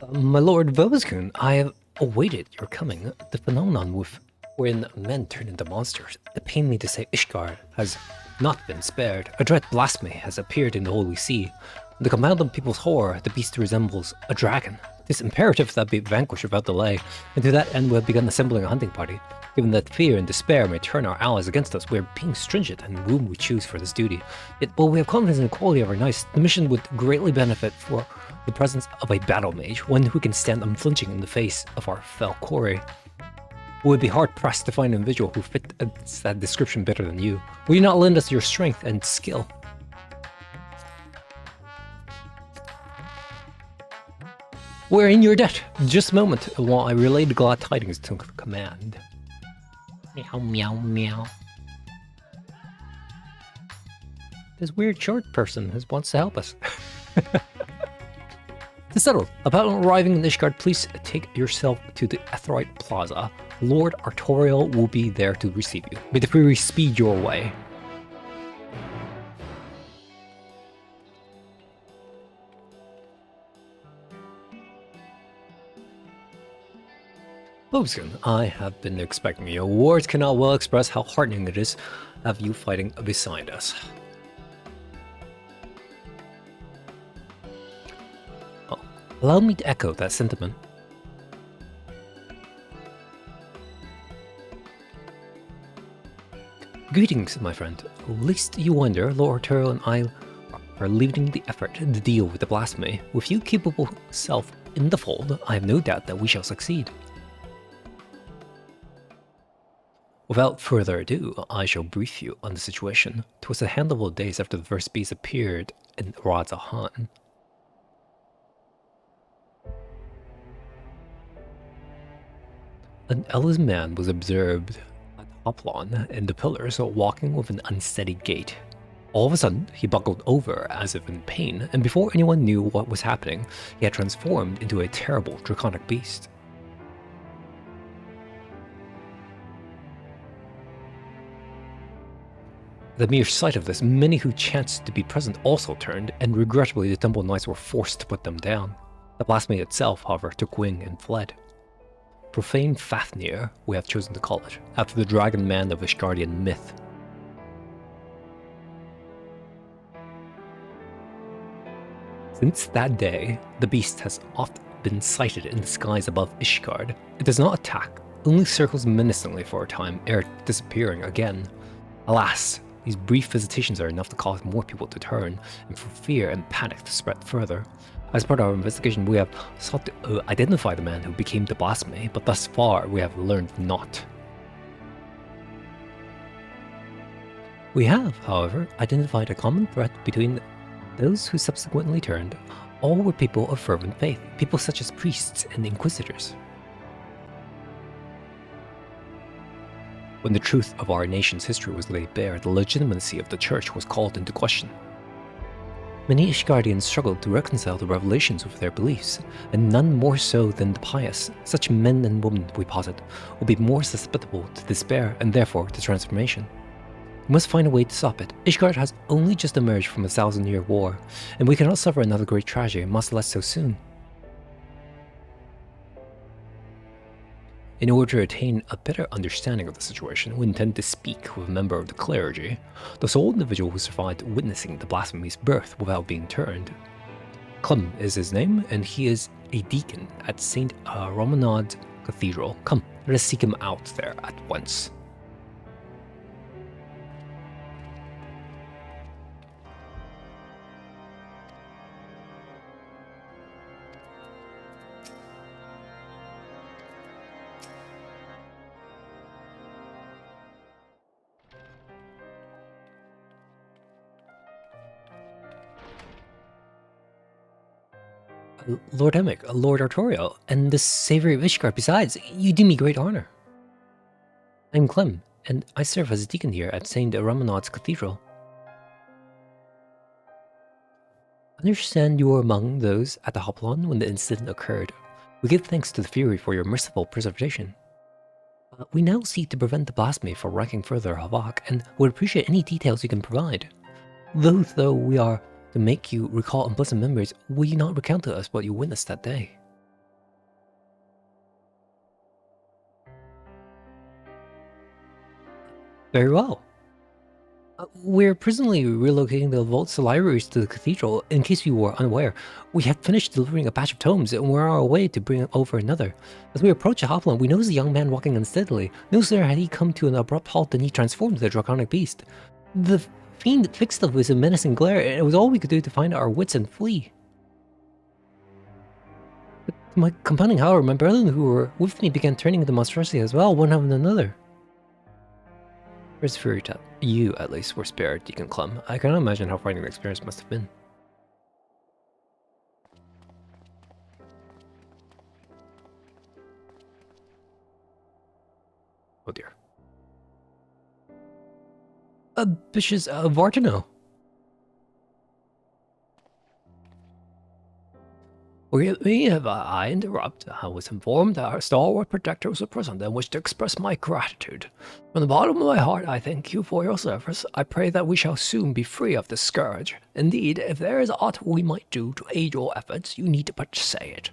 My lord Voskun, I have awaited your coming. The phenomenon with wherein men turn into monsters. It pained me to say Ishgard has not been spared. A dread blasphemy has appeared in the Holy See. In the compound of people's horror, the beast resembles a dragon. It is imperative that be vanquished without delay, and to that end we have begun assembling a hunting party. Given that fear and despair may turn our allies against us, we are being stringent in whom we choose for this duty. Yet, while we have confidence in the quality of our knights, the mission would greatly benefit for the presence of a battle mage, one who can stand unflinching in the face of our fell quarry. We would be hard-pressed to find an individual who fits that description better than you. Will you not lend us your strength and skill? We're in your debt. Just a moment while I relay the glad tidings to command. Meow, meow, meow. This weird short person wants to help us. To settle, upon arriving in Ishgard, please take yourself to the Etherite Plaza. Lord Artorial will be there to receive you. May the Fury speed your way. Bobskin, I have been expecting you. Words cannot well express how heartening it is to have you fighting beside us. Oh, allow me to echo that sentiment. Greetings, my friend. Lest you wonder, Lord Arturo and I are leading the effort to deal with the blasphemy. With you capable self in the fold, I have no doubt that we shall succeed. Without further ado, I shall brief you on the situation. 'Twas a handful of days after the first beast appeared in Radzahan. An elderly man was observed at Hoplon in the pillars, walking with an unsteady gait. All of a sudden, he buckled over as if in pain, and before anyone knew what was happening, he had transformed into a terrible draconic beast. The mere sight of this, many who chanced to be present also turned, and regrettably the Temple Knights were forced to put them down. The blasphemy itself, however, took wing and fled. Profane Fafnir, we have chosen to call it, after the dragon man of Ishgardian myth. Since that day, the beast has oft been sighted in the skies above Ishgard. It does not attack, only circles menacingly for a time, ere disappearing again. Alas, these brief visitations are enough to cause more people to turn, and for fear and panic to spread further. As part of our investigation, we have sought to identify the man who became the blasphemy, but thus far we have learned naught. We have, however, identified a common thread between those who subsequently turned. All were people of fervent faith, people such as priests and inquisitors. When the truth of our nation's history was laid bare, the legitimacy of the church was called into question. Many Ishgardians struggled to reconcile the revelations with their beliefs, and none more so than the pious. Such men and women, we posit, will be more susceptible to despair and therefore to transformation. We must find a way to stop it. Ishgard has only just emerged from a 1,000-year war, and we cannot suffer another great tragedy, much less so soon. In order to attain a better understanding of the situation, we intend to speak with a member of the clergy, the sole individual who survived witnessing the blasphemy's birth without being turned. Clem is his name, and he is a deacon at St. Romanod Cathedral. Come, let us seek him out there at once. Lord Emic, Lord Artorial, and the Savior of Ishgard besides, you do me great honor. I'm Clem, and I serve as a deacon here at St. Romanod's Cathedral. I understand you were among those at the Hoplon when the incident occurred. We give thanks to the Fury for your merciful preservation. We now seek to prevent the blasphemy from wreaking further havoc, and would appreciate any details you can provide. Though we are to make you recall unpleasant memories, will you not recount to us what you witnessed that day? Very well. We're presently relocating the vaults libraries to the cathedral. In case you were unaware, we had finished delivering a batch of tomes and we're on our way to bring over another. As we approach the hoplon, we notice a young man walking unsteadily. No sooner had he come to an abrupt halt than he transformed into a draconic beast. The fiend fixed us with a menacing glare, and it was all we could do to find our wits and flee. But to my compounding horror, my brethren who were with me began turning into monstrosity as well, one after another. Where's Fury Tap? You, at least, were spared, Deacon Clem. I cannot imagine how frightening the experience must have been. Oh dear. Bishop's Vartano. We have, I interrupt. I was informed that our stalwart protectors were present and wish to express my gratitude. From the bottom of my heart, I thank you for your service. I pray that we shall soon be free of this scourge. Indeed, if there is aught we might do to aid your efforts, you need but say it.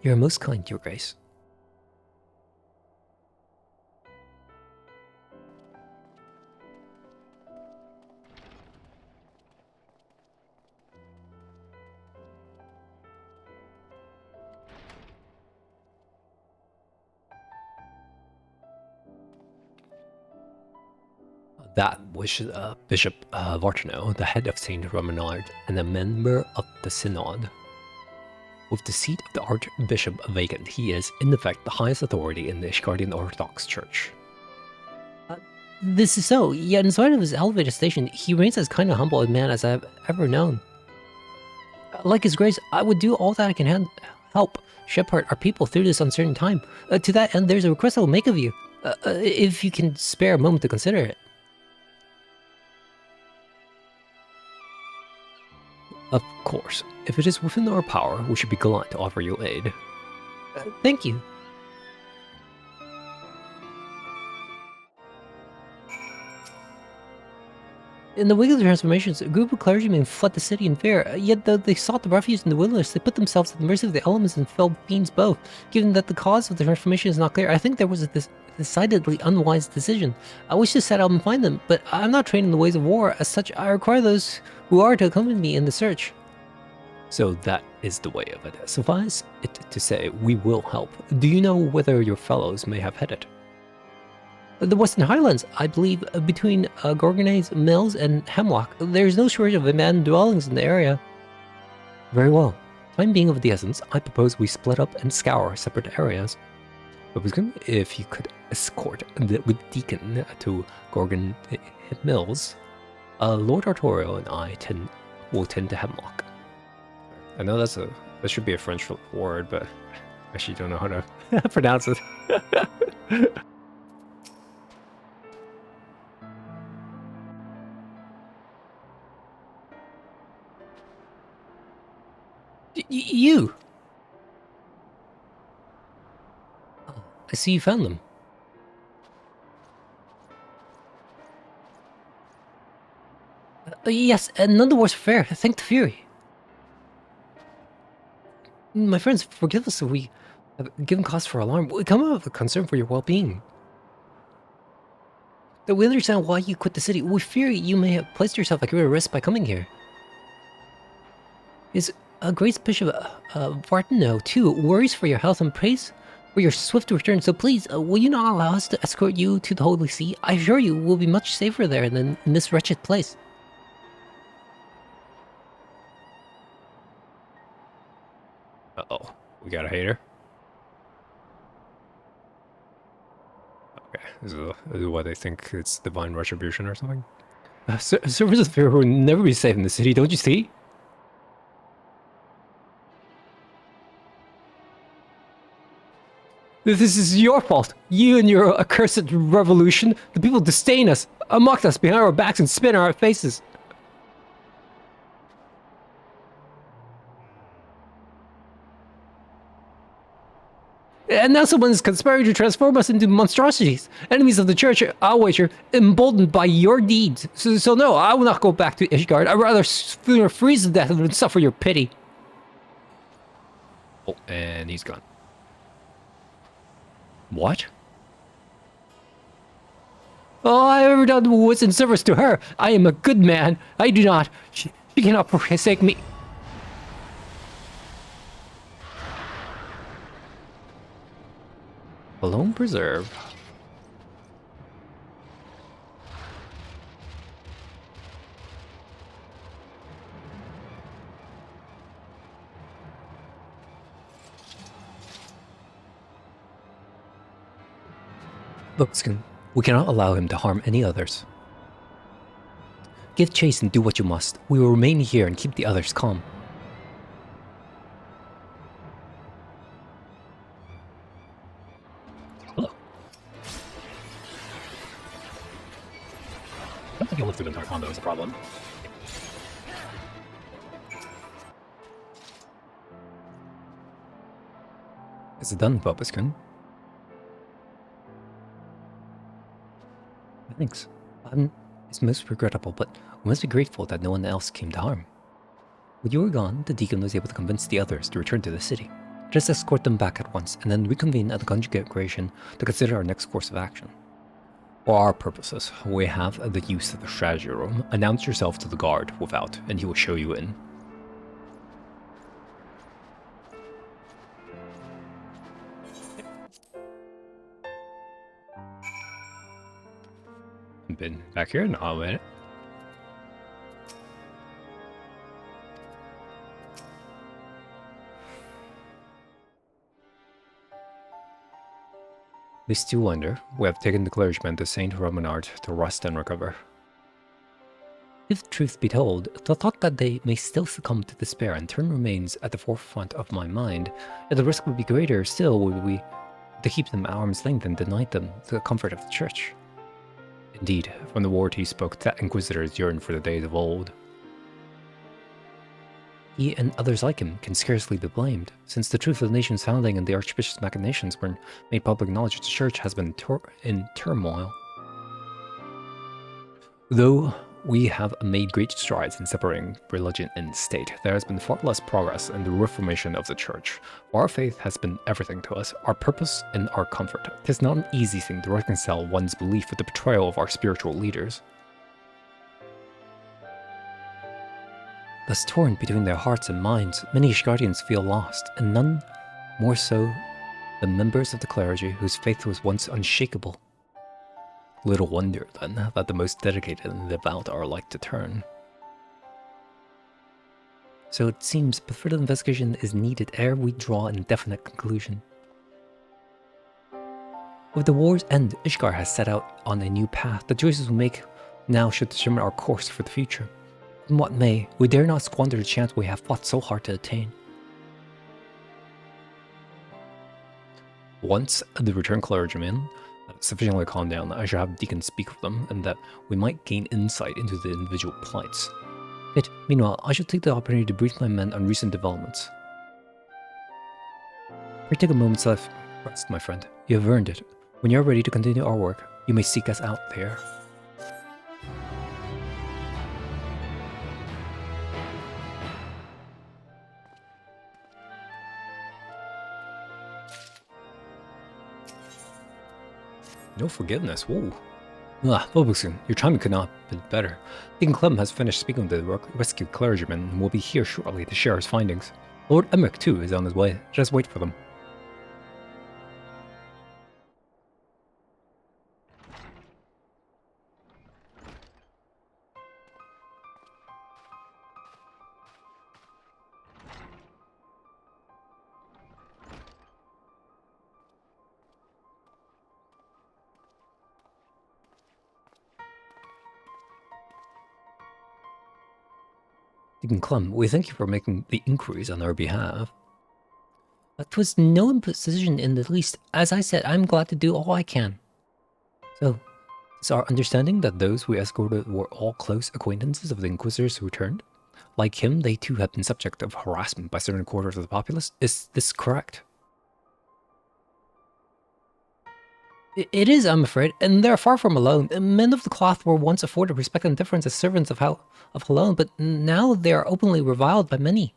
You are most kind, Your Grace. That was Bishop Vartano, the head of Saint Romanard and a member of the Synod. With the seat of the Archbishop vacant, he is, in effect, the highest authority in the Ishgardian Orthodox Church. This is so, yet in spite of his elevated station, he remains as kind and humble a man as I have ever known. Like his grace, I would do all that I can help shepherd our people through this uncertain time. To that end, there's a request I will make of you, if you can spare a moment to consider it. Of course. If it is within our power, we should be glad to offer you aid. Thank you. In the wake of the transformations, a group of clergymen fled the city in fear, yet though they sought the refuge in the wilderness, they put themselves at the mercy of the elements and felled fiends both. Given that the cause of the transformation is not clear, I think there was a decidedly unwise decision. I wish to set out and find them, but I'm not trained in the ways of war. As such, I require those who are to accompany me in the search. So that is the way of it. Suffice it to say, we will help. Do you know whether your fellows may have headed? The Western Highlands, I believe, between Gorgonese Mills and Hemlock. There is no shortage of abandoned dwellings in the area. Very well. Time being of the essence, I propose we split up and scour separate areas. If you could escort with Deacon to Gorgon Mills, Lord Artorio and I will tend to Hemlock. I know that should be a French word, but I actually don't know how to pronounce it. You! Oh, I see you found them. Yes, and none the worse for fair, thank the Fury. My friends, forgive us if we have given cause for alarm. We come out of a concern for your well-being. That we understand why you quit the city. We fear you may have placed yourself at greater risk by coming here. His Grace Bishop Vartano, too, worries for your health and prays for your swift return. So please, will you not allow us to escort you to the Holy See? I assure you, we'll be much safer there than in this wretched place. Uh-oh. We got a hater? Okay. This is why they think it's divine retribution or something? Servants of fear will never be safe in the city, don't you see? This is your fault. You and your accursed revolution. The people disdain us, mocked us behind our backs and spit in our faces. And now someone is conspiring to transform us into monstrosities. Enemies of the church, I'll wager, emboldened by your deeds. So no, I will not go back to Ishgard. I'd rather freeze to death than suffer your pity. Oh, and he's gone. What? All I ever done was in service to her. I am a good man. I do not. She cannot forsake me. Alone preserve. Look, Skin, we cannot allow him to harm any others. Give chase and do what you must. We will remain here and keep the others calm. Hello. I don't think he'll live through the entire combo is a problem. Is it done, Bobuskin? Thanks. It's most regrettable, but we must be grateful that no one else came to harm. When you were gone, the deacon was able to convince the others to return to the city. Just escort them back at once, and then reconvene at the congregation to consider our next course of action. For our purposes, we have the use of the strategy room. Announce yourself to the guard without, and he will show you in. Been back here? No, a minute. They still wonder. We have taken the clergyman to Saint Romanard to rest and recover. If truth be told, the thought that they may still succumb to despair and turn remains at the forefront of my mind, and the risk would be greater still would we to keep them at arm's length and deny them the comfort of the church. Indeed, from the word he spoke, that inquisitors yearn for the days of old. He and others like him can scarcely be blamed, since the truth of the nation's founding and the archbishop's machinations were made public knowledge. The church has been in turmoil. Though we have made great strides in separating religion and state, there has been far less progress in the reformation of the church. Our faith has been everything to us, our purpose and our comfort. It is not an easy thing to reconcile one's belief with the betrayal of our spiritual leaders. Thus torn between their hearts and minds, many Ishgardians feel lost, and none more so than members of the clergy whose faith was once unshakable. Little wonder, then, that the most dedicated and devout are like to turn. So it seems further investigation is needed ere we draw an definite conclusion. With the war's end, Ishgar has set out on a new path. The choices we make now should determine our course for the future. And what may, we dare not squander the chance we have fought so hard to attain. Once the returned clergyman sufficiently calmed down, I shall have Deacon speak with them, and that we might gain insight into the individual plights. Yet, meanwhile, I shall take the opportunity to brief my men on recent developments. Pray take a moment's rest, my friend. You have earned it. When you are ready to continue our work, you may seek us out there. No forgiveness, whoa. Bobuxun, your timing could not have been better. Deacon Clem has finished speaking with the rescued clergyman and will be here shortly to share his findings. Lord Emmerich, too, is on his way. Just wait for them. Deacon Clem, we thank you for making the inquiries on our behalf. That was no imposition in the least. As I said, I'm glad to do all I can. So, is our understanding that those we escorted were all close acquaintances of the Inquisitors who returned? Like him, they too have been subject of harassment by certain quarters of the populace? Is this correct? It is, I'm afraid, and they're far from alone. Men of the cloth were once afforded respect and deference as servants of Halone, but now they are openly reviled by many.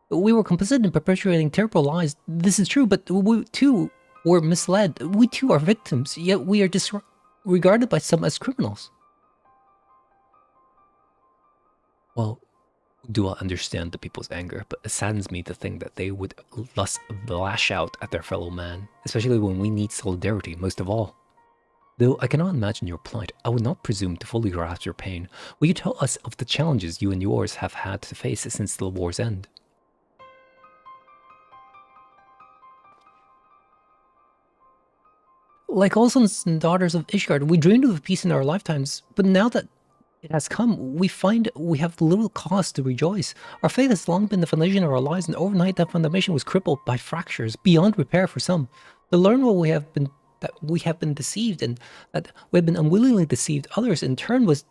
We were complicit in perpetuating terrible lies. This is true, but we too were misled. We too are victims, yet we are regarded by some as criminals. Well, do I understand the people's anger, but it saddens me to think that they would thus lash out at their fellow man, especially when we need solidarity most of all. Though I cannot imagine your plight, I would not presume to fully grasp your pain. Will you tell us of the challenges you and yours have had to face since the war's end? Like all sons and daughters of Ishgard, we dreamed of peace in our lifetimes, but now that it has come, we find we have little cause to rejoice. Our faith has long been the foundation of our lives, and overnight that foundation was crippled by fractures beyond repair for some. To learn what that we have been deceived, and that we have been unwillingly deceived others in turn was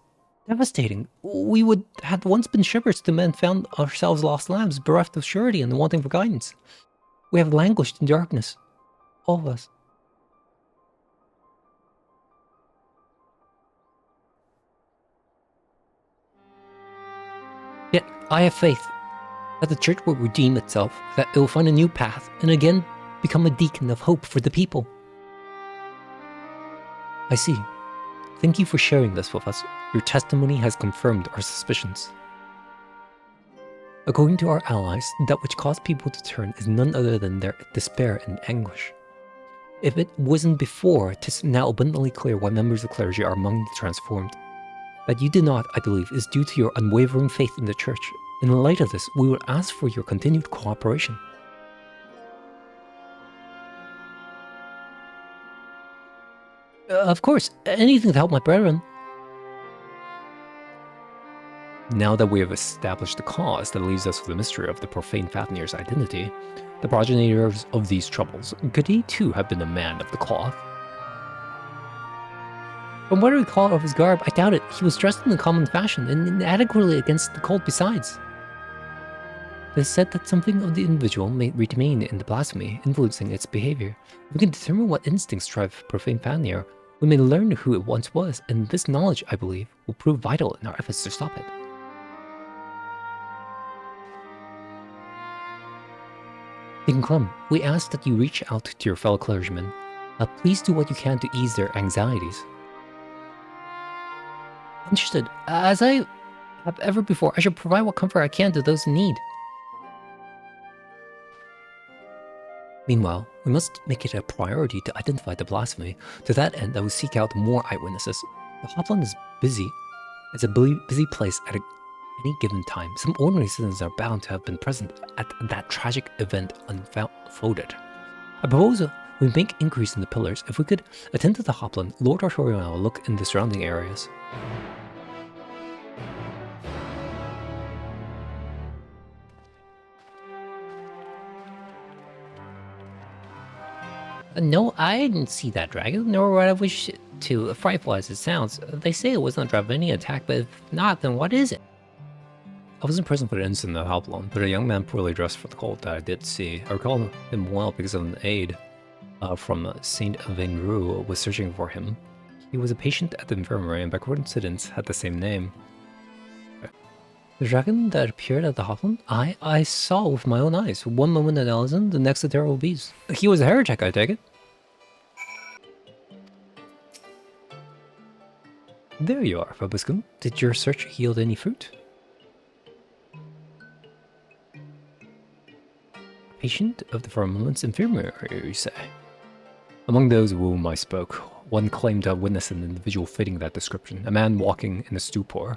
devastating. We would had once been shepherds to men, found ourselves lost lambs, bereft of surety and wanting for guidance. We have languished in darkness, all of us. Yet I have faith that the church will redeem itself, that it will find a new path, and again become a beacon of hope for the people. I see. Thank you for sharing this with us. Your testimony has confirmed our suspicions. According to our allies, that which caused people to turn is none other than their despair and anguish. If it wasn't before, 'tis now abundantly clear why members of clergy are among the transformed. That you did not, I believe, is due to your unwavering faith in the church. In light of this, we would ask for your continued cooperation. Of course, anything to help my brethren. Now that we have established the cause that leaves us with the mystery of the profane Fafnir's identity, the progenitors of these troubles, could he too have been a man of the cloth? From what I recall of his garb, I doubt it. He was dressed in the common fashion, and inadequately against the cold besides. It is said that something of the individual may remain in the blasphemy, influencing its behavior. If we can determine what instincts drive profane Fafnir, we may learn who it once was, and this knowledge, I believe, will prove vital in our efforts to stop it. Deacon Clem, we ask that you reach out to your fellow clergymen. Please do what you can to ease their anxieties. Understood. As I have ever before, I shall provide what comfort I can to those in need. Meanwhile, we must make it a priority to identify the blasphemy. To that end, I will seek out more eyewitnesses. The Hopland is busy. It's a busy place at any given time. Some ordinary citizens are bound to have been present at that tragic event unfolded. I propose we make inquiries in the pillars. If we could attend to the Hopland, Lord Artorial and I will look in the surrounding areas. No, I didn't see that dragon, nor would I wish to, frightful as it sounds. They say it was not driving any attack, but if not, then what is it? I wasn't present for the incident at Hopland, but a young man poorly dressed for the cold that I did see. I recall him well because of an aide from Saint Venru was searching for him. He was a patient at the infirmary and by coincidence had the same name. The dragon that appeared at the Hopland, I saw with my own eyes. One moment at Ellison, the next at terrible beast. He was a heretic, I take it. There you are, Fabuskun. Did your search yield any fruit? Patient of the firmament's infirmary, you say? Among those of whom I spoke, one claimed to have witnessed an individual fitting that description, a man walking in a stupor,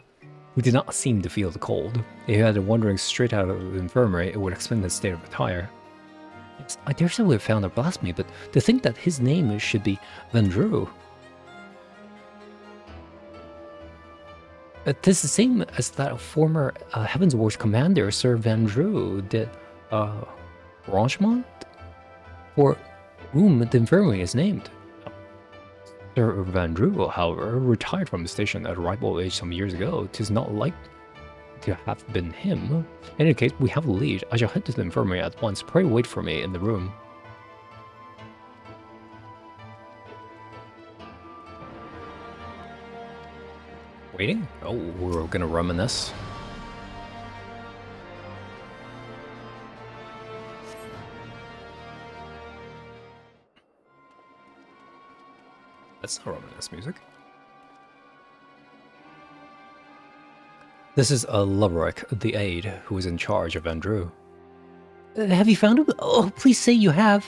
who did not seem to feel the cold. If he had been wandering straight out of the infirmary, it would explain his state of attire. Yes, I dare say we have found a blasphemy, but to think that his name should be Vendrew. Tis the same as that of former Heaven's Wars commander, Sir Vendrew de Rangemont, for whom the infirmary is named. Sir Vendrew, however, retired from the station at a ripe old age some years ago. 'Tis not like to have been him. In any case, we have a lead. I shall head to the infirmary at once. Pray wait for me in the room. Waiting? Oh, we're gonna reminisce. That's not Romanesque music. This is Loverick, the aide, who is in charge of Andrew. Have you found him? Oh, please say you have.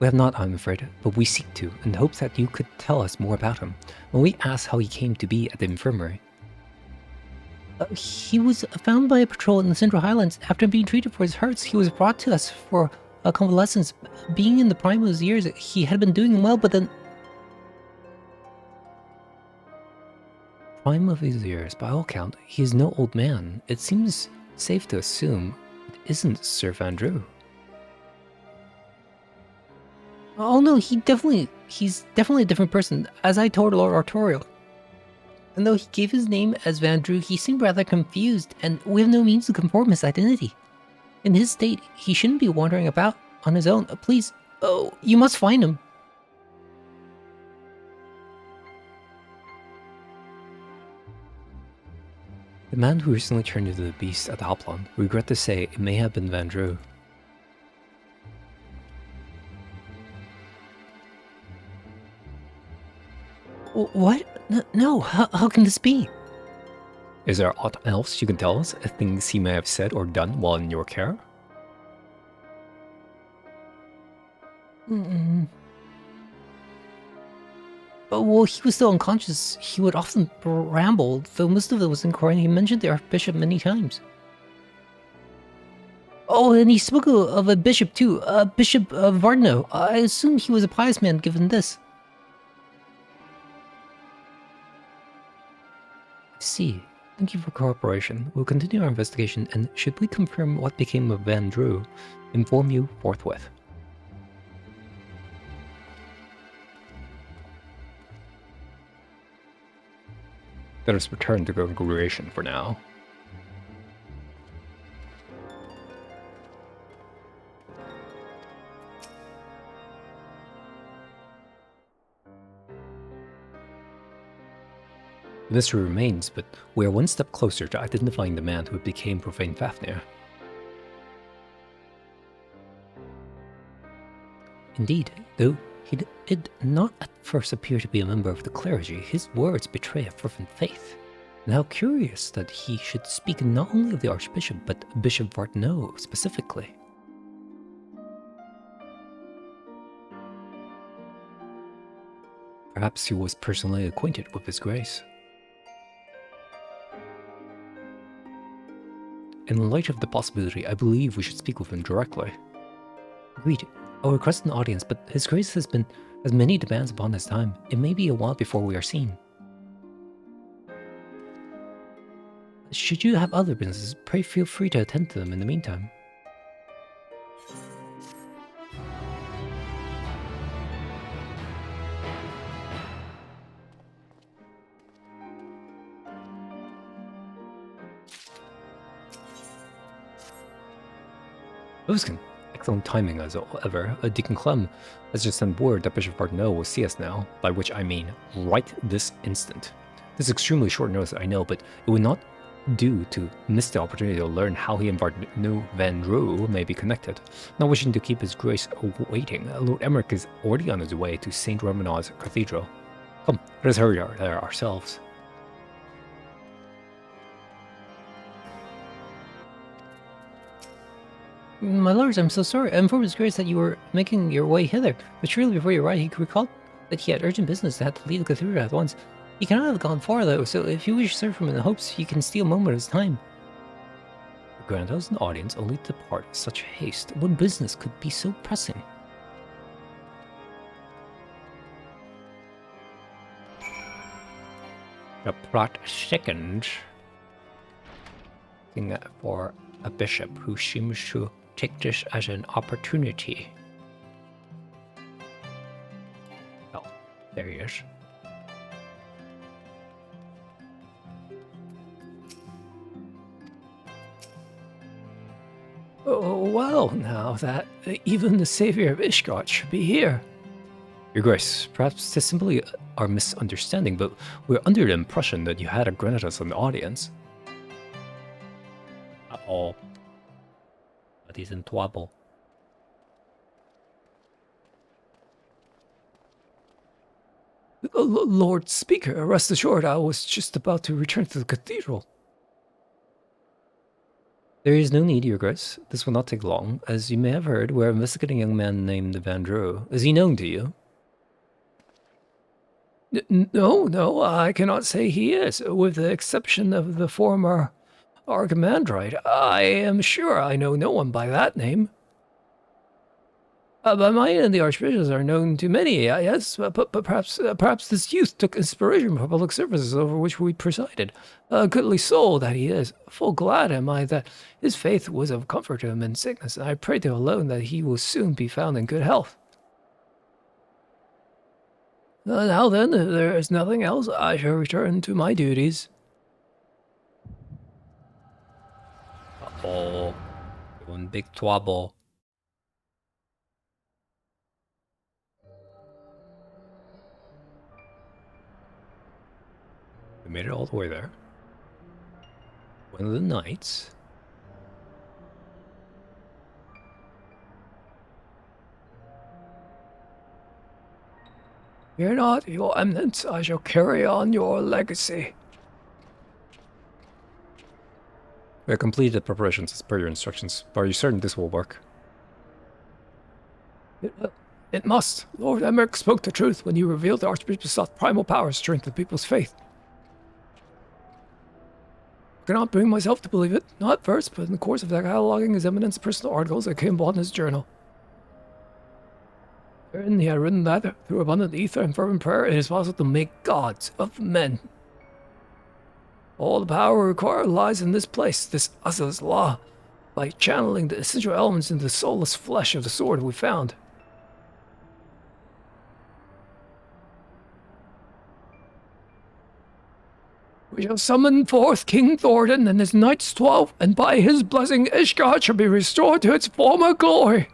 We have not, I'm afraid, but we seek to, in hopes that you could tell us more about him. When we asked how he came to be at the infirmary. He was found by a patrol in the Central Highlands. After being treated for his hurts, he was brought to us for convalescence. Being in the prime of his years, he had been doing well, but then... Prime of his years, by all count, he is no old man. It seems safe to assume it isn't Sir Vandrew. Oh no, he's definitely a different person, as I told Lord Artorial. And though he gave his name as Vandrew, he seemed rather confused, and we have no means to confirm his identity. In his state, he shouldn't be wandering about on his own. Please, oh, you must find him. The man who recently turned into the beast at the Hoplon, regret to say it may have been Vandrew. What? No, how can this be? Is there aught else you can tell us? Things he may have said or done while in your care? Well, he was still unconscious. He would often ramble, though most of it was incoherent. He mentioned the Archbishop many times. Oh, and he spoke of a bishop too, Bishop Vardno. I assume he was a pious man given this. I see. Thank you for cooperation. We'll continue our investigation, and should we confirm what became of Vandrew, inform you forthwith. Let us return to congregation for now. The mystery remains, but we are one step closer to identifying the man who became Profane Fafnir. Indeed, though he did not at first appear to be a member of the clergy, his words betray a fervent faith. And how curious that he should speak not only of the Archbishop, but Bishop Vardno specifically. Perhaps he was personally acquainted with His Grace. In light of the possibility, I believe we should speak with him directly. Agreed. I'll request an audience, but His Grace has many demands upon his time. It may be a while before we are seen. Should you have other businesses, pray feel free to attend to them in the meantime. Luskin, excellent timing as ever. Deacon Clem has just sent word that Bishop Vardno will see us now, by which I mean right this instant. This is extremely short notice, I know, but it would not do to miss the opportunity to learn how he and Vandrew may be connected. Not wishing to keep His Grace waiting, Lord Emmerich is already on his way to St. Romanod's Cathedral. Come, let us hurry there ourselves. My lords, I'm so sorry. I informed His Grace that you were making your way hither, but surely before you arrived, he recalled that he had urgent business and had to leave the cathedral at once. He cannot have gone far, though, so if you wish to serve him in the hopes, you can steal a moment of his time. Grant us an audience only to depart in such haste. What business could be so pressing? The plot thickens. Looking for a bishop who seems to take this as an opportunity. Oh, there he is. Oh, well, now that even the savior of Ishgard should be here. Your Grace, perhaps it's simply our misunderstanding, but we're under the impression that you had granted us an audience. Uh-oh. That is in trouble. Lord Speaker, rest assured I was just about to return to the cathedral. There is no need, Your Grace. This will not take long. As you may have heard, we're investigating a young man named Vandreau. Is he known to you? No, I cannot say he is, with the exception of the former Archimandrite. I am sure I know no one by that name. But mine and the Archbishops are known to many, yes, but perhaps this youth took inspiration from public services over which we presided. A goodly soul that he is. Full glad am I that his faith was of comfort to him in sickness, and I pray to alone that he will soon be found in good health. Now then, if there is nothing else, I shall return to my duties. Uh-oh. One big trouble. We made it all the way there. One of the knights. Fear not, your eminence. I shall carry on your legacy. We have completed the preparations as per your instructions, but are you certain this will work? It must. Lord Emmerich spoke the truth when he revealed the Archbishop sought primal power to strengthen the people's faith. I cannot bring myself to believe it, not at first, but in the course of cataloging his eminence's personal articles that came upon his journal. Therein he had written that, through abundant ether and fervent prayer, it is possible to make gods of men. All the power required lies in this place, this Asa's law, by channeling the essential elements into the soulless flesh of the sword we found. We shall summon forth King Thornton and his Knights 12, and by his blessing Ishgard shall be restored to its former glory.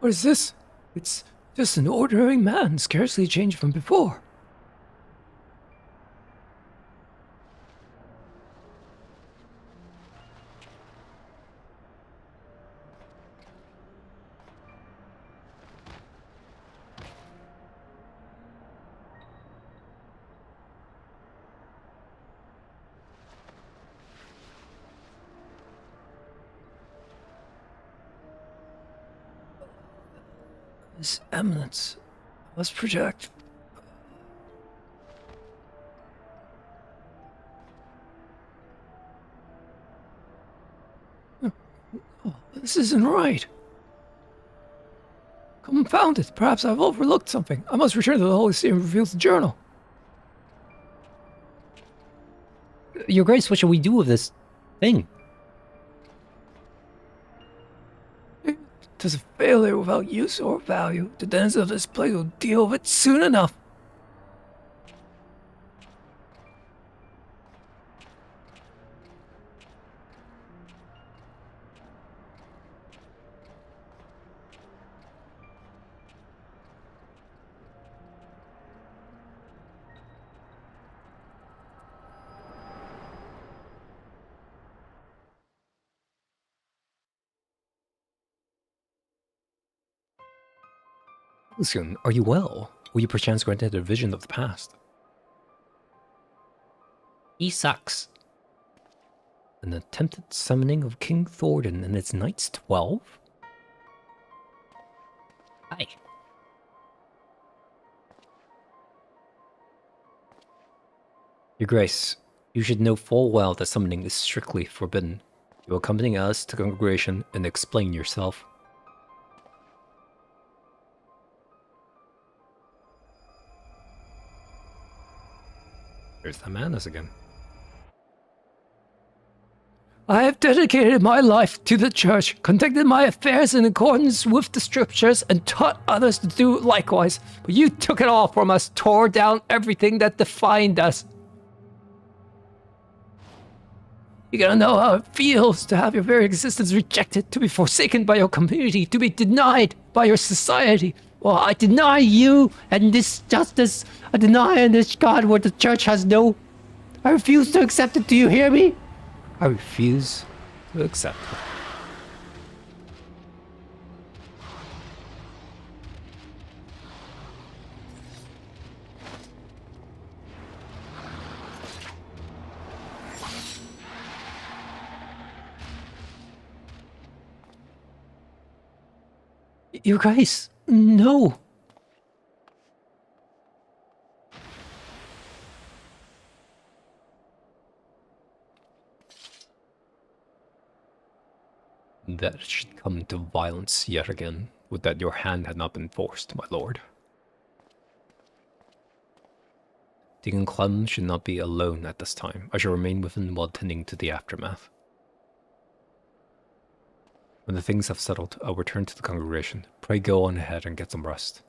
What is this? It's just an ordinary man, scarcely changed from before. His eminence must project. Oh, this isn't right. Confound it, perhaps I've overlooked something. I must return to the Holy See and reveal the journal. Your Grace, what shall we do with this thing? Tis a failure without use or value. The denizens of this place will deal with it soon enough. Lucian, are you well? Were you perchance granted a vision of the past? He sucks. An attempted summoning of King Thornton and its Knights 12? Hi. Your Grace, you should know full well that summoning is strictly forbidden. You will accompany us to congregation and explain yourself. There's the madness again. I have dedicated my life to the church, conducted my affairs in accordance with the scriptures, and taught others to do likewise. But you took it all from us, tore down everything that defined us. You gotta know how it feels to have your very existence rejected, to be forsaken by your community, to be denied by your society. Well, I deny you and this justice. I deny this God where the church has no. I refuse to accept it. Do you hear me? I refuse to accept it. You guys, no. That it should come to violence yet again. Would that your hand had not been forced, my lord. Deacon Clem should not be alone at this time. I shall remain with him while tending to the aftermath. When the things have settled, I'll return to the congregation. Pray go on ahead and get some rest.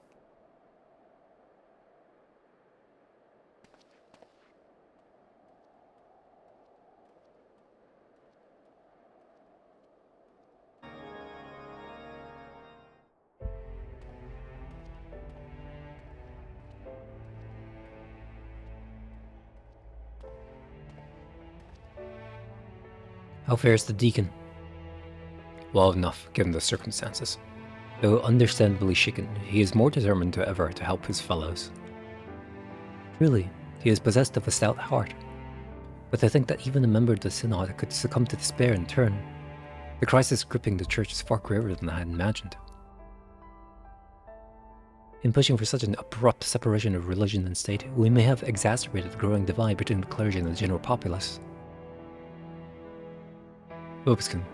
How fares the deacon? Well enough, given the circumstances. Though understandably shaken, he is more determined than ever to help his fellows. Truly, he is possessed of a stout heart. But I think that even a member of the synod could succumb to despair in turn. The crisis gripping the church is far graver than I had imagined. In pushing for such an abrupt separation of religion and state, we may have exacerbated the growing divide between the clergy and the general populace. Obskin,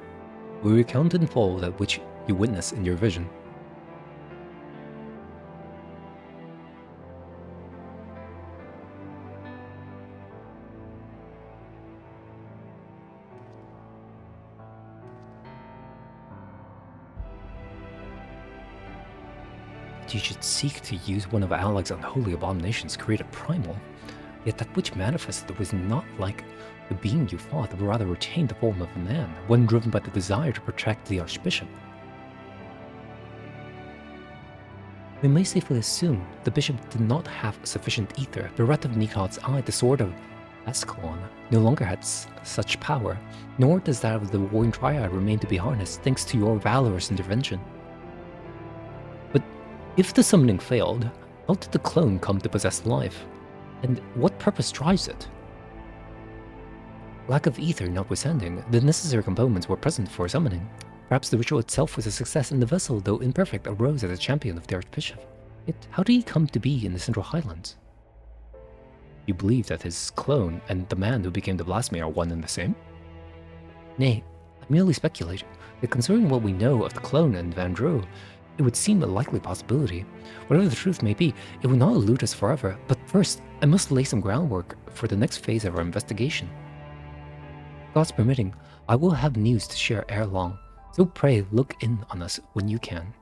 we recount in full that which you witness in your vision. You should seek to use one of Alec's unholy abominations to create a primal, yet that which manifested was not like the being you fought, but rather retained the form of a man, one driven by the desire to protect the Archbishop. We may safely assume the bishop did not have sufficient ether. Bereft of Nikot's eye, the sword of Ascalon no longer had such power, nor does that of the Warring Triad remain to be harnessed thanks to your valorous intervention. But if the summoning failed, how did the clone come to possess life? And what purpose drives it? Lack of ether notwithstanding, the necessary components were present for summoning. Perhaps the ritual itself was a success, and the vessel, though imperfect, arose as a champion of the Archbishop. Yet how did he come to be in the Central Highlands? You believe that his clone and the man who became the blasphemer are one and the same? Nay, I merely speculate that considering what we know of the clone and Vandreau, it would seem a likely possibility. Whatever the truth may be, it would not elude us forever. But first, I must lay some groundwork for the next phase of our investigation. God's permitting, I will have news to share ere long, so pray look in on us when you can.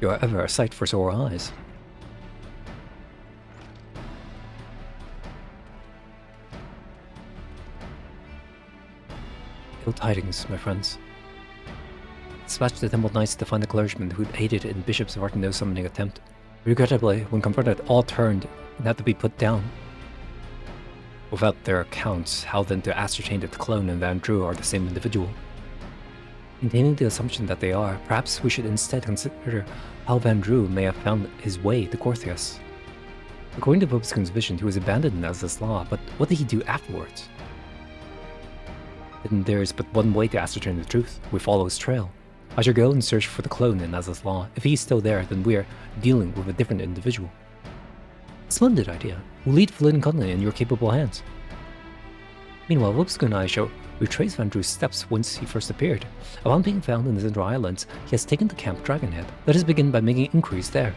You are ever a sight for sore eyes. Ill tidings, my friends. Dispatched the Temple Knights to find the clergyman who aided in Bishop Vartino's summoning attempt. Regrettably, when confronted, all turned and had to be put down. Without their accounts, how then to ascertain that the clone and Vandreau are the same individual? Maintaining the assumption that they are, perhaps we should instead consider how Vandreau may have found his way to Corthius. According to Bobskin's vision, he was abandoned as a slav, but what did he do afterwards? Then there is but one way to ascertain the truth. We follow his trail. I shall go and search for the clone in Naza's law. If he's still there, then we are dealing with a different individual. Splendid idea. We'll leave Flynn Conley in your capable hands. Meanwhile, Lipscomb and I shall retrace Van Drew's steps whence he first appeared. Upon being found in the Central Islands, he has taken to Camp Dragonhead. Let us begin by making inquiries there.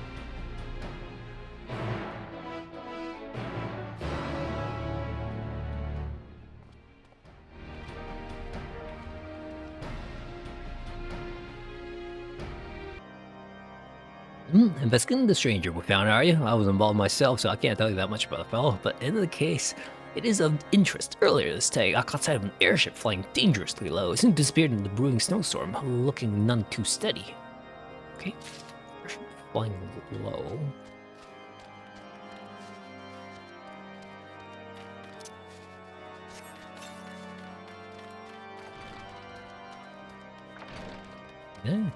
Investigating the stranger we found, are you? I was involved myself, so I can't tell you that much about the fellow, but in the case, it is of interest. Earlier this day, I caught sight of an airship flying dangerously low. It soon disappeared in the brewing snowstorm, looking none too steady. Okay, airship flying low. Yeah.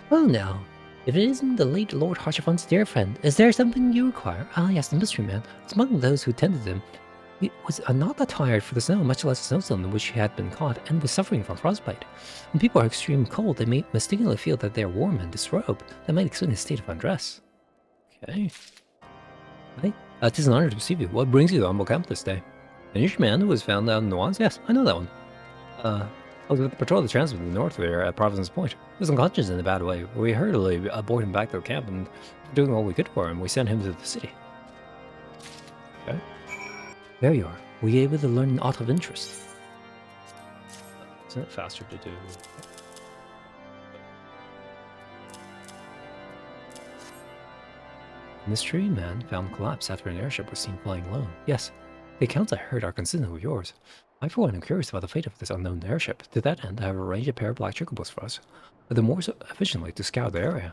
Well now, if it isn't the late Lord Harshafon's dear friend, is there something you require? Ah yes, the mystery man. Among those who tended him, he was not that tired for the snow, much less the snowstorm in which he had been caught, and was suffering from frostbite. When people are extreme cold, they may mistakenly feel that they are warm in this robe. That might explain his state of undress. Okay. Hey, it is an honor to receive you. What brings you to Humble Camp this day? An Irish man who was found out in the wilds? Yes, I know that one. I was with the patrol of the transit in the north there at Providence Point. He was unconscious in a bad way. We hurriedly brought him back to the camp and doing all we could for him, we sent him to the city. Okay. There you are. Were you able to learn aught of interest? Isn't it faster to do? Mystery man found collapsed after an airship was seen flying low. Yes, the accounts I heard are consistent with yours. I for one am curious about the fate of this unknown airship. To that end, I have arranged a pair of black chocobos for us, but the more so efficiently to scour the area.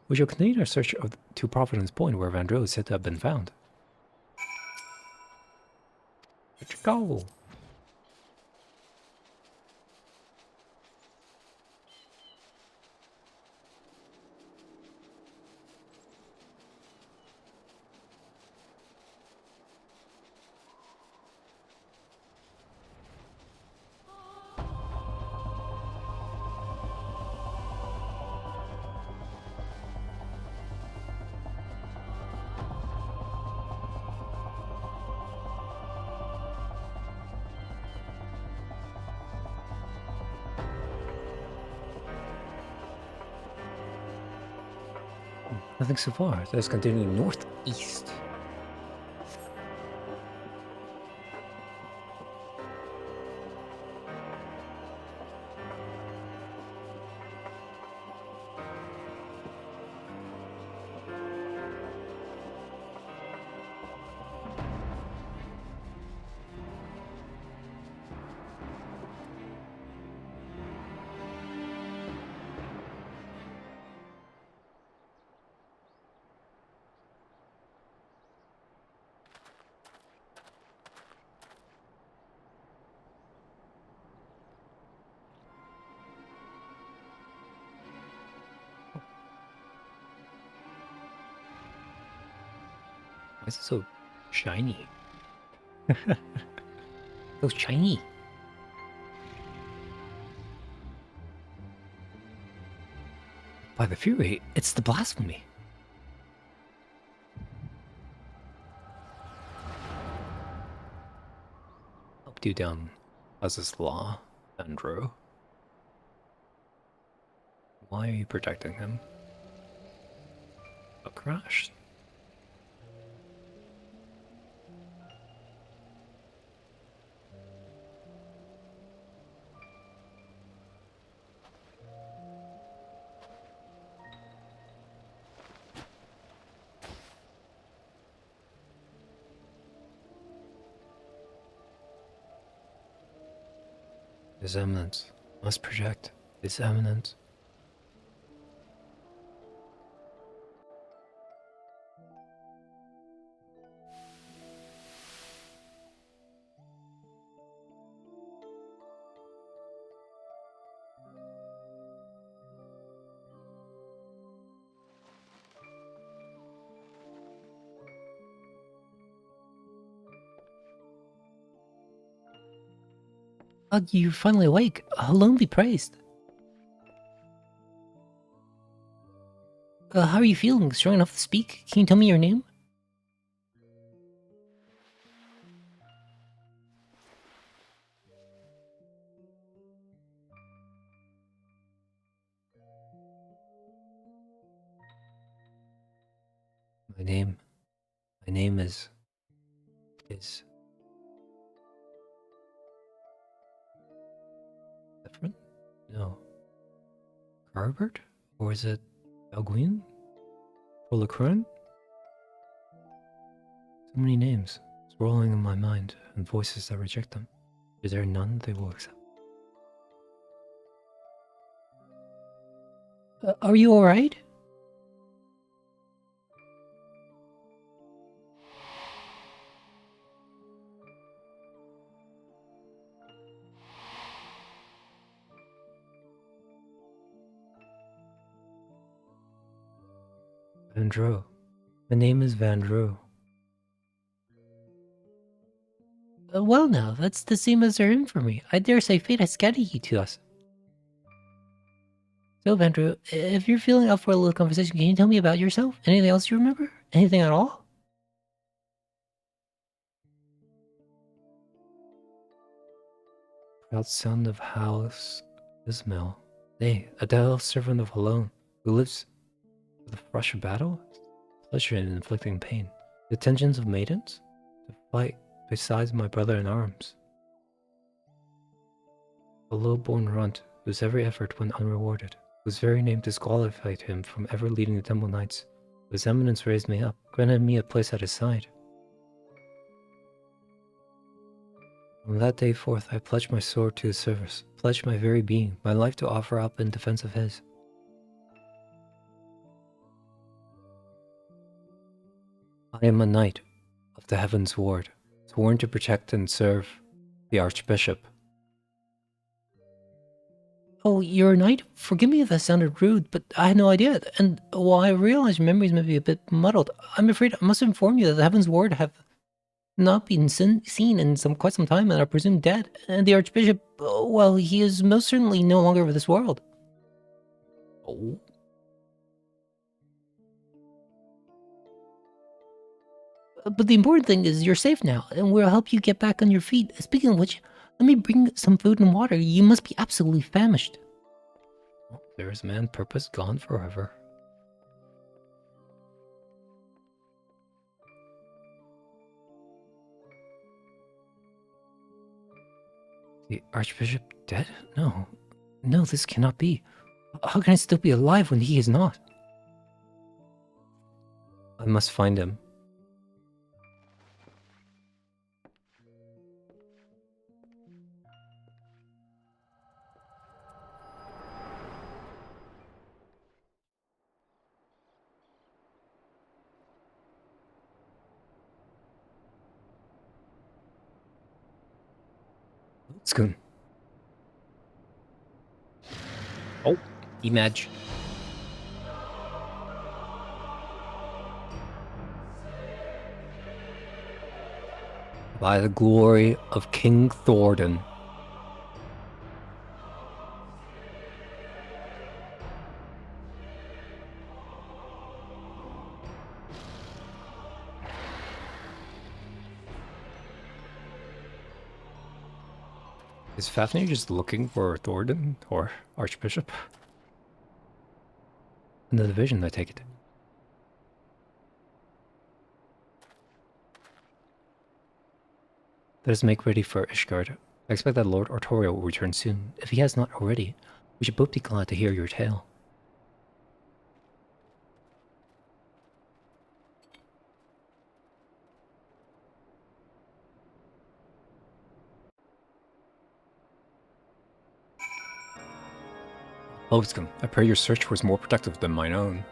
We shall continue our search to Providence Point, where Van Drew is said to have been found. Let's go! Nothing so far. Let's continue northeast. Why is it so shiny? So shiny. By the Fury, it's the blasphemy. Helped you down as this law, Andrew. Why are you protecting him? A crash. His Eminence must project His Eminence. Oh, you're finally awake. Alone be praised. How are you feeling? Strong enough to speak? Can you tell me your name? My name is different? No. Carbert? Or is it Belguin? Polacron? So many names swirling in my mind, and voices that reject them. Is there none they will accept? Are you alright? Vandro. My name is Vandro. Well now, that's the same as their infamy. I dare say fate has guided you to us. So, Vandro, if you're feeling up for a little conversation, can you tell me about yourself? Anything else you remember? Anything at all? Proud son of House Ismail. Nay, a Del servant of Halon, who lives for the rush of battle, pleasure in inflicting pain. The tensions of maidens? To fight beside my brother in arms. A low-born runt, whose every effort went unrewarded, whose very name disqualified him from ever leading the Temple Knights, whose eminence raised me up, granted me a place at his side. From that day forth, I pledged my sword to his service, pledged my very being, my life to offer up in defense of his. I am a knight of the Heaven's Ward, sworn to protect and serve the Archbishop. Oh, you're a knight? Forgive me if that sounded rude, but I had no idea. And while I realize your memories may be a bit muddled, I'm afraid I must inform you that the Heaven's Ward have not been seen in quite some time and are presumed dead. And the Archbishop, well, he is most certainly no longer of this world. Oh. But the important thing is you're safe now, and we'll help you get back on your feet. Speaking of which, let me bring some food and water. You must be absolutely famished. Well, there's man's purpose gone forever. The Archbishop dead? No. No, this cannot be. How can I still be alive when he is not? I must find him. Scoon. Oh, Mage. By the glory of King Thornton. Is Fafnir just looking for Thornton or Archbishop? In the division, I take it. Let us make ready for Ishgard. I expect that Lord Artorio will return soon. If he has not already, we should both be glad to hear your tale. Lovscombe, I pray your search was more productive than mine own.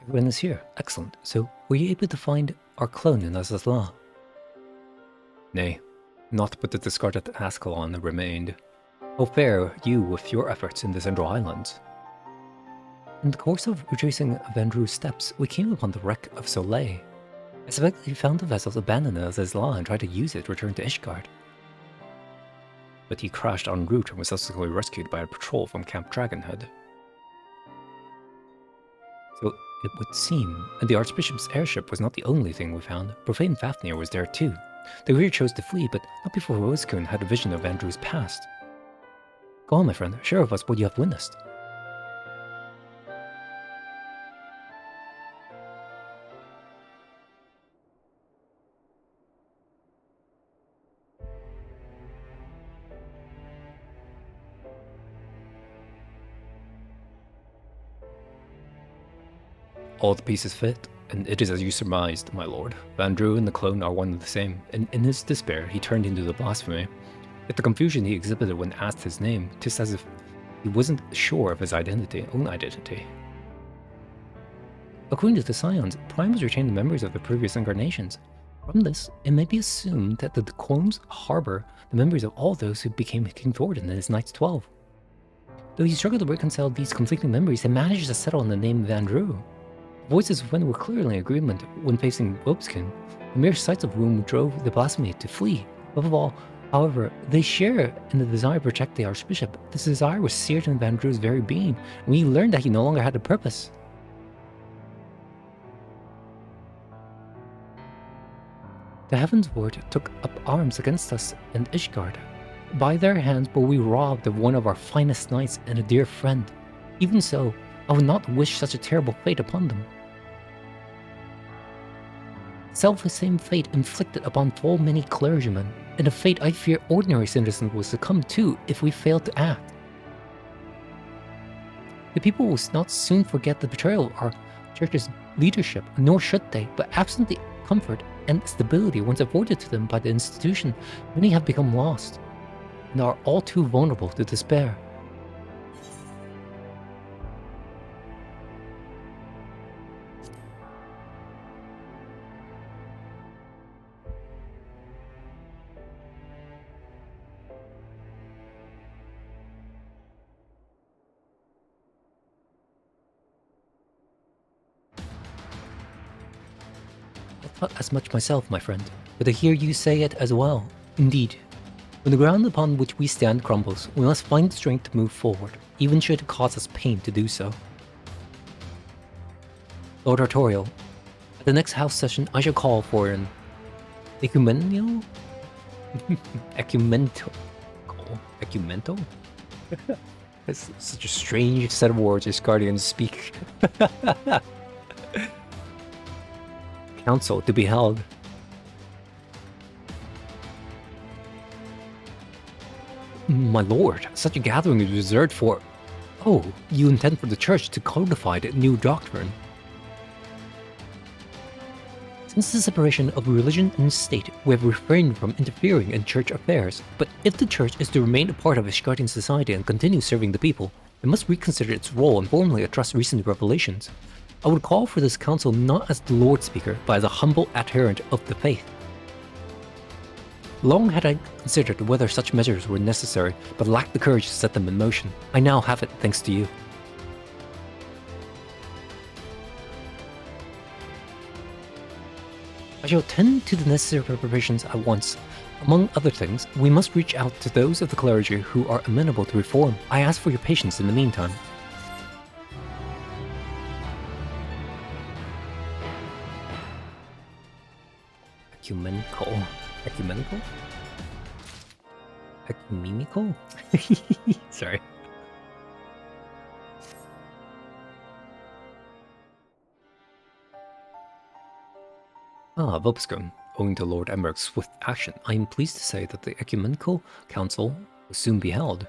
Everyone is here. Excellent. So, were you able to find our clone in Azazla? Nay, not but the discarded Ascalon remained. How fare you with your efforts in the Central Highlands? In the course of retracing Vendru's steps, we came upon the wreck of Soleil. I suspect he found the vessels abandoned in Azazla and tried to use it to return to Ishgard. but he crashed en route and was subsequently rescued by a patrol from Camp Dragonhead. So it would seem, and the Archbishop's airship was not the only thing we found. Profane Fafnir was there too. The rear chose to flee, but not before Roskun had a vision of Andrew's past. Go on, my friend, share with us what you have witnessed. All the pieces fit, and it is as you surmised, my lord. Vandrew and the clone are one and the same, and in his despair he turned into the blasphemy. Yet the confusion he exhibited when asked his name, 'tis as if he wasn't sure of his own identity. According to the Scions, Primes retained the memories of their previous incarnations. From this, it may be assumed that the clones harbor the memories of all those who became King Thoradin in his Knights 12. Though he struggled to reconcile these conflicting memories, he managed to settle on the name Vandrew. Voices within were clearly in agreement when facing Wobskin, the mere sights of whom drove the blasphemy to flee. Above all, however, they share in the desire to protect the Archbishop. This desire was seared in Vandrew's very being, and we learned that he no longer had a purpose. The Heavens Ward took up arms against us and Ishgard. By their hands were we robbed of one of our finest knights and a dear friend. Even so, I would not wish such a terrible fate upon them. Self-same fate inflicted upon full many clergymen, and a fate I fear ordinary citizens will succumb to if we fail to act. The people will not soon forget the betrayal of our church's leadership, nor should they, but absent the comfort and stability once afforded to them by the institution, many have become lost, and are all too vulnerable to despair. I thought as much myself, my friend, but to hear you say it as well. Indeed. When the ground upon which we stand crumbles, we must find the strength to move forward, even should it cause us pain to do so. Lord Artorial, at the next house session, I shall call for an ecumenial? Ecumento? That's such a strange set of words as guardians speak. Council to be held. My lord, such a gathering is reserved for... Oh, you intend for the church to codify the new doctrine. Since the separation of religion and state, we have refrained from interfering in church affairs, but if the church is to remain a part of Ishgardian society and continue serving the people, it must reconsider its role and formally address recent revelations. I would call for this council not as the Lord Speaker, but as a humble adherent of the faith. Long had I considered whether such measures were necessary, but lacked the courage to set them in motion. I now have it thanks to you. I shall tend to the necessary preparations at once. Among other things, we must reach out to those of the clergy who are amenable to reform. I ask for your patience in the meantime. Ecumenical? Ecumenical? Sorry. Vobscum. Owing to Lord Emmeric's swift action, I am pleased to say that the Ecumenical Council will soon be held.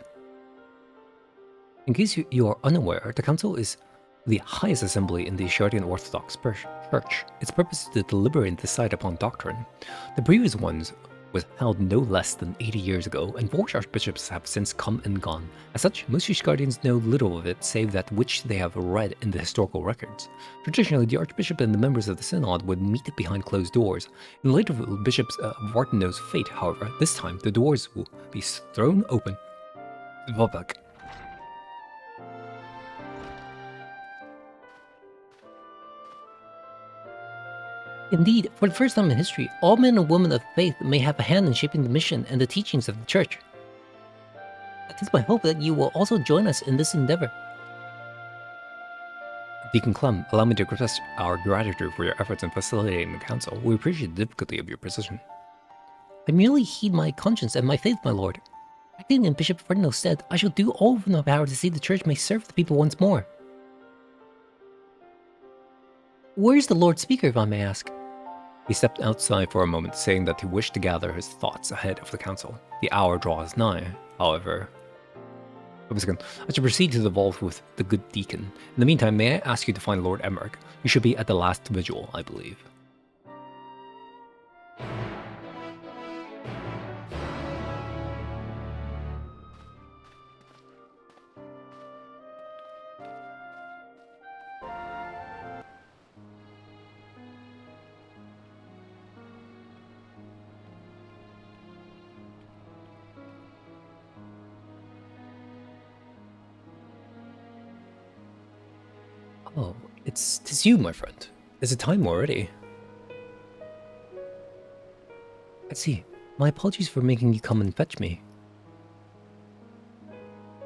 In case you are unaware, the Council is the highest assembly in the Ishgardian Orthodox Church. Its purpose is to deliberate and decide upon doctrine. The previous ones was held no less than 80 years ago, and 4 archbishops have since come and gone. As such, most Ishgardians know little of it save that which they have read in the historical records. Traditionally, the archbishop and the members of the synod would meet behind closed doors. In light of Bishop Vartino's fate, however, this time the doors will be thrown open to the public. Indeed, for the first time in history, all men and women of faith may have a hand in shaping the mission and the teachings of the Church. It is my hope that you will also join us in this endeavor. Deacon Clem, allow me to express our gratitude for your efforts in facilitating the council. We appreciate the difficulty of your position. I merely heed my conscience and my faith, my lord. Acting in Bishop Ferdinand's stead, I shall do all within my power to see the church may serve the people once more. Where's the Lord Speaker, if I may ask? He stepped outside for a moment, saying that he wished to gather his thoughts ahead of the council. The hour draws nigh, however. I should proceed to the vault with the good deacon. In the meantime, may I ask you to find Lord Emmerich? You should be at the last vigil, I believe. Oh, tis you, my friend. Is it time already? I see. My apologies for making you come and fetch me.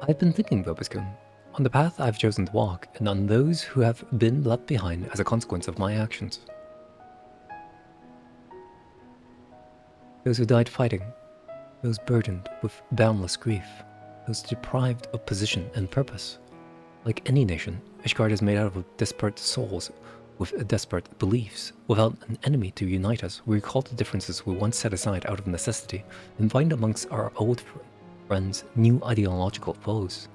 I've been thinking, Vobiscum, on the path I've chosen to walk, and on those who have been left behind as a consequence of my actions. Those who died fighting, those burdened with boundless grief, those deprived of position and purpose. Like any nation, Ishgard is made out of disparate souls with disparate beliefs. Without an enemy to unite us, we recall the differences we once set aside out of necessity and find amongst our old friends new ideological foes.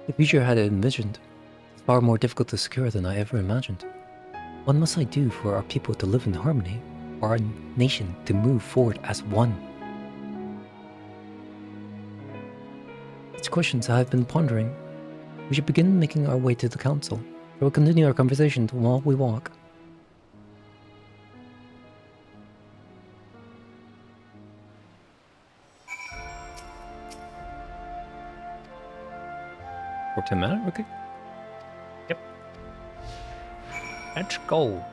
The future I had envisioned is far more difficult to secure than I ever imagined. What must I do for our people to live in harmony, for our nation to move forward as one? These questions I have been pondering. We should begin making our way to the council. We will continue our conversation while we walk. For 10 minutes, okay? Yep. Let's go.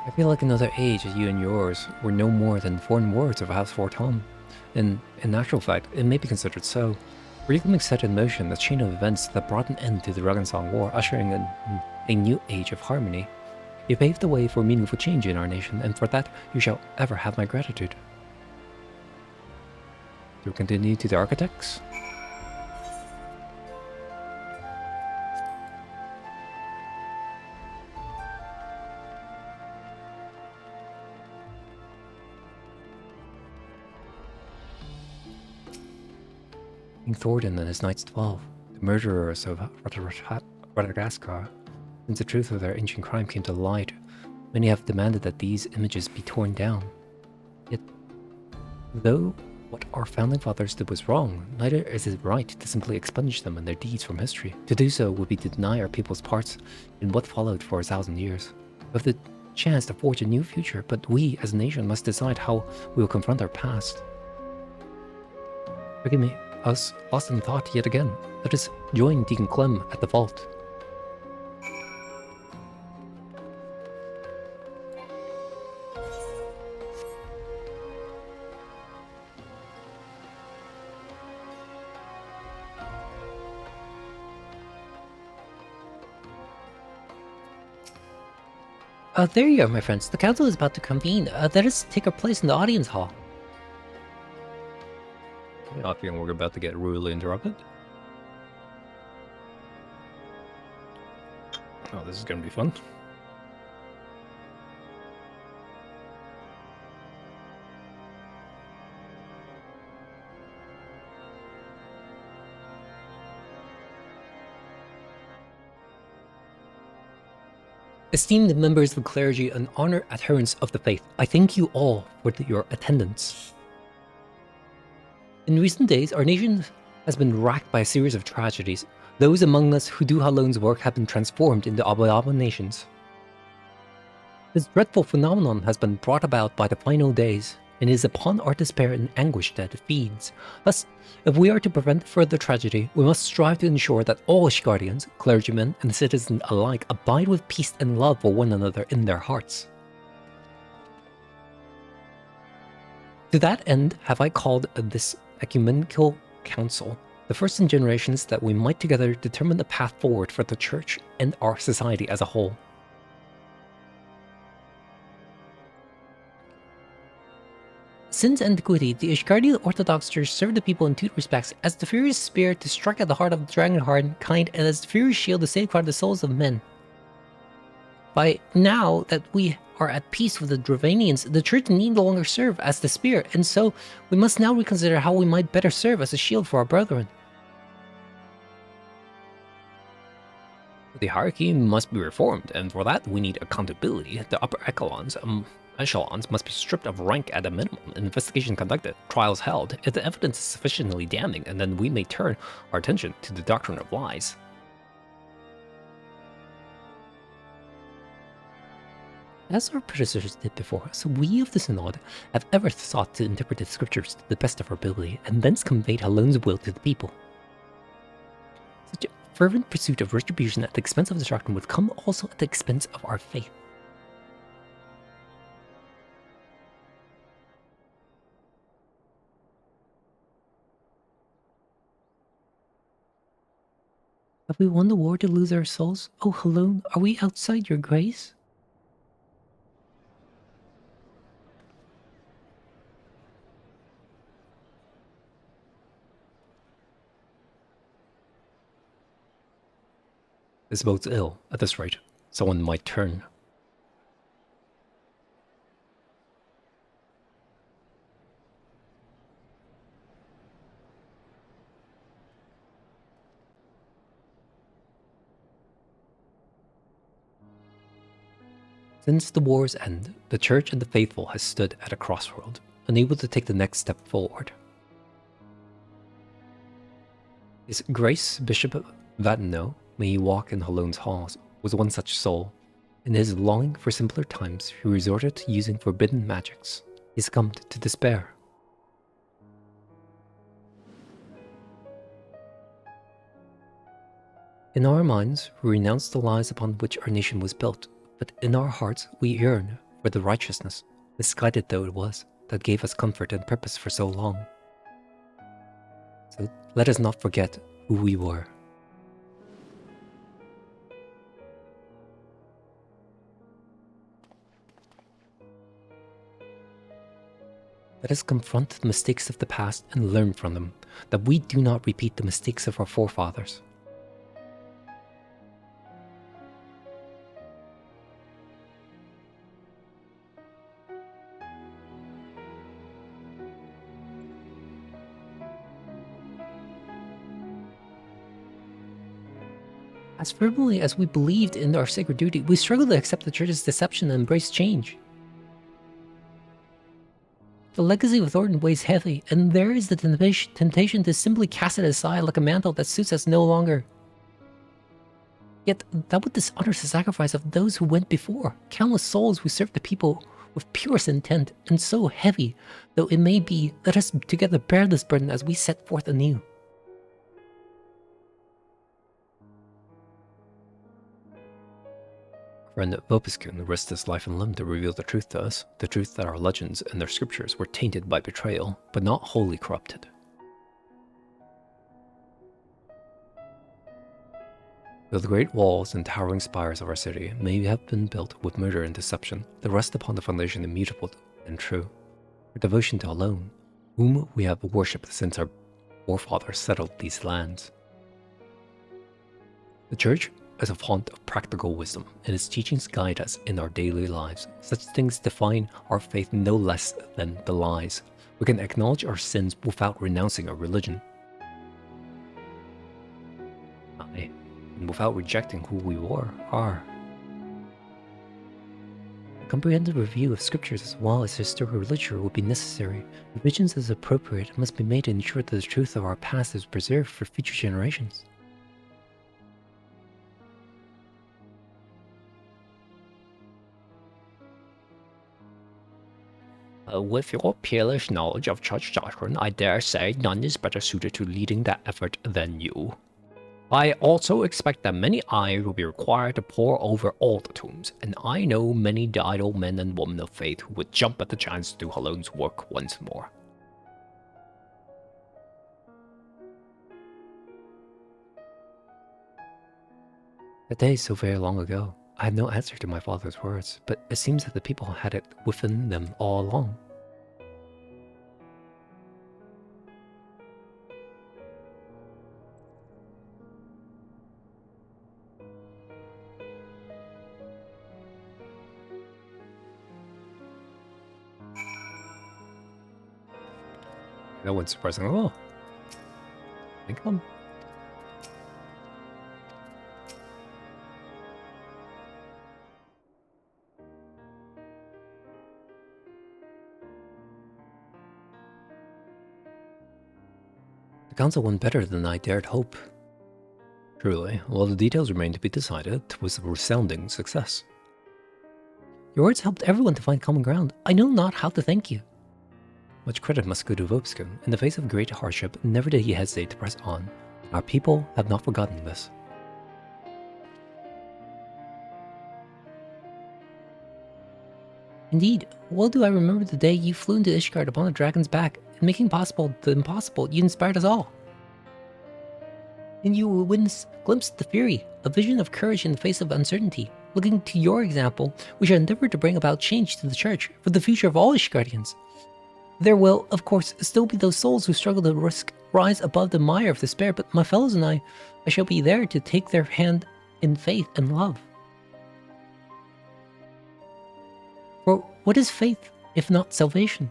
I feel like another age as you and yours were no more than foreign words of House Fortom. And in actual fact, it may be considered so. Reclaiming set in motion a chain of events that brought an end to the Dragonsong War, ushering in a new age of harmony. You paved the way for meaningful change in our nation, and for that you shall ever have my gratitude. Do we continue to the architects? King Thordan and his Knights 12, the murderers of Radagast. Since the truth of their ancient crime came to light, many have demanded that these images be torn down. Yet, though what our founding fathers did was wrong, neither is it right to simply expunge them and their deeds from history. To do so would be to deny our people's parts in what followed for 1,000 years. We have the chance to forge a new future, but we as a nation must decide how we will confront our past. Forgive me, I was lost in thought yet again. Let us join Deacon Clem at the vault. There you are, my friends. The council is about to convene. Let us take our place in the audience hall. I feel we're about to get rudely interrupted. Oh, this is going to be fun. Esteemed members of the clergy and honored adherents of the faith, I thank you all for your attendance. In recent days, our nation has been racked by a series of tragedies. Those among us who do Hallone's work have been transformed into abominations. This dreadful phenomenon has been brought about by the final days, and it is upon our despair and anguish that it feeds. Thus, if we are to prevent further tragedy, we must strive to ensure that all Ishgardians, clergymen, and citizens alike abide with peace and love for one another in their hearts. To that end have I called this ecumenical council, the first in generations, that we might together determine the path forward for the Church and our society as a whole. Since antiquity, the Ishgardian Orthodox Church served the people in two respects: as the furious spear to strike at the heart of the dragon kind, and as the furious shield to safeguard the souls of men. By now that we are at peace with the Dravanians, the Church need no longer serve as the spear, and so we must now reconsider how we might better serve as a shield for our brethren. The hierarchy must be reformed, and for that we need accountability. The upper echelons must be stripped of rank at a minimum, investigation conducted, trials held, if the evidence is sufficiently damning, and then we may turn our attention to the doctrine of lies. As our predecessors did before us, we of the Synod have ever sought to interpret the scriptures to the best of our ability, and thence conveyed Hallone's will to the people. Such a fervent pursuit of retribution at the expense of the doctrine would come also at the expense of our faith. Have we won the war to lose our souls? Oh, Hallone, are we outside your grace? This bodes ill. At this rate, someone might turn. Since the war's end, the Church and the faithful has stood at a crossroad, unable to take the next step forward. His Grace Bishop Vatno, may he walk in Hallone's halls, was one such soul. In his longing for simpler times, he resorted to using forbidden magics. He succumbed to despair. In our minds, we renounce the lies upon which our nation was built, but in our hearts we yearn for the righteousness, misguided though it was, that gave us comfort and purpose for so long. So let us not forget who we were. Let us confront the mistakes of the past and learn from them, that we do not repeat the mistakes of our forefathers. As firmly as we believed in our sacred duty, we struggle to accept the Church's deception and embrace change. The legacy of Thornton weighs heavy, and there is the temptation to simply cast it aside like a mantle that suits us no longer. Yet that would dishonor the sacrifice of those who went before, countless souls who served the people with purest intent, and so heavy though it may be, let us together bear this burden as we set forth anew. Friend Vopiskun risked his life and limb to reveal the truth to us, the truth that our legends and their scriptures were tainted by betrayal, but not wholly corrupted. Though the great walls and towering spires of our city may have been built with murder and deception, they rest upon the foundation immutable and true. Our devotion to Alone, whom we have worshipped since our forefathers settled these lands. The Church is a font of practical wisdom, and its teachings guide us in our daily lives. Such things define our faith no less than the lies. We can acknowledge our sins without renouncing our religion. Aye, and without rejecting who we are. A comprehensive review of scriptures as well as historical literature would be necessary. Revisions as appropriate must be made to ensure that the truth of our past is preserved for future generations. With your peerless knowledge of church doctrine, I dare say none is better suited to leading that effort than you. I also expect that many eyes will be required to pore over all the tombs, and I know many idle men and women of faith who would jump at the chance to do Halone's work once more. That day is so very long ago. I had no answer to my father's words, but it seems that the people had it within them all along. No one's surprising at all. They come. The council went better than I dared hope. Truly, while the details remained to be decided, it was a resounding success. Your words helped everyone to find common ground. I know not how to thank you. Much credit must go to Vobskin. In the face of great hardship, never did he hesitate to press on. Our people have not forgotten this. Indeed, well do I remember the day you flew into Ishgard upon a dragon's back, and making possible the impossible, you inspired us all. And you glimpsed the fury, a vision of courage in the face of uncertainty. Looking to your example, we shall endeavor to bring about change to the church for the future of all Ishgardians. There will, of course, still be those souls who struggle to rise above the mire of despair, but my fellows and I shall be there to take their hand in faith and love. For what is faith, if not salvation?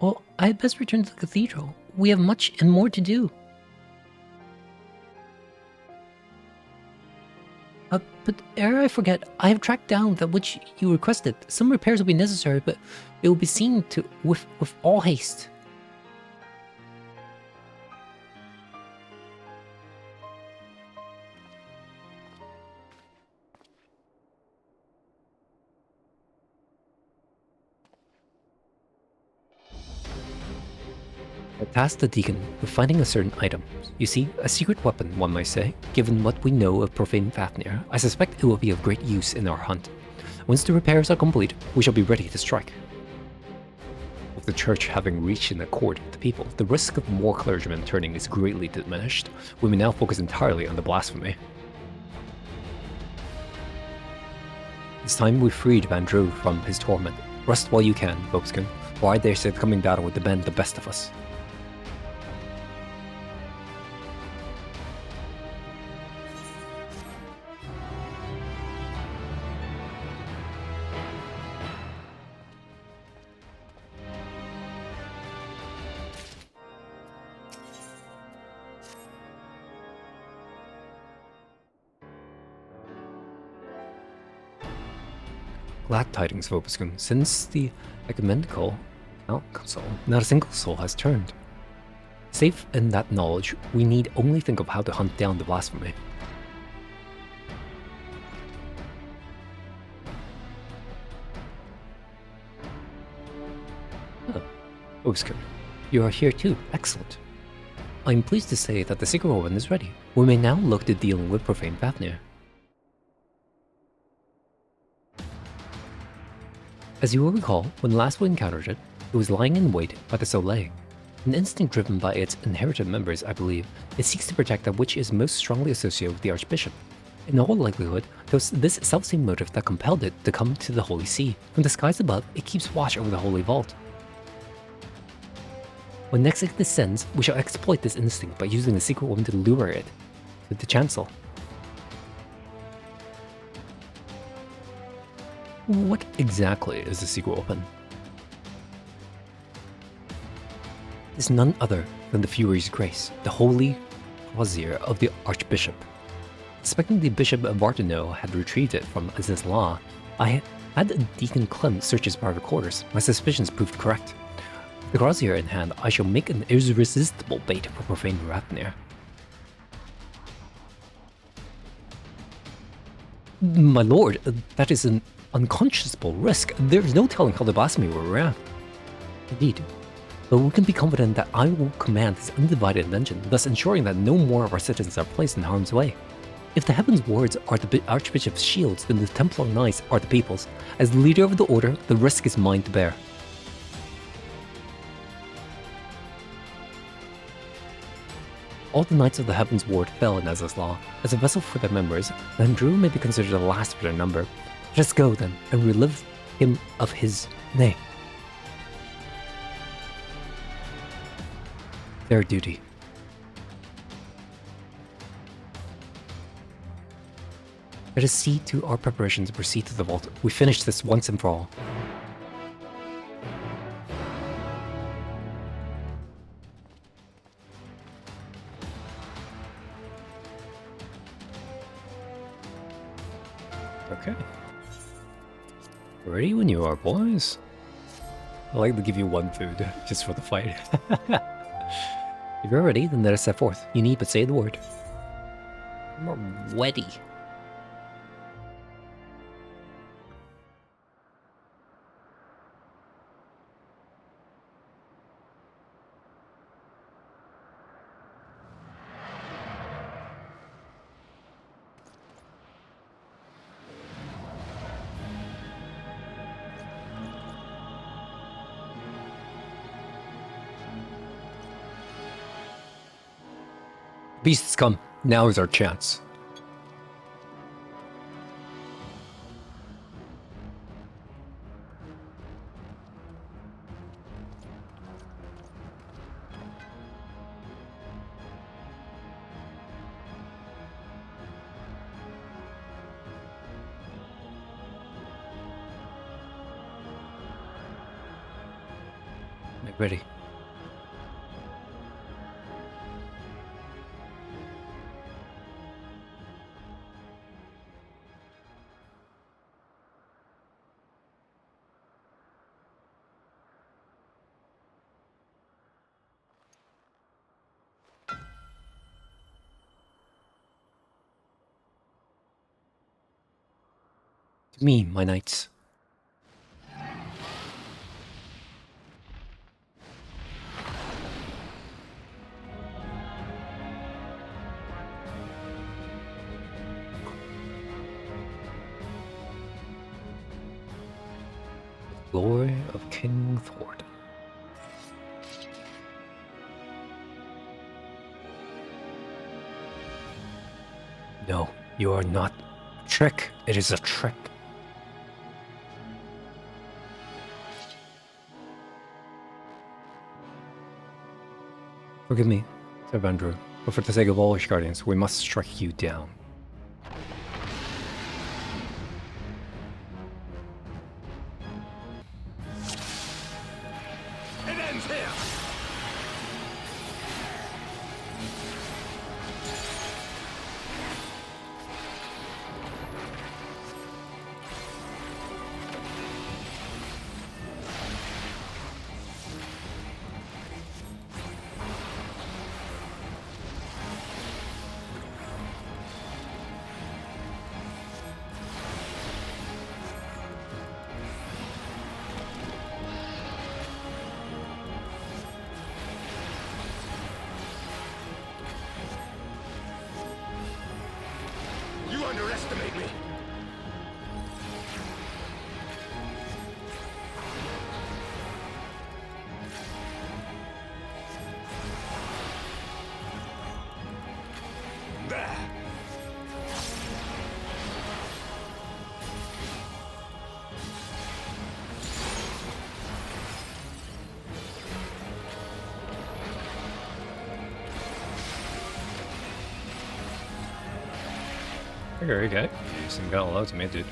Well, I had best return to the cathedral. We have much and more to do. But ere I forget, I have tracked down that which you requested. Some repairs will be necessary, but it will be seen to with all haste. I tasked the deacon with finding a certain item. You see, a secret weapon, one might say. Given what we know of profane Fafnir, I suspect it will be of great use in our hunt. Once the repairs are complete, we shall be ready to strike. With the church having reached an accord with the people, the risk of more clergymen turning is greatly diminished. We may now focus entirely on the blasphemy. It's time we freed Vandrew from his torment. Rest while you can, Vobskin, for I dare say the coming battle would demand the best of us. Glad tidings, Vobskin. Since the ecumenical council, not a single soul has turned. Safe in that knowledge, we need only think of how to hunt down the blasphemy. Oh, Vobskin, you are here too. Excellent. I'm pleased to say that the secret weapon is ready. We may now look to dealing with profane Fafnir. As you will recall, when last we encountered it, it was lying in wait by the Soleil. An instinct driven by its inherited members, I believe, it seeks to protect that which is most strongly associated with the Archbishop. In all likelihood, it was this selfsame motive that compelled it to come to the Holy See. From the skies above, it keeps watch over the Holy Vault. When next it descends, we shall exploit this instinct by using the secret woman to lure it to the chancel. What exactly is the secret weapon? It is none other than the Fury's Grace, the holy crozier of the Archbishop. Suspecting the Bishop of Vartano had retrieved it from Azizla, I had Deacon Clem search his private quarters. My suspicions proved correct. With the crozier in hand, I shall make an irresistible bait for profane Fafnir. My lord, that is an unconscionable risk. There is no telling how the blasphemy will react. Indeed. But we can be confident that I will command his undivided attention, thus ensuring that no more of our citizens are placed in harm's way. If the Heaven's Wards are the Archbishop's shields, then the Templar Knights are the people's. As leader of the Order, the risk is mine to bear. All the Knights of the Heaven's Ward fell in Ezra's law. As a vessel for their members, then Drew may be considered the last of their number. Let us go, then, and relive him of his name. Their duty. Let us see to our preparations and proceed to the vault. We finish this once and for all. Okay. Ready when you are, boys. I like to give you one food, just for the fight. If you're ready, then let us set forth. You need but say the word. I'm ready. Beasts come. Now is our chance. Make ready. To me, my knights. The glory of King Thornton. No, you are not. A trick. It is a trick. Forgive me, said Vandrew, but for the sake of all Guardians, we must strike you down. It ends here. You underestimate me. There. Okay. You seem kind of low to me, dude.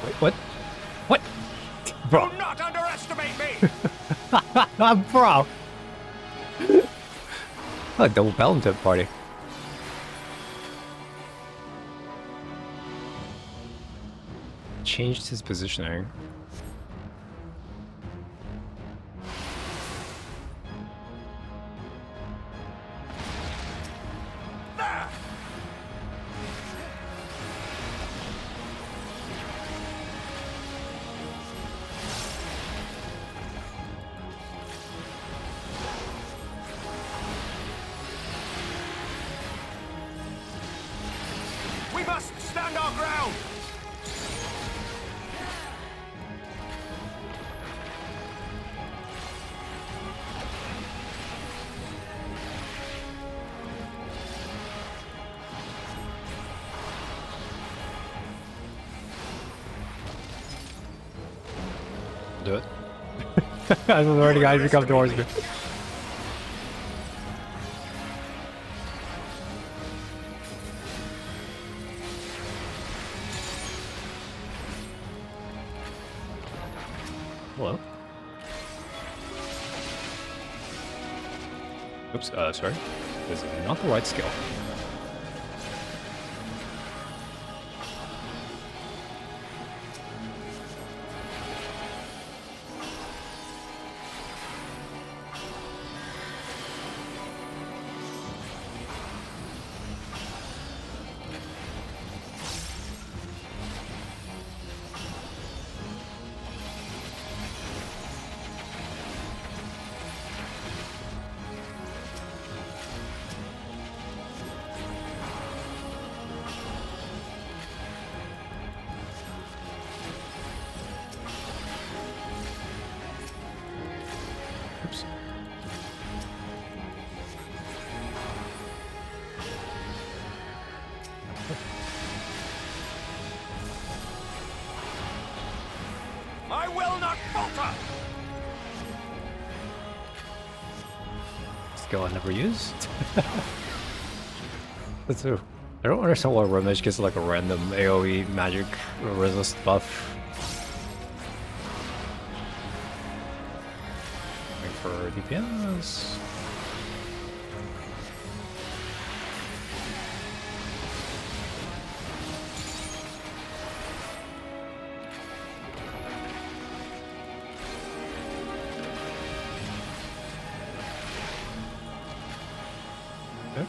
Wait, what? What? Bro. Do not underestimate me. Bro. Oh, double Valentine party. changed his positioning. We must stand our ground! Do it. I was already guys become towards me. Hello. Oops, sorry. This is not the right skill. Oops. I will not falter! Skill I never used. That's true. I don't understand why Mage gets like a random AoE magic resist buff. Waiting for DPS. Okay.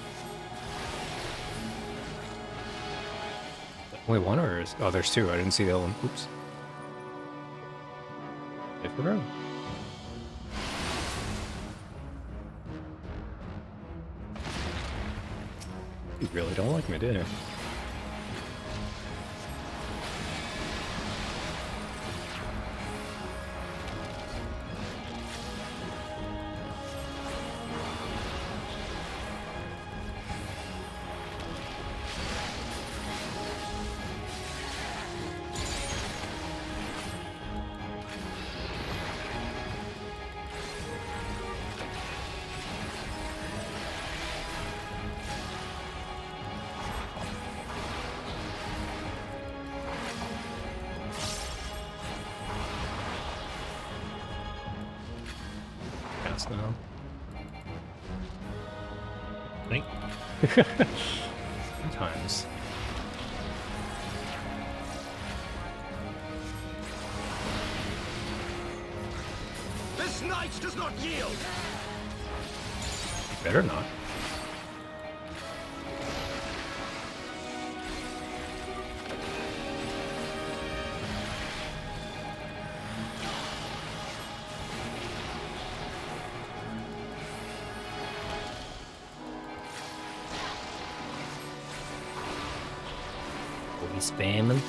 Only one or is... Oh, there's two. I didn't see the other one. Oops. I forgot. You really don't like me, do you? Cast now. Think. Sometimes. This knight does not yield! Better not. Are we spamming?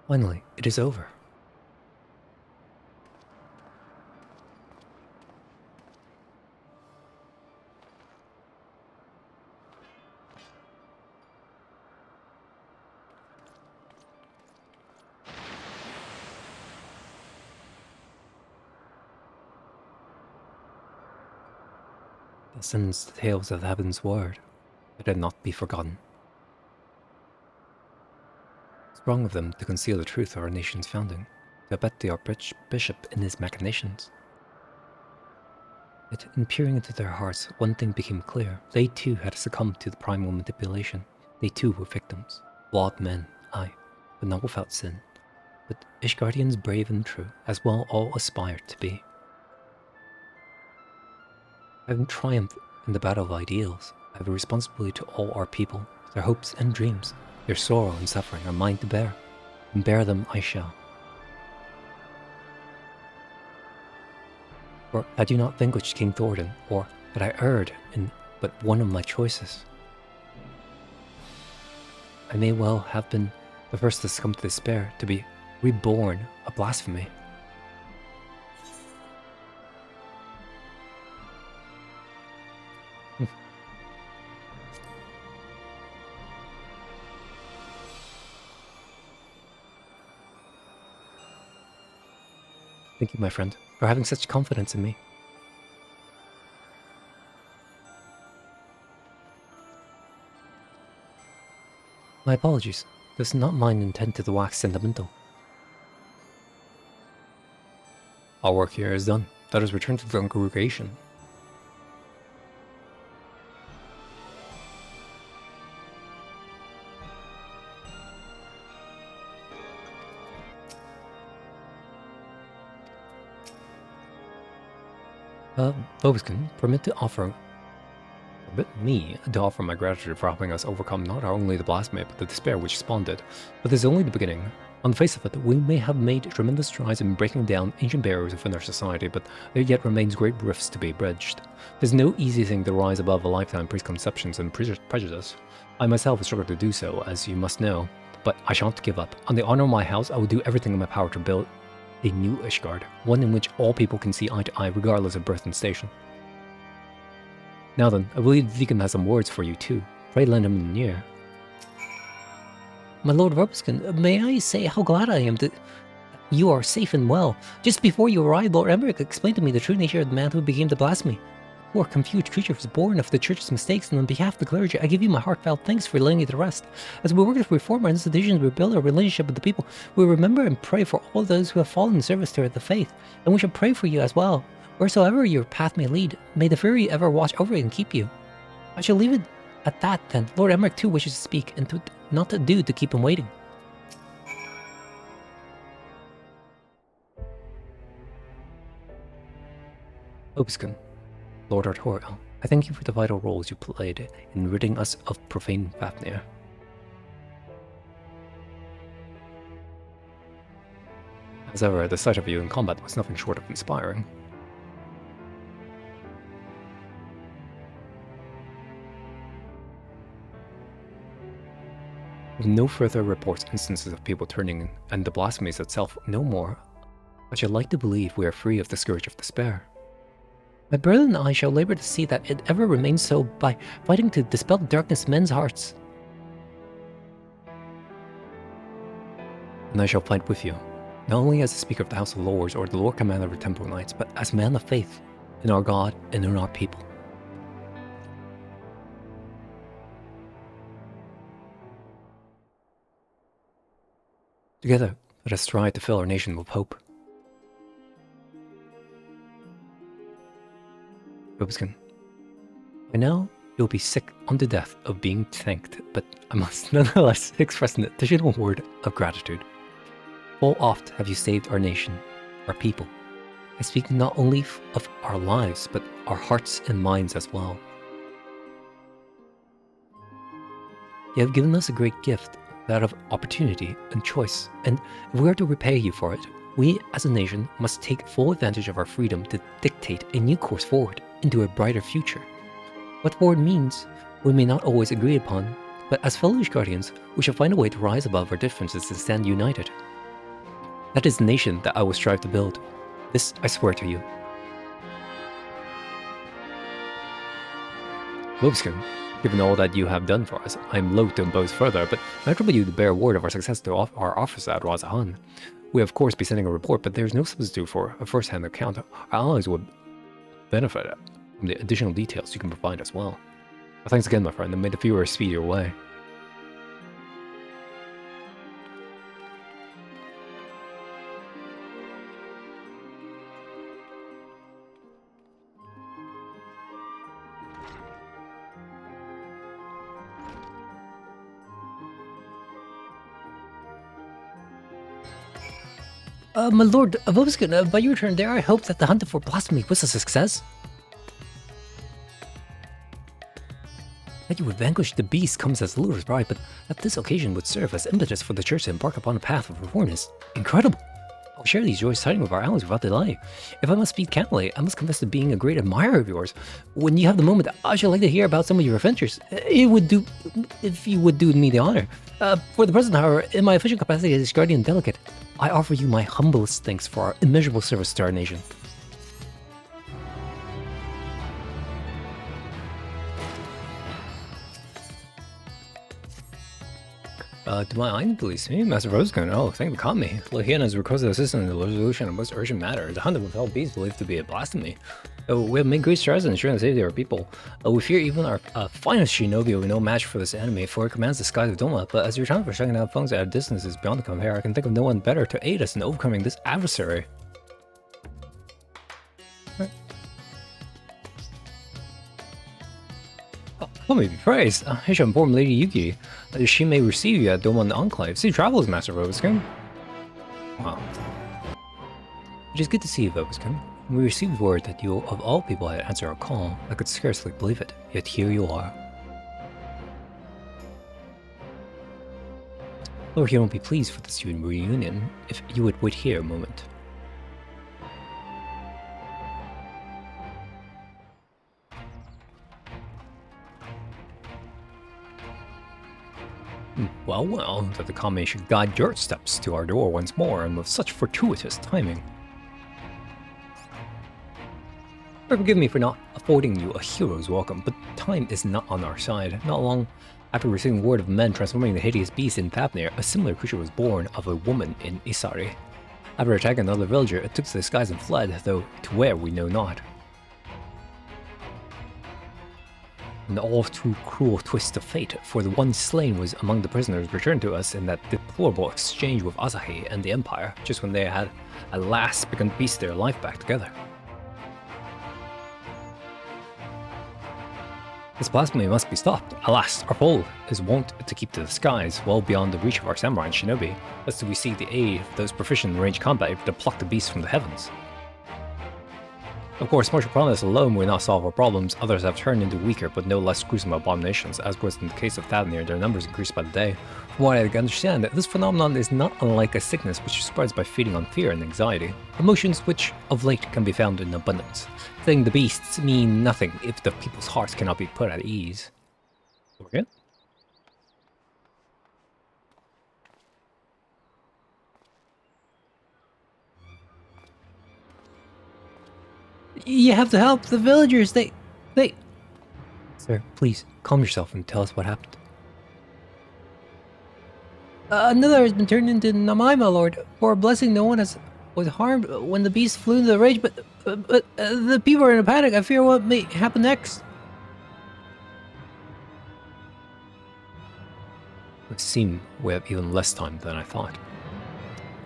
Finally, it is over. sends the tales of heaven's word, let it not be forgotten. It's wrong of them to conceal the truth of our nation's founding, to abet the archbishop in his machinations. Yet, in peering into their hearts, one thing became clear. They too had succumbed to the primal manipulation. They too were victims. Flawed men, aye, but not without sin. But Ishgardians brave and true, as well all aspire to be. Having triumphed in the battle of ideals, I have a responsibility to all our people, their hopes and dreams, their sorrow and suffering are mine to bear, and bear them I shall. For had you not vanquished King Thordan, or had I erred in but one of my choices, I may well have been the first to succumb to despair, to be reborn a blasphemy. Thank you, my friend, for having such confidence in me. My apologies. Does not mine intend to wax sentimental. Our work here is done. Let us return to the congregation. Vobiskin, permit me to offer my gratitude for helping us overcome not only the blasphemy, but the despair which spawned it. But this is only the beginning. On the face of it, we may have made tremendous strides in breaking down ancient barriers within our society, but there yet remains great rifts to be bridged. There's no easy thing to rise above a lifetime of preconceptions and prejudice. I myself have struggled to do so, as you must know, but I shan't give up. On the honor of my house, I will do everything in my power to build a new Ishgard, one in which all people can see eye to eye regardless of birth and station. Now then, I believe the Deacon has some words for you too. Pray lend him an ear. My Lord Vobiskin, may I say how glad I am that you are safe and well. Just before you arrived, Lord Emmerich explained to me the true nature of the man who became the blasphemy. Poor confused creature was born of the Church's mistakes, and on behalf of the clergy, I give you my heartfelt thanks for laying me to rest. As we work to reform our institutions, rebuild our relationship with the people, we remember and pray for all those who have fallen in service to the faith, and we shall pray for you as well. Wheresoever your path may lead, may the Fury ever watch over you and keep you. I shall leave it at that then. Lord Emmerich too wishes to speak, and not to do to keep him waiting. Vobiskin, Lord Artorial, I thank you for the vital roles you played in ridding us of profane Fafnir. As ever, the sight of you in combat was nothing short of inspiring. With no further reports instances of people turning and the blasphemies itself no more, I should like to believe we are free of the scourge of despair. My brother and I shall labor to see that it ever remains so by fighting to dispel the darkness in men's hearts. And I shall fight with you, not only as the Speaker of the House of Lords or the Lord Commander of the Temple Knights, but as a man of faith in our God and in our people. Together, let us strive to fill our nation with hope. Vobiskin, by now you'll be sick unto death of being thanked, but I must nonetheless express an additional word of gratitude. Full oft have you saved our nation, our people. I speak not only of our lives, but our hearts and minds as well. You have given us a great gift, that of opportunity and choice, and if we are to repay you for it, we as a nation must take full advantage of our freedom to dictate a new course forward into a brighter future. What forward means, we may not always agree upon, but as fellow Guardians, we shall find a way to rise above our differences and stand united. That is the nation that I will strive to build. This I swear to you. Vobiskin, given all that you have done for us, I am loath to impose further, but I trouble you to bear word of our success to our officers at Razahan. We of course be sending a report, but there is no substitute for a first-hand account. Our allies would benefit from the additional details you can provide as well. Well, thanks again, my friend, and may the viewer speed your way. My lord, Vobskin, by your turn there, I hope that the hunt for blasphemy was a success. That you would vanquish the beast comes as little surprise, but that this occasion would serve as impetus for the church to embark upon a path of reform is incredible. I'll share these joys tidings with our allies without delay. If I must speak candidly, I must confess to being a great admirer of yours. When you have the moment, I should like to hear about some of your adventures. It would do, if you would do me the honor. For the present, however, in my official capacity as guardian delegate, I offer you my humblest thanks for our immeasurable service to our nation. To my eye, please. Me, Master Rosegun. Oh, thank you for calling me. Lahian has requested assistance in the resolution of most urgent matter. The hunt of withheld beasts believed to be a blasphemy. We have made great strides in ensuring the safety of our people. We fear even our finest shinobi will be no match for this enemy, for it commands the skies of Doma. But as your time for shutting down foes at a distance is beyond compare, I can think of no one better to aid us in overcoming this adversary. Let me be praised. I shall inform Lady Yuki that she may receive you at Doman Enclave. See travels, Master Vobskin. Wow. It is good to see you, Vobskin. When we received word that you, of all people, had answered our call, I could scarcely believe it. Yet here you are. Lord here won't be pleased for this reunion. If you would wait here a moment. Well, that the Kame should guide your steps to our door once more, and with such fortuitous timing. Forgive me for not affording you a hero's welcome, but time is not on our side. Not long after receiving word of men transforming the hideous beast in Fafnir, a similar creature was born of a woman in Isari. After attacking another villager, it took to the skies and fled, though to where we know not. An all too cruel twist of fate, for the one slain was among the prisoners returned to us in that deplorable exchange with Asahi and the Empire, just when they had at last begun to piece their life back together. This blasphemy must be stopped. Alas, our foe is wont to keep to the skies, well beyond the reach of our samurai and shinobi, lest we seek the aid of those proficient in ranged combat to pluck the beast from the heavens. Of course, martial prowess alone will not solve our problems. Others have turned into weaker but no less gruesome abominations, as was in the case of Fafnir. Their numbers increased by the day. From what I understand, this phenomenon is not unlike a sickness which spreads by feeding on fear and anxiety, emotions which of late can be found in abundance. Saying the beasts mean nothing if the people's hearts cannot be put at ease. Okay. You have to help the villagers, they... Sir, please, calm yourself and tell us what happened. Another has been turned into Namai, my lord. For a blessing, no one was harmed when the beast flew into the rage, but the people are in a panic. I fear what may happen next. It seems we have even less time than I thought.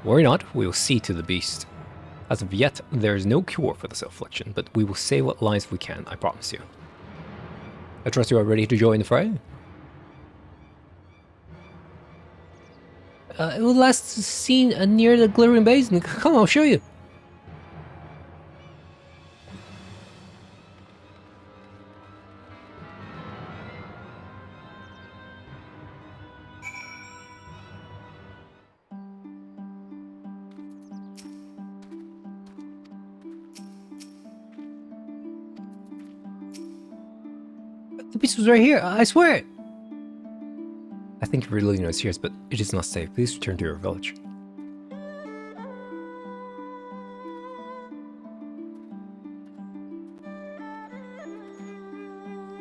Worry not, we will see to the beast. As of yet, there is no cure for this affliction, but we will save what lives we can, I promise you. I trust you are ready to join the fray? It will last seen near the glittering basin. Come, I'll show you. The beast was right here, I swear it! I think you're really it's here, but it is not safe. Please return to your village.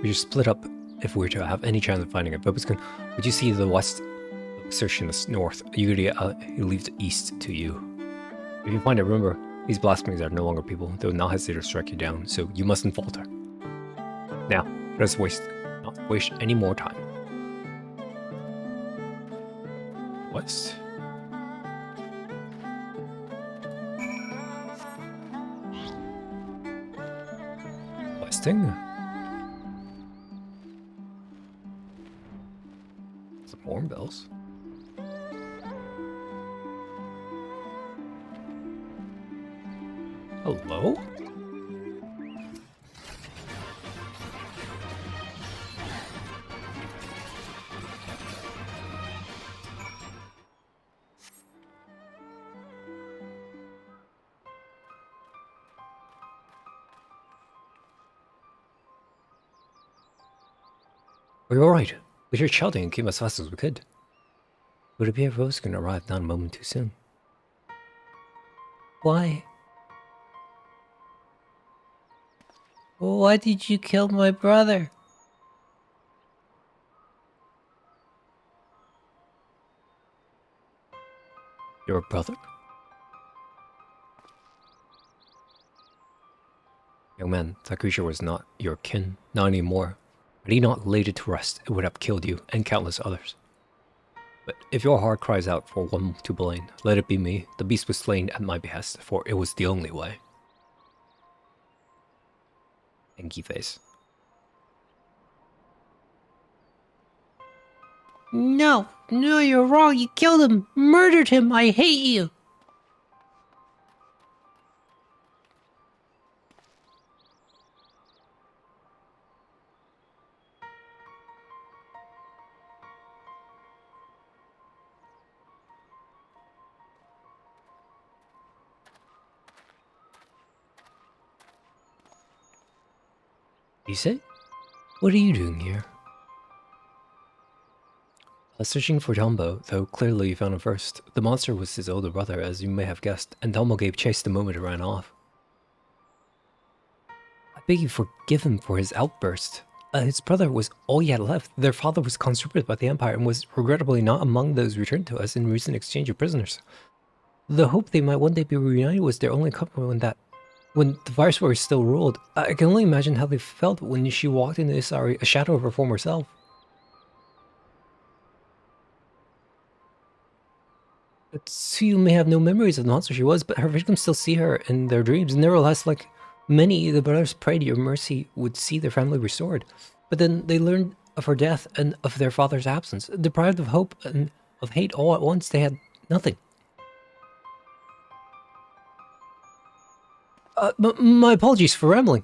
We should split up if we're to have any chance of finding it. But would you see the west assertion is north? Usually he leaves east to you. If you find it, remember, these blasphemies are no longer people. They will not hesitate to strike you down, so you mustn't falter. Now, let us not waste any more time. West. Westing. Some horn bells. Hello? We're alright. We heard shouting and came as fast as we could. Would it be a Roskin arrived not a moment too soon? Why? Why did you kill my brother? Your brother? Young man, that creature was not your kin, not anymore. Had he not laid it to rest, it would have killed you and countless others. But if your heart cries out for one to blame, let it be me. The beast was slain at my behest, for it was the only way. Anky face. No, you're wrong. You killed him, murdered him. I hate you. You say? What are you doing here? Searching for Tombo, though clearly you found him first. The monster was his older brother, as you may have guessed, and Tombo gave chase the moment it ran off. I beg you forgive him for his outburst. His brother was all he had left. Their father was conscripted by the Empire and was regrettably not among those returned to us in recent exchange of prisoners. The hope they might one day be reunited was their only comfort when the Viceroy still ruled. I can only imagine how they felt when she walked into Isari, a shadow of her former self. Tsuyu may have no memories of the monster she was, but her victims still see her in their dreams. Nevertheless, like many, the brothers prayed your mercy would see their family restored. But then they learned of her death and of their father's absence. Deprived of hope and of hate all at once, they had nothing. My apologies for rambling.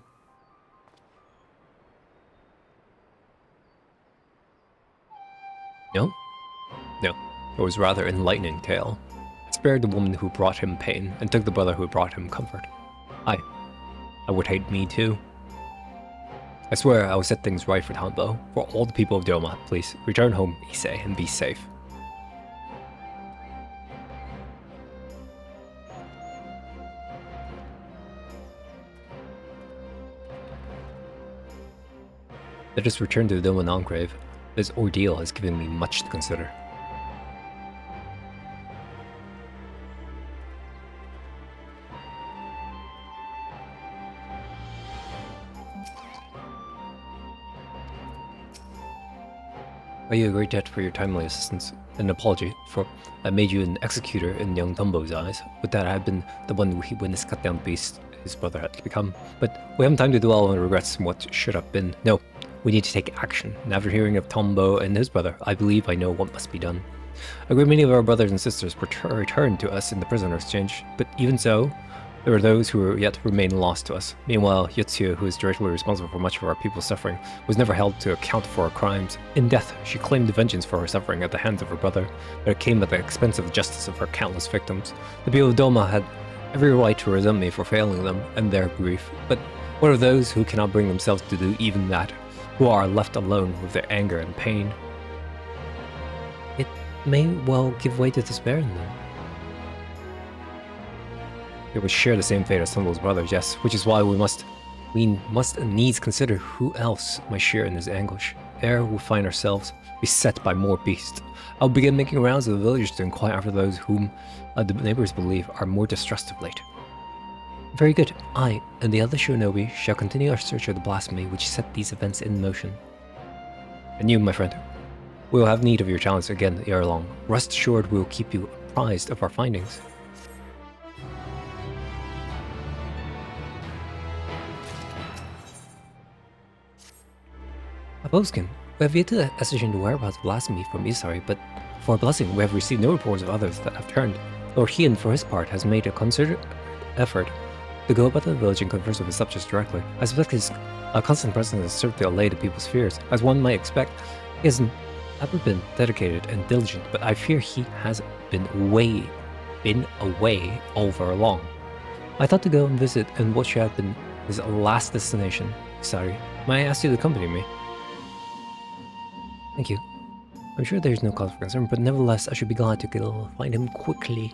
No? No. It was rather enlightening tale. It spared the woman who brought him pain, and took the brother who brought him comfort. I would hate me too. I swear I will set things right for Tombo. For all the people of Doma, please return home, Issei, and be safe. Let us return to the Doma Enclave. This ordeal has given me much to consider. I owe you a great debt for your timely assistance. An apology for I made you an executor in young Tombo's eyes. With that, I have been the one who witnessed cut down the beast his brother had become. But we haven't time to dwell on regrets and what should have been. No, we need to take action. And after hearing of Tombo and his brother, I believe I know what must be done. A great many of our brothers and sisters returned to us in the prisoner exchange, but even so, there are those who yet remain lost to us. Meanwhile, Yutsuya, who is directly responsible for much of our people's suffering, was never held to account for her crimes. In death, she claimed vengeance for her suffering at the hands of her brother, but it came at the expense of the justice of her countless victims. The people of Doma had every right to resent me for failing them and their grief, but what of those who cannot bring themselves to do even that, who are left alone with their anger and pain? It may well give way to despair in them. They would share the same fate as Tombo's brothers, yes, which is why we must needs consider who else might share in this anguish. Ere we find ourselves beset by more beasts. I'll begin making rounds of the villagers to inquire after those whom the neighbors believe are more distrust of late. Very good. I and the other shinobi shall continue our search of the blasphemy which set these events in motion. And you, my friend, we will have need of your talents again ere long. Rest assured we will keep you apprised of our findings. Aboskin, we have yet to ascertain the whereabouts of blasphemy from Isari, but for a blessing we have received no reports of others that have turned. Lord Hien, for his part, has made a concerted effort to go about the village and converse with his subjects directly. I suspect his constant presence has served to allay the people's fears. As one might expect, he hasn't ever been dedicated and diligent, but I fear he has been away over long. I thought to go and visit in what should have been his last destination. Sorry, may I ask you to accompany me? Thank you. I'm sure there's no cause for concern, but nevertheless, I should be glad to find him quickly.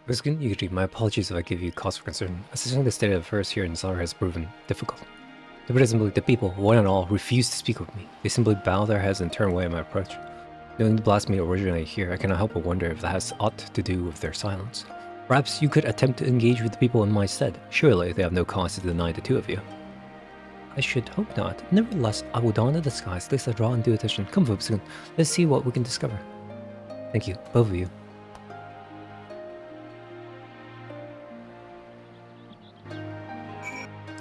Viskin, Yuri, my apologies if I give you cause for concern. Assessing the state of affairs here in Zara has proven difficult. The people, one and all, refuse to speak with me. They simply bow their heads and turn away at my approach. Knowing the blasphemy originated here, I cannot help but wonder if that has aught to do with their silence. Perhaps you could attempt to engage with the people in my stead. Surely they have no cause to deny the two of you. I should hope not. Nevertheless, I will don a disguise, lest I draw undue attention. Come, Vobskin, let's see what we can discover. Thank you, both of you.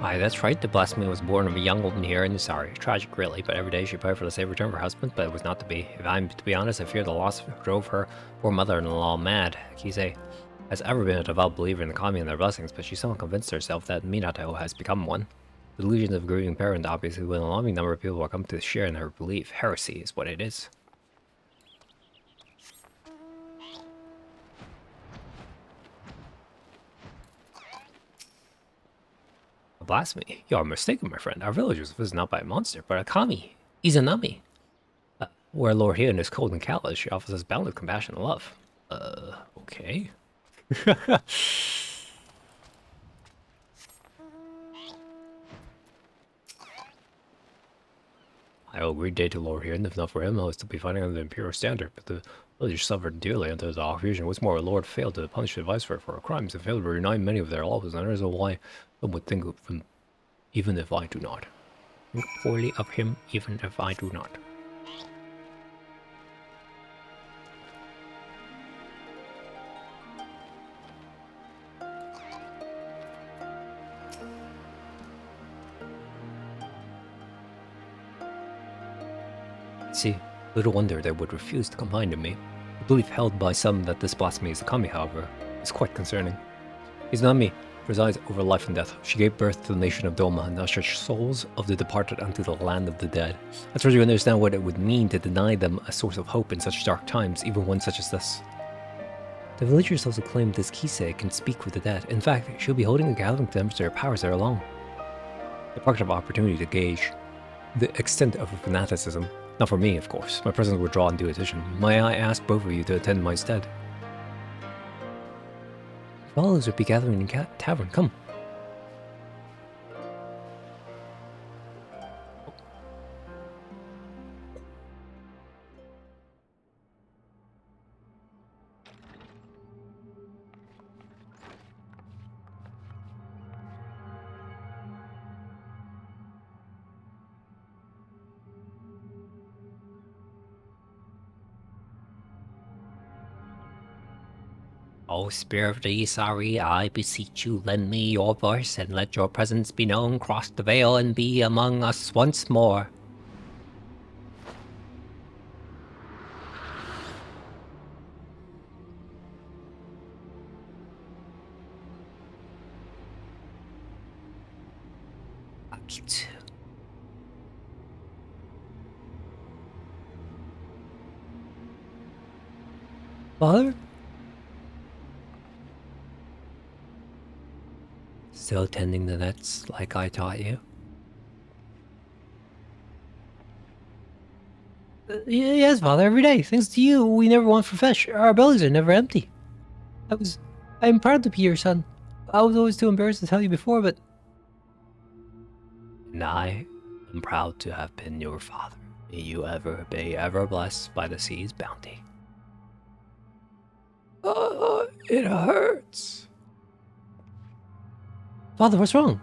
Aye, that's right. The blasphemy was born of a young woman here in Isari. Tragic, really, but every day she prayed for the safe return of her husband, but it was not to be. If I'm to be honest, I fear the loss drove her poor mother-in-law mad. Kise has ever been a devout believer in the kami and their blessings, but she somehow convinced herself that Minato has become one. The delusions of a grieving parent, obviously, when a loving number of people will come to share in her belief. Heresy is what it is. Blasphemy? You are mistaken, my friend. Our village was visited not by a monster, but a kami, Izanami. Where Lord Hien is cold and callous, she offers us boundless compassion and love. Okay. I will agree day to Lord Hien. If not for him, I would still be fighting under the Imperial standard, but the village suffered dearly under the occupation. What's more, Lord failed to punish the viceroy for her crimes and failed to reunite many of their laws, and that is why some would think of him, even if I do not. Think poorly of him, even if I do not. See, little wonder they would refuse to confide in me. The belief held by some that this blasphemy is a kami, however, is quite concerning. Izanami presides over life and death. She gave birth to the nation of Doma and ushered souls of the departed unto the land of the dead. I trust you understand what it would mean to deny them a source of hope in such dark times, even one such as this. The villagers also claim this Kise can speak with the dead. In fact, she'll be holding a gathering to demonstrate her powers there alone. A pocket of opportunity to gauge the extent of her fanaticism. Not for me, of course. My presence would draw undue attention. May I ask both of you to attend my stead? Followers will be gathering in tavern. Come. O Spirit of the Isari, I beseech you, lend me your voice, and let your presence be known. Cross the veil and be among us once more. Cute. Father? Still tending the nets like I taught you? Yes, Father, every day. Thanks to you, we never want for fish. Our bellies are never empty. I'm proud to be your son. I was always too embarrassed to tell you before, but... And I am proud to have been your father. May you ever be ever blessed by the sea's bounty. It hurts. Father, what's wrong?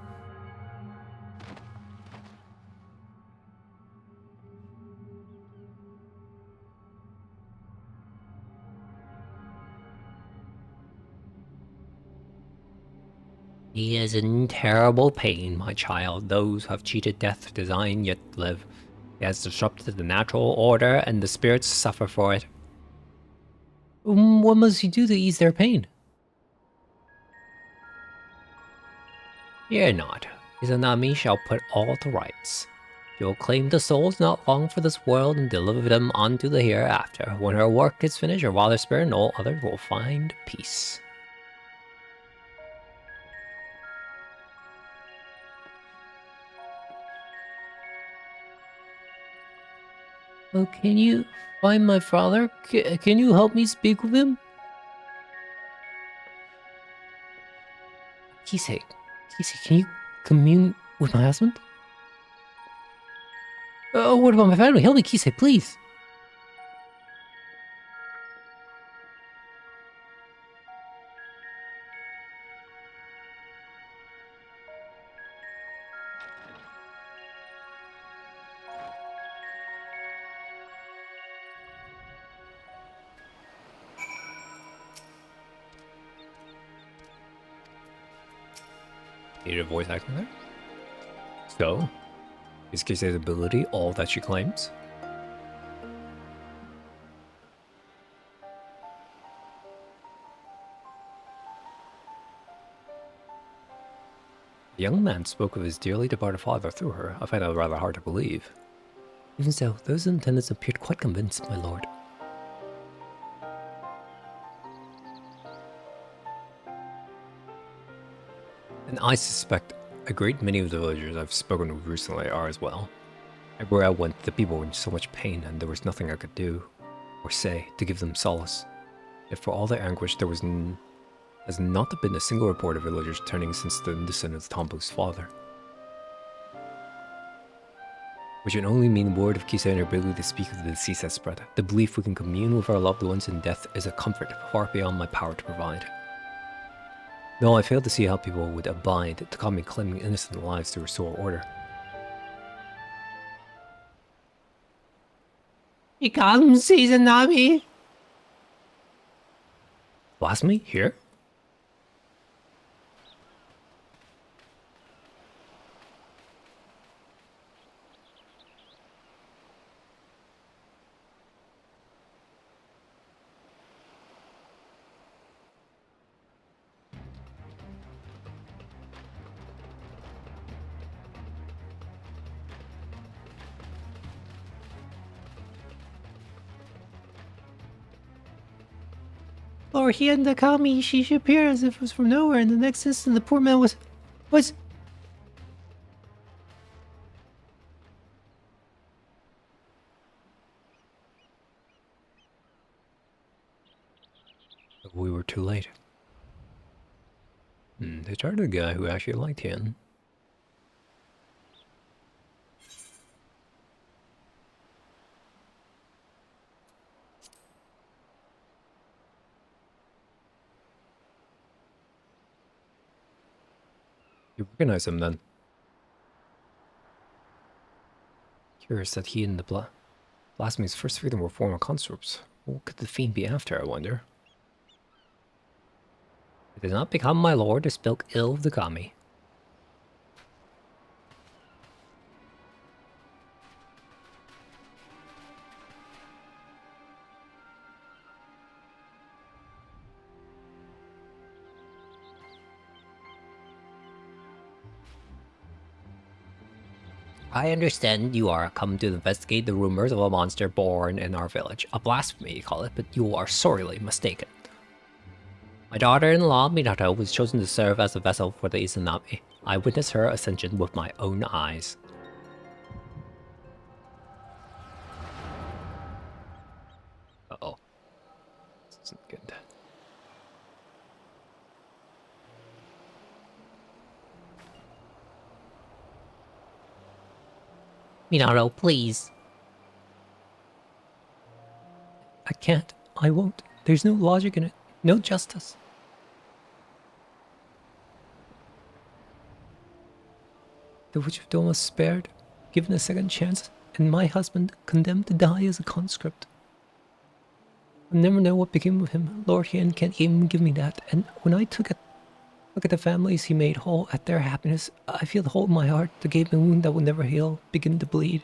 He is in terrible pain, my child. Those who have cheated death design yet live. He has disrupted the natural order, and the spirits suffer for it. What must he do to ease their pain? Fear not. Izanami shall put all to rights. She will claim the souls not long for this world and deliver them unto the hereafter. When her work is finished, her father's spirit and all others will find peace. Oh, can you find my father? Can you help me speak with him? Kisei, can you commune with my husband? Oh, what about my family? Help me, Kisei, please. Needed a voice acting there? So, is Kisei's ability all that she claims? The young man spoke of his dearly departed father through her. I find that rather hard to believe. Even so, those in attendance appeared quite convinced, my lord. And I suspect a great many of the villagers I've spoken with recently are as well. Everywhere I went, the people were in so much pain, and there was nothing I could do or say to give them solace. Yet for all their anguish, there has not been a single report of villagers turning since the incident of Tombo's father. Which can only mean word of Kisei and her ability to speak of the deceased has spread. The belief we can commune with our loved ones in death is a comfort far beyond my power to provide. No, I fail to see how people would abide to Kami claiming innocent lives to restore order. He comes, Izanami! Blasphemy? Here? Lord, he had Kami, she appeared as if it was from nowhere, and the next instant the poor man was... We were too late. They targeted the guy who actually liked him. You recognize him then? Curious that he and the Blasphemy's first freedom were former conscripts. What could the fiend be after, I wonder? It does not become my lord to speak ill of the Kami. I understand you are come to investigate the rumors of a monster born in our village. A blasphemy, you call it, but you are sorely mistaken. My daughter-in-law, Minato, was chosen to serve as a vessel for the Izanami. I witnessed her ascension with my own eyes. Uh-oh. This isn't good. Minato, please. I can't. I won't. There's no logic in it. No justice. The Witch of Doma spared, given a second chance, and my husband condemned to die as a conscript. I'll never know what became of him. Lord Hien can't even give me that. And when I look at the families he made whole, at their happiness, I feel the hole in my heart, the gaping wound that will never heal, begin to bleed.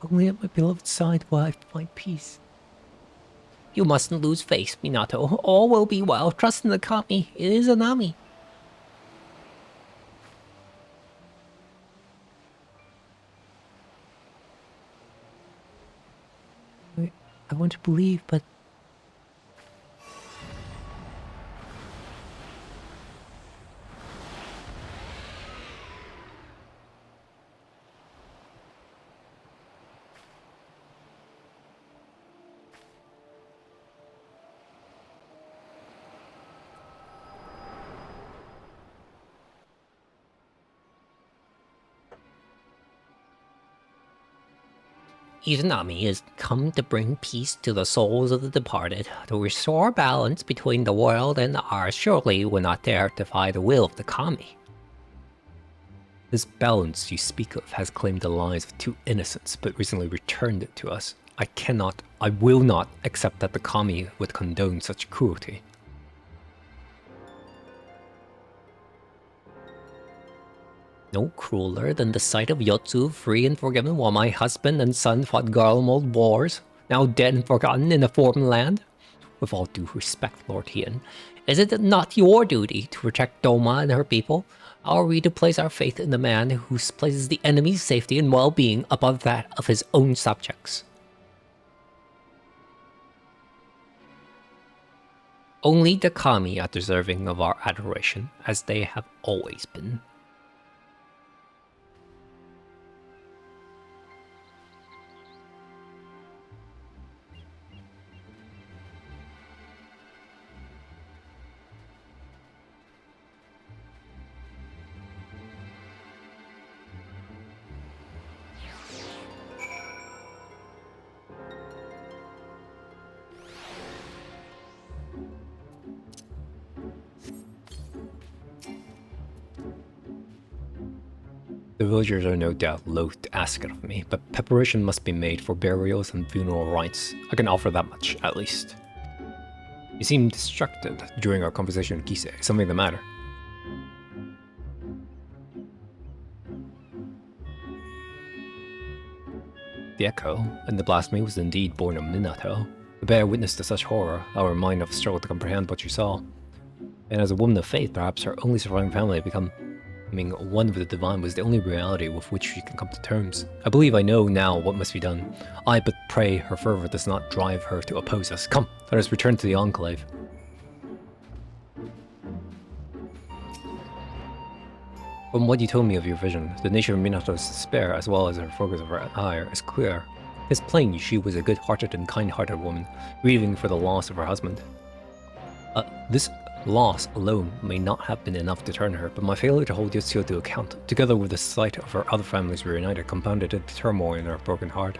Only at my beloved's side will I find peace. You mustn't lose faith, Minato. All will be well. Trust in the kami. It is a nami. I want to believe, but... Izanami has come to bring peace to the souls of the departed, to restore balance between the world and ours. Surely will not dare defy the will of the kami. This balance you speak of has claimed the lives of 2 innocents, but recently returned it to us. I will not accept that the kami would condone such cruelty. No crueler than the sight of Yotsu free and forgiven while my husband and son fought garland old wars, now dead and forgotten in a foreign land. With all due respect, Lord Hien, is it not your duty to protect Doma and her people? How are we to place our faith in the man who places the enemy's safety and well-being above that of his own subjects? Only the kami are deserving of our adoration, as they have always been. The villagers are no doubt loath to ask it of me, but preparation must be made for burials and funeral rites. I can offer that much, at least. You seemed distracted during our conversation with Kisei. Something the matter? The echo and the blasphemy was indeed born of Minato. To bear witness to such horror, our mind have struggled to comprehend what you saw. And as a woman of faith, perhaps her only surviving family becoming one with the divine was the only reality with which she can come to terms. I believe I know now what must be done. I but pray her fervor does not drive her to oppose us. Come, let us return to the Enclave. From what you told me of your vision, the nature of Minato's despair, as well as her focus of her ire, is clear. It's plain she was a good-hearted and kind-hearted woman, grieving for the loss of her husband. This loss alone may not have been enough to turn her, but my failure to hold Yotsuyo to account, together with the sight of her other families reunited, compounded the turmoil in her broken heart.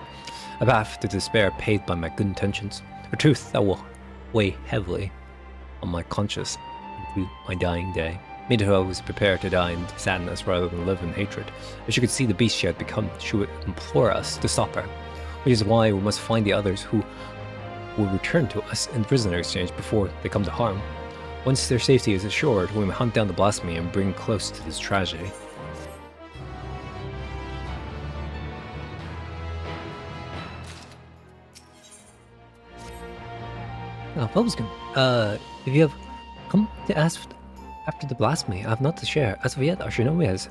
A path to despair paved by my good intentions, a truth that will weigh heavily on my conscience into my dying day. Minato was prepared to die in sadness rather than live in hatred. If she could see the beast she had become, she would implore us to stop her, which is why we must find the others who will return to us in prisoner exchange before they come to harm. Once their safety is assured, we may hunt down the blasphemy and bring close to this tragedy. Fobskin, if you have come to ask after the blasphemy, I have not to share. As of yet, our shinobi has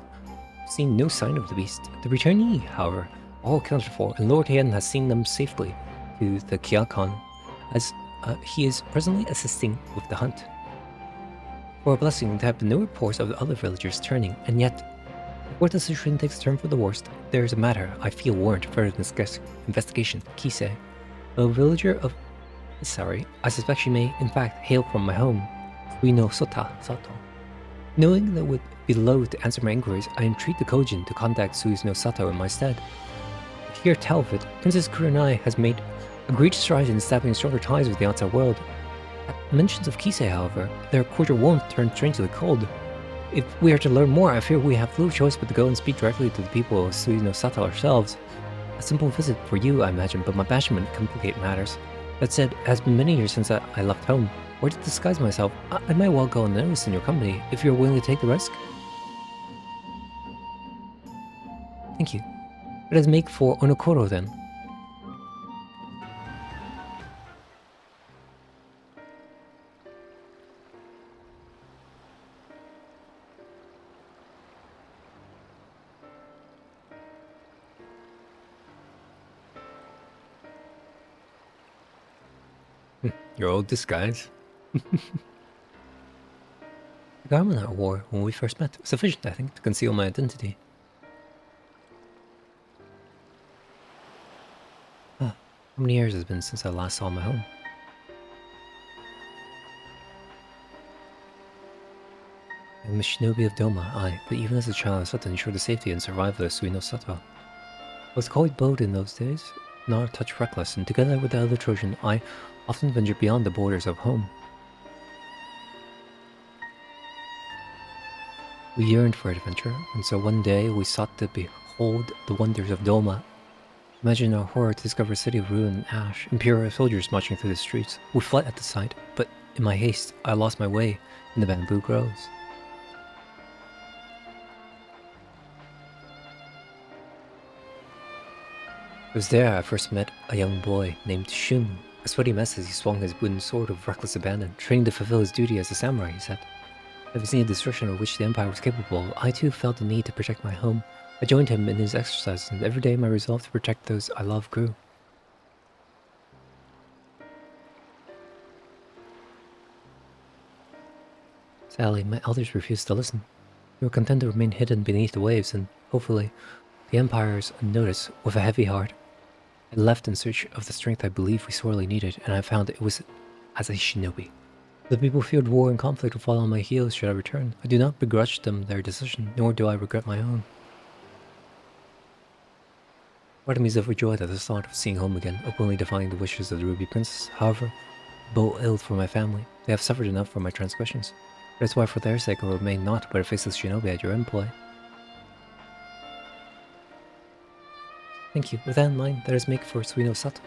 seen no sign of the beast. The returnee, however, all accounted for, and Lord Hien has seen them safely to the Kyakan, as he is presently assisting with the hunt. For a blessing, there have been no reports of the other villagers turning, and yet, before the situation takes a turn for the worst, there is a matter I feel warrant further investigation. Kisei, a villager of... Sorry, I suspect she may, in fact, hail from my home, Uino Sato. Knowing that it would be loath to answer my inquiries, I entreat the Kojin to contact Suizno Sato in my stead. To hear tell of it, Princess Kurenai has made egregious strides in establishing stronger ties with the outside world. At mentions of Kisei, however, their cordial warmth turned strangely cold. If we are to learn more, I fear we have little choice but to go and speak directly to the people of Suizno Sato ourselves. A simple visit for you, I imagine, but my passion might complicate matters. That said, it has been many years since I left home. Or to disguise myself, I might well go unnoticed in your company, if you're willing to take the risk. Thank you. Let us make for Onokoro then. Your old disguise. The garment I wore when we first met was sufficient, I think, to conceal my identity. How many years has it been since I last saw my home? I'm a shinobi of Doma, aye, but even as a child I sought to ensure the safety and survival of Suino Sato. I was quite bold in those days, not a touch reckless, and together with the other Trojan, I often ventured beyond the borders of home. We yearned for adventure, and so one day we sought to behold the wonders of Doma. Imagine our horror to discover a city of ruin and ash, Imperial soldiers marching through the streets. We fled at the sight, but in my haste, I lost my way in the bamboo groves. It was there I first met a young boy named Shun, a sweaty mess as he swung his wooden sword of reckless abandon, training to fulfill his duty as a samurai, he said. Having seen the destruction of which the Empire was capable, I too felt the need to protect my home. I joined him in his exercises, and every day my resolve to protect those I love grew. Sadly, my elders refused to listen. They were content to remain hidden beneath the waves, and hopefully, the Empire's unnoticed with a heavy heart. I left in search of the strength I believed we sorely needed, and I found it was as a shinobi. The people feared war and conflict would follow on my heels should I return. I do not begrudge them their decision, nor do I regret my own. Part of me is overjoyed at the thought of seeing home again, openly defying the wishes of the Ruby Princess. However, both ill for my family. They have suffered enough for my transgressions. That's why for their sake I will remain naught but a faceless shinobi at your employ. Thank you. With that in mind, let us make for Suino Sato.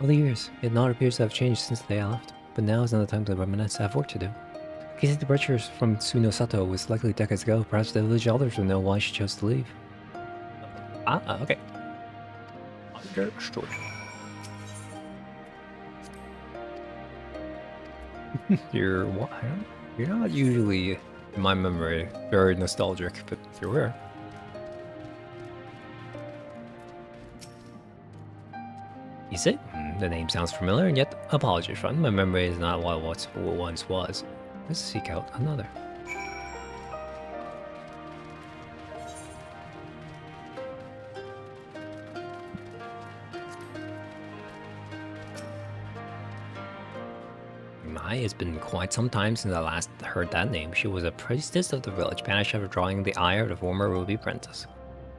All the years, it not appears to have changed since the day I left, but now is not the time to reminisce. I have work to do. In case the departure from Suino Sato was likely decades ago, perhaps the village elders will know why she chose to leave. Okay. Understood. You're not usually, in my memory, very nostalgic, but you're rare. Is it? The name sounds familiar, and yet, apologies, friend. My memory is not what once was. Let's seek out another. It's been quite some time since I last heard that name. She was a priestess of the village, banished after drawing the ire of the former Ruby Princess.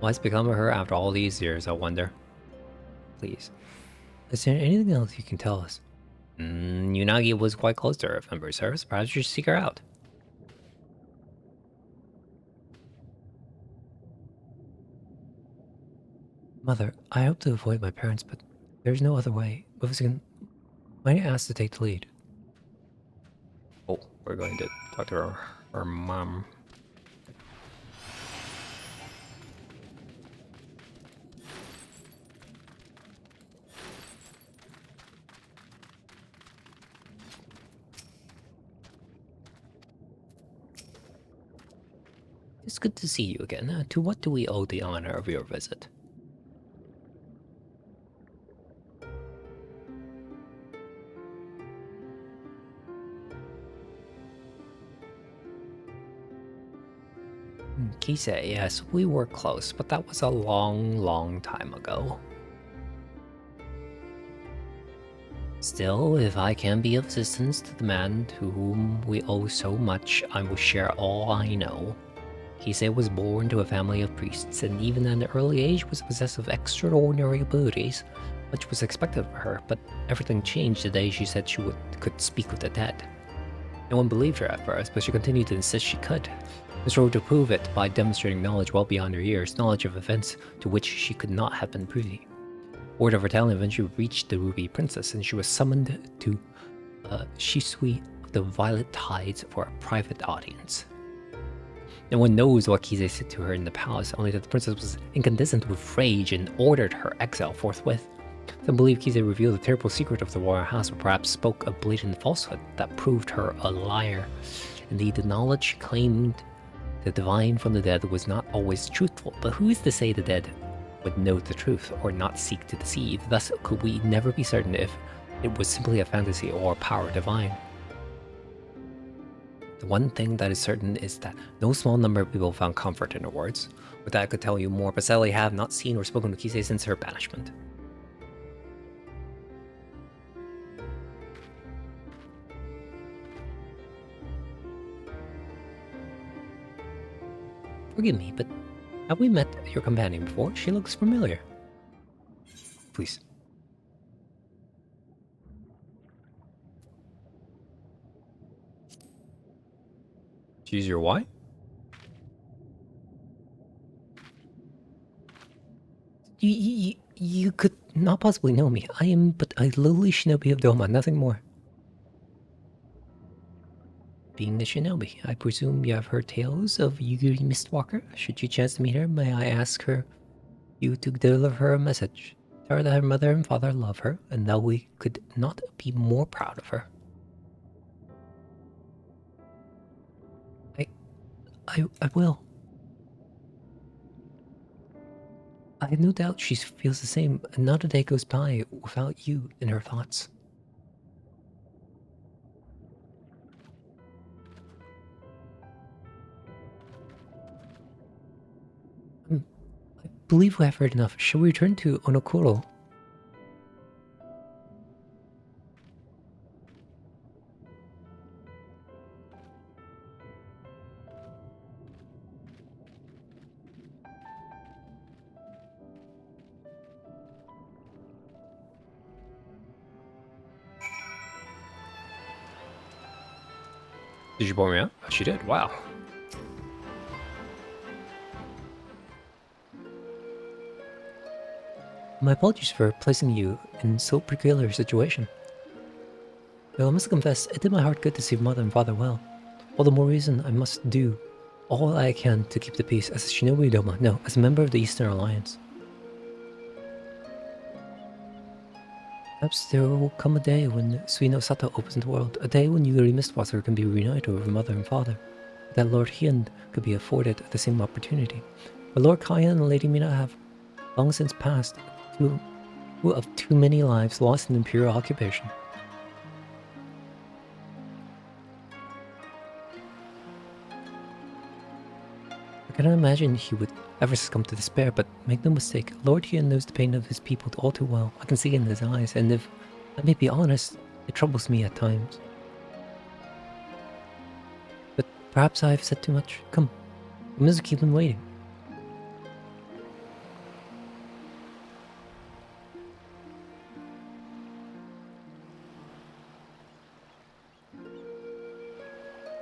What's become of her after all these years, I wonder? Please. Is there anything else you can tell us? Unagi was quite close to her, if memory serves. Perhaps you should seek her out. Mother, I hope to avoid my parents, but there's no other way. Might I ask to take the lead? Oh, we're going to talk to her mom. It's good to see you again. To what do we owe the honor of your visit? Kisei, yes, we were close, but that was a long, long time ago. Still, if I can be of assistance to the man to whom we owe so much, I will share all I know. Kisei was born to a family of priests, and even at an early age was possessed of extraordinary abilities, which was expected of her, but everything changed the day she said she could speak with the dead. No one believed her at first, but she continued to insist she could. And strove to prove it by demonstrating knowledge well beyond her years, knowledge of events to which she could not have been privy. Word of her talent eventually reached the Ruby Princess, and she was summoned to Shisui of the Violet Tides for a private audience. No one knows what Kisei said to her in the palace, only that the princess was incandescent with rage and ordered her exile forthwith. Some believe Kisei revealed the terrible secret of the royal house, or perhaps spoke a blatant falsehood that proved her a liar. Indeed, the knowledge she claimed to divine from the dead was not always truthful, but who is to say the dead would know the truth or not seek to deceive? Thus, could we never be certain if it was simply a fantasy or power divine? The one thing that is certain is that no small number of people found comfort in her words. With that, I could tell you more, but sadly I have not seen or spoken to Kisei since her banishment. Forgive me, but have we met your companion before? She looks familiar. Please. She's your wife? You could not possibly know me. I am but a lowly shinobi of Doma, nothing more. Being the shinobi, I presume you have heard tales of Yugiri Mistwalker. Should you chance to meet her, may I ask you to deliver her a message. Tell her that her mother and father love her, and that we could not be more proud of her. I will. I have no doubt she feels the same, and not a day goes by without you in her thoughts. I believe we have heard enough. Shall we return to Onokoro? Did you bore me out? She did. Wow. My apologies for placing you in so peculiar a situation. Though I must confess, it did my heart good to see mother and father well. All the more reason I must do all I can to keep the peace as a Shinobi Doma, no, as a member of the Eastern Alliance. Perhaps there will come a day when Suino Sato opens the world, a day when Yuri Mistwasser can be reunited with mother and father, that Lord Hyun could be afforded the same opportunity. But Lord Kyan and Lady Mina have long since passed, two of too many lives lost in imperial occupation. I cannot imagine he would ever succumb to despair, but make no mistake, Lord Hyun knows the pain of his people all too well. I can see it in his eyes, and if I may be honest, it troubles me at times. But perhaps I have said too much. Come, we must keep him waiting.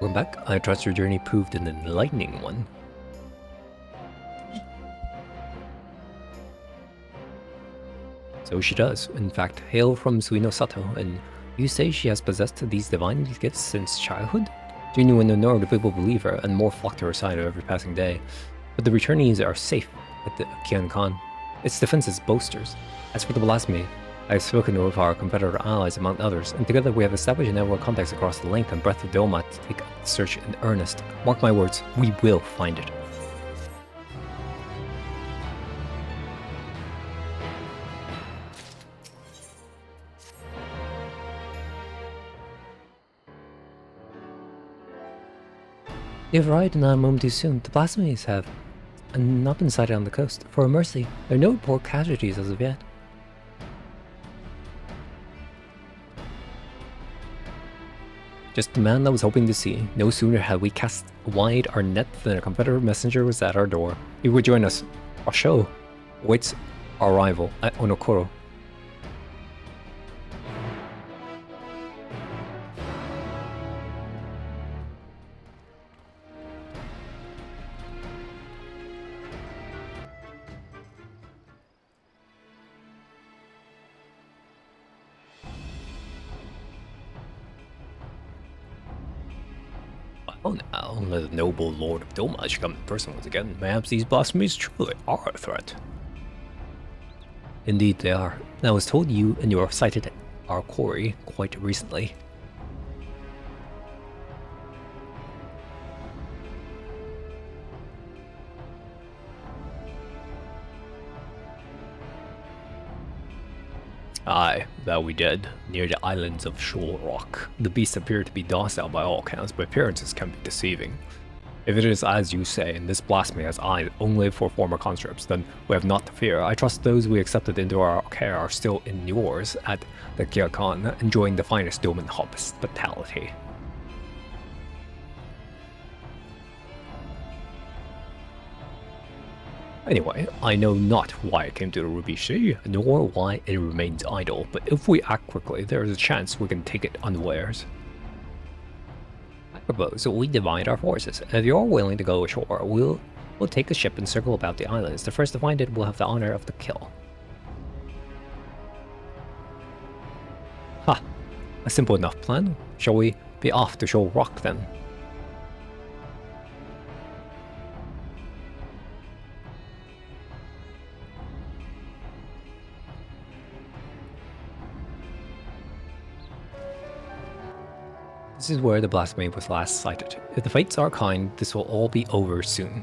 Welcome back. I trust your journey proved an enlightening one. So she does, in fact, hail from Suino Sato, and you say she has possessed these divine gifts since childhood? Genuine or no, the people believe her, and more flock to her side every passing day. But the returnees are safe at the Kian Khan. Its defenses bolsters. As for the blasphemy, I have spoken with our competitor allies among others, and together we have established a network of contacts across the length and breadth of Doma to take the search in earnest. Mark my words, we will find it. They've arrived in a moment too soon. The blasphemies have not been sighted on the coast. For a mercy, there are no report casualties as of yet. Just the man I was hoping to see. No sooner had we cast wide our net than a competitor messenger was at our door. He would join us. Our show awaits our arrival at Onokoro. Oh, now, the noble Lord of Domage come in person once again. Perhaps these blasphemies truly are a threat. Indeed they are. I was told you and your sighted our quarry quite recently. Aye, that we did, near the islands of Shoal Rock. The beasts appear to be docile by all accounts, but appearances can be deceiving. If it is as you say, and this blasphemy has eyes only for former conscripts, then we have not to fear. I trust those we accepted into our care are still in yours at the Kyokan, enjoying the finest dome in hospitality. Anyway, I know not why it came to the Ruby Sea, nor why it remains idle, but if we act quickly, there is a chance we can take it unawares. I propose we divide our forces. If you're willing to go ashore, we'll take a ship and circle about the islands. The first to find it will have the honor of the kill. Ha! A simple enough plan. Shall we be off to Shoal Rock then? This is where the blasphemy was last sighted. If the fates are kind, this will all be over soon.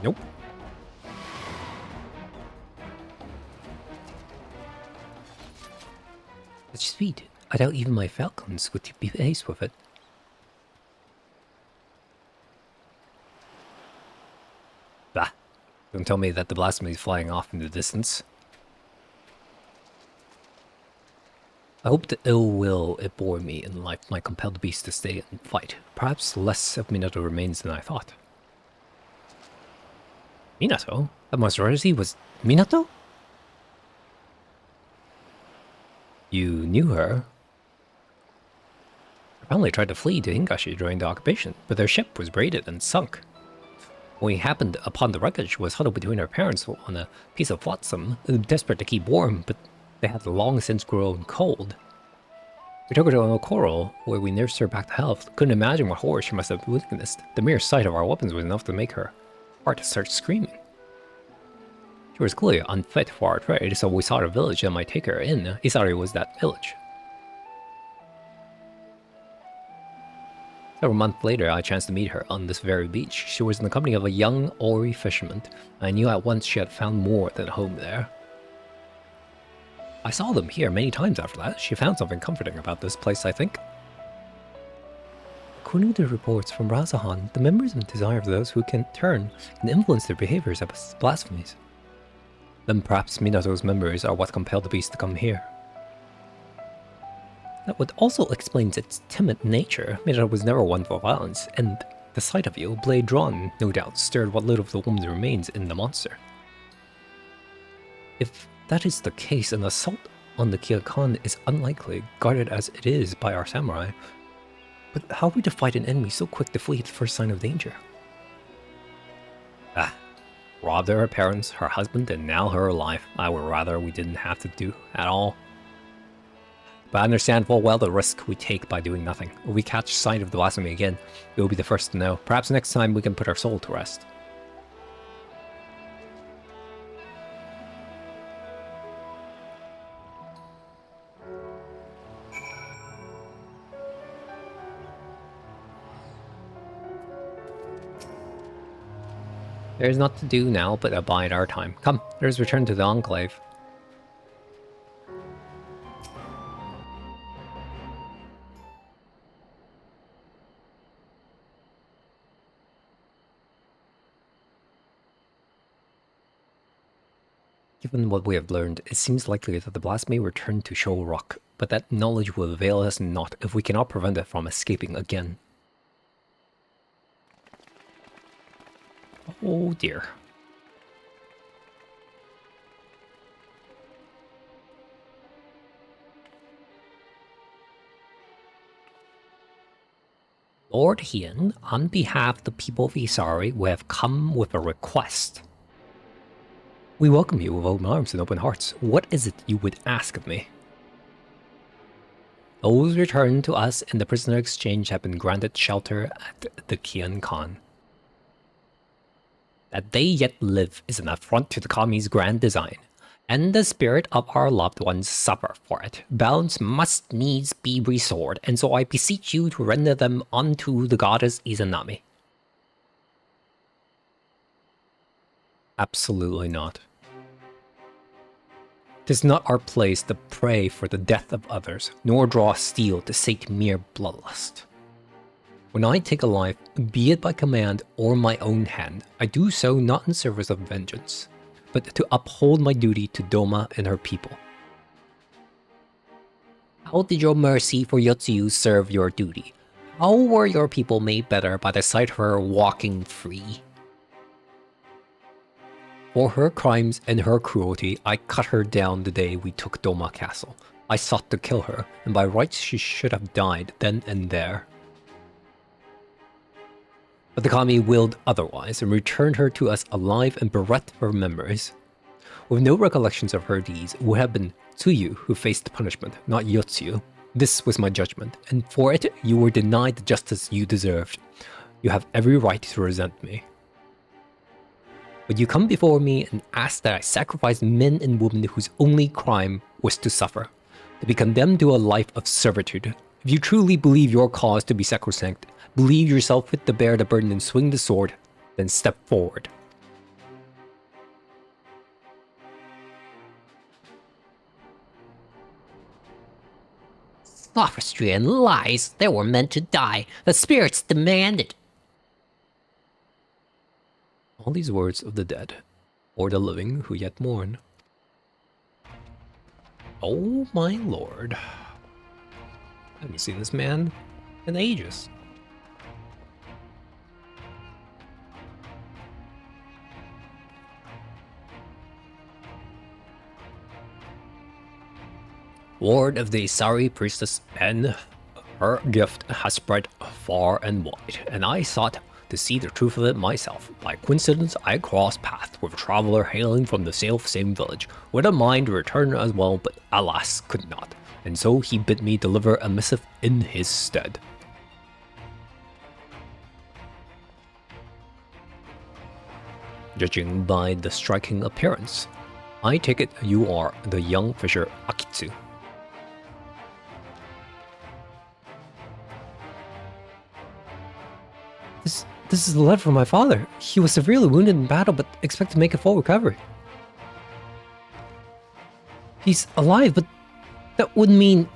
Nope. It's sweet. I doubt even my falcons would be faced with it. Bah. Don't tell me that the blasphemy is flying off in the distance. I hope the ill will it bore me in life might compel the beast to stay and fight. Perhaps less of Minato remains than I thought. Minato? That monstrosity was Minato? You knew her? Apparently tried to flee to Hingashi during the occupation, but their ship was raided and sunk. When we happened upon the wreckage, was huddled between our parents on a piece of flotsam, desperate to keep warm, but they had long since grown cold. We took her to Onokoro, where we nursed her back to health. Couldn't imagine what horror she must have witnessed. The mere sight of our weapons was enough to make her heart start screaming. She was clearly unfit for our trade, so we sought a village that might take her in. Isari was that village. Several months later, I chanced to meet her on this very beach. She was in the company of a young Ori fisherman. I knew at once she had found more than a home there. I saw them here many times after that. She found something comforting about this place, I think. According to reports from Razahan, the members of desire for those who can turn and influence their behaviors as blasphemies. Then perhaps Minato's members are what compelled the beast to come here. That would also explain its timid nature. Minato was never one for violence, and the sight of you, blade drawn, no doubt, stirred what little of the woman's remains in the monster. If that is the case, an assault on the Kyokan is unlikely, guarded as it is by our samurai. But how are we to fight an enemy so quick to flee at the first sign of danger? Robbed her parents, her husband, and now her life. I would rather we didn't have to do at all. But I understand full well the risk we take by doing nothing. If we catch sight of the blasphemy again, we will be the first to know. Perhaps next time we can put our soul to rest. There's not to do now but abide our time. Come, let us return to the Enclave. Given what we have learned, it seems likely that the blast may return to Shoal Rock, but that knowledge will avail us not if we cannot prevent it from escaping again. Oh dear. Lord Hien, on behalf of the people of Isari, we have come with a request. We welcome you with open arms and open hearts. What is it you would ask of me? Those returned to us in the prisoner exchange have been granted shelter at the Kian Khan. That they yet live is an affront to the Kami's grand design, and the spirit of our loved ones suffer for it. Balance must needs be restored, and so I beseech you to render them unto the goddess Izanami. Absolutely not. 'Tis not our place to pray for the death of others, nor draw steel to sate mere bloodlust. When I take a life, be it by command or my own hand, I do so not in service of vengeance, but to uphold my duty to Doma and her people. How did your mercy for Yotsuyu serve your duty? How were your people made better by the sight of her walking free? For her crimes and her cruelty, I cut her down the day we took Doma Castle. I sought to kill her, and by rights she should have died then and there. But the Kami willed otherwise, and returned her to us alive and bereft of her memories. With no recollections of her deeds, it would have been Tsuyu who faced punishment, not Yotsuyu. This was my judgment, and for it you were denied the justice you deserved. You have every right to resent me. But you come before me and ask that I sacrifice men and women whose only crime was to suffer, to be condemned to a life of servitude. If you truly believe your cause to be sacrosanct, believe yourself fit to bear the burden and swing the sword, then step forward. Sophistry and lies. They were meant to die. The spirits demanded. All these words of the dead, or the living who yet mourn. Oh my lord. I haven't seen this man in ages. Word of the Isari priestess N. Her gift has spread far and wide, and I sought to see the truth of it myself. By coincidence, I crossed paths with a traveler hailing from the self-same village, with a mind to return as well, but alas, could not, and so he bid me deliver a missive in his stead. Judging by the striking appearance, I take it you are the young fisher Akitsu. This is the letter from my father. He was severely wounded in battle, but expect to make a full recovery. He's alive, but that would mean...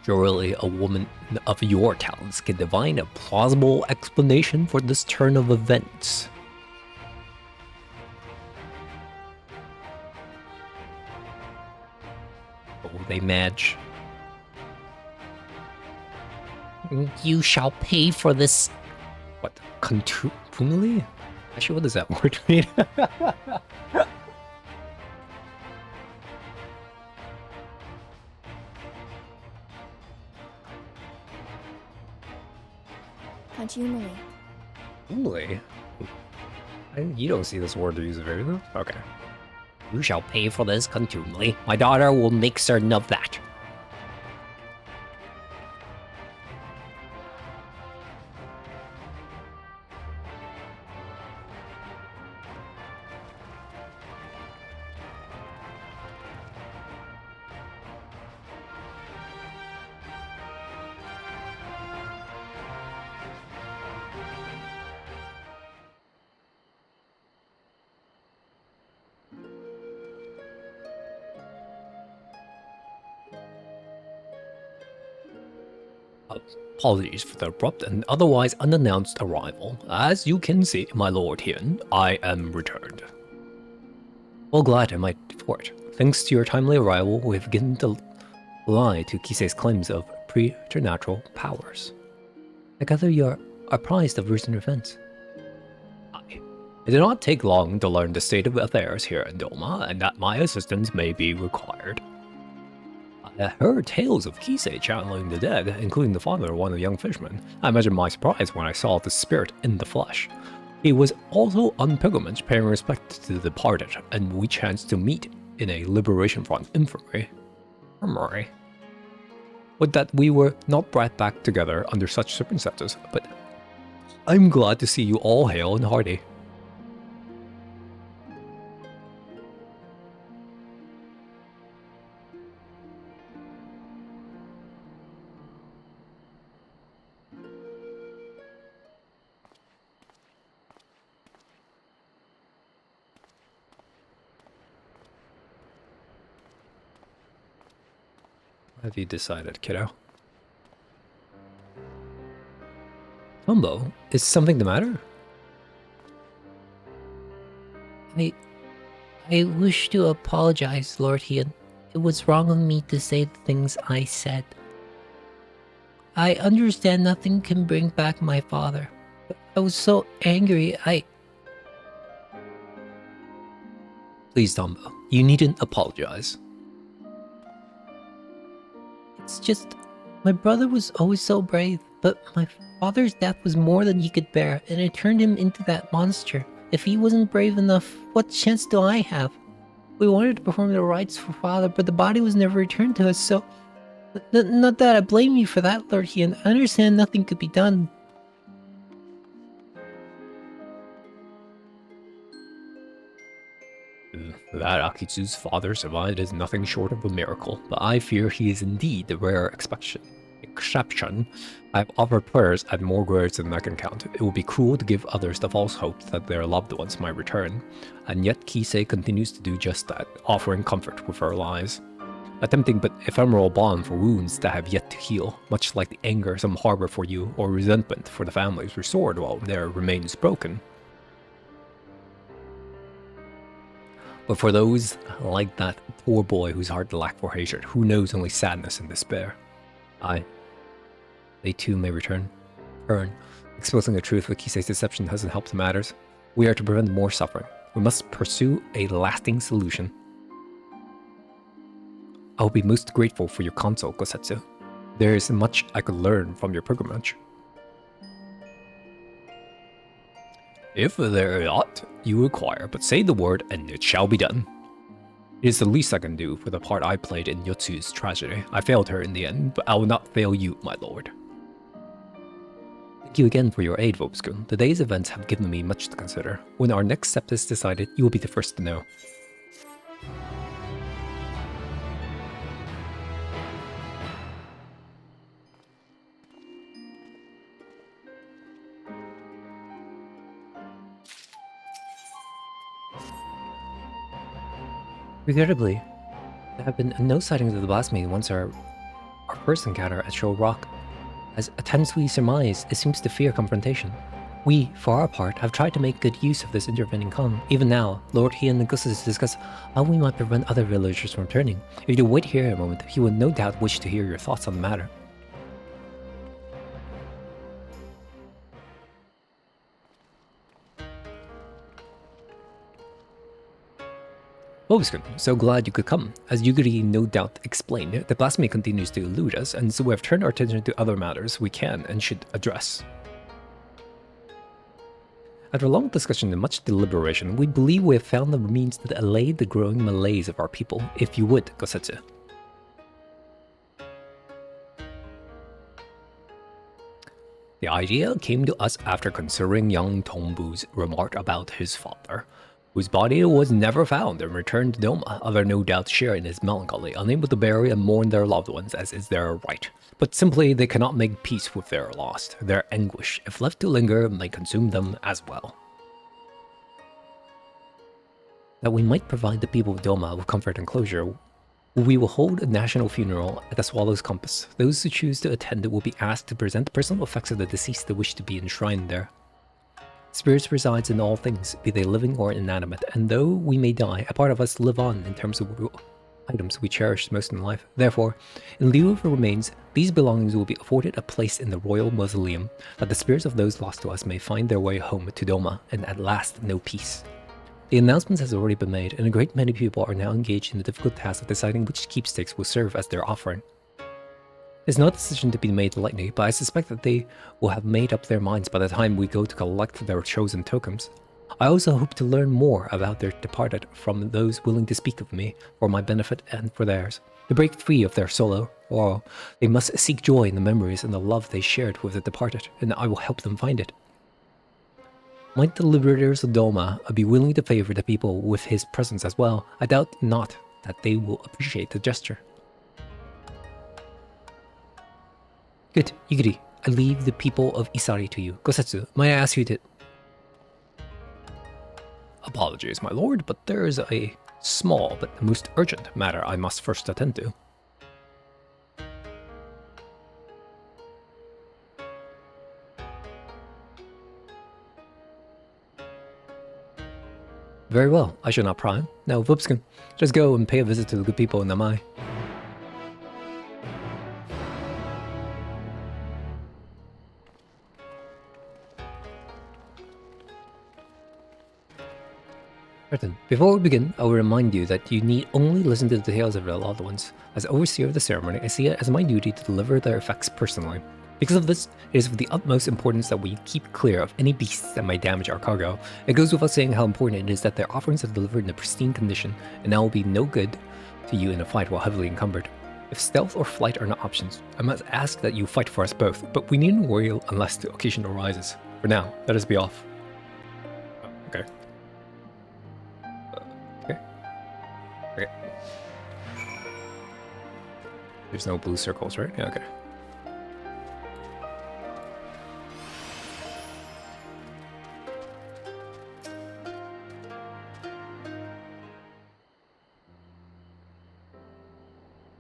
Surely a woman of your talents can divine a plausible explanation for this turn of events. Oh, they Mage. You shall pay for this. What? Contumely? Actually, what does that word mean? Contumely. Contumely? You don't see this word used very though? Okay. You shall pay for this contumely. My daughter will make certain of that. Apologies for the abrupt and otherwise unannounced arrival. As you can see, my lord Hien, I am returned. Well, glad I might for it. Thanks to your timely arrival, we have begun to lie to Kisei's claims of preternatural powers. I gather you are apprised of recent events. It did not take long to learn the state of affairs here in Doma, and that my assistance may be required. I heard tales of Kisei channeling the dead, including the father of one of the young fishermen. I imagine my surprise when I saw the spirit in the flesh. He was also on pilgrimage paying respect to the departed, and we chanced to meet in a Liberation Front infirmary. Would that we were not brought back together under such circumstances, but I'm glad to see you all hale and hearty. Have you decided, kiddo? Tombo, is something the matter? I wish to apologize, Lord Hien. It was wrong of me to say the things I said. I understand nothing can bring back my father. But I was so angry, Please, Tombo, you needn't apologize. It's just, my brother was always so brave, but my father's death was more than he could bear, and it turned him into that monster. If he wasn't brave enough, what chance do I have? We wanted to perform the rites for father, but the body was never returned to us, so... Not that I blame you for that, Lord Hien. I understand nothing could be done. That Akitsu's father survived is nothing short of a miracle, but I fear he is indeed the rare exception. I have offered prayers at more graves than I can count. It would be cruel to give others the false hope that their loved ones might return, and yet Kisei continues to do just that, offering comfort with her lies. A tempting but ephemeral balm for wounds that have yet to heal, much like the anger some harbor for you or resentment for the families restored while their remains broken. But for those like that poor boy whose heart lacked for hatred, who knows only sadness and despair, they too may return. Exposing the truth with Kisei's deception doesn't help the matters. We are to prevent more suffering. We must pursue a lasting solution. I will be most grateful for your counsel, Gosetsu. There is much I could learn from your pilgrimage. If there is aught you require, but say the word and it shall be done. It is the least I can do for the part I played in Yotsu's tragedy. I failed her in the end, but I will not fail you, my lord. Thank you again for your aid, Vobskun. Today's events have given me much to consider. When our next step is decided, you will be the first to know. Regrettably, there have been no sightings of the blasphemy once our first encounter at Shoal Rock. As attempts we surmise, it seems to fear confrontation. We, for our part, have tried to make good use of this intervening calm. Even now, Lord Hien and Gustus discuss how we might prevent other villagers from returning. If you wait here a moment, he will no doubt wish to hear your thoughts on the matter. Vobskun, so glad you could come. As Yugiri no doubt explained, the blasphemy continues to elude us, and so we have turned our attention to other matters we can and should address. After long discussion and much deliberation, we believe we have found the means to allay the growing malaise of our people, if you would, Gosetsu. The idea came to us after considering young Tombu's remark about his father, whose body was never found and returned to Doma. Others no doubt share in his melancholy, unable to bury and mourn their loved ones as is their right. But simply they cannot make peace with their loss. Their anguish, if left to linger, may consume them as well. That we might provide the people of Doma with comfort and closure, We will hold a national funeral at the Swallow's Compass. Those who choose to attend will be asked to present personal effects of the deceased that wish to be enshrined there. Spirits resides in all things, be they living or inanimate, and though we may die, a part of us live on in terms of items we cherish most in life. Therefore, in lieu of remains, these belongings will be afforded a place in the royal mausoleum, that the spirits of those lost to us may find their way home to Doma, and at last know peace. The announcement has already been made, and a great many people are now engaged in the difficult task of deciding which keepsakes will serve as their offering. It's not a decision to be made lightly, but I suspect that they will have made up their minds by the time we go to collect their chosen tokens. I also hope to learn more about their departed from those willing to speak of me, for my benefit and for theirs. To break free of their sorrow, or they must seek joy in the memories and the love they shared with the departed, and I will help them find it. Might the liberators of Doma be willing to favor the people with his presence as well? I doubt not that they will appreciate the gesture. Good, Yugiri. I leave the people of Isari to you. Gosetsu, may I ask you to... Apologies, my lord, but there is a small but most urgent matter I must first attend to. Very well, I shall not pry. Now, Vupskin, just go and pay a visit to the good people in Namai. Certain. Before we begin, I will remind you that you need only listen to the tales of your loved ones. As overseer of the ceremony, I see it as my duty to deliver their effects personally. Because of this, it is of the utmost importance that we keep clear of any beasts that might damage our cargo. It goes without saying how important it is that their offerings are delivered in a pristine condition, and that will be no good to you in a fight while heavily encumbered. If stealth or flight are not options, I must ask that you fight for us both, but we needn't worry unless the occasion arises. For now, let us be off. Okay. Okay. There's no blue circles, right? Yeah, okay.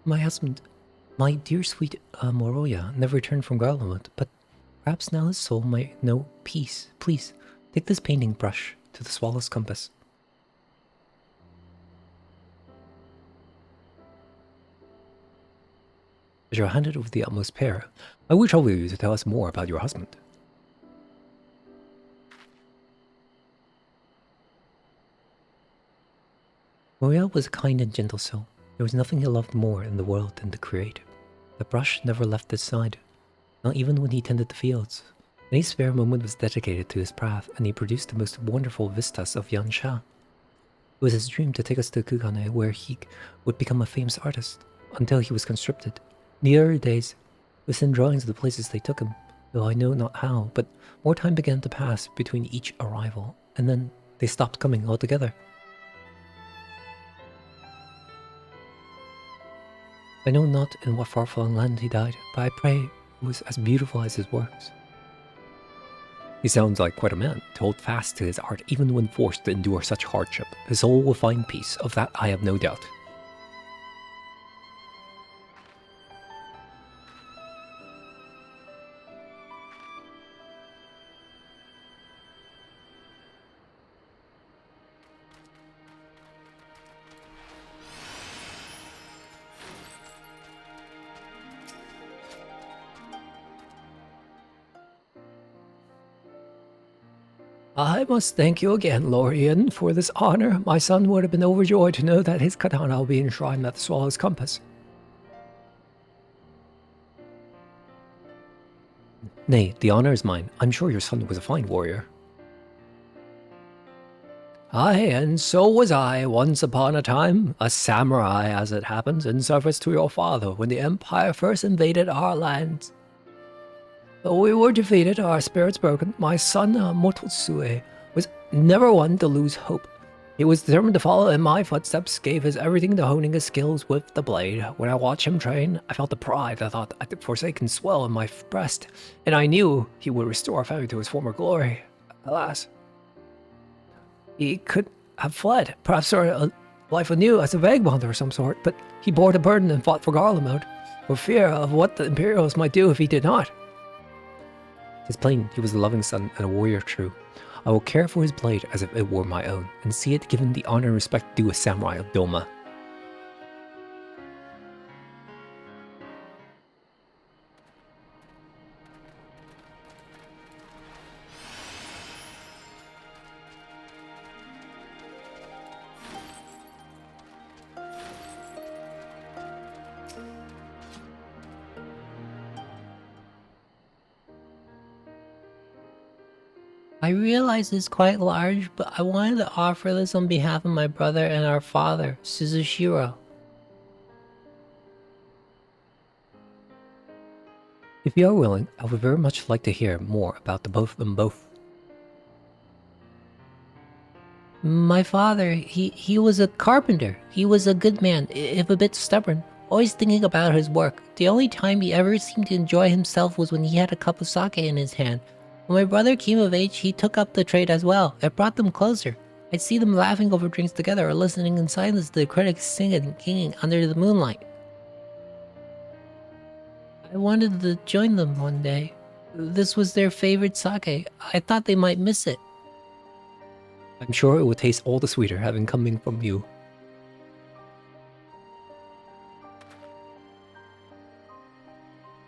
My husband, my dear sweet Moroya, never returned from Garlemald, but perhaps now his soul might know peace. Please, take this painting brush to the Swallow's Compass. As you are handed with the utmost care, I will trouble you to tell us more about your husband. Moriel was a kind and gentle soul. There was nothing he loved more in the world than to create. The brush never left his side, not even when he tended the fields. Any spare moment was dedicated to his path, and he produced the most wonderful vistas of Yansha. It was his dream to take us to Kugane, where he would become a famous artist, until he was conscripted. In the early days, we sent drawings of the places they took him, though I know not how, but more time began to pass between each arrival, and then they stopped coming altogether. I know not in what far-flung land he died, but I pray it was as beautiful as his works. He sounds like quite a man, to hold fast to his art even when forced to endure such hardship. His soul will find peace, of that I have no doubt. I must thank you again, Lorien, for this honor. My son would have been overjoyed to know that his katana will be enshrined at the Swallow's Compass. Nay, the honor is mine. I'm sure your son was a fine warrior. Aye, and so was I, once upon a time, a samurai, as it happens, in service to your father when the Empire first invaded our lands. Though we were defeated, our spirits broken, my son Mototsue was never one to lose hope. He was determined to follow in my footsteps, gave his everything to honing his skills with the blade. When I watched him train, I felt the pride I thought I'd forsaken swell in my breast, and I knew he would restore our family to his former glory. Alas, he could have fled, perhaps for a life anew as a vagabond of some sort, but he bore the burden and fought for Garlemald, for fear of what the Imperials might do if he did not. 'Tis plain he was a loving son and a warrior true. I will care for his blade as if it were my own, and see it given the honor and respect due a samurai of Doma. I realize it's quite large, but I wanted to offer this on behalf of my brother and our father, Suzushiro. If you are willing, I would very much like to hear more about the both of them both. My father, he was a carpenter. He was a good man, if a bit stubborn, always thinking about his work. The only time he ever seemed to enjoy himself was when he had a cup of sake in his hand. When my brother came of age, he took up the trade as well. It brought them closer. I'd see them laughing over drinks together or listening in silence to the critics singing under the moonlight. I wanted to join them one day. This was their favorite sake. I thought they might miss it. I'm sure it would taste all the sweeter having coming from you.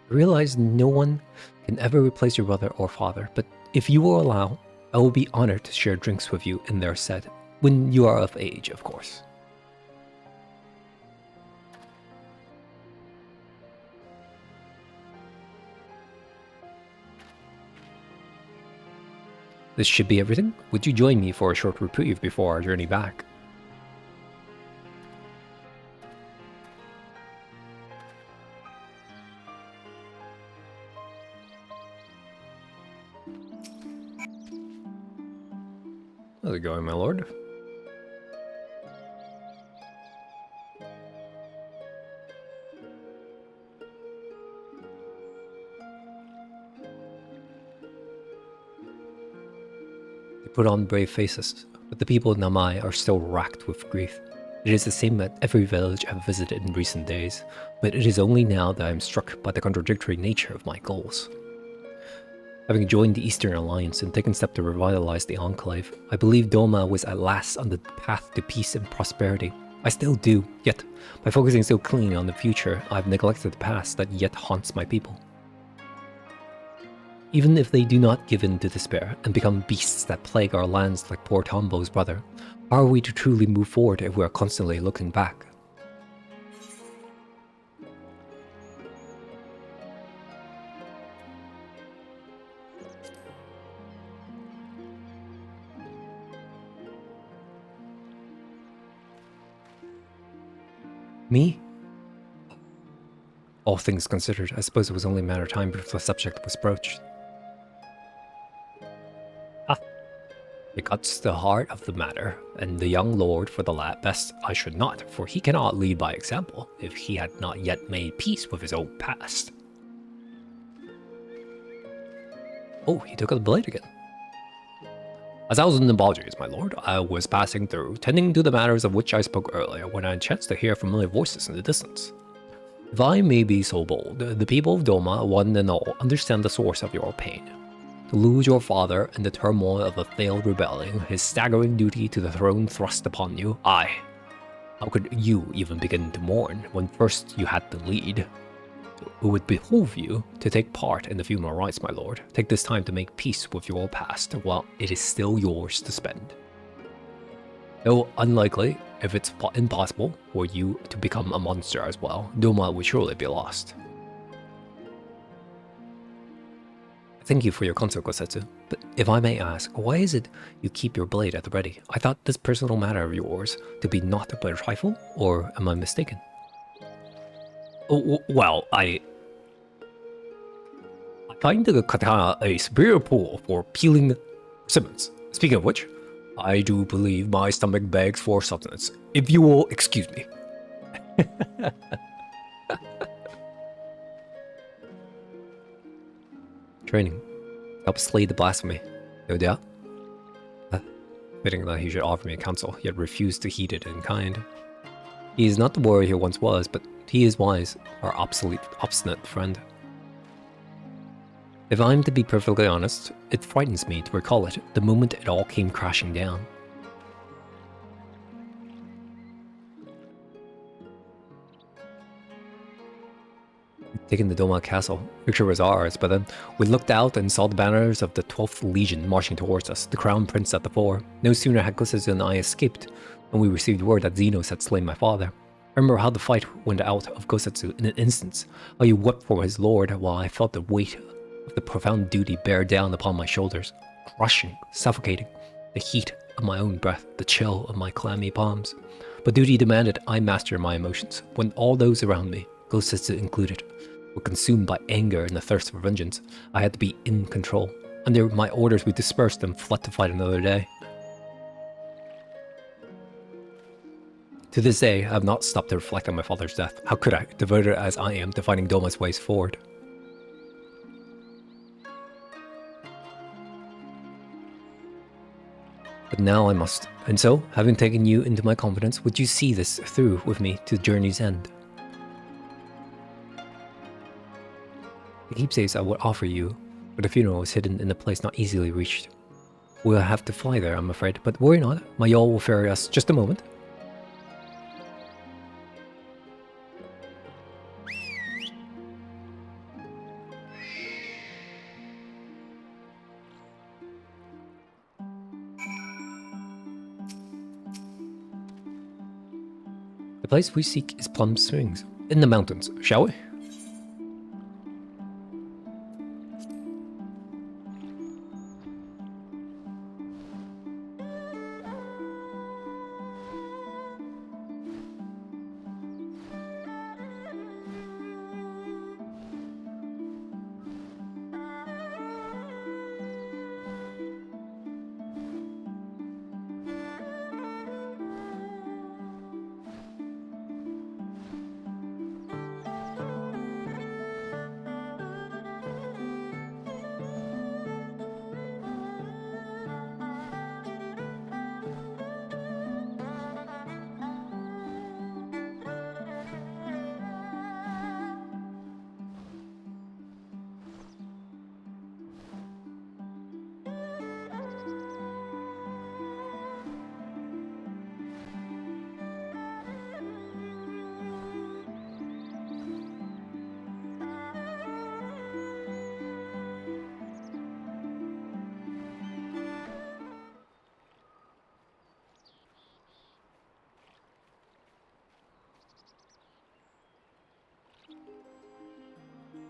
I realize no one can ever replace your brother or father, but if you will allow, I will be honored to share drinks with you in their set, when you are of age, of course. This should be everything. Would you join me for a short reprieve before our journey back? How's it going, my lord? They put on brave faces, but the people of Namai are still racked with grief. It is the same at every village I've visited in recent days, but it is only now that I am struck by the contradictory nature of my goals. Having joined the Eastern Alliance and taken steps to revitalize the Enclave, I believe Doma was at last on the path to peace and prosperity. I still do, yet, by focusing so clean on the future, I've neglected the past that yet haunts my people. Even if they do not give in to despair and become beasts that plague our lands like poor Tombo's brother, how are we to truly move forward if we are constantly looking back? Me? All things considered, I suppose it was only a matter of time before the subject was broached. It cuts the heart of the matter, and the young lord for the best I should not, for he cannot lead by example, if he had not yet made peace with his own past. Oh, he took out the blade again. 1,000 apologies, my lord. I was passing through, tending to the matters of which I spoke earlier, when I chanced to hear familiar voices in the distance. If I may be so bold, the people of Doma, one and all, understand the source of your pain. To lose your father in the turmoil of a failed rebellion, his staggering duty to the throne thrust upon you, how could you even begin to mourn when first you had to lead? It would behoove you to take part in the funeral rites, my lord. Take this time to make peace with your past while it is still yours to spend. Though unlikely, if it's impossible for you to become a monster as well, Doma would surely be lost. Thank you for your counsel, Kosetsu, but if I may ask, why is it you keep your blade at the ready? I thought this personal matter of yours to be naught but a trifle, or am I mistaken? Oh, well, I find the katana a superior tool for peeling persimmons. Speaking of which, I do believe my stomach begs for sustenance, if you will excuse me. Training. Help slay the blasphemy. No doubt. admitting that he should offer me counsel, yet refused to heed it in kind. He is not the warrior he once was, but he is wise, our obstinate friend. If I'm to be perfectly honest, it frightens me to recall it the moment it all came crashing down. Taking the Doma castle. Picture was ours, but then we looked out and saw the banners of the 12th Legion marching towards us, the crown prince at the fore. No sooner had Gussis and I escaped when we received word that Xenos had slain my father. I remember how the fight went out of Gosetsu in an instant, how he wept for his lord while I felt the weight of the profound duty bear down upon my shoulders, crushing, suffocating, the heat of my own breath, the chill of my clammy palms. But duty demanded I master my emotions, when all those around me, Gosetsu included, were consumed by anger and the thirst for vengeance. I had to be in control. Under my orders, we dispersed and fled to fight another day. To this day, I have not stopped to reflect on my father's death. How could I, devoted as I am to finding Doma's ways forward? But now I must. And so, having taken you into my confidence, would you see this through with me to the journey's end? The keepsakes I would offer you, but the funeral is hidden in a place not easily reached. We'll have to fly there, I'm afraid, but worry not, my yawl will ferry us. Just a moment. The place we seek is Plum Springs, in the mountains, shall we?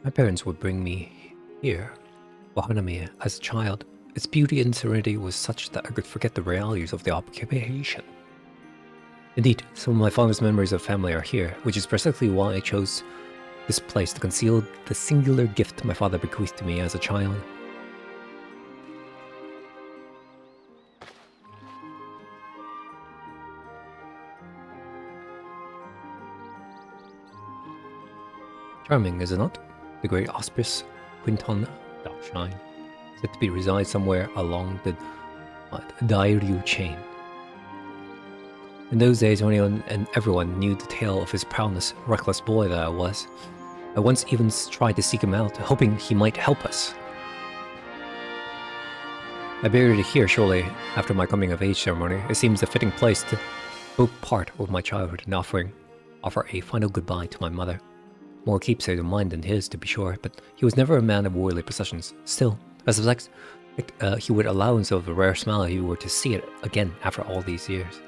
My parents would bring me here, Wahanami, as a child. Its beauty and serenity was such that I could forget the realities of the occupation. Indeed, some of my fondest memories of family are here, which is precisely why I chose this place to conceal the singular gift my father bequeathed to me as a child. Charming, is it not? The great auspicious Quinton Darkshine, said to be reside somewhere along the Dairyu chain. In those days, anyone and everyone knew the tale of his proudness, reckless boy that I was. I once even tried to seek him out, hoping he might help us. I buried it here shortly after my coming of age ceremony. It seems a fitting place to both part with my childhood and offer a final goodbye to my mother. More keepsake of mine than his, to be sure, but he was never a man of worldly possessions. Still, I suspect he would allow himself a rare smile if he were to see it again after all these years.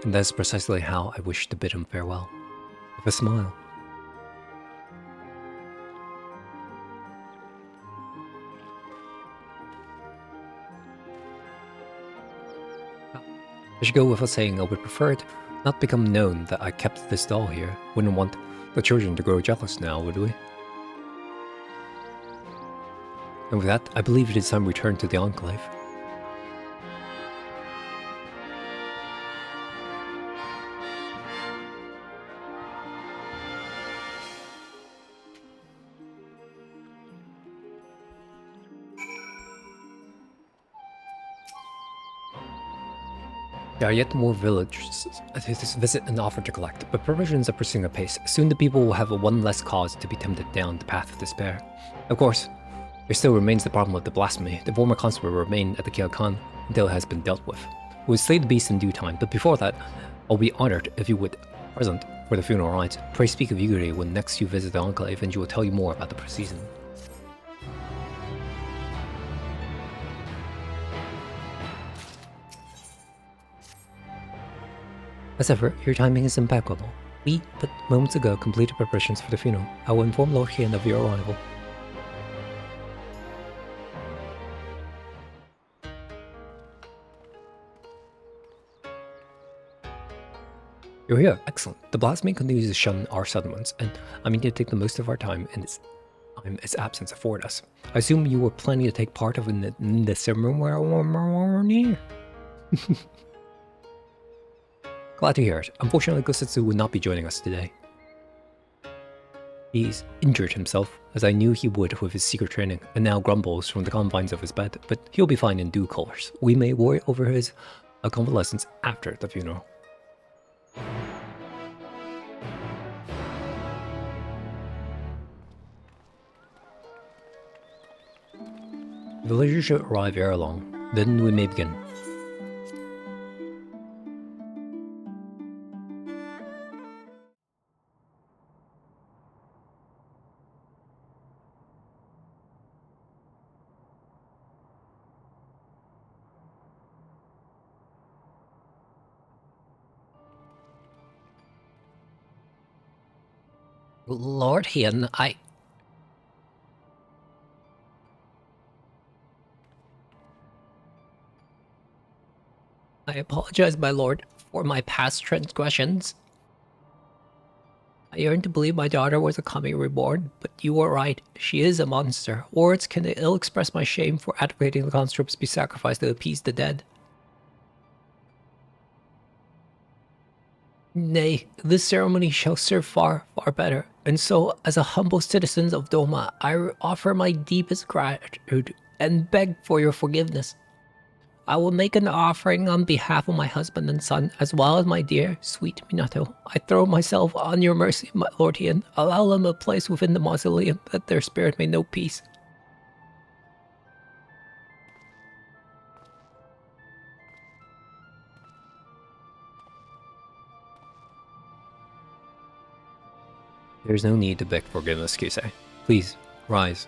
And that's precisely how I wish to bid him farewell. With a smile. I should go without saying I would prefer it not become known that I kept this doll here. Wouldn't want the children to grow jealous now, would we? And with that, I believe it is time we return to the Enclave. There are yet more villagers to visit and offer to collect, but provisions are pursuing apace. Soon the people will have one less cause to be tempted down the path of despair. Of course, there still remains the problem of the blasphemy. The former constable will remain at the Kiel Khan until it has been dealt with. We will slay the beast in due time, but before that, I'll be honored if you would present for the funeral rites. Pray speak of eagerly when next you visit the Enclave, and you will tell you more about the proceeding. As ever, your timing is impeccable. We, but moments ago, completed preparations for the funeral. I will inform Lord Hien of your arrival. You're here. Excellent. The blasphemy continues to shun our settlements, and I mean to take the most of our time in its absence afford us. I assume you were planning to take part in the ceremony? Glad to hear it. Unfortunately, Gosetsu would not be joining us today. He's injured himself, as I knew he would with his secret training, and now grumbles from the confines of his bed, but he'll be fine in due course. We may worry over his convalescence after the funeral. The villagers should arrive ere long, then we may begin. Lord Hien, I apologize, my lord, for my past transgressions. I yearn to believe my daughter was a kami reborn, but you were right. She is a monster. Words can ill express my shame for advocating the constructs be sacrificed to appease the dead. Nay, this ceremony shall serve far, far better. And so, as a humble citizen of Doma, I offer my deepest gratitude and beg for your forgiveness. I will make an offering on behalf of my husband and son, as well as my dear, sweet Minato. I throw myself on your mercy, my lord Hien. Allow them a place within the mausoleum, that their spirit may know peace. There's no need to beg forgiveness, Kisei. Please, rise.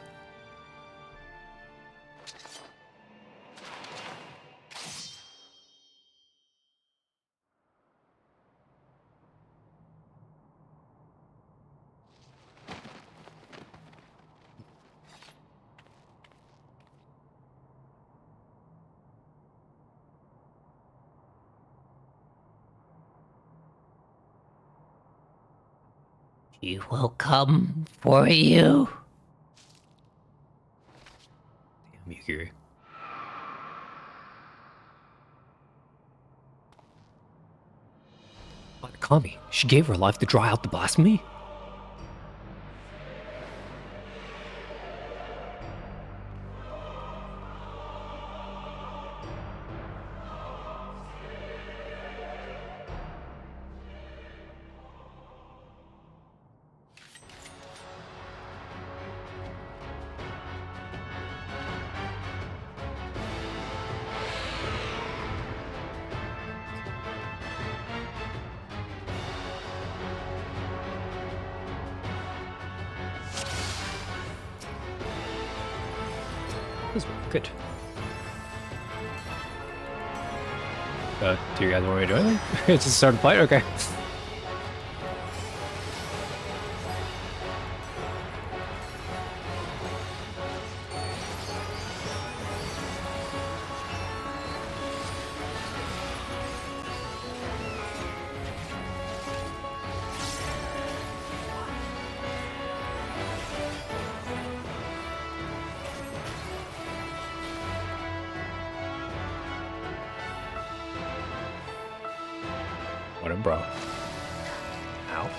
He will come for you. Damn you, Kiri. But Kami, she gave her life to dry out the blasphemy? This was good. Do you guys want me to do anything? Just start the fight? Okay. What a bro. Ow.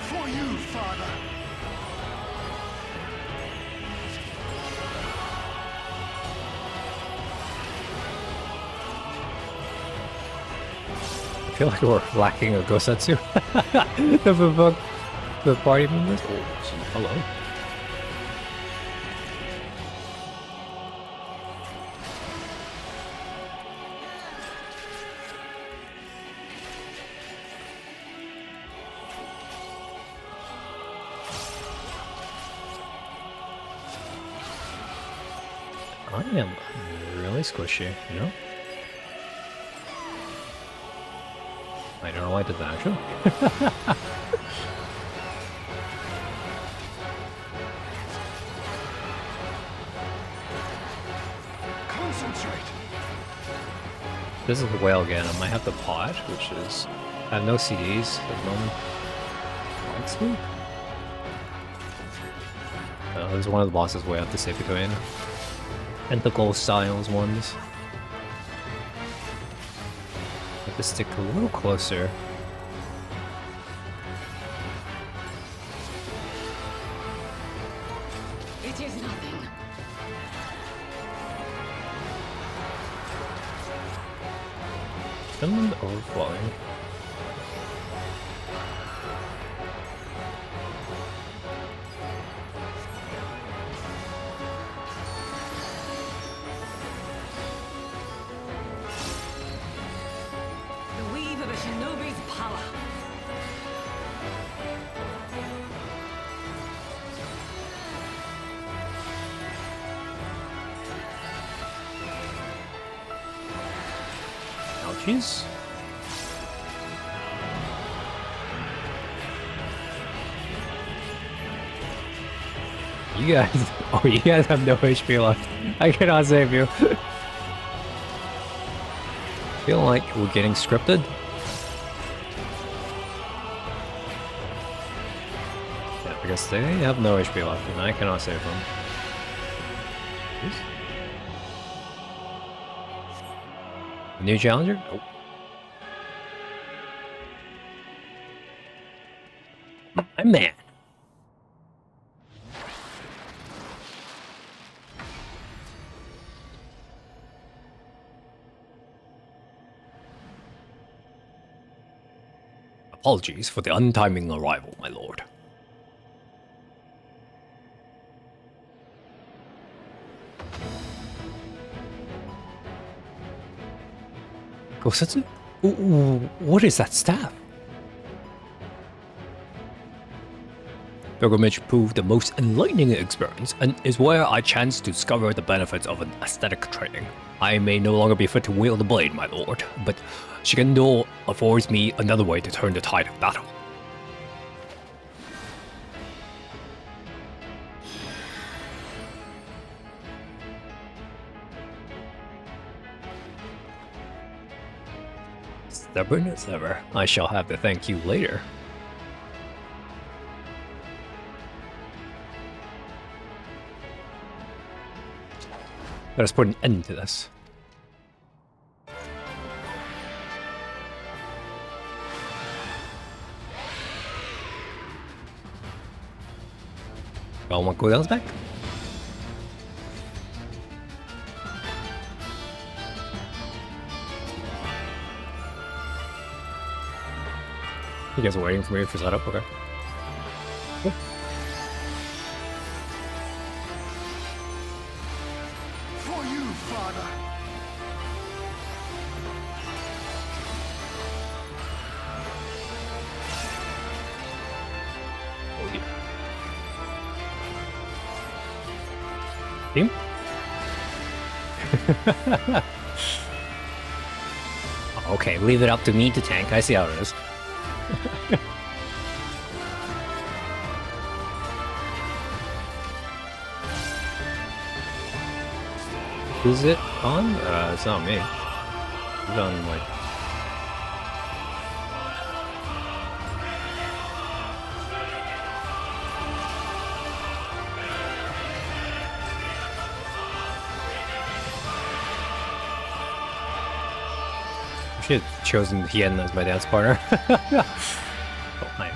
For you, Father. feel like we're lacking a Gosetsu. The party members. Oh, gee, hello. I am really squishy, you know? I don't know why I did that, actually. Concentrate. This is the whale again. I might have the pot, which is... I have no CDs at the moment. Light Sweep? This is one of the bosses we have to save between. Tentacle styles ones. Have to stick a little closer. It is nothing. Someone overflowing. The weave of a shinobi's power. Ouchies. You guys, oh, you guys have no HP left. I cannot save you. Feel like we're getting scripted. Yeah, because they have no HP left, and I cannot save them. Oops. New challenger? Nope. My man. Apologies for the untiming arrival, my lord. Gosetsu? What is that staff? Pilgrimage proved the most enlightening experience and is where I chanced to discover the benefits of an aesthetic training. I may no longer be fit to wield the blade, my lord, but Shikendo affords me another way to turn the tide of battle. Stubborn as ever, I shall have to thank you later. Let us put an end to this. Y'all want cooldowns back? You guys are waiting for me for setup? Okay. Cool. For you, father. Oh, yeah. Team? Okay, leave it up to me to tank. I see how it is. Is it on? It's not me. It's on, like... I should have chosen Hien as my dance partner. Oh, my.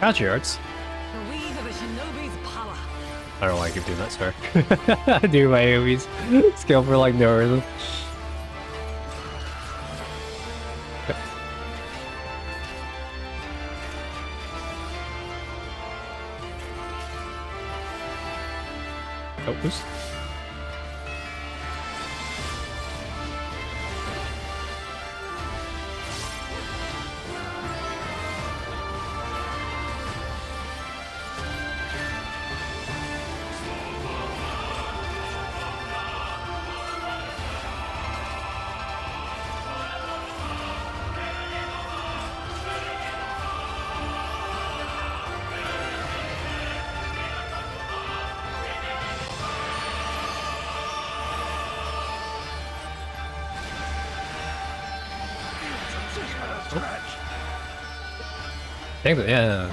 Patriarchs? The weave of a shinobi's power. I don't know why I keep doing that, sorry. Do my AoE's skill for like no reason. Okay. Oh, oops. Thank you, yeah.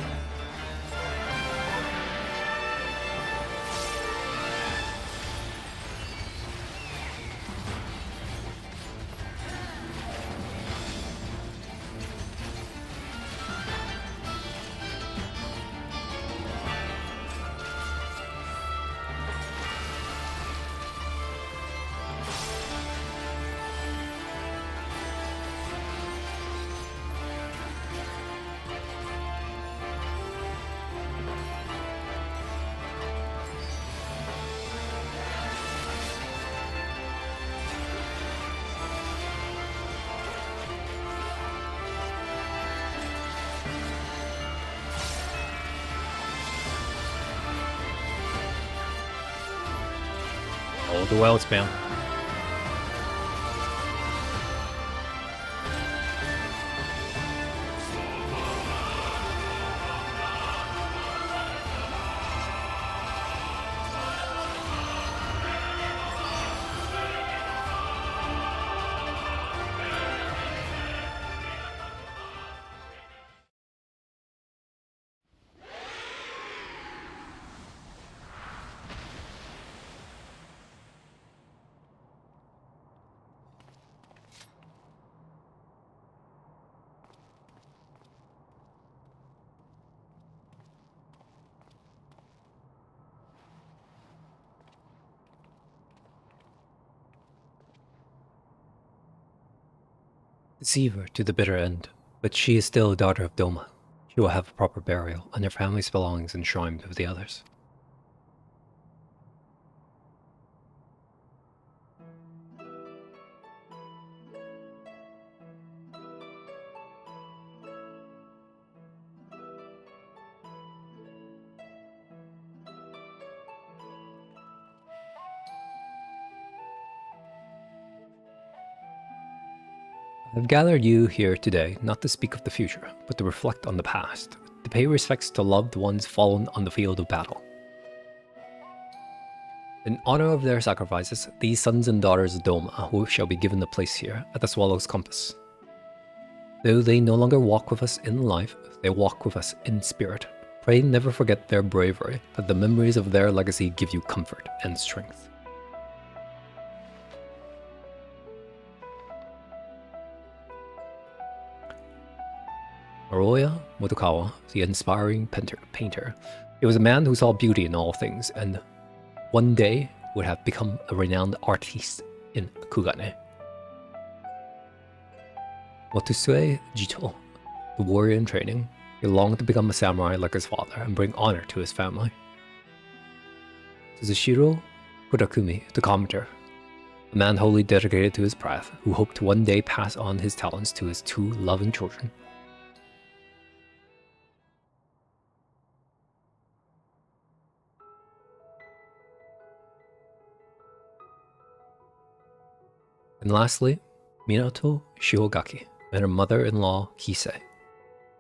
Oh, the wild spam. Deceive her to the bitter end, but she is still a daughter of Doma. She will have a proper burial, and her family's belongings enshrined with the others. I've gathered you here today not to speak of the future, but to reflect on the past, to pay respects to loved ones fallen on the field of battle. In honor of their sacrifices, these sons and daughters of Doma shall be given a place here at the Swallow's Compass. Though they no longer walk with us in life, they walk with us in spirit. Pray never forget their bravery, that the memories of their legacy give you comfort and strength. Maroya Motokawa, the inspiring painter. He was a man who saw beauty in all things, and one day would have become a renowned artiste in Kugane. Motusue Jito, the warrior in training. He longed to become a samurai like his father and bring honor to his family. Suzushiro Kurakumi, the commenter. A man wholly dedicated to his craft, who hoped to one day pass on his talents to his two loving children. And lastly, Minato Shiogaki and her mother-in-law Kisei.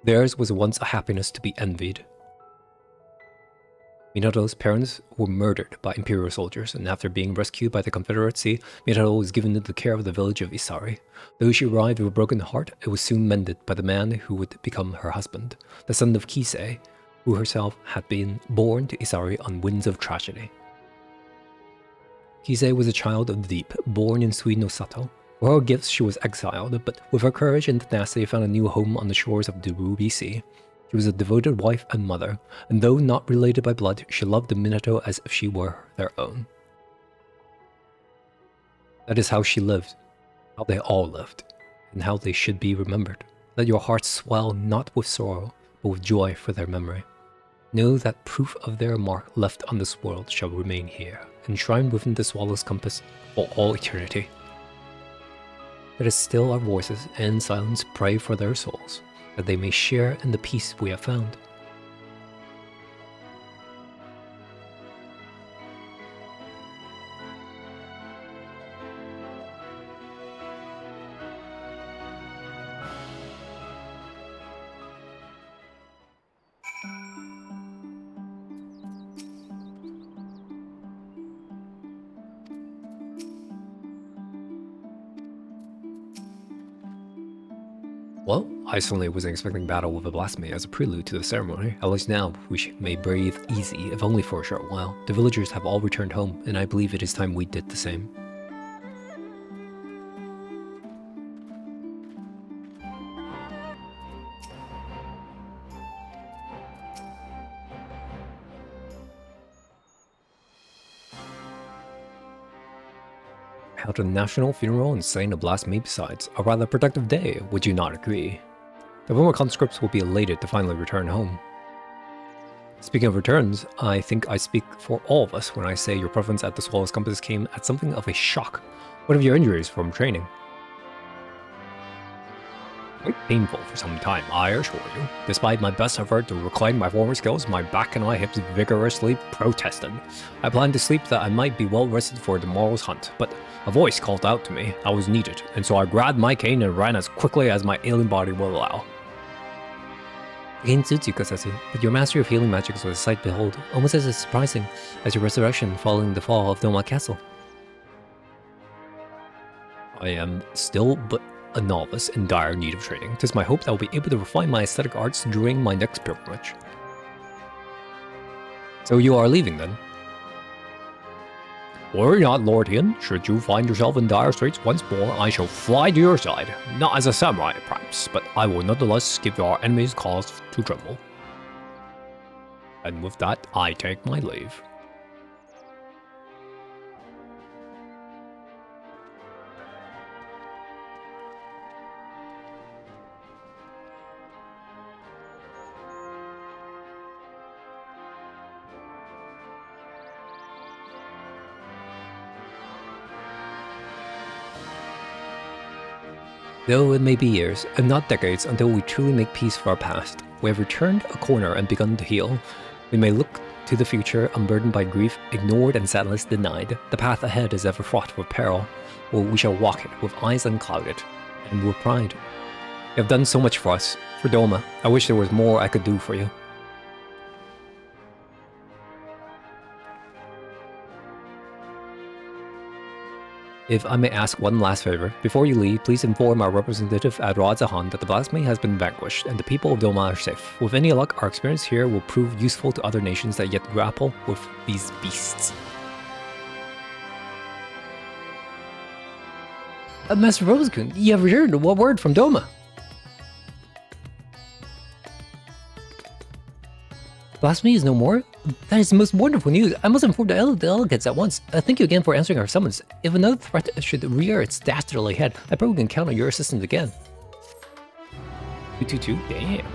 Theirs was once a happiness to be envied. Minato's parents were murdered by Imperial soldiers, and after being rescued by the Confederacy, Minato was given into the care of the village of Isari. Though she arrived with a broken heart, it was soon mended by the man who would become her husband, the son of Kisei, who herself had been born to Isari on winds of tragedy. Kisei was a child of the deep, born in Sui no Sato. For her gifts she was exiled, but with her courage and tenacity found a new home on the shores of the Ruby Sea. She was a devoted wife and mother, and though not related by blood, she loved the Minato as if she were their own. That is how she lived, how they all lived, and how they should be remembered. Let your hearts swell not with sorrow, but with joy for their memory. Know that proof of their mark left on this world shall remain here, enshrined within the swallow's compass for all eternity. Let us still our voices and in silence pray for their souls, that they may share in the peace we have found. Well, I certainly wasn't expecting battle with a blasphemy as a prelude to the ceremony. At least now, we may breathe easy, if only for a short while. The villagers have all returned home, and I believe it is time we did the same. Held a national funeral and slain a blasphemy besides. A rather productive day, would you not agree? The former conscripts will be elated to finally return home. Speaking of returns, I think I speak for all of us when I say your preference at the Swallow's Compass came at something of a shock. What of your injuries from training? Quite painful for some time, I assure you. Despite my best effort to reclaim my former skills, my back and my hips vigorously protested. I planned to sleep that I might be well rested for tomorrow's hunt, but a voice called out to me I was needed, and so I grabbed my cane and ran as quickly as my ailing body will allow. The cane suits you, Kasetsu, but your mastery of healing magics was a sight to behold, almost as surprising as your resurrection following the fall of Doma Castle. I am still but a novice in dire need of training. 'Tis my hope that I will be able to refine my aesthetic arts during my next pilgrimage. So you are leaving then? Worry not, Lord Hien. Should you find yourself in dire straits once more, I shall fly to your side. Not as a samurai, perhaps, but I will nonetheless give our enemies cause to tremble. And with that, I take my leave. Though it may be years, and not decades, until we truly make peace with our past, we have returned a corner and begun to heal. We may look to the future unburdened by grief, ignored and sadness denied. The path ahead is ever fraught with peril, but we shall walk it with eyes unclouded, and with pride. You have done so much for us, for Doma. I wish there was more I could do for you. If I may ask one last favor, before you leave, please inform our representative at Radzahan that the blasphemy has been vanquished and the people of Doma are safe. With any luck, our experience here will prove useful to other nations that yet grapple with these beasts. Master Rosekun, you have returned. What word from Doma? Blasphemy is no more? That is the most wonderful news. I must inform the delegates at once. Thank you again for answering our summons. If another threat should rear its dastardly head, I probably can count on your assistance again. 222? Damn.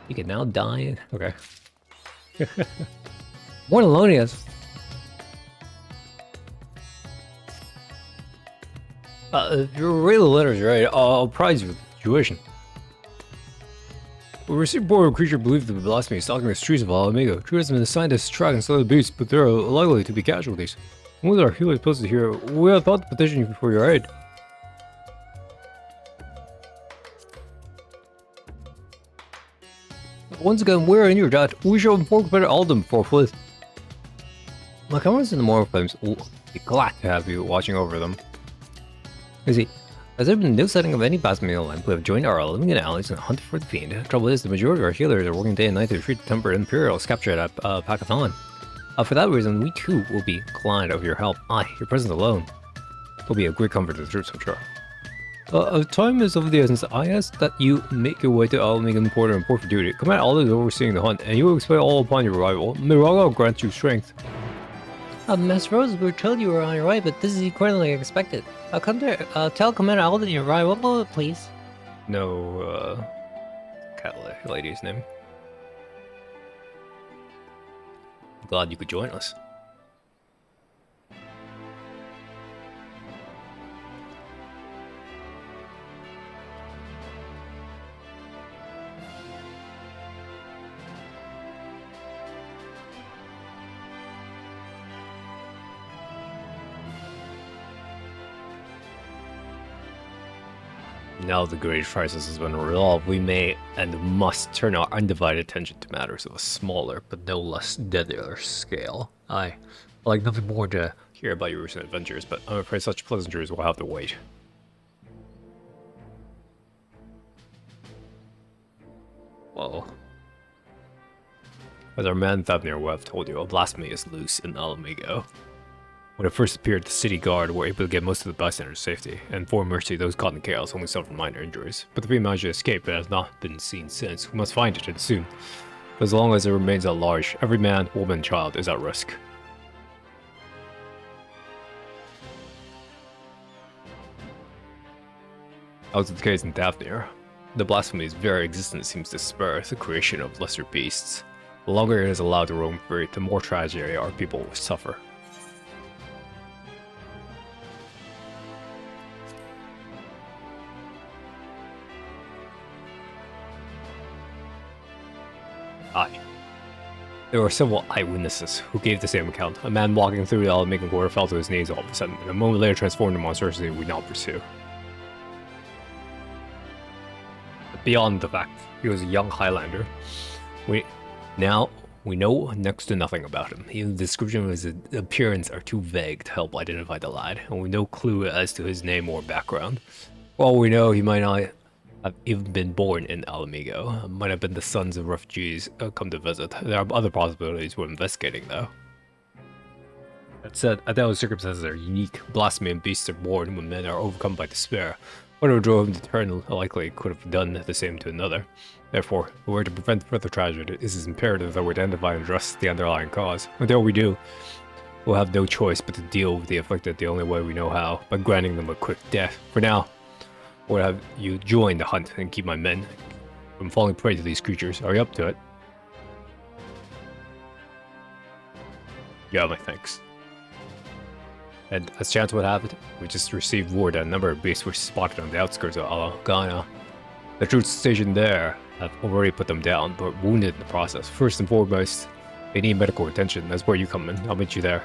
You can now die. Okay. More than Lonius. If your real letters right, I'll prize you with tuition. We received report of a creature believed to be blasphemy stalking the streets of Alamigo. Treaters have been assigned to track and slay the beasts, but there are likely to be casualties. With our healers posted here, we have thought to petition you for your aid. Once again, we're in your debt. We shall inform Commander Aldem forthwith. My comrades in the Moral Flames will be glad to have you watching over them. You see, as there has been no setting of any blasphemy in the land, we have joined our Olympian allies in the hunt for the fiend. The trouble is, the majority of our healers are working day and night to retreat the Temper Imperials captured at Pakathon. For that reason, we too will be glad of your help. Aye, your presence alone will be a great comfort to the troops, I'm sure. Time is of the essence. I ask that you make your way to Almegan Port and report for duty. Commander Alden is overseeing the hunt, and you will explain all upon your arrival. Miraga will grant you strength. Miss Rose, we were told you were on your way, but this is accordingly expected. I'll come there. Tell Commander Alden you arrive. One moment, please. No, cat lady's name. Glad you could join us. Now the great crisis has been resolved, we may and must turn our undivided attention to matters of a smaller but no less deadlier scale. I like nothing more to hear about your recent adventures, but I'm afraid such pleasantries will have to wait. Well, as our man Thavnir Webb told you, a blasphemy is loose in Alamigo. When it first appeared, the city guard were able to get most of the bystanders to safety, and for mercy, those caught in the chaos only suffered minor injuries. But the three managed to escape and has not been seen since. We must find it, and soon. But as long as it remains at large, every man, woman, and child is at risk. As is the case in Thavnir, the blasphemy's very existence seems to spur the creation of lesser beasts. The longer it is allowed to roam free, the more tragedy our people will suffer. Aye. There were several eyewitnesses who gave the same account. A man walking through the Alamacan quarter fell to his knees all of a sudden, and a moment later transformed into monstrosity we now pursue. But beyond the fact he was a young Highlander, we know next to nothing about him. Even the description of his appearance are too vague to help identify the lad, and we have no clue as to his name or background. For all we know, he might not have even been born in Alamigo. Might have been the sons of refugees come to visit. There are other possibilities we're investigating, though. That said, I doubt circumstances are unique. Blasphemy and beasts are born when men are overcome by despair. Whatever drove him to turn likely could have done the same to another. Therefore, if we were to prevent further tragedy, it is imperative that we identify and address the underlying cause. Until we do, we'll have no choice but to deal with the afflicted the only way we know how, by granting them a quick death. For now, or have you join the hunt and keep my men from falling prey to these creatures. Are you up to it? Yeah, my thanks. And as chance would have it, we just received word that a number of beasts were spotted on the outskirts of Alagana. The troops stationed there have already put them down, but wounded in the process. First and foremost, they need medical attention. That's where you come in. I'll meet you there.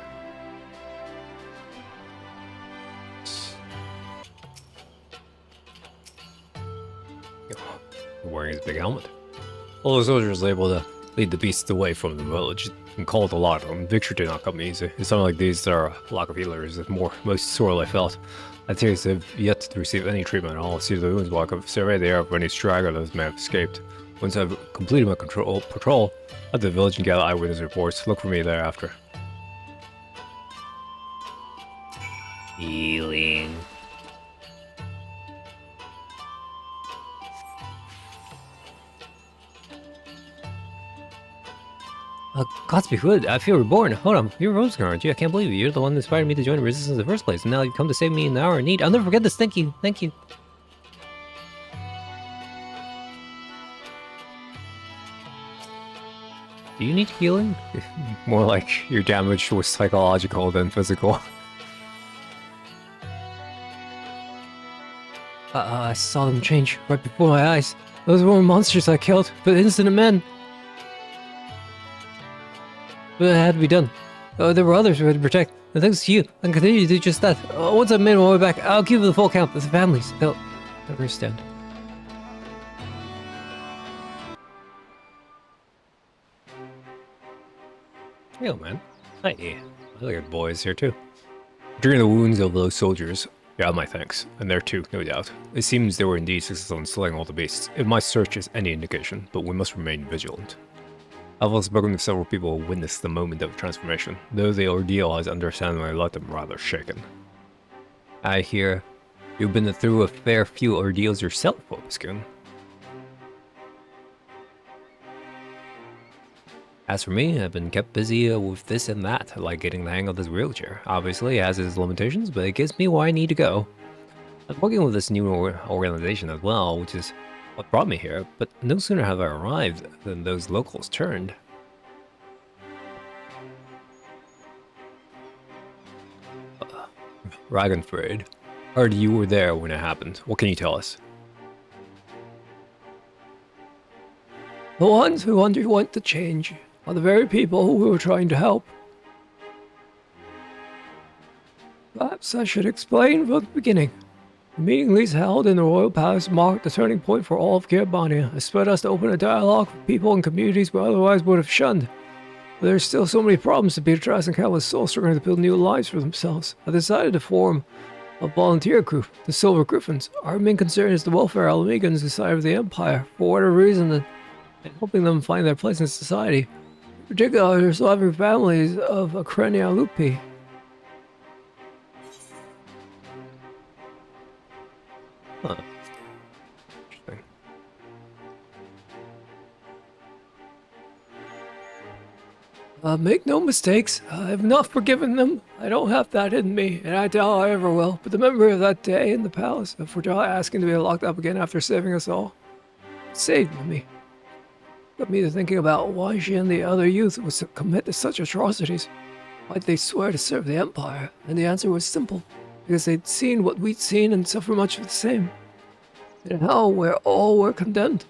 Wearing his big helmet. All the soldiers were able to lead the beasts away from the village and called a lot of them. Victory did not come easy. It's something like these, there are a lack of healers is most sorely felt. I think they've yet to receive any treatment at all. See the wounds walk up, survey the air of any stragglers may have escaped. Once I've completed my patrol at the village and gather eyewitness reports, look for me thereafter. Healing. Gods be good, I feel reborn. Hold on, you're Rosegar, aren't you? I can't believe it. You're the one that inspired me to join the resistance in the first place, and now you've come to save me in the hour of need. I'll never forget this, thank you, thank you. Do you need healing? More like your damage was psychological than physical. I saw them change right before my eyes. Those weren't monsters I killed, but innocent men. But it had to be done. There were others we had to protect, and thanks to you, I can continue to do just that. Once I've made my way back, I'll give you the full count of the families. They'll understand. Yo, man. Hi. I look at boys here, too. During the wounds of those soldiers, yeah, my thanks. And there, too, no doubt. It seems they were indeed successful in slaying all the beasts. If my search is any indication, but we must remain vigilant. I've also spoken to several people who witnessed the moment of transformation, though the ordeal has understandably left them rather shaken. I hear You've been through a fair few ordeals yourself, Obscune. As for me, I've been kept busy with this and that, like getting the hang of this wheelchair. Obviously, it has its limitations, but it gets me where I need to go. I'm working with this new organization as well, which is what brought me here, but no sooner have I arrived than those locals turned. Ragnfrid, heard you were there when it happened. What can you tell us? The ones who underwent the change are the very people who we were trying to help. Perhaps I should explain from the beginning. The meeting Lisa held in the royal palace marked the turning point for all of Gerbania. It spurred us to open a dialogue with people and communities we otherwise would have shunned. But there's still so many problems to be addressed, and countless souls struggling to build new lives for themselves. I decided to form a volunteer group, the Silver Griffins. Our main concern is the welfare of Alamegans inside of the Empire, for whatever reason, and helping them find their place in society. In particular, the surviving families of Akrenia Lupi. Huh. Interesting. Make no mistakes, I have not forgiven them. I don't have that in me, and I doubt I ever will. But the memory of that day in the palace, of Forjala asking to be locked up again after saving us all, saved me. Got me to thinking about why she and the other youth would commit to such atrocities. Why'd they swear to serve the Empire? And the answer was simple. Because they'd seen what we'd seen and suffered much of the same. In hell, where all were condemned.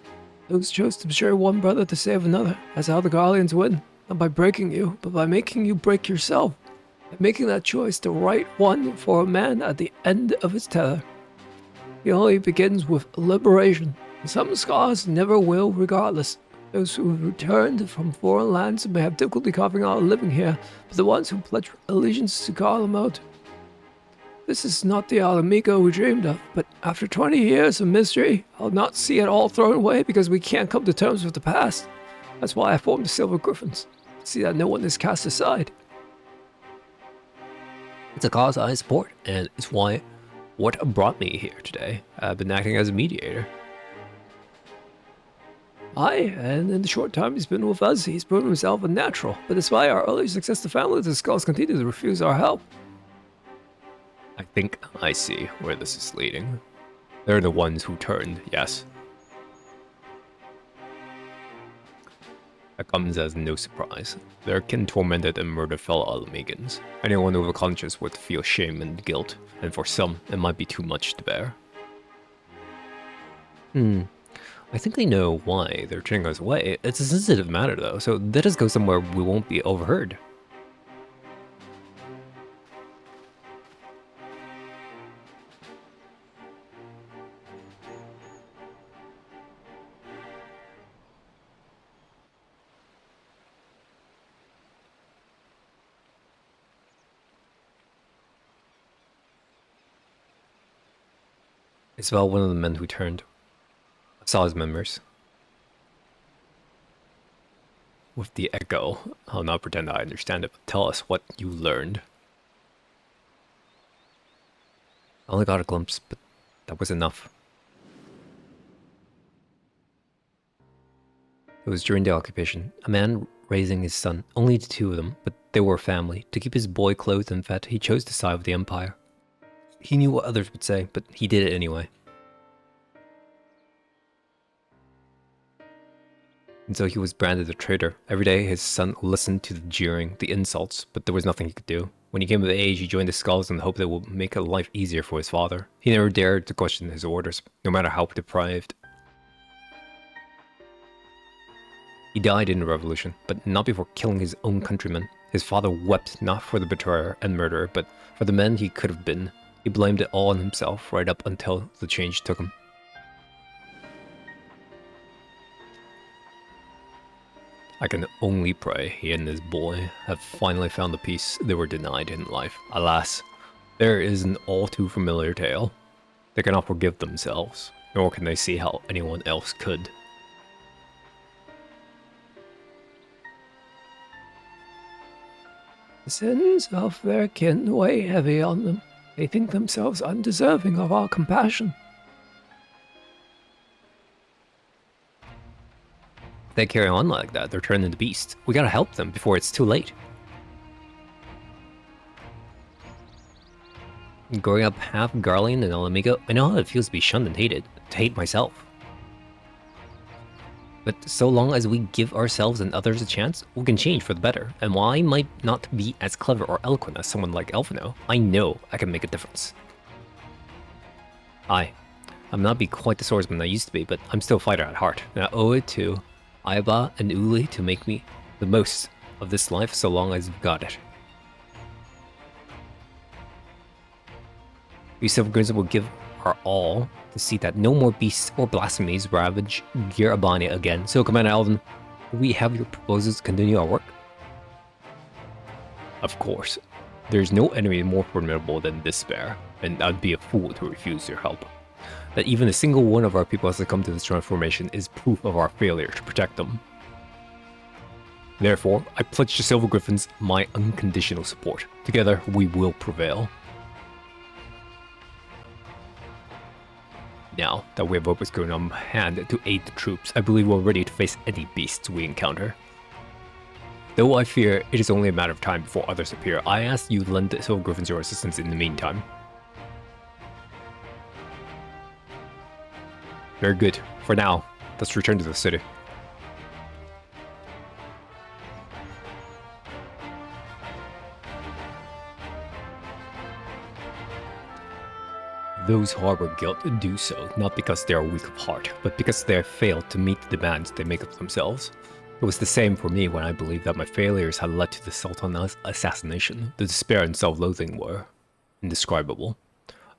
Those chose to share one brother to save another. That's how the Guardians win. Not by breaking you, but by making you break yourself. And making that choice to right one for a man at the end of his tether. It only begins with liberation. And some scars never will regardless. Those who have returned from foreign lands may have difficulty carving out a living here, but the ones who pledge allegiance to Garlemald. This is not the Alamigo we dreamed of, but after 20 years of misery, I'll not see it all thrown away because we can't come to terms with the past. That's why I formed the Silver Griffins. See that no one is cast aside. It's a cause I support, and it's why what brought me here today. I've been acting as a mediator. Aye, and in the short time he's been with us, he's proven himself a natural. But despite our early success, the family of the Skulls continue to refuse our help. I think I see where this is leading. They're the ones who turned, yes. That comes as no surprise. Their kin tormented and murdered fellow Alamegans. Anyone with a conscience would feel shame and guilt, and for some, it might be too much to bear. I think they know why they're turning us away. It's a sensitive matter though, so let us go somewhere we won't be overheard. It's about one of the men who turned. I saw his members. With the echo, I'll not pretend I understand it, but tell us what you learned. I only got a glimpse, but that was enough. It was during the occupation. A man raising his son, only the two of them, but they were a family. To keep his boy clothed and fed, he chose to side with the Empire. He knew what others would say, but he did it anyway. And so he was branded a traitor. Every day his son listened to the jeering, the insults, but there was nothing he could do. When he came of age, he joined the Skulls in the hope that it would make a life easier for his father. He never dared to question his orders, no matter how deprived. He died in the revolution, but not before killing his own countrymen. His father wept not for the betrayer and murderer, but for the men he could have been. He blamed it all on himself, right up until the change took him. I can only pray he and his boy have finally found the peace they were denied in life. Alas, there is an all too familiar tale. They cannot forgive themselves, nor can they see how anyone else could. The sins of their kin weigh heavy on them. They think themselves undeserving of our compassion. If they carry on like that, they're turned into beasts. We gotta help them before it's too late. Growing up half Garlean and Alamigo, I know how it feels to be shunned and hated, to hate myself. But so long as we give ourselves and others a chance, we can change for the better. And while I might not be as clever or eloquent as someone like Elfino, I know I can make a difference. I'm not be quite the swordsman I used to be, but I'm still a fighter at heart, and I owe it to Aiba and Uli to make me the most of this life so long as we've got it. We Silvergrims will give our all to see that no more beasts or blasphemies ravage Gir Abania again. So, Commander Alden, do we have your proposals to continue our work? Of course. There's no enemy more formidable than despair, and I'd be a fool to refuse your help. That even a single one of our people has succumbed to this transformation is proof of our failure to protect them. Therefore, I pledge to Silver Griffins my unconditional support. Together, we will prevail. Now that we have Opuscune on hand to aid the troops, I believe we're ready to face any beasts we encounter. Though I fear it is only a matter of time before others appear, I ask you to lend the Silver Griffins your assistance in the meantime. Very good. For now, let's return to the city. Those who harbor guilt do so, not because they are weak of heart, but because they have failed to meet the demands they make of themselves. It was the same for me when I believed that my failures had led to the Sultan's assassination. The despair and self-loathing were indescribable.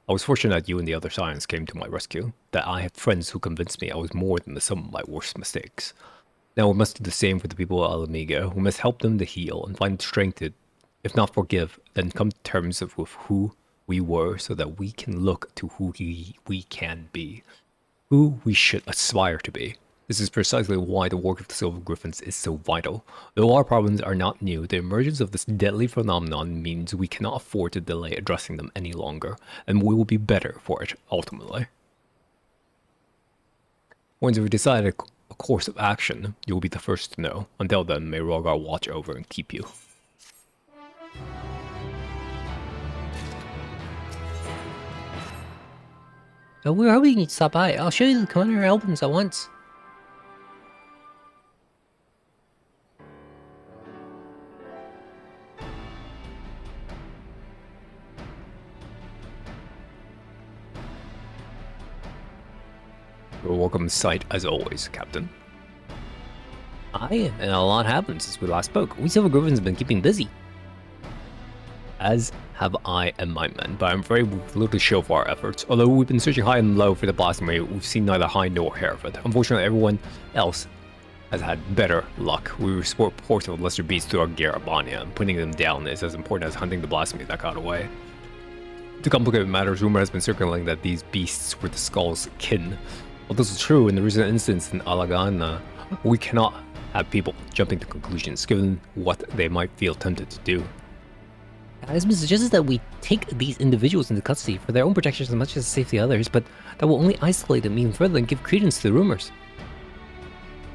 I was fortunate that you and the other Scions came to my rescue, that I had friends who convinced me I was more than the sum of my worst mistakes. Now we must do the same for the people of Alamiga. We must help them to heal and find strength to, if not forgive, then come to terms with who we were so that we can look to who we can be, who we should aspire to be. This is precisely why the work of the Silver Griffins is so vital. Though our problems are not new, the emergence of this deadly phenomenon means we cannot afford to delay addressing them any longer, and we will be better for it ultimately. Once we've decided a course of action, you will be the first to know. Until then, may Rogar watch over and keep you. We're hoping you'd stop by. I'll show you the Commander albums at once. You're welcome to sight as always, Captain. Aye, and a lot happened since we last spoke. We Silver Griffins have been keeping busy. As have I and my men, but I'm afraid we've little to show for our efforts. Although we've been searching high and low for the blasphemy, we've seen neither high nor hair of it. Unfortunately, everyone else has had better luck. We report reports of lesser beasts to our Garabania, and putting them down is as important as hunting the blasphemy that got away. To complicate matters, rumor has been circulating that these beasts were the Skull's kin. While this is true, in the recent instance in Alagana, we cannot have people jumping to conclusions given what they might feel tempted to do. Asma suggests that we take these individuals into custody for their own protection as much as the safety of others, but that will only isolate them even further and give credence to the rumors.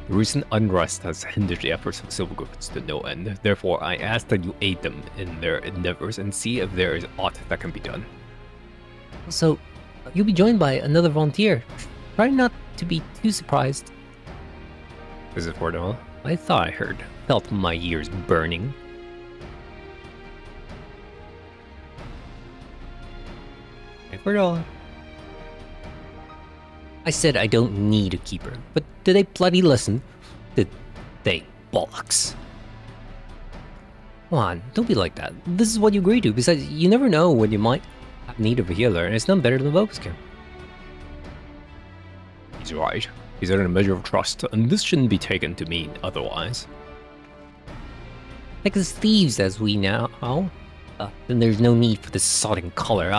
The recent unrest has hindered the efforts of the Silver Griffins to no end. Therefore, I ask that you aid them in their endeavors and see if there is aught that can be done. So, you'll be joined by another volunteer. Try not to be too surprised. Is it Fordell? I thought I felt my ears burning. I said I don't need a keeper, but did they bloody listen? Did they bollocks? Come on, don't be like that. This is what you agreed to. Besides, you never know when you might have need of a healer, and it's none better than Vopuskin. He's right. He's earned a measure of trust, and this shouldn't be taken to mean otherwise. Like as thieves as we now. Then there's no need for this sodding collar,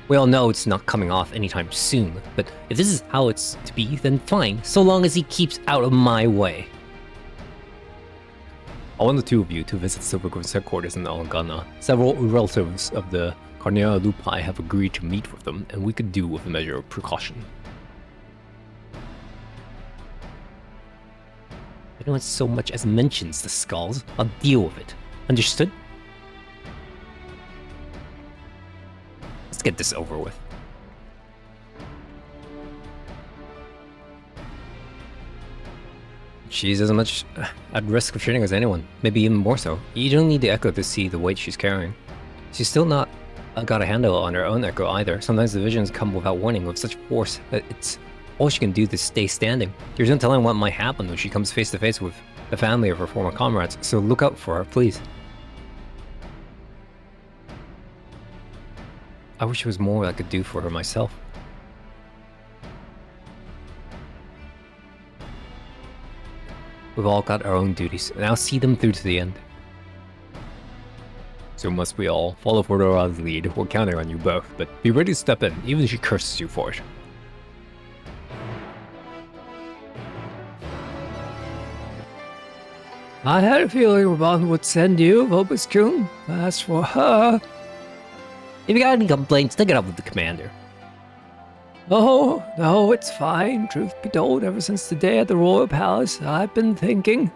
We all know it's not coming off anytime soon, but if this is how it's to be, then fine, so long as he keeps out of my way. I want the two of you to visit Silver Grove's headquarters in Alangana. Several relatives of the Carnera Lupi have agreed to meet with them, and we could do with a measure of precaution. If anyone so much as mentions the skulls, I'll deal with it. Understood? Let's get this over with. She's as much at risk of shooting as anyone, maybe even more so. You don't need the Echo to see the weight she's carrying. She's still not got a handle on her own Echo either. Sometimes the visions come without warning with such force that it's all she can do to stay standing. There's no telling what might happen when she comes face to face with the family of her former comrades, so look out for her, please. I wish there was more I could do for her myself. We've all got our own duties, and I'll see them through to the end. So must we all. Follow Fordora's lead. We're counting on you both, but be ready to step in, even if she curses you for it. I had a feeling Raban would send you, Vobus-kun. As for her... If you got any complaints, take it up with the commander. Oh, no, it's fine. Truth be told, ever since the day at the Royal Palace, I've been thinking...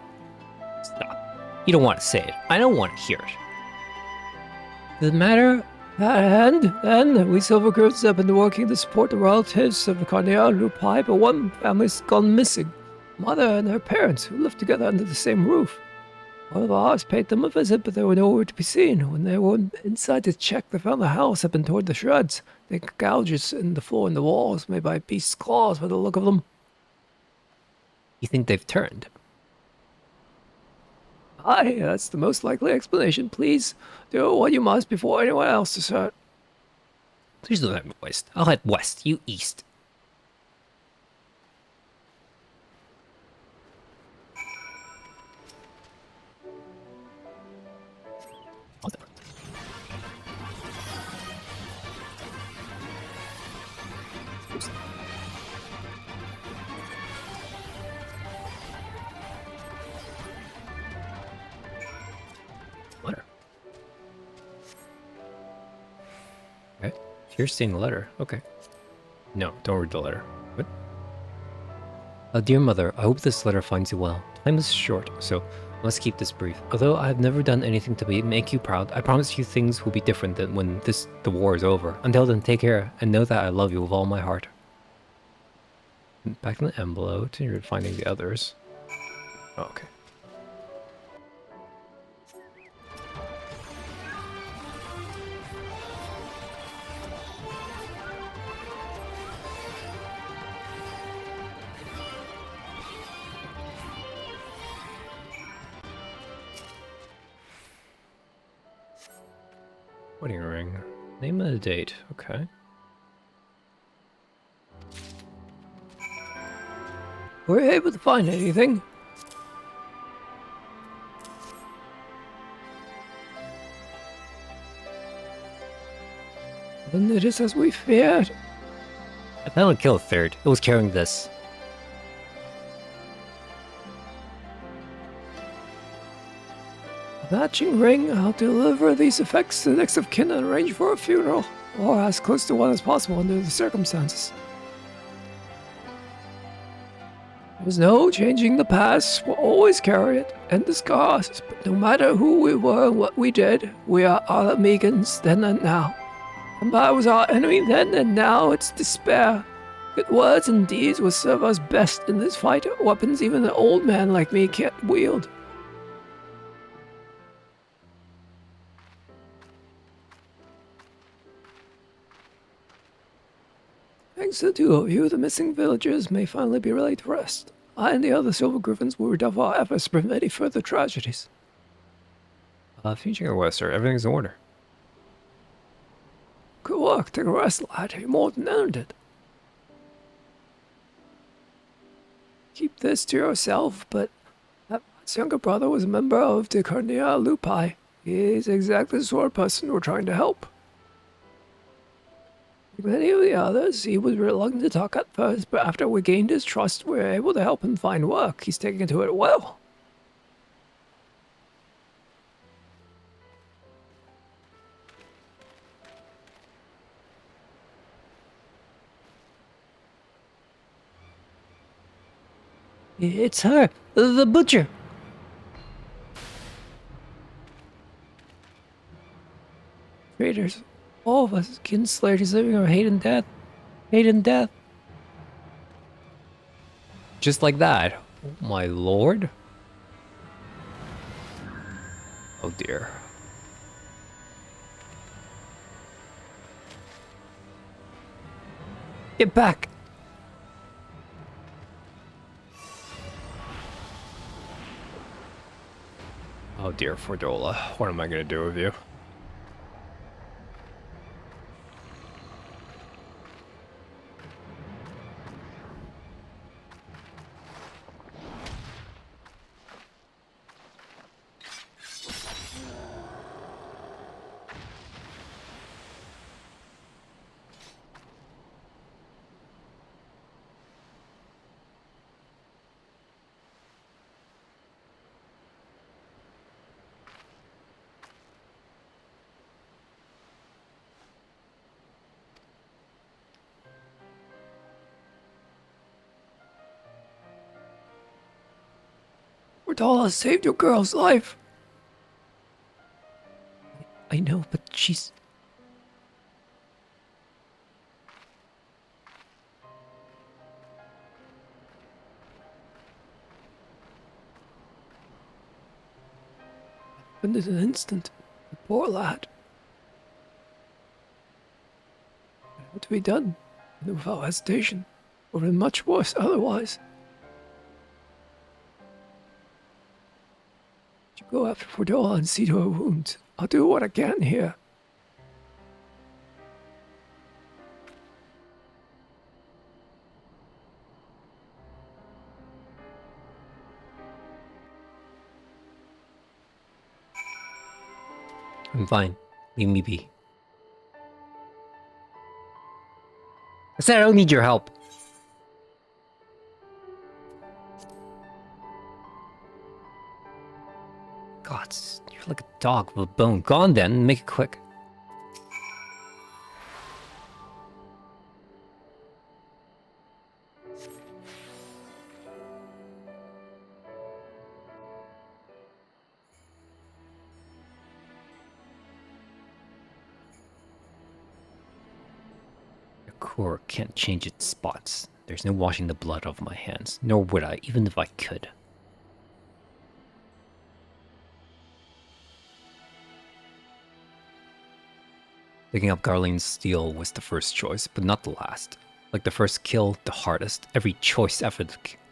Stop. You don't want to say it. I don't want to hear it. Does it matter? And then, we Silvergirls have been working to support the relatives of the Carnera Lupi, but one family's gone missing. Mother and her parents, who lived together under the same roof. One of ours paid them a visit, but they were nowhere to be seen. When they went inside to check, they found the house had been torn to shreds. They had gouges in the floor and the walls, made by beasts' claws by the look of them. You think they've turned? Aye, that's the most likely explanation. Please do what you must before anyone else is hurt. Please don't head west. I'll head west, you east. Letter. Okay. Here's seeing the letter. Okay. No, don't read the letter. What? Dear Mother, I hope this letter finds you well. Time is short, so I must keep this brief. Although I have never done anything to make you proud, I promise you things will be different than when the war is over. Until then, take care, and know that I love you with all my heart. Back in the envelope, and you're finding the others. Oh, okay. Wedding ring. Name and a date. Okay. Were you able to find anything? Then it is as we feared. I found a kill third. It was carrying this. A matching ring. I'll deliver these effects to the next of kin and arrange for a funeral, or as close to one as possible under the circumstances. There's no changing the past. We'll always carry it and the scars. But no matter who we were and what we did, we are all Megans then and now. Empire was our enemy then, and now it's despair. Good words and deeds will serve us best in this fight. Weapons even an old man like me can't wield. Thanks to the two of you, the missing villagers may finally be laid to rest. I and the other Silver Griffins will redouble our efforts to prevent any further tragedies. Future West, sir. Everything's in order. Good work. Take a rest, lad. You more than earned it. Keep this to yourself, but that man's younger brother was a member of the Carnera Lupi. He's exactly the sort of person we're trying to help. Like many of the others, he was reluctant to talk at first, but after we gained his trust, we were able to help him find work. He's taking to it well. It's her, the butcher. Traitors, all of us, kinslayers living or hate and death. Hate and death. Just like that. Oh, my lord. Oh dear. Get back! Oh dear, Fordola. What am I gonna do with you? Fordola saved your girl's life. I know, but she's... in an instant. The poor lad. It had to be done, and without hesitation. Would have been much worse otherwise. You go after Fordola and see to her wounds. I'll do what I can here. I'm fine. Leave me be. I said I don't need your help. God, you're like a dog with a bone. Go on then, make it quick. Your core can't change its spots. There's no washing the blood off my hands, nor would I, even if I could. Picking up Garlene's steel was the first choice, but not the last. Like the first kill, the hardest. Every choice after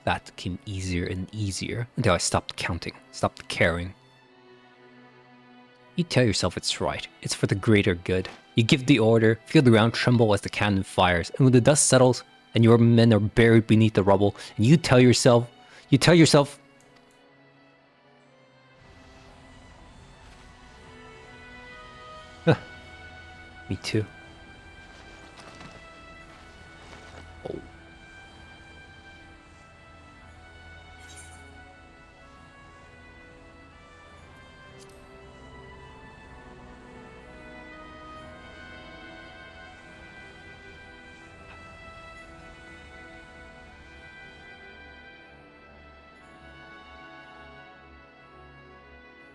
that came easier and easier until I stopped counting, stopped caring. You tell yourself it's right, it's for the greater good. You give the order, feel the ground tremble as the cannon fires, and when the dust settles and your men are buried beneath the rubble, and you tell yourself, huh, me too. Oh.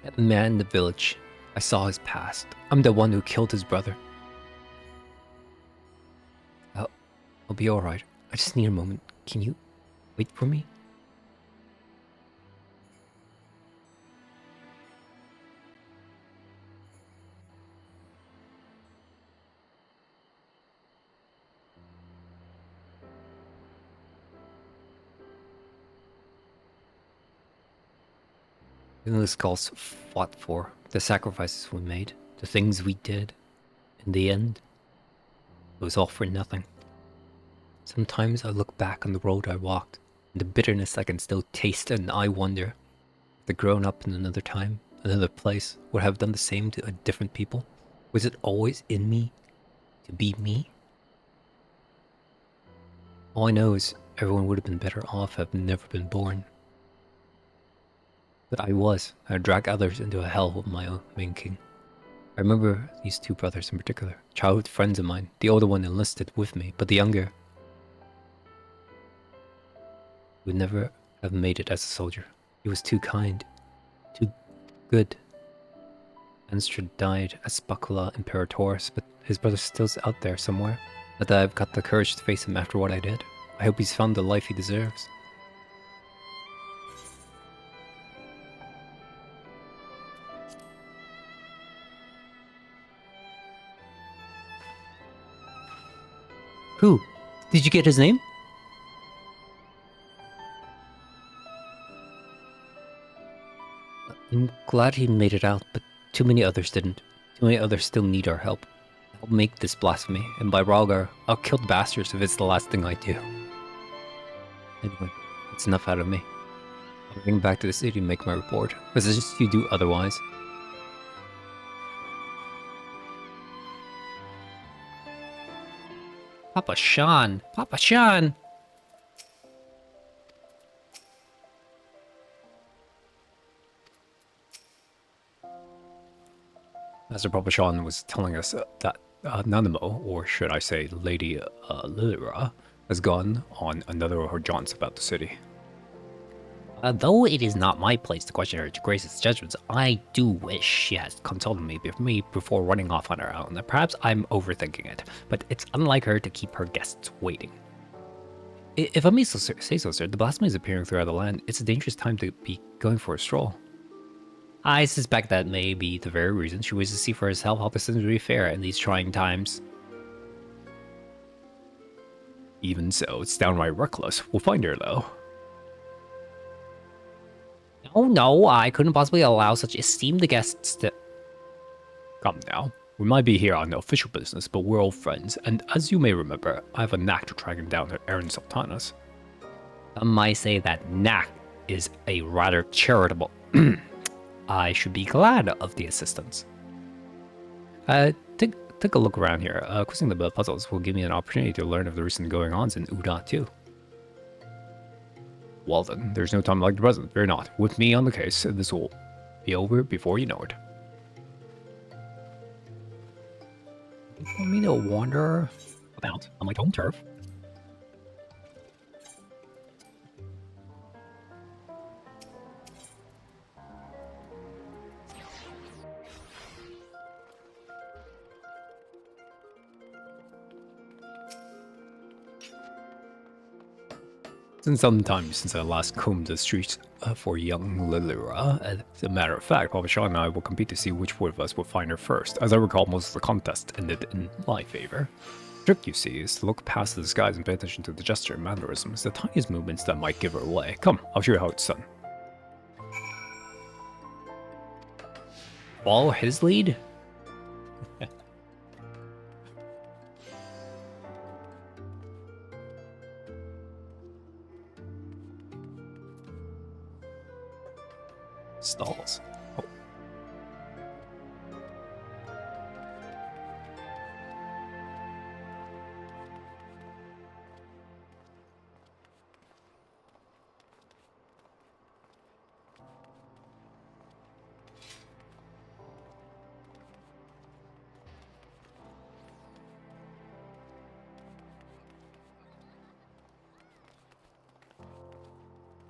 That man in the village, I saw his past. I'm the one who killed his brother. I'll be alright. I just need a moment. Can you wait for me? The skulls fought for, the sacrifices we made, the things we did. In the end, it was all for nothing. Sometimes I look back on the road I walked, and the bitterness I can still taste, and I wonder if the grown up in another time, another place, would have done the same to a different people. Was it always in me to be me? All I know is everyone would have been better off had never been born. But I was. I dragged others into a hell with my own making. I remember these two brothers in particular, childhood friends of mine. The older one enlisted with me, but the younger would never I've made it as a soldier. He was too kind, too good. Anstrad died as Spacula Imperatoris, but his brother's still out there somewhere. But I've got the courage to face him after what I did. I hope he's found the life he deserves. Who? Did you get his name? I'm glad he made it out, but too many others didn't. Too many others still need our help. I'll make this blasphemy, and by Ralgar, I'll kill the bastards if it's the last thing I do. Anyway, it's enough out of me. I'll bring back to the city and make my report. I suggest you do otherwise. Papa Sean! Papa Sean! Master Papa Sean was telling us that Nanamo, or should I say Lady Lilira, has gone on another of her jaunts about the city. Though it is not my place to question her Grace's judgments, I do wish she had consulted me before running off on her own. Perhaps I'm overthinking it, but it's unlike her to keep her guests waiting. If I may say so, sir, the blasphemy is appearing throughout the land. It's a dangerous time to be going for a stroll. I suspect that may be the very reason she wishes to see for herself how the citizens will be fair in these trying times. Even so, it's downright reckless. We'll find her, though. Oh no, I couldn't possibly allow such esteemed guests to... Come now. We might be here on official business, but we're old friends, and as you may remember, I have a knack to tracking down errant sultanas. Some might say that knack is a rather charitable... I should be glad of the assistance. Take a look around here. Quizzing the puzzles will give me an opportunity to learn of the recent going-ons in Uda too. Well then, there's no time like the present. Fear not. With me on the case, this will be over before you know it. You want me to wander about on my home turf? It's been some time since I last combed the streets for young Lilira. As a matter of fact, Papa Sean and I will compete to see which one of us will find her first. As I recall, most of the contest ended in my favor. The trick, you see, is to look past the disguise and pay attention to the gesture and mannerisms, the tiniest movements that might give her away. Come, I'll show you how it's done. Follow his lead? Stalls. Oh.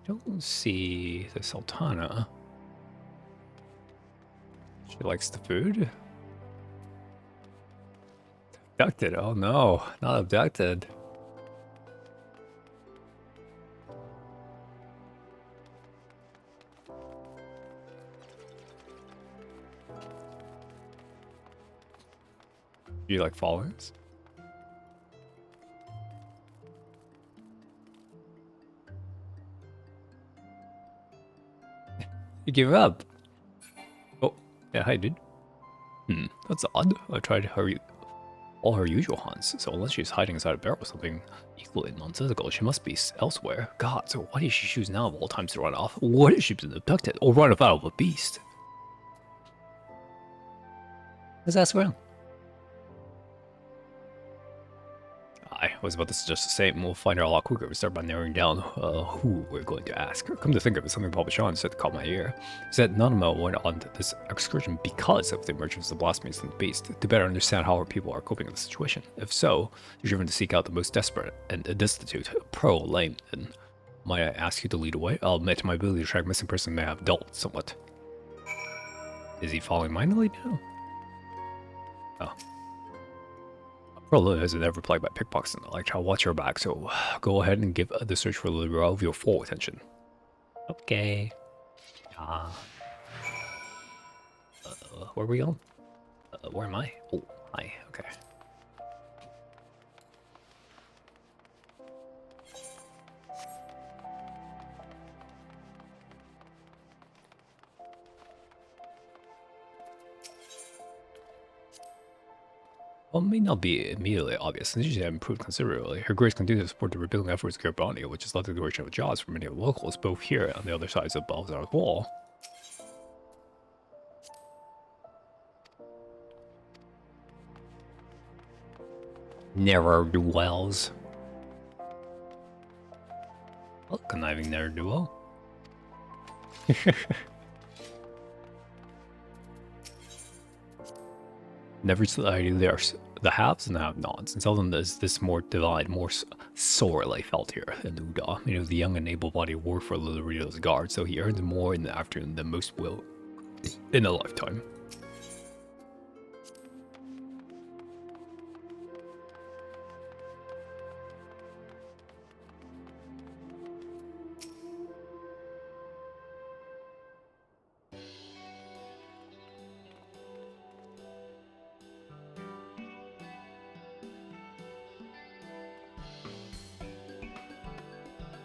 Don't see the Sultana. She likes the food? Abducted? Oh no, not abducted. Do you like followers? You give up. Oh, yeah, hi, dude. That's odd. I tried all her usual hunts, so unless she's hiding inside a barrel or something equally nonsensical, she must be elsewhere. God, so why did she choose now of all times to run off? What if she's been abducted or run afoul of a beast? Let's ask around. I was about to suggest the same. We'll find out a lot quicker if we start by narrowing down who we're going to ask. Come to think of it, something Papa Sean said caught my ear. He said Nanamo went on this excursion because of the emergence of the blasphemies and the beast, to better understand how our people are coping with the situation. If so, you're driven to seek out the most desperate and destitute, pro, lame, and Might I ask you to lead away? I'll admit my ability to track missing person may have dulled somewhat. Is he following my lead now? Oh. Prolo hasn't ever replied by pickboxing. I like how watch your back, so go ahead and give the search for Lil your full attention. Okay. Where are we going? Where am I? Oh, hi. Okay. Well, it may not be immediately obvious, since she had improved considerably. Her grace continued to support the rebuilding efforts of Garibania, which has led to the creation of jobs for many of the locals, both here and on the other sides of Balzar's wall. Ne'er-do-wells. Well, conniving ne'er-do-well. Never society there's the haves and the have-nots, and seldom is this more divide more sorely felt here in Uda. You know, the young and able-bodied work for Lilarido's guard, so he earns more in the afternoon than most will in a lifetime.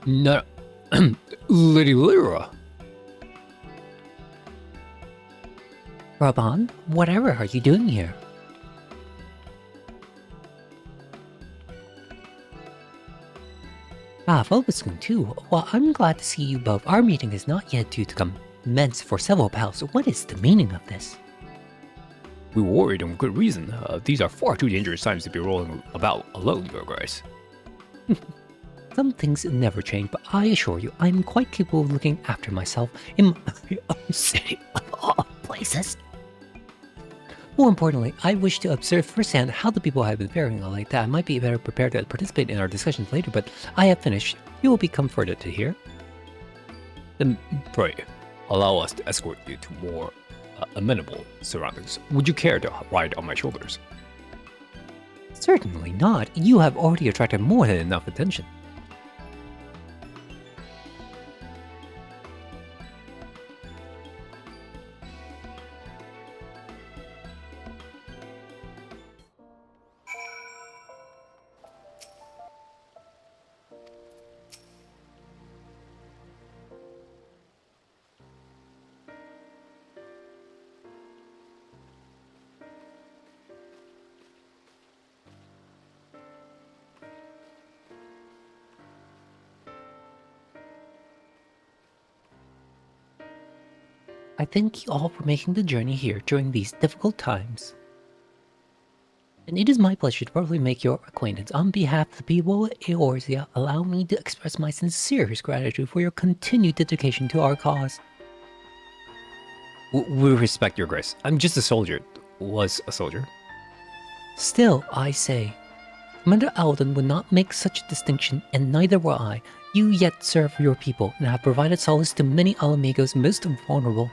No, Lady Lyra. Raban, whatever are you doing here? Phoboscoon too. Well, I'm glad to see you both. Our meeting is not yet due to commence for several pals. What is the meaning of this? We worried and with good reason. These are far too dangerous times to be rolling about alone, Your Grace. Some things never change, but I assure you, I'm quite capable of looking after myself in my own city of all places. More importantly, I wish to observe firsthand how the people have been faring like that. I might be better prepared to participate in our discussions later, but I have finished. You will be comforted to hear. Then pray, allow us to escort you to more amenable surroundings. Would you care to ride on my shoulders? Certainly not. You have already attracted more than enough attention. I thank you all for making the journey here during these difficult times. And it is my pleasure to probably make your acquaintance. On behalf of the people of Eorzea, allow me to express my sincerest gratitude for your continued dedication to our cause. We respect Your Grace. I'm just a soldier. Was a soldier. Still, I say, Commander Alden would not make such a distinction, and neither will I. You yet serve your people, and have provided solace to many Alamegos most vulnerable.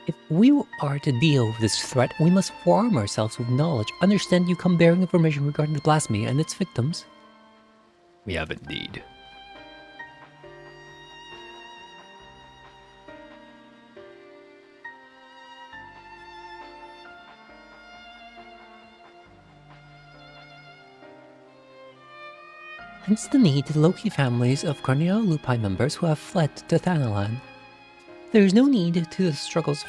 If we are to deal with this threat, we must forearm ourselves with knowledge. Understand you come bearing information regarding the blasphemy and its victims. We have indeed. Hence the need to locate families of Corneo Lupi members who have fled to Thanalan. There is no end to the struggles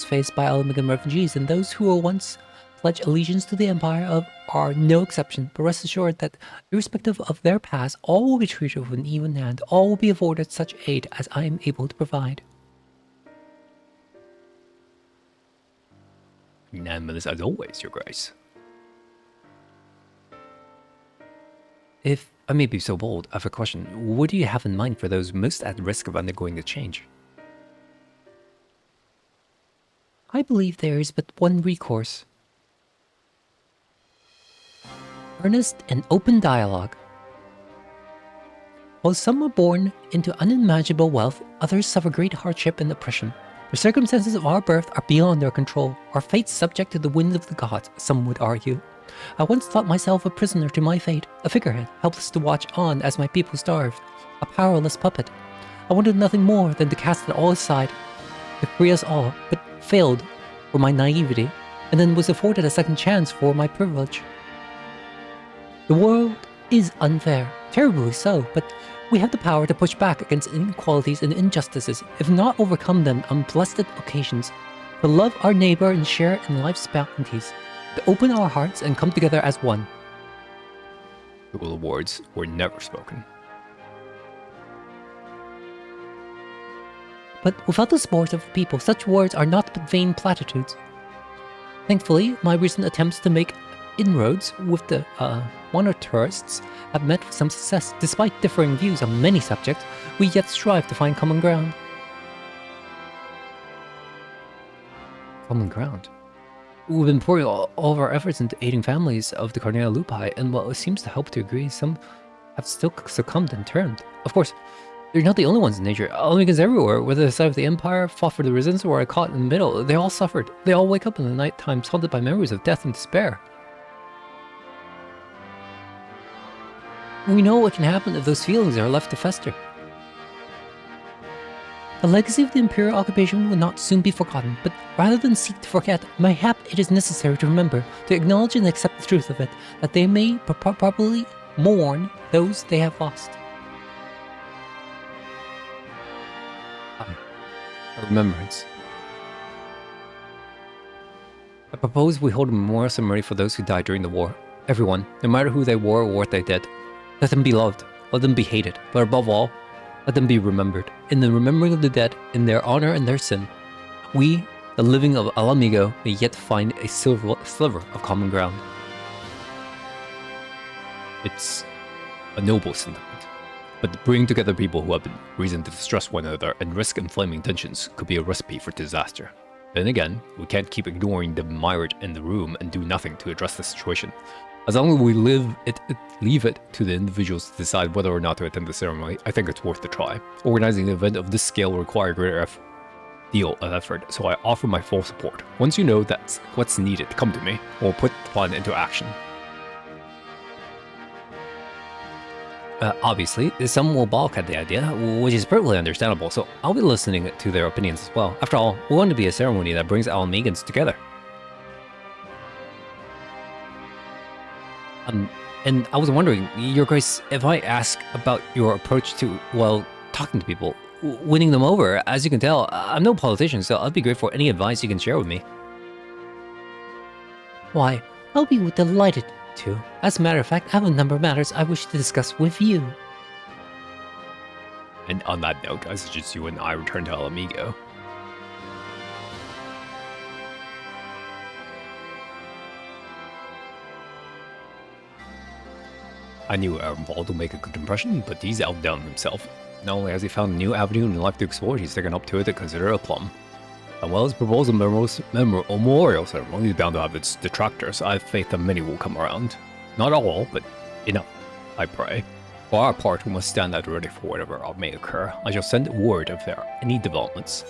faced by Alamagan refugees, and those who were once pledged allegiance to the Empire are no exception. But rest assured that, irrespective of their past, all will be treated with an even hand. All will be afforded such aid as I am able to provide. Unanimous as always, Your Grace. If I may be so bold, I have a question. What do you have in mind for those most at risk of undergoing the change? I believe there is but one recourse. Earnest and open dialogue. While some are born into unimaginable wealth, others suffer great hardship and oppression. The circumstances of our birth are beyond our control, our fates subject to the wind of the gods, some would argue. I once thought myself a prisoner to my fate, a figurehead, helpless to watch on as my people starved, a powerless puppet. I wanted nothing more than to cast it all aside, to free us all, but failed for my naivety, and then was afforded a second chance for my privilege. The world is unfair, terribly so, but we have the power to push back against inequalities and injustices, if not overcome them on blessed occasions, to love our neighbor and share in life's bounties, to open our hearts and come together as one. The words were never spoken. But without the support of the people, such words are not but vain platitudes. Thankfully, my recent attempts to make inroads with the monarchists have met with some success. Despite differing views on many subjects, we yet strive to find common ground. Common ground? We've been pouring all of our efforts into aiding families of the Carnea Lupi, and while it seems to help to agree, some have still succumbed and turned. Of course, they're not the only ones in nature. Almigans everywhere, whether the side of the Empire, fought for the resistance, or are caught in the middle, they all suffered. They all wake up in the night times haunted by memories of death and despair. We know what can happen if those feelings are left to fester. The legacy of the Imperial occupation will not soon be forgotten, but rather than seek to forget, mayhap it is necessary to remember, to acknowledge and accept the truth of it, that they may properly mourn those they have lost. A remembrance. I propose we hold a memorial ceremony for those who died during the war. Everyone, no matter who they were or what they did. Let them be loved, let them be hated, but above all, let them be remembered. In the remembering of the dead, in their honor and their sin, we, the living of Al Amigo, may yet find a sliver of common ground. It's a noble sentiment, but bringing together people who have been reason to distrust one another and risk inflaming tensions could be a recipe for disaster. Then again, we can't keep ignoring the myriad in the room and do nothing to address the situation. As long as we leave it to the individuals to decide whether or not to attend the ceremony, I think it's worth the try. Organizing an event of this scale will require a greater deal of effort, so I offer my full support. Once you know that's what's needed, come to me, and we'll put the plan into action. Obviously, some will balk at the idea, which is perfectly understandable, so I'll be listening to their opinions as well. After all, we want to be a ceremony that brings Al Amigans together. And I was wondering, Your Grace, if I ask about your approach to, well, talking to people, winning them over, as you can tell, I'm no politician, so I'd be grateful for any advice you can share with me. Why, I'll be delighted to. As a matter of fact, I have a number of matters I wish to discuss with you. And on that note, I suggest you and I return to El Amigo. I knew Ermwald would make a good impression, but he's outdone himself. Not only has he found a new avenue in life to explore, he's taken up to it to consider a plum. And while his proposal memorial ceremony is bound to have its detractors, I have faith that many will come around. Not all, but enough, I pray. For our part, we must stand at the ready for whatever may occur. I shall send word if there are any developments.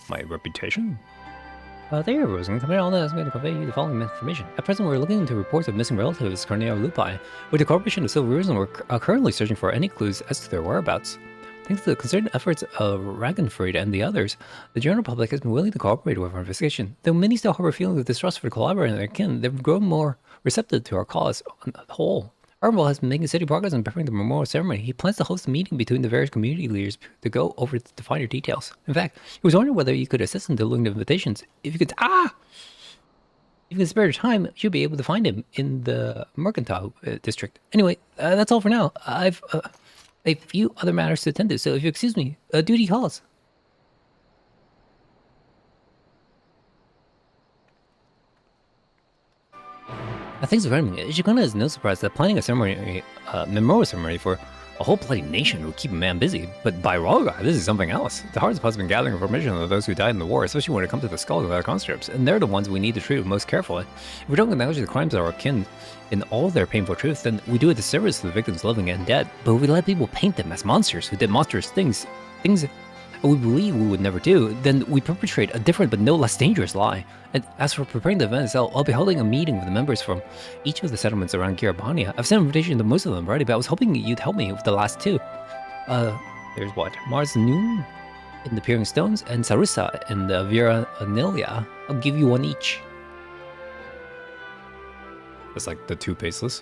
My reputation? There, Rosen. Coming on this, I'm going to convey you the following information. At present, we're looking into reports of missing relatives of Carnea Lupi. With the Corporation of Silver Risen, we're currently searching for any clues as to their whereabouts. Thanks to the concerted efforts of Ragenfried and the others, the general public has been willing to cooperate with our investigation. Though many still harbor feelings of distrust for the collaborator and their kin, they've grown more receptive to our cause on the whole. Armwell has been making steady progress in preparing the memorial ceremony. He plans to host a meeting between the various community leaders to go over the finer details. In fact, he was wondering whether you could assist in delivering the invitations. If you could spare your time, you'll be able to find him in the Mercantile District. Anyway, that's all for now. I've a few other matters to attend to, so if you excuse me, duty calls. Thanks for coming. Ishikana is no surprise that planning a ceremony, memorial ceremony for A whole bloody nation would keep a man busy, but by Rogar, this is something else. The Hearts has been gathering information of those who died in the war, especially when it comes to the skulls of our conscripts, and they're the ones we need to treat most carefully. If we don't acknowledge the crimes of our kin in all their painful truth, then we do a disservice to the victims living and dead. But if we let people paint them as monsters who did monstrous things we believe we would never do, then we perpetrate a different but no less dangerous lie. And as for preparing the event itself, I'll be holding a meeting with the members from each of the settlements around Girabania. I've sent an invitation to most of them already, but I was hoping you'd help me with the last two. There's what? Mars Noon in the Peering Stones, and Sarissa and Vera Anilia. I'll give you one each. It's like the two faceless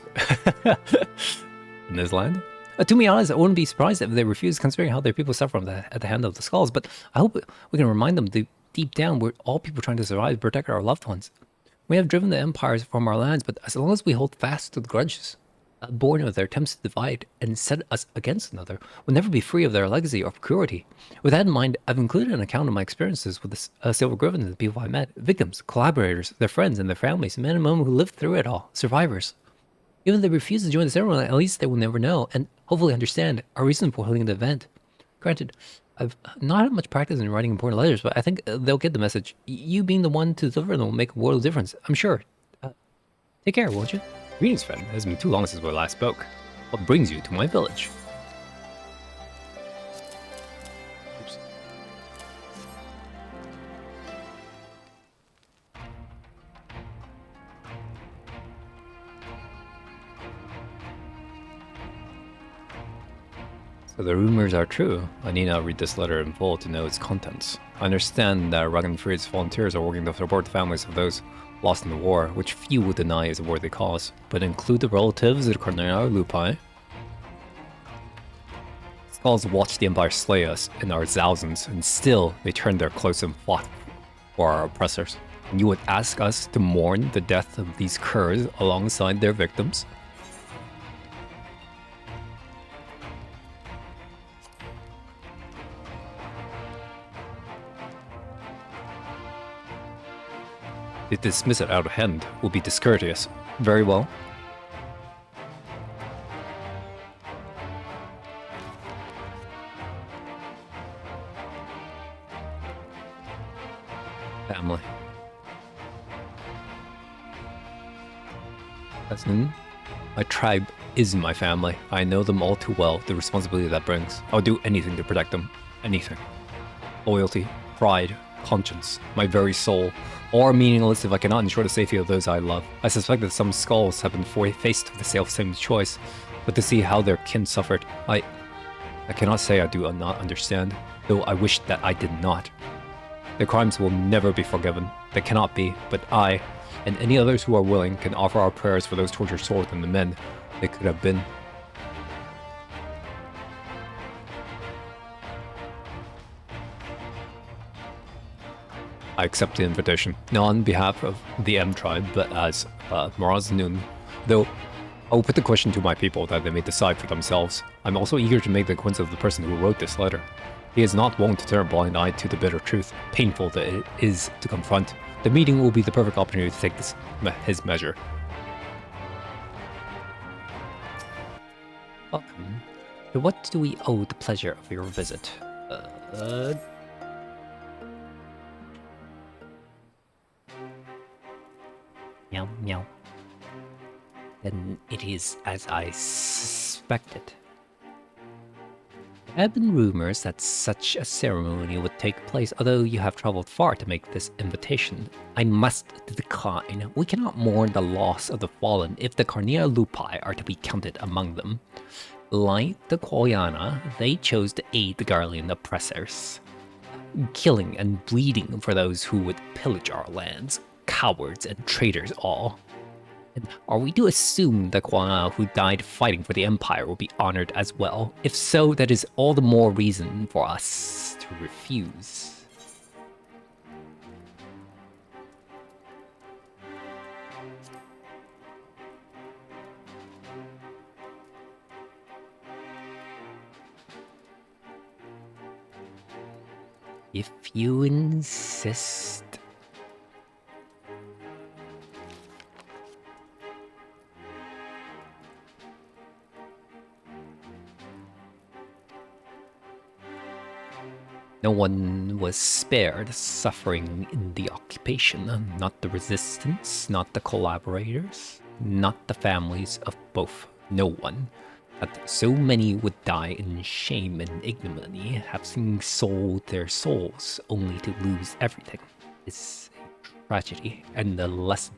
in this land. To be honest, I wouldn't be surprised if they refuse, considering how their people suffer at the hand of the skulls, but I hope we can remind them that deep down we're all people trying to survive and protect our loved ones. We have driven the empires from our lands, but as long as we hold fast to the grudges born of their attempts to divide and set us against another, we'll never be free of their legacy or cruelty. With that in mind, I've included an account of my experiences with the Silver Griffin and the people I met, victims, collaborators, their friends, and their families, men and women who lived through it all, survivors. Even if they refuse to join the ceremony, at least they will never know, and hopefully understand our reason for holding the event. Granted, I've not had much practice in writing important letters, but I think they'll get the message. You being the one to deliver them will make a world of difference, I'm sure. Take care, won't you? Greetings, friend. It has been too long since we last spoke. What brings you to my village? Oops. So the rumors are true. I need not read this letter in full to know its contents. I understand that Ragnfrid's volunteers are working to support the families of those lost in the war, which few would deny is a worthy cause, but include the relatives of the Cardinal Lupai. Skulls watched the Empire slay us in our thousands, and still they turned their close and fought for our oppressors. And you would ask us to mourn the death of these curs alongside their victims? To dismiss it out of hand will be discourteous. Very well. Family. Cousin, my tribe is my family. I know them all too well, the responsibility that brings. I'll do anything to protect them. Anything. Loyalty, pride, conscience, my very soul, all are meaningless if I cannot ensure the safety of those I love. I suspect that some skulls have been faced with the self-same choice, but to see how their kin suffered, I cannot say I do not understand, though I wish that I did not. Their crimes will never be forgiven. They cannot be, but I, and any others who are willing, can offer our prayers for those tortured souls and the men they could have been. I accept the invitation, not on behalf of the M tribe, but as Maraz Noon, though I will put the question to my people that they may decide for themselves. I'm also eager to make the acquaintance of the person who wrote this letter. He is not wont to turn a blind eye to the bitter truth, painful that it is to confront. The meeting will be the perfect opportunity to take his measure. Welcome. To what do we owe the pleasure of your visit? Meow, meow. Then it is as I suspected. There have been rumors that such a ceremony would take place, although you have traveled far to make this invitation. I must decline. We cannot mourn the loss of the fallen if the Carnea Lupai are to be counted among them. Like the Koyana, they chose to aid the Garlean oppressors, killing and bleeding for those who would pillage our lands. Cowards and traitors all. And are we to assume that Koyana who died fighting for the Empire will be honored as well? If so, that is all the more reason for us to refuse. If you insist. No one was spared suffering in the occupation. Not the resistance, not the collaborators, not the families of both. No one. That so many would die in shame and ignominy, having sold their souls only to lose everything, is a tragedy and a lesson.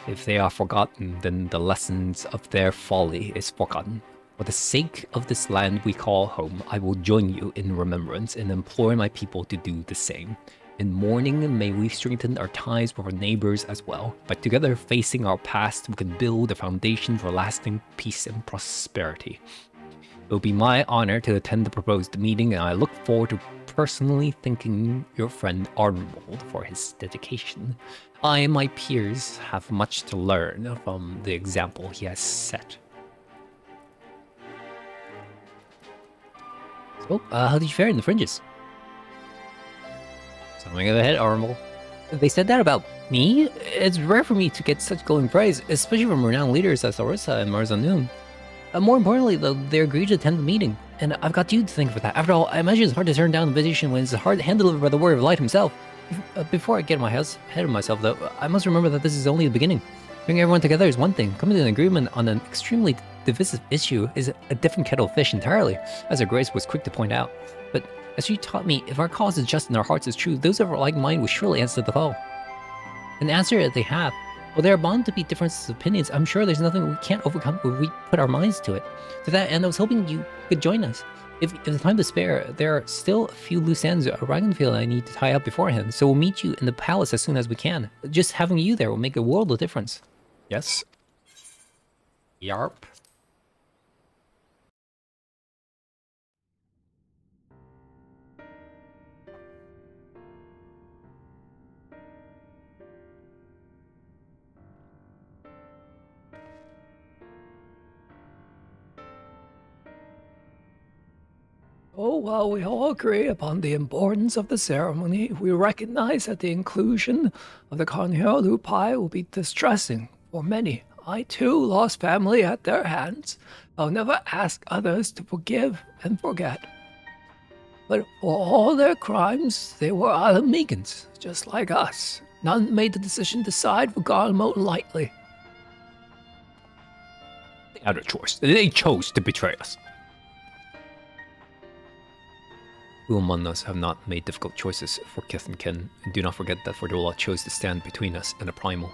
If they are forgotten, then the lessons of their folly is forgotten. For the sake of this land we call home, I will join you in remembrance and implore my people to do the same. In mourning, may we strengthen our ties with our neighbors as well. By together facing our past, we can build a foundation for lasting peace and prosperity. It will be my honor to attend the proposed meeting, and I look forward to personally thanking your friend Arnold for his dedication. I and my peers have much to learn from the example he has set. So, how did you fare in the fringes? Something of a head, Arnold. They said that about me? It's rare for me to get such glowing praise, especially from renowned leaders as Orisa and Marzanun. More importantly, though, they agreed to attend the meeting, and I've got you to thank for that. After all, I imagine it's hard to turn down the invitation when it's hard to handle it by the word of light himself. Before I get ahead of myself, though, I must remember that this is only the beginning. Bringing everyone together is one thing. Coming to an agreement on an extremely divisive issue is a different kettle of fish entirely, as Her Grace was quick to point out. But as she taught me, if our cause is just and our hearts is true, those of our like mind will surely answer the call. An answer that they have. Well, there are bound to be differences of opinions. I'm sure there's nothing we can't overcome if we put our minds to it. To that end, I was hoping you could join us. If the time to spare, there are still a few loose ends a Ragnfield I need to tie up beforehand, so we'll meet you in the palace as soon as we can. Just having you there will make a world of difference. Yes. Yarp. Oh, while we all agree upon the importance of the ceremony, we recognize that the inclusion of the Conhero Lupai will be distressing for many. I too lost family at their hands. I'll never ask others to forgive and forget. But for all their crimes, they were Alamegans, just like us. None made the decision to side with Garlemald lightly. They had a choice. They chose to betray us. Who among us have not made difficult choices for kith and kin? And do not forget that Fordula chose to stand between us and a primal.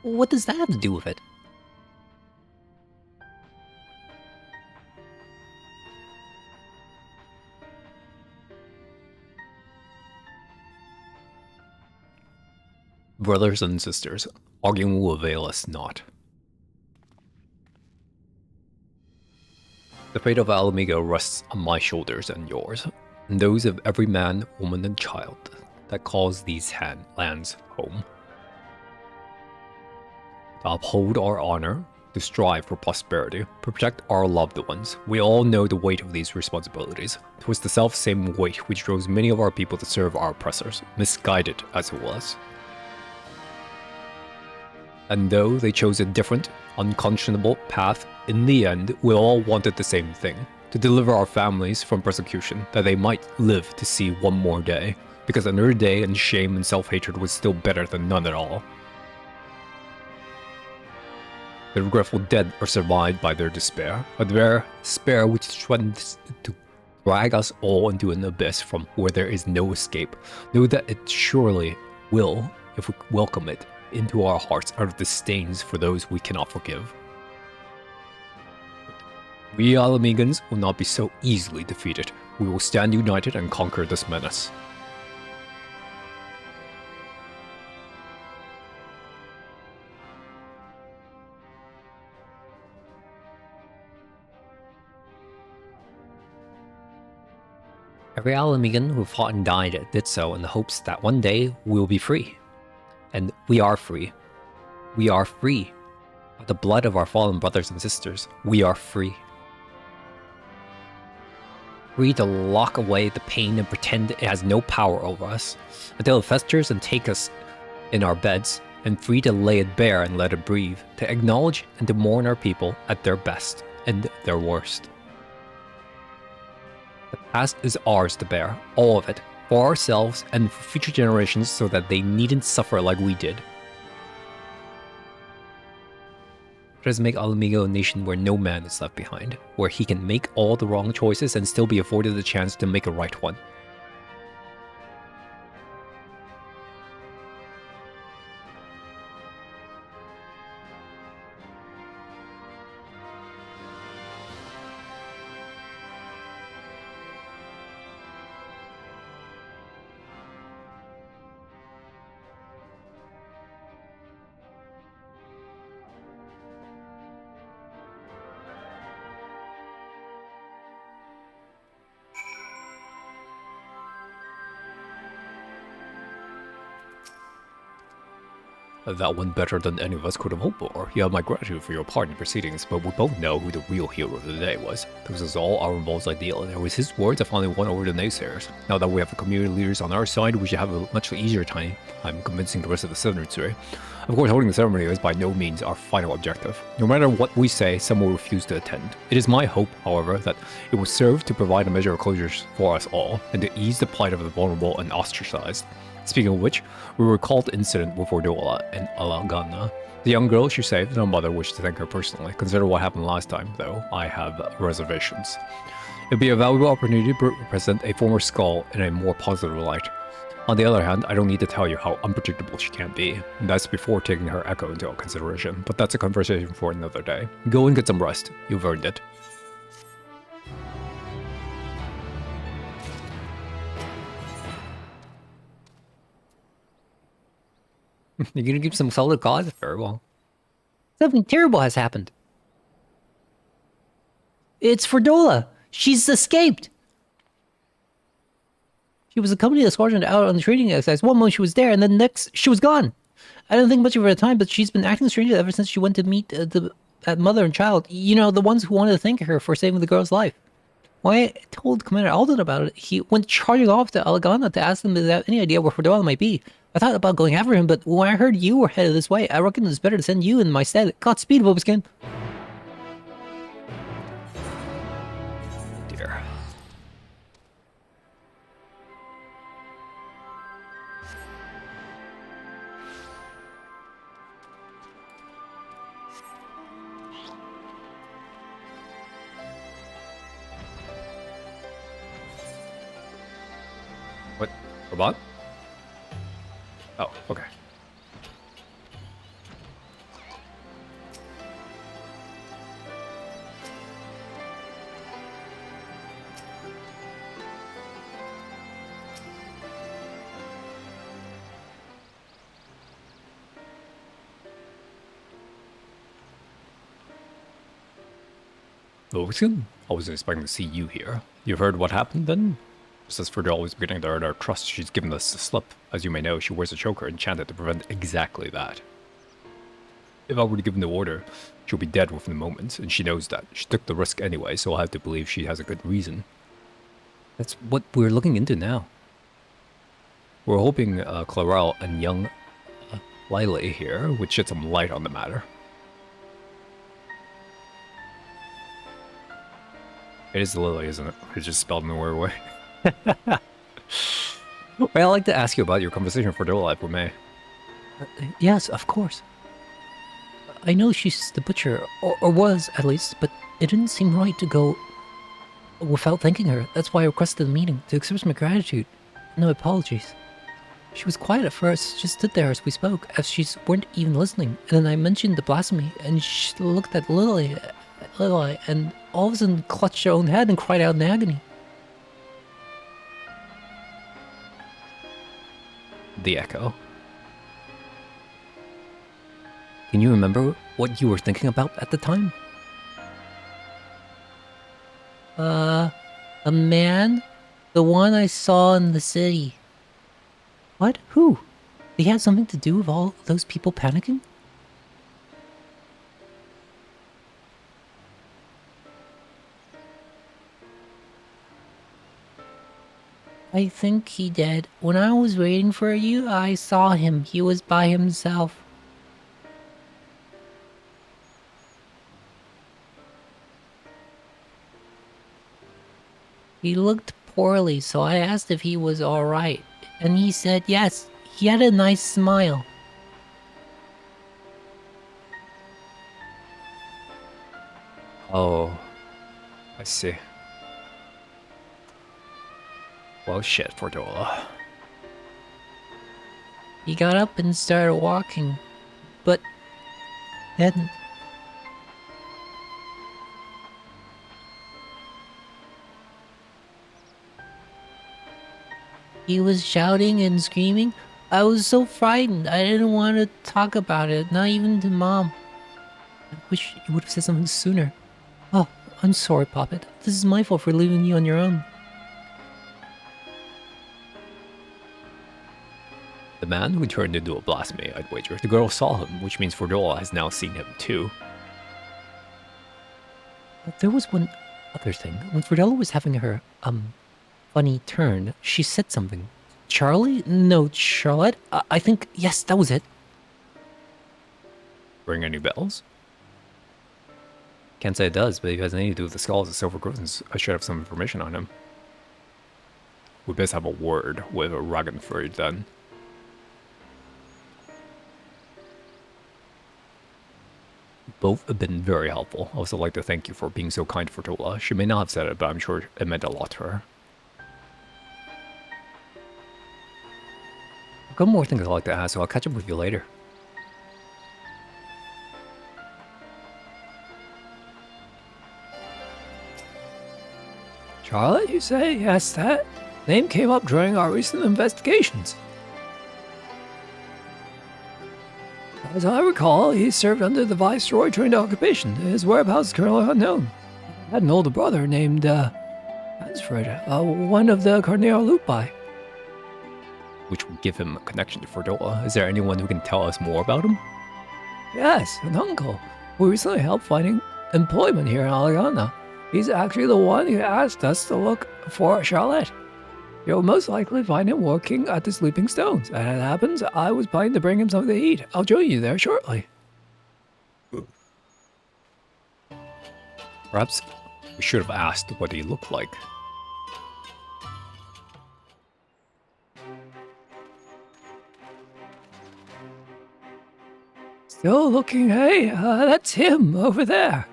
What does that have to do with it? Brothers and sisters, arguing will avail us not. The fate of Alamego rests on my shoulders and yours, and those of every man, woman, and child that calls these lands home. To uphold our honor, to strive for prosperity, to protect our loved ones, we all know the weight of these responsibilities. It was the self-same weight which drove many of our people to serve our oppressors, misguided as it was. And though they chose a different, unconscionable path, in the end, we all wanted the same thing, to deliver our families from persecution, that they might live to see one more day, because another day in shame and self-hatred was still better than none at all. The regretful dead are survived by their despair, a despair which threatens to drag us all into an abyss from where there is no escape. Know that it surely will, if we welcome it into our hearts out of disdains for those we cannot forgive. We Alamegans will not be so easily defeated. We will stand united and conquer this menace. Every Alamegan who fought and died did so in the hopes that one day we will be free. And we are free. We are free. By the blood of our fallen brothers and sisters, we are free. Free to lock away the pain and pretend it has no power over us, until it festers and takes us in our beds, and free to lay it bare and let it breathe, to acknowledge and to mourn our people at their best and their worst. Past is ours to bear, all of it, for ourselves and for future generations so that they needn't suffer like we did. Let us make Alamigo a nation where no man is left behind, where he can make all the wrong choices and still be afforded the chance to make a right one. That went better than any of us could have hoped for. You have my gratitude for your part in the proceedings, but we both know who the real hero of the day was. This was all our Ball's ideal, and it was his words that finally won over the naysayers. Now that we have the community leaders on our side, we should have a much easier time convincing the rest of the Southerners. Of course, holding the ceremony is by no means our final objective. No matter what we say, some will refuse to attend. It is my hope, however, that it will serve to provide a measure of closures for us all, and to ease the plight of the vulnerable and ostracized. Speaking of which, we recalled the incident with Ordola and Alagana. The young girl she saved, and her mother wished to thank her personally. Consider what happened last time, though. I have reservations. It would be a valuable opportunity to present a former skull in a more positive light. On the other hand, I don't need to tell you how unpredictable she can be, and that's before taking her echo into consideration, but that's a conversation for another day. Go and get some rest. You've earned it. You're gonna give some solid cause? Very well. Something terrible has happened. It's Ferdola. She's escaped. She was accompanying the squadron out on the training exercise. One moment she was there, and then next she was gone. I don't think much of her at the time, but she's been acting strangely ever since she went to meet that mother and child. You know, the ones who wanted to thank her for saving the girl's life. When I told Commander Alden about it, he went charging off to Alagana to ask them if they have any idea where Ferdola might be. I thought about going after him, but when I heard you were headed this way, I reckon it's better to send you in my stead. Godspeed, Bobskin. Dear. What? Robot? Oh, okay. Logan, I wasn't expecting to see you here. You've heard what happened then? Just as for always beginning to earn our trust, she's given us the slip. As you may know, she wears a choker enchanted to prevent exactly that. If I were to give the order, she'll be dead within moments, and she knows that. She took the risk anyway, so I'll have to believe she has a good reason. That's what we're looking into now. We're hoping Clarel and young Lila here would shed some light on the matter. It is Lily, isn't it? It's just spelled in a weird way. Well, I'd like to ask you about your conversation for Dola, if we may. Yes, of course. I know she's the butcher, or was at least, but it didn't seem right to go without thanking her. That's why I requested the meeting, to express my gratitude. No apologies. She was quiet at first, just stood there as we spoke, as she weren't even listening. And then I mentioned the blasphemy, and she looked at Lily, and all of a sudden clutched her own head and cried out in agony. The echo. Can you remember what you were thinking about at the time? A man? The one I saw in the city. What? Who? They had something to do with all those people panicking? I think he did. When I was waiting for you, I saw him. He was by himself. He looked poorly, so I asked if he was alright. And he said yes. He had a nice smile. Oh, I see. Well, shit, Fordola. He got up and started walking, but then he was shouting and screaming. I was so frightened. I didn't want to talk about it, not even to Mom. I wish you would have said something sooner. Oh, I'm sorry, Poppet. This is my fault for leaving you on your own. The man who turned into a blasphemy, I'd wager. The girl saw him, which means Fordola has now seen him too. But there was one other thing. When Fridella was having her, funny turn, she said something. Charlie? No, Charlotte? I think, yes, that was it. Ring any bells? Can't say it does, but if it has anything to do with the skulls of Silver Griffins, I should have some information on him. We best have a word with Ragnfrid then. Both have been very helpful. I also like to thank you for being so kind for Tola. She may not have said it, but I'm sure it meant a lot to her. I've got more things I'd like to ask, so I'll catch up with you later. Charlotte, you say? Yes, that name came up during our recent investigations. As I recall, he served under the Viceroy during the occupation. His whereabouts is currently unknown. He had an older brother named, Hansfred, one of the Carnero Lupi. Which would give him a connection to Fordola. Is there anyone who can tell us more about him? Yes, an uncle, who recently helped finding employment here in Aligana. He's actually the one who asked us to look for Charlotte. You'll most likely find him working at the Sleeping Stones, and as it happens, I was planning to bring him something to eat. I'll join you there shortly. Perhaps we should have asked what he looked like. Still looking, hey? That's him over there.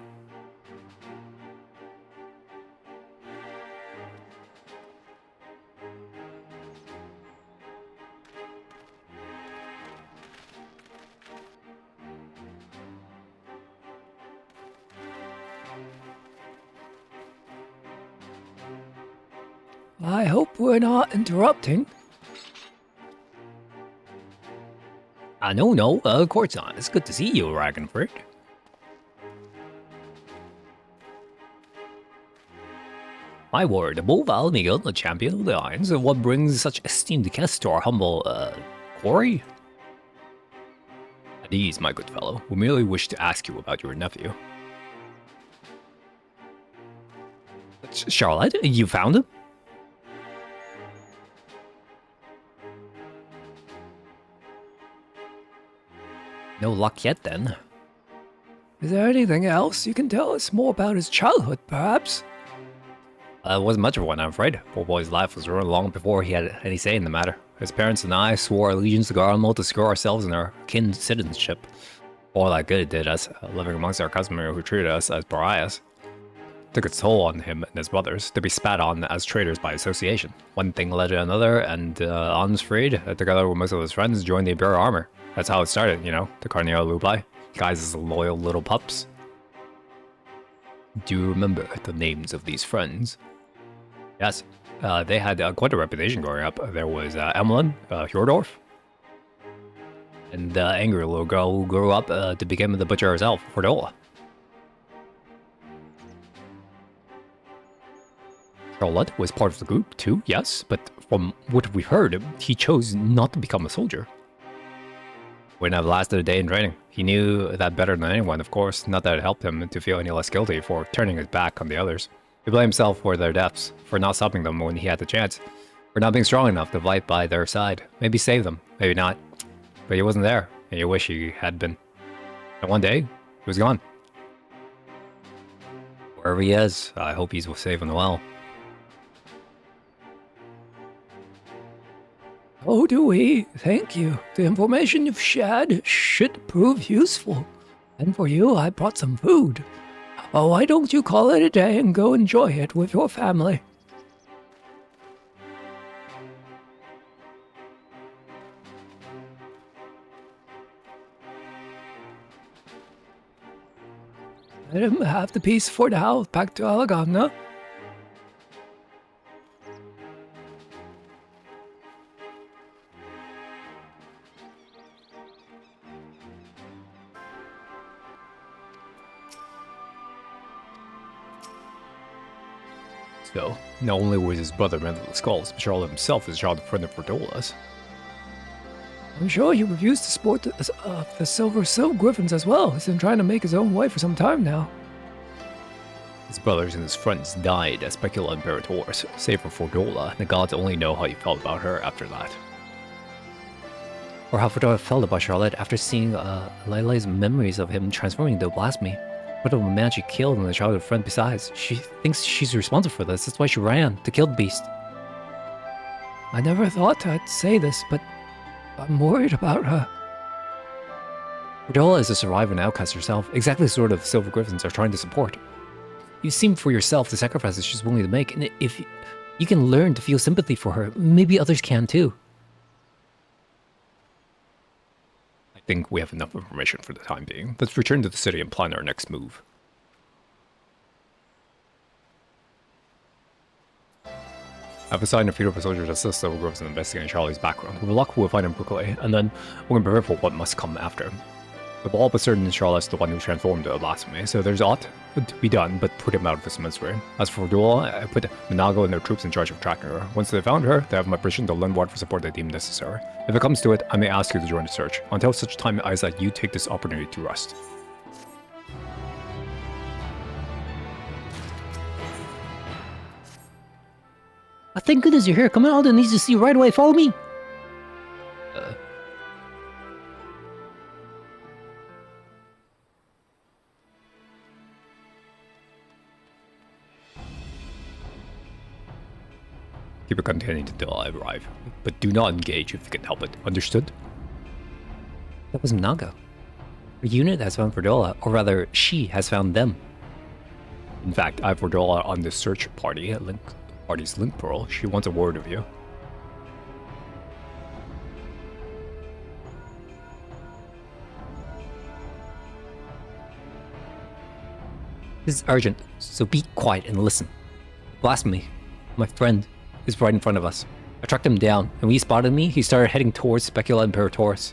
I hope we're not interrupting. No, of course not. It's good to see you, Ragnford. My word, above all Miguel, the champion of the Irons, what brings such esteemed guests to our humble, quarry? At ease, my good fellow. We merely wish to ask you about your nephew. Charlotte, you found him? No luck yet, then. Is there anything else you can tell us more about his childhood, perhaps? It wasn't much of one, I'm afraid. Poor boy's life was ruined long before he had any say in the matter. His parents and I swore allegiance to Garlemald to secure ourselves and our kin citizenship. All that good it did us, living amongst our customers who treated us as pariahs. Took its toll on him and his brothers, to be spat on as traitors by association. One thing led to another, and Ansfried, together with most of his friends, joined the Imperial Armor. That's how it started, you know, the Carnero Lupi. Guys as loyal little pups. Do you remember the names of these friends? Yes, they had quite a reputation growing up. There was Emmeline, Hjordorf, and the angry little girl who grew up to become the butcher herself, Fordola. Charlotte was part of the group too, yes, but from what we've heard, he chose not to become a soldier. Wouldn't have lasted a day in training. He knew that better than anyone, of course, not that it helped him to feel any less guilty for turning his back on the others. He blamed himself for their deaths, for not stopping them when he had the chance, for not being strong enough to fight by their side. Maybe save them, maybe not. But he wasn't there, and you wish he had been. And one day, he was gone. Wherever he is, I hope he's safe and well. Oh, do we? Thank you. The information you've shared should prove useful. And for you, I brought some food. Oh, why don't you call it a day and go enjoy it with your family? Let him have the peace for now. Back to Alagana. So, not only was his brother men of the skulls, but Charlotte himself is child friend of Verdola's. I'm sure he refused to support the Silver Griffins as well. He's been trying to make his own way for some time now. His brothers and his friends died as Specula Imperators, save for Fordola, and the gods only know how he felt about her after that. Or how Fordola felt about Charlotte after seeing Lila's memories of him transforming into a blasphemy. What of a man she killed and a childhood friend besides. She thinks she's responsible for this, that's why she ran, to kill the beast. I never thought I'd say this, but I'm worried about her. Fordola is a survivor and outcast herself, exactly the sort of Silver Griffins are trying to support. You've seen for yourself the sacrifices she's willing to make, and if you can learn to feel sympathy for her, maybe others can too. I think we have enough information for the time being. Let's return to the city and plan our next move. I've assigned a few of our soldiers to assist Silver Griffins in investigating Charlie's background. With luck, we'll find him quickly, and then we're going to prepare for what must come after. We've all but certain Charlotte's the one who transformed into a blasphemy, so there's aught to be done but put him out of his misery. As for Dula, I put Minago and their troops in charge of tracking her. Once they found her, they have my permission to lend word for support they deem necessary. If it comes to it, I may ask you to join the search. Until such time as that you take this opportunity to rest. Thank goodness you're here. Come on, Alden needs to see you right away. Follow me. Keep it contained until I arrive, but do not engage if you can help it. Understood? That was Minago. Her unit has found Fordola, or rather, she has found them. In fact, I have Fordola on this search party at Party's link pearl. She wants a word of you. This is urgent, so be quiet and listen. Blasphemy, my friend, is right in front of us. I tracked him down, and when he spotted me, he started heading towards Specula Imperatoris.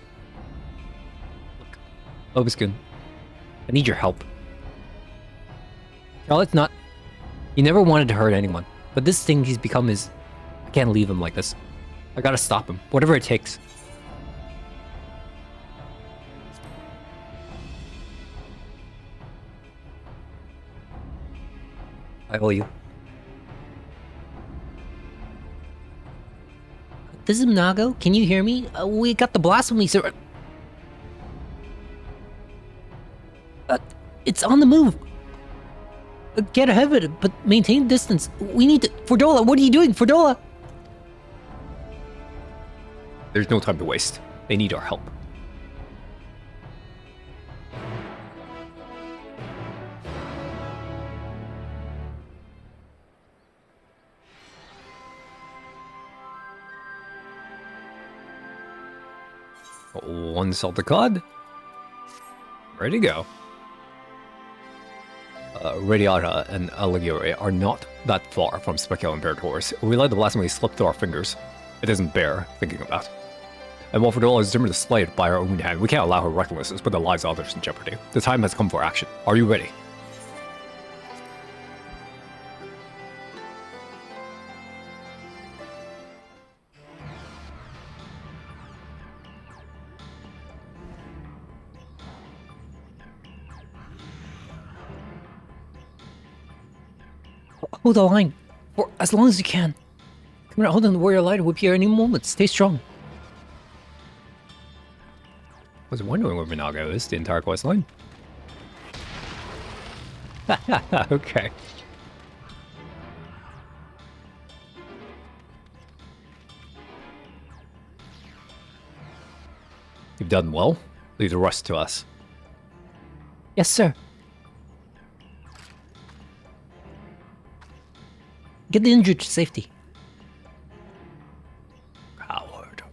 Look, Obiskun, I need your help. Charlotte's not... He never wanted to hurt anyone, but this thing he's become is... I can't leave him like this. I gotta stop him, whatever it takes. I owe you. This is Minago. Can you hear me? We got the blasphemy, sir. It's on the move. Get ahead of it, but maintain distance. We need to... Fordola, what are you doing? Fordola! There's no time to waste. They need our help. One salted cod. Ready to go. Radiata and Aligure are not that far from Specula Imperators. We let the blasphemy slip through our fingers. It isn't bear thinking about. And while Fordola is determined to slay it by our own hand, we can't allow her recklessness put the lives of others in jeopardy. The time has come for action. Are you ready? Hold the line for as long as you can. Come on, hold on, the warrior lighter will appear any moment. Stay strong. I was wondering where Minago is the entire quest line. Okay. You've done well. Leave the rest to us. Yes, sir. Get the injured to safety. Coward.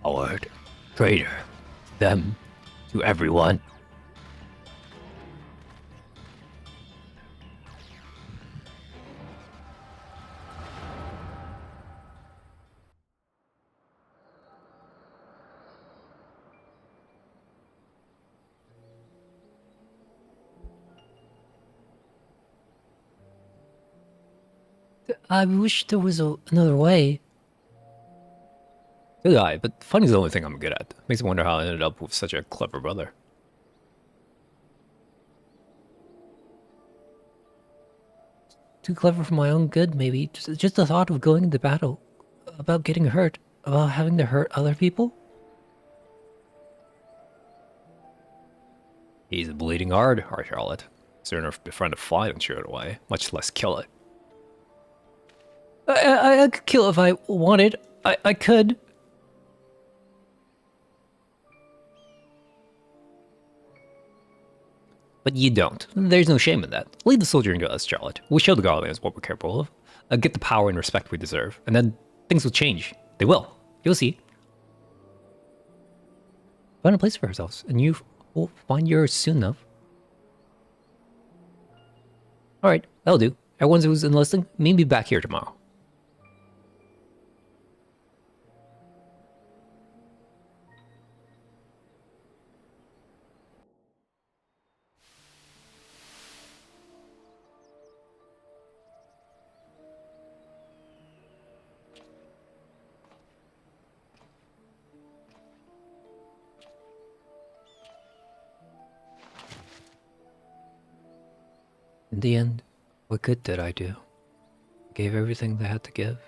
Coward. Traitor. Them. To everyone. I wish there was another way. Good eye, but funny's the only thing I'm good at. Makes me wonder how I ended up with such a clever brother. Too clever for my own good, maybe. Just the thought of going into battle. About getting hurt. About having to hurt other people. He's bleeding hard, our Charlotte. Sooner befriend a fly than shoot it away, much less kill it. I could kill if I wanted. I could. But you don't. There's no shame in that. Lead the soldier into us, Charlotte. We'll show the Guardians what we're capable of. Get the power and respect we deserve. And then things will change. They will. You'll see. Find a place for ourselves, and you will find yours soon enough. Alright, that'll do. Everyone who's enlisting, meet me back here tomorrow. In the end, what good did I do? I gave everything they had to give,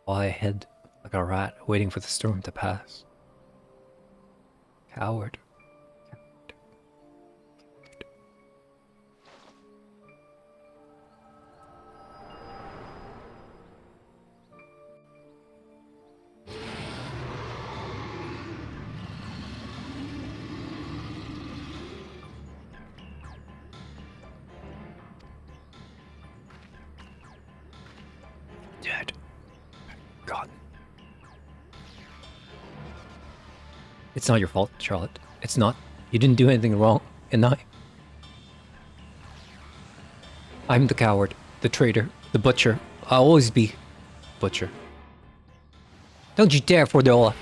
while I hid like a rat waiting for the storm to pass. Coward. Dead. God. It's not your fault, Charlotte. It's not. You didn't do anything wrong, and I'm the coward, the traitor, the butcher. I'll always be butcher. Don't you dare, Fordola.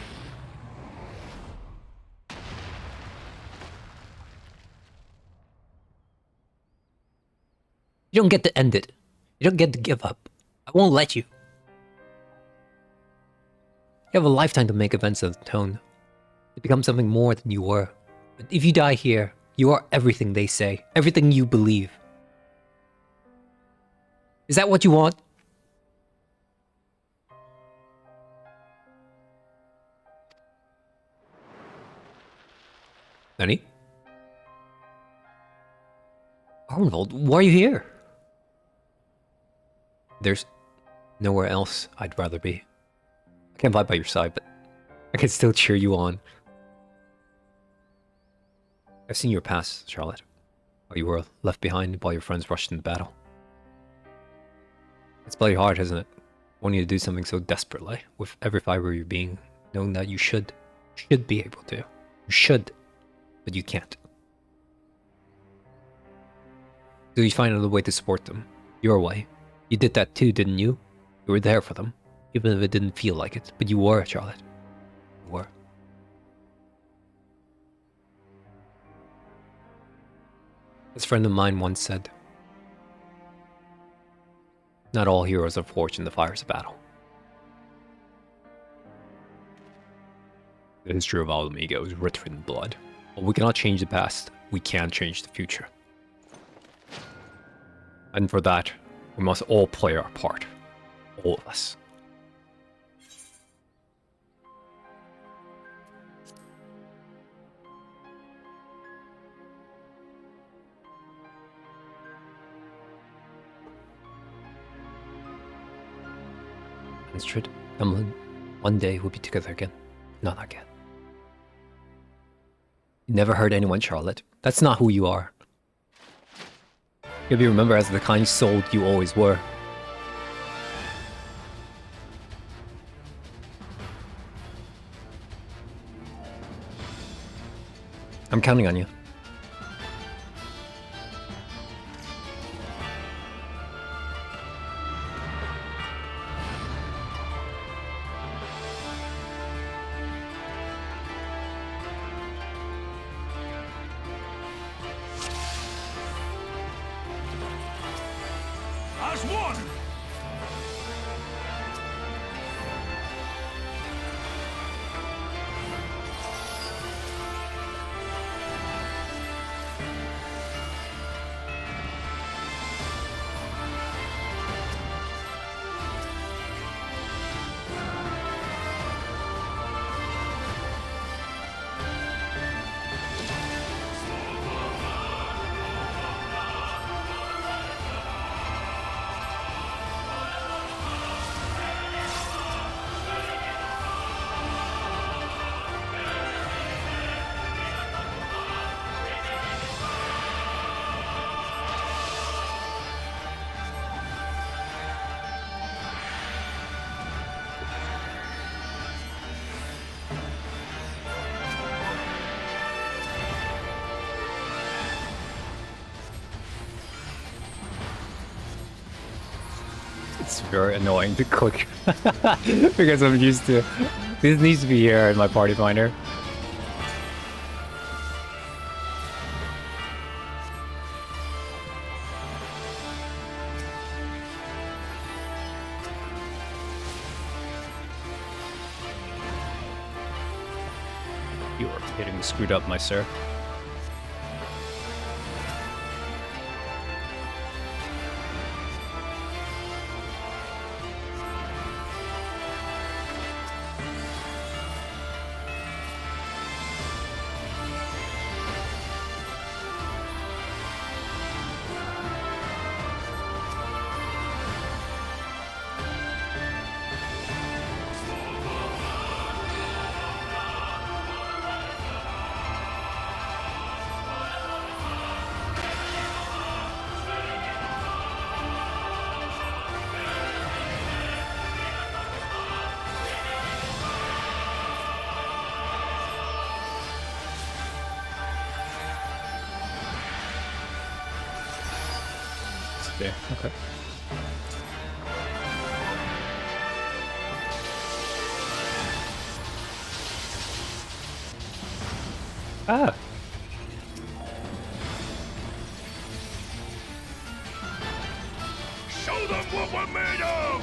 You don't get to end it. You don't get to give up. I won't let you. You have a lifetime to make events atone. To become something more than you were. But if you die here, you are everything they say. Everything you believe. Is that what you want? Any? Arnold, why are you here? There's nowhere else I'd rather be. I can't fight by your side, but I can still cheer you on. I've seen your past, Charlotte. How you were left behind while your friends rushed into battle. It's bloody hard, isn't it? Wanting to do something so desperately, with every fiber of your being, knowing that you should be able to. You should, but you can't. So you find another way to support them. Your way. You did that too, didn't you? You were there for them, even if it didn't feel like it. But you were, Charlotte. You were. As a friend of mine once said, not all heroes are forged in the fires of battle. The history of Amigo is written in blood. While we cannot change the past, we can change the future. And for that, we must all play our part. All of us. Astrid, Emlyn, one day we'll be together again. Not again. You never hurt anyone, Charlotte. That's not who you are. You'll be remembered as the kind soul you always were. I'm counting on you. As one! It's very annoying to click because I'm used to. This needs to be here in my party finder. You are hitting screwed up, my sir. Yeah, okay. Ah. Show them what we're made of!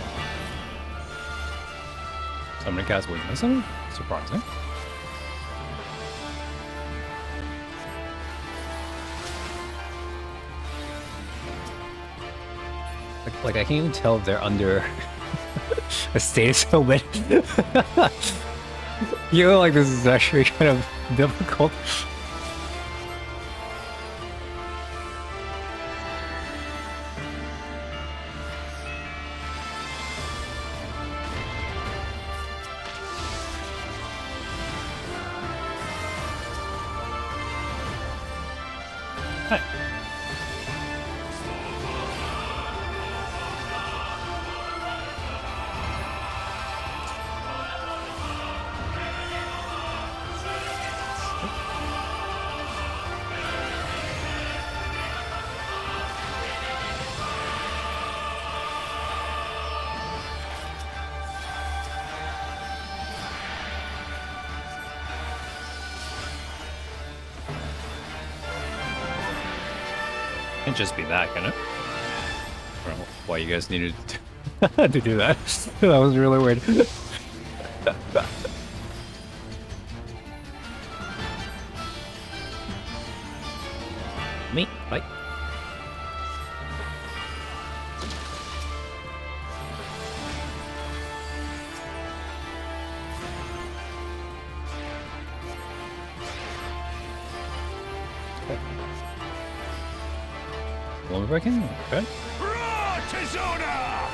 Somebody cast weakness on him? Surprising. Like I can even tell if they're under a status helmet. You know, like this is actually kind of difficult. Hi. Can't just be that, can it? I don't know why you guys needed to do that. That was really weird. Me, bye. One breaking? Okay. Raw Tizona!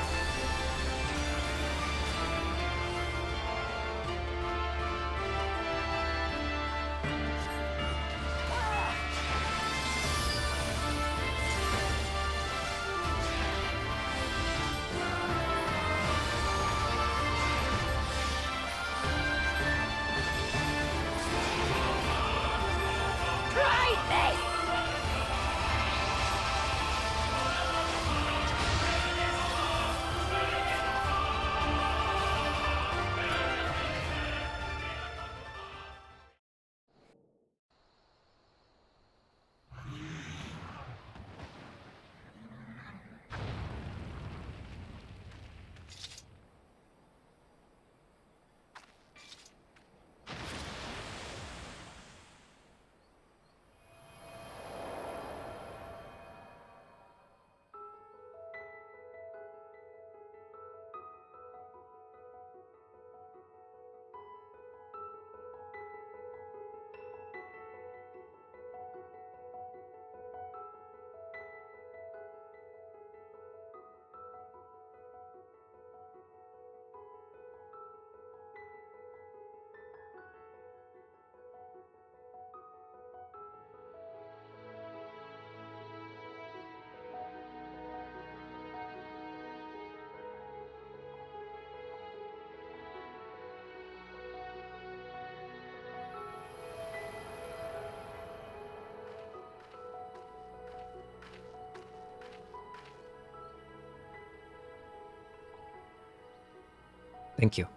Thank you.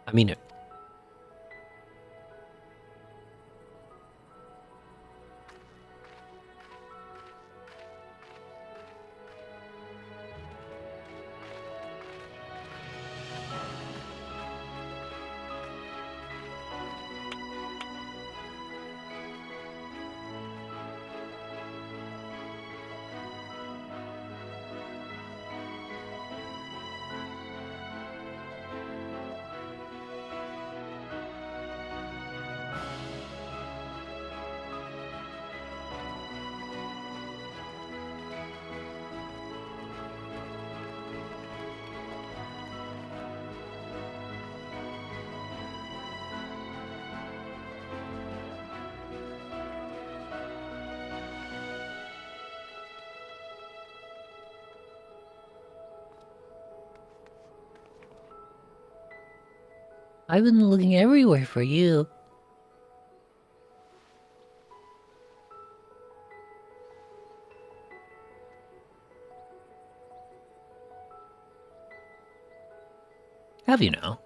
I mean it. I've been looking everywhere for you. Have you now?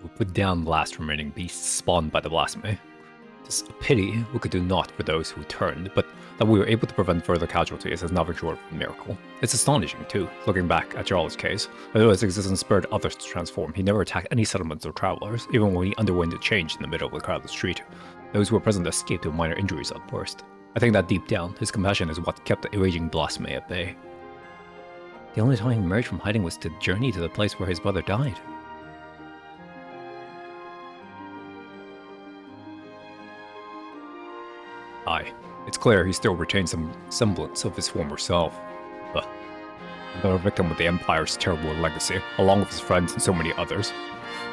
We put down the last remaining beasts spawned by the blasphemy. It's a pity we could do naught for those who turned, but that we were able to prevent further casualties is nothing short of a miracle. It's astonishing, too, looking back at Charles' case. Although his existence spurred others to transform, he never attacked any settlements or travelers, even when he underwent a change in the middle of a crowded street. Those who were present escaped with minor injuries at worst. I think that deep down, his compassion is what kept the raging blasphemy at bay. The only time he emerged from hiding was to journey to the place where his brother died. Aye, it's clear he still retains some semblance of his former self, but another victim of the Empire's terrible legacy, along with his friends and so many others.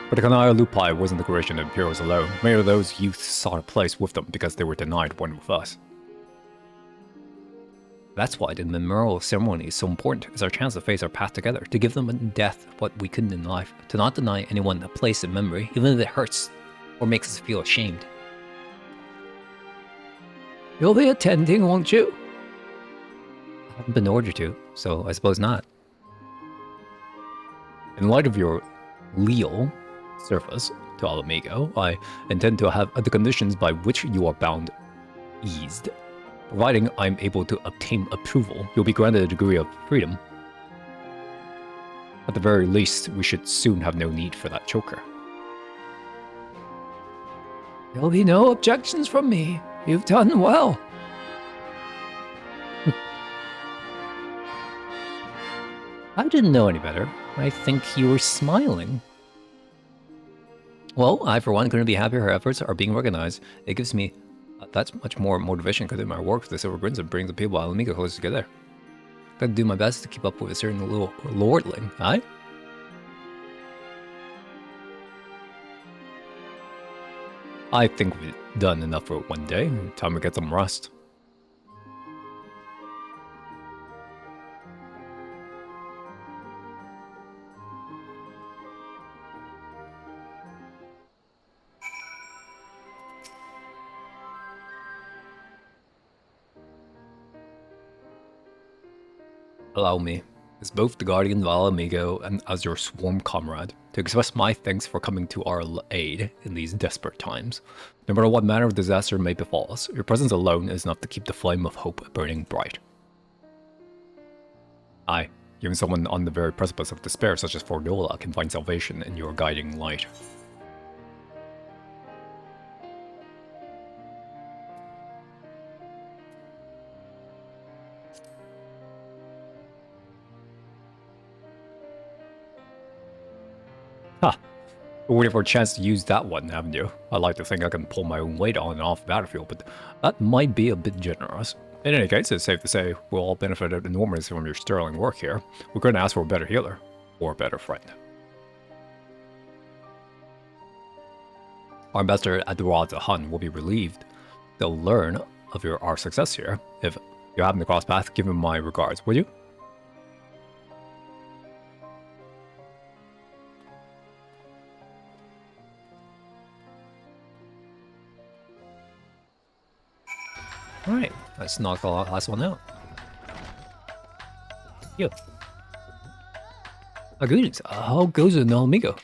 But the Kanaya Lupai wasn't the creation of the Imperials alone. Many of those youths sought a place with them because they were denied one with us. That's why the memorial ceremony is so important, is our chance to face our path together, to give them in death what we couldn't in life, to not deny anyone a place in memory, even if it hurts or makes us feel ashamed. You'll be attending, won't you? I haven't been ordered to, so I suppose not. In light of your leal service to Alamigo, I intend to have the conditions by which you are bound eased. Providing I'm able to obtain approval, you'll be granted a degree of freedom. At the very least, we should soon have no need for that choker. There'll be no objections from me. You've done well. I didn't know any better. I think you were smiling. Well, I for one couldn't be happier her efforts are being recognized. It gives me that's much more motivation to do my work for the Silver Prince and bring the people of Alamigo closer together. Gotta do my best to keep up with a certain little lordling, aye? I think we've done enough for one day. Time to get some rest. Allow me, as both the Guardian of Alamigo and as your swarm comrade, to express my thanks for coming to our aid in these desperate times. No matter what manner of disaster may befall us, your presence alone is enough to keep the flame of hope burning bright. Aye, even someone on the very precipice of despair such as Fordola can find salvation in your guiding light. Ha! You're waiting for a chance to use that one, haven't you? I like to think I can pull my own weight on and off the battlefield, but that might be a bit generous. In any case, it's safe to say we'll all benefit enormously from your sterling work here. We couldn't ask for a better healer, or a better friend. Our ambassador at the Rod Hun will be relieved. They'll learn of our success here. If you happen to cross paths, give him my regards, would you? Alright, let's knock the last one out. Yo. Greetings. How goes it, no amigo?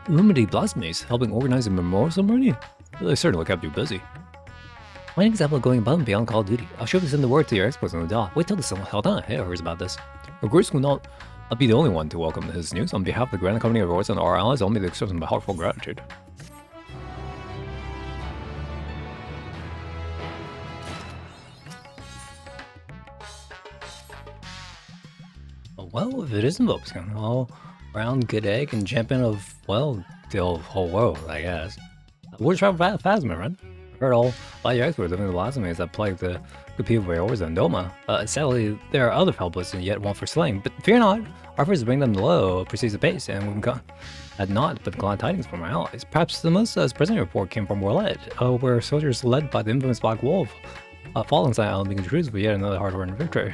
Remedy Blasphemous helping organize a memorial ceremony? They certainly kept you busy. One example of going above and beyond Call of Duty. I'll surely send the word to your experts on the dot. Wait till the held on hears about this. Of course, will not be the only one to welcome his news. On behalf of the Grand Company of Royals and our allies, I'll make the expression of my heartfelt gratitude. Well, if it isn't Vobskin, all round good egg and champion of, well, the whole world, I guess. We're trying Phasma, right? Heard all by your experts living the blasphemies that plague the good people of Eorza and Doma. Sadly, there are other helpless and yet one for slaying, but fear not, our efforts to bring them low precedes the pace, and we've had not but glad tidings from our allies. Perhaps the most present report came from Warlet, where soldiers led by the infamous Black Wolf fall inside Island being introduced for yet another hard-won victory.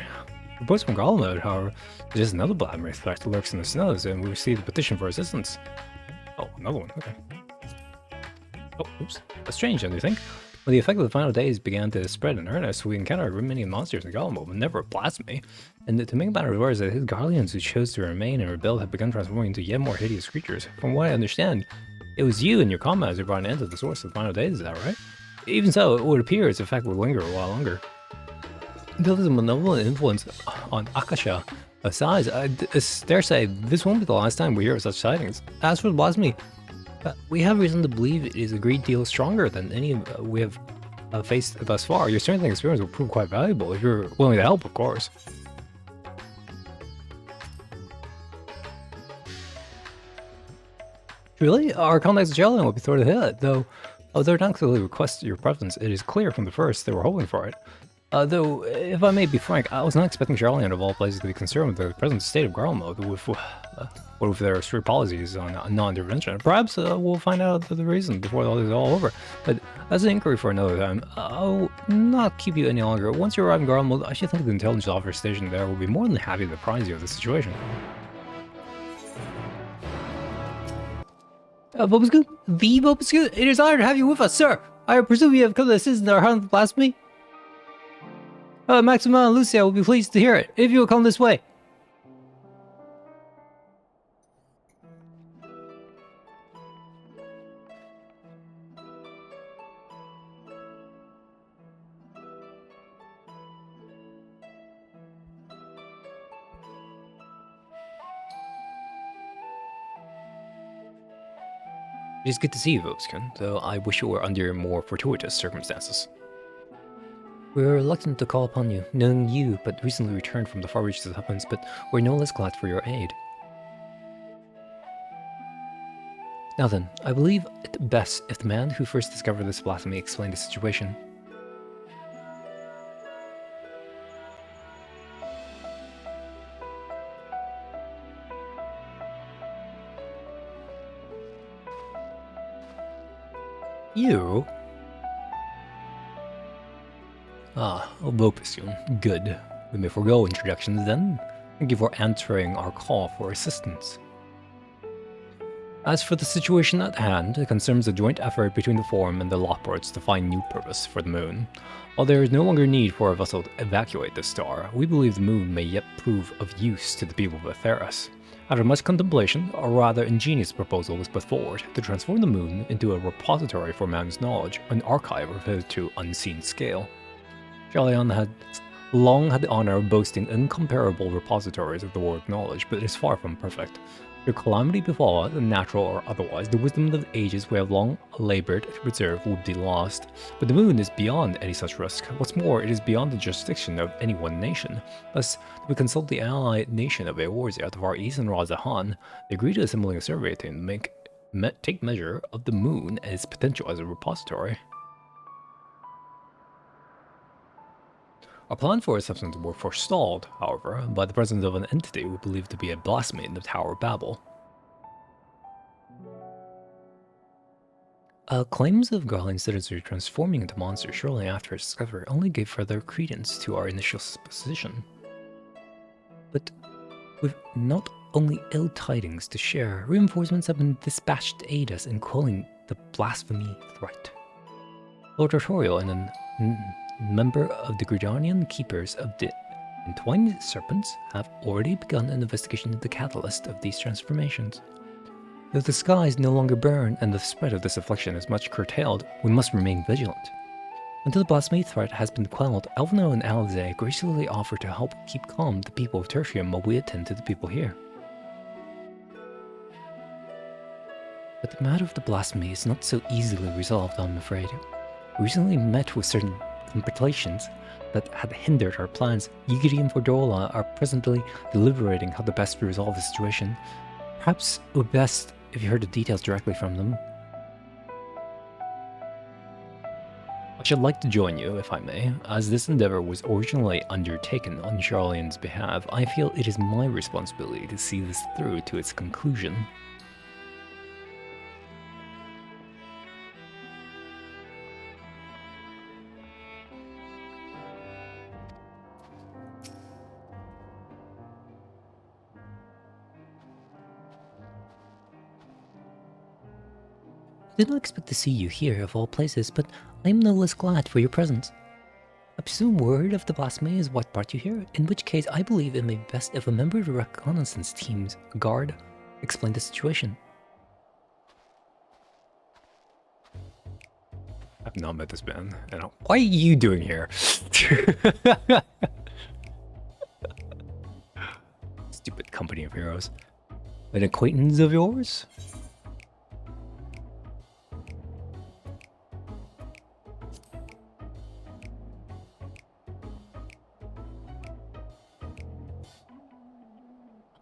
Reports from Garlemode, however, there's another blasphemy threat that lurks in the snows, and we received a petition for assistance. Oh, another one, okay. Oh, oops. That's strange, don't you think? When the effect of the final days began to spread in earnest, we encountered many monsters in Garlemode, but never a blasphemy. And to make matters worse, his guardians who chose to remain and rebuild have begun transforming into yet more hideous creatures. From what I understand, it was you and your comrades who brought an end to the source of the final days, is that right? Even so, it would appear its effect would linger a while longer. Though there's a malevolent influence on Akasha size, I dare say this won't be the last time we hear of such sightings. As for the blasphemy, we have reason to believe it is a great deal stronger than any we have faced thus far. Your strengthening experience will prove quite valuable if you're willing to help, of course. Really? Our contacts in Jalen will be thrilled to hear it, though they're not clearly request your presence. It is clear from the first they were hoping for it. Though, if I may be frank, I was not expecting Charlian of all places to be concerned with the present state of Garlemode with their strict policies on non-intervention. Perhaps we'll find out the reason before all this is all over. But that's an inquiry for another time. I'll not keep you any longer. Once you arrive in Garlemode, I should think the intelligence officer stationed there will be more than happy to apprise you of the situation. Vobskin? The Vobskin? It is an honor to have you with us, sir! I presume you have come to assist in our hunt blasphemy? Maxima and Lucia will be pleased to hear it, if you will come this way. It is good to see you, Vobskin, though I wish you were under more fortuitous circumstances. We were reluctant to call upon you, knowing you but recently returned from the far reaches of the heavens, but we're no less glad for your aid. Now then, I believe it best if the man who first discovered this blasphemy explained the situation. You? Vopicium. Good. We may forego introductions then. Thank you for answering our call for assistance. As for the situation at hand, it concerns a joint effort between the Forum and the Lockports to find new purpose for the moon. While there is no longer need for a vessel to evacuate the star, we believe the moon may yet prove of use to the people of Atheros. After much contemplation, a rather ingenious proposal was put forward to transform the moon into a repository for man's knowledge, an archive of hitherto unseen scale. Charlian had long had the honor of boasting incomparable repositories of the word knowledge, but it is far from perfect. Should calamity befall us, natural or otherwise, the wisdom of the ages we have long labored to preserve would be lost. But the moon is beyond any such risk. What's more, it is beyond the jurisdiction of any one nation. Thus, we consult the allied nation of Eorza at the far east and Razahan. They agreed to assembling a survey team to take measure of the moon and its potential as a repository. Our plan for a substance were forestalled, however, by the presence of an entity we believe to be a blasphemy in the Tower of Babel. Claims of goblin citizens transforming into monsters shortly after its discovery only gave further credence to our initial supposition. But with not only ill tidings to share, reinforcements have been dispatched to aid us in quelling the blasphemy threat. Lord Artorial and a member of the Gridanian Keepers of the Entwined Serpents have already begun an investigation into the catalyst of these transformations. Though the skies no longer burn and the spread of this affliction is much curtailed, we must remain vigilant. Until the blasphemy threat has been quelled, Alvino and Alize graciously offer to help keep calm the people of Tertium while we attend to the people here. But the matter of the blasphemy is not so easily resolved, I'm afraid. We recently met with certain complications that had hindered our plans. Yigiri and Fordola are presently deliberating how to best resolve the situation. Perhaps it would be best if you heard the details directly from them. I should like to join you, if I may. As this endeavor was originally undertaken on Charlian's behalf, I feel it is my responsibility to see this through to its conclusion. I did not expect to see you here, of all places, but I am no less glad for your presence. I presume word of the blasphemy is what brought you here, in which case I believe it may be best if a member of the reconnaissance team's guard explained the situation. I've not met this man. What are you doing here? Stupid company of heroes. An acquaintance of yours?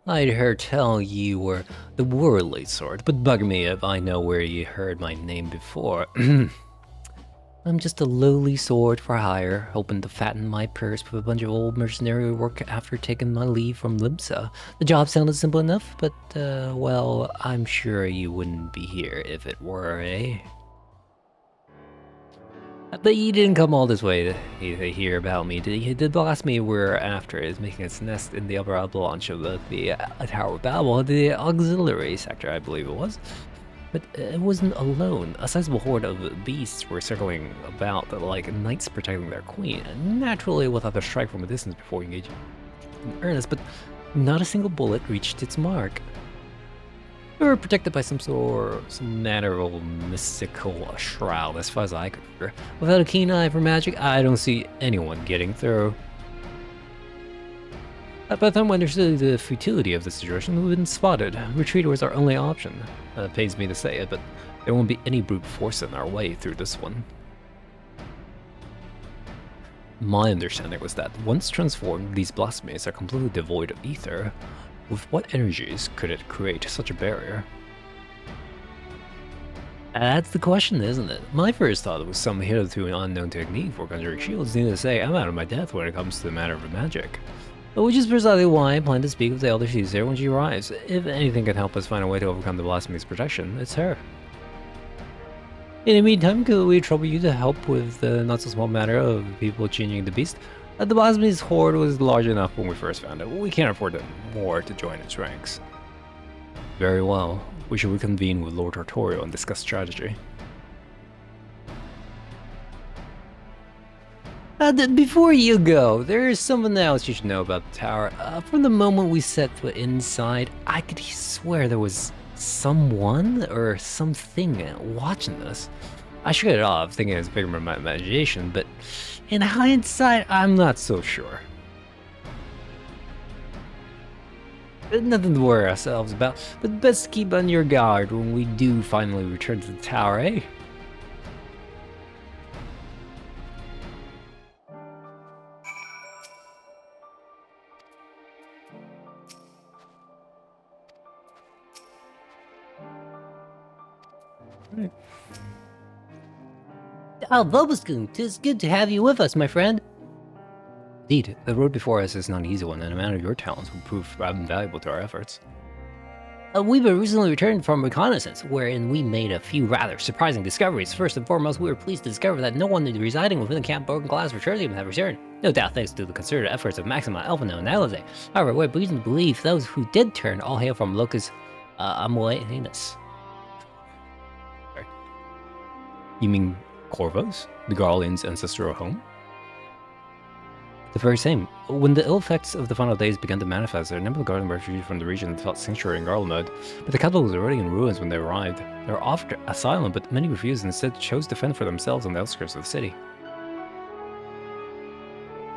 I'd heard tell you were the worldly sort, but bug me if I know where you heard my name before. I'm just a lowly sword for hire, hoping to fatten my purse with a bunch of old mercenary work after taking my leave from Limsa. The job sounded simple enough, but, well, I'm sure you wouldn't be here if it were, eh? But you didn't come all this way to hear about me, did you? The blasphemy we're after is making its nest in the upper avalanche of the Tower of Babel, the auxiliary sector, I believe it was. But it wasn't alone. A sizable horde of beasts were circling about like knights protecting their queen, and naturally we'll have to strike from a distance before we engage in earnest, but not a single bullet reached its mark. We were protected by some manner of mystical shroud, as far as I could figure. Without a keen eye for magic, I don't see anyone getting through. By the time we understood the futility of the situation, we've been spotted. Retreat was our only option. It pains me to say it, but there won't be any brute force in our way through this one. My understanding was that, once transformed, these blasphemies are completely devoid of ether. With what energies could it create such a barrier? That's the question, isn't it? My first thought was some hitherto unknown technique for conjuring shields. Needless to say, I'm out of my depth when it comes to the matter of magic. Which is precisely why I plan to speak with the Elder Caesar when she arrives. If anything can help us find a way to overcome the blasphemy's protection, it's her. In the meantime, could we trouble you to help with the not-so-small matter of people changing the beast? The blasphemy's horde was large enough when we first found it. We can't afford more to join its ranks. Very well. We should reconvene with Lord Artorial and discuss strategy. Before you go, there's something else you should know about the tower. From the moment we set foot inside, I could swear there was someone or something watching us. I shook it off, thinking it was a figment of my imagination, but in hindsight, I'm not so sure. Nothing to worry ourselves about, but best keep on your guard when we do finally return to the tower, eh? Right. Vobascoon, 'tis good to have you with us, my friend. Indeed, the road before us is not an easy one, and a man of your talents will prove invaluable to our efforts. We've recently returned from reconnaissance, wherein we made a few rather surprising discoveries. First and foremost, we were pleased to discover that no one residing within the Camp Broken Glass for Tertium have returned. No doubt thanks to the concerted efforts of Maxima, Elfino, and Alize. However, we're reason to believe those who did turn all hail from Locus Amoenus. Sorry. You mean Corvos, the Garlean's ancestral home? The very same. When the ill effects of the final days began to manifest, a number of Garland refugees from the region sought sanctuary in Garlemode, but the capital was already in ruins when they arrived. They were offered asylum, but many refused and instead chose to fend for themselves on the outskirts of the city.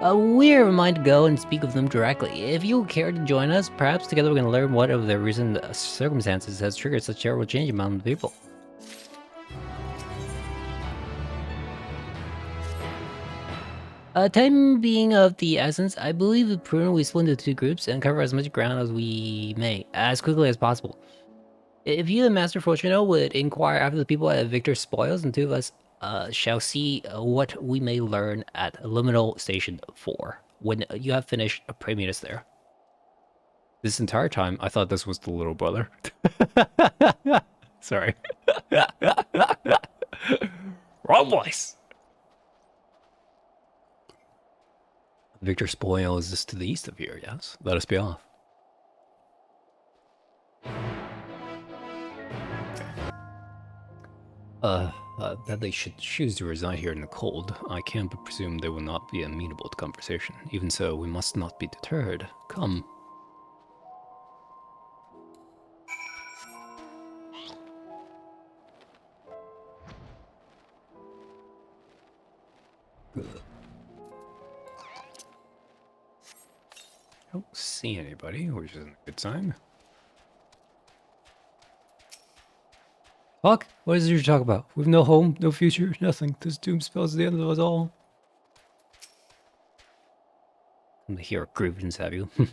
We're minded to go and speak with them directly. If you care to join us, perhaps together we can learn what of their recent circumstances has triggered such terrible change among the people. Time being of the essence, I believe it's prudent we split into two groups and cover as much ground as we may, as quickly as possible. If you and Master Fortuno would inquire after the people at Victor's Spoils, and two of us shall see what we may learn at Liminal Station 4. When you have finished, pray meet us there. This entire time, I thought this was the little brother. Sorry. Wrong voice! Victor Spoil is just to the east of here, yes? Let us be off. That they should choose to reside here in the cold, I can't but presume they will not be amenable to conversation. Even so, we must not be deterred. Come. I don't see anybody, which isn't a good sign. Fuck? What is there to talk about? We've no home, no future, nothing. This doom spells the end of us all. Come to hear a grievance, have you? More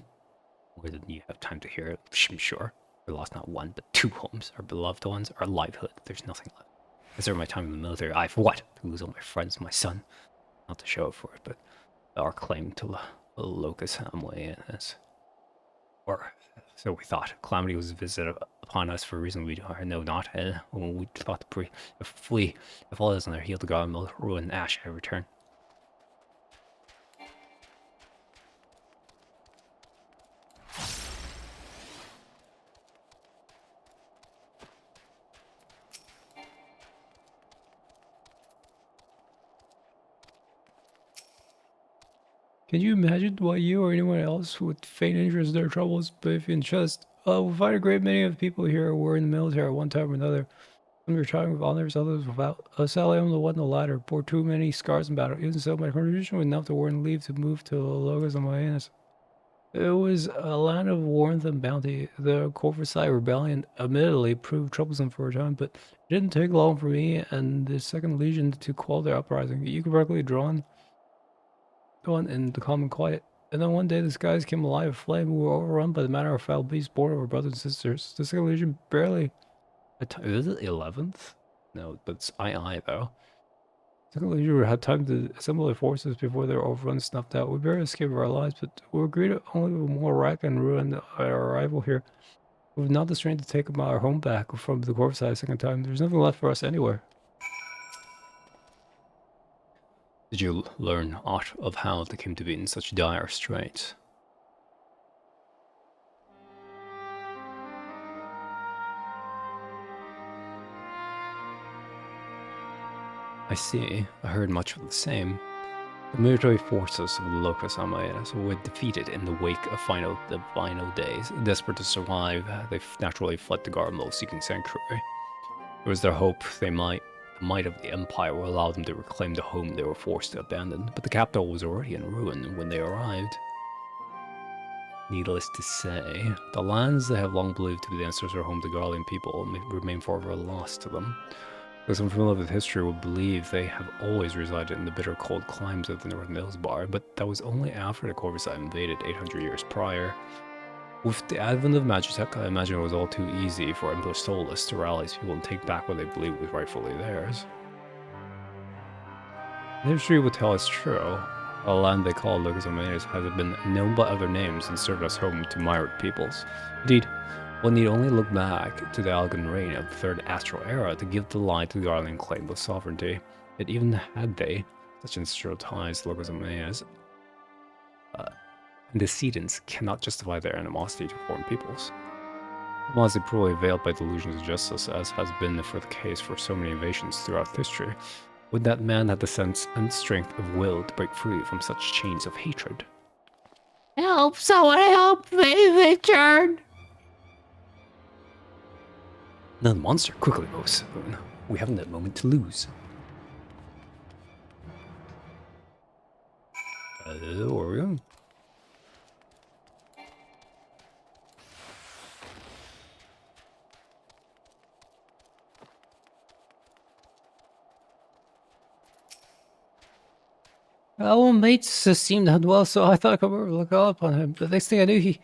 than you have time to hear it, I'm sure. We lost not one, but two homes. Our beloved ones, our livelihood. There's nothing left. I served my time in the military. I, for what? To lose all my friends, my son. Not to show up for it, but our claim to Locus Amoenus. Or so we thought. Calamity was visited upon us for a reason we know not, and when we thought to flee, if all is on their heel to God, will ruin ash at return. Can you imagine why you or anyone else would feign interest in their troubles, but if in just, we find a great many of the people here who were in the military at one time or another. Some retiring with honors, others without. Sadly, I'm the one in the latter, bore too many scars in battle. Even so, my contribution was enough to warrant leave to move to Logos on my anus. It was a land of warmth and bounty. The Corvusite rebellion admittedly proved troublesome for a time, but it didn't take long for me and the Second Legion to quell their uprising. You could correctly drawn in the common quiet. And then one day the skies came alive with flame. We were overrun by the manner of foul beasts born of our brothers and sisters. The Second Legion barely... Is it 11th? No, but it's II though. Second Legion had time to assemble their forces before their overrun snuffed out. We barely escaped our lives, but we were greeted only with more wreck and ruin at our arrival here. We've not the strength to take our home back from the Corvusite a second time. There's nothing left for us anywhere. Did you learn aught of how they came to be in such dire straits? I see. I heard much of the same. The military forces of the Locus Amoenus were defeated in the wake of the final days. Desperate to survive, they naturally fled to Garmo seeking sanctuary. It was their hope the might of the Empire will allow them to reclaim the home they were forced to abandon, but the capital was already in ruin when they arrived. Needless to say, the lands they have long believed to be the ancestral home to Garlean people may remain forever lost to them. Those unfamiliar with history will believe they have always resided in the bitter cold climes of the Northern Illsbar, but that was only after the Corvusite invaded 800 years prior. With the advent of Magitech, I imagine it was all too easy for Emperor Solus to rally his people and take back what they believed was rightfully theirs. The history would tell us true. A land they call Locus Amoenus has been known by other names and served as home to myriad peoples. Indeed, One need only look back to the elegant reign of the Third Astral Era to give the lie to the Arlen claim of sovereignty. Yet even had they such ancestral ties, logos of Mayas, antecedents cannot justify their animosity to foreign peoples. Animosity poorly veiled by delusions of justice, as has been the case for so many invasions throughout history. Would that man have the sense and strength of will to break free from such chains of hatred? Help! Someone help me, Richard! Another monster, quickly, Moon. We haven't that moment to lose. Orion. Our mates seemed unwell, so I thought I'd come over and look up on him. The next thing I knew, he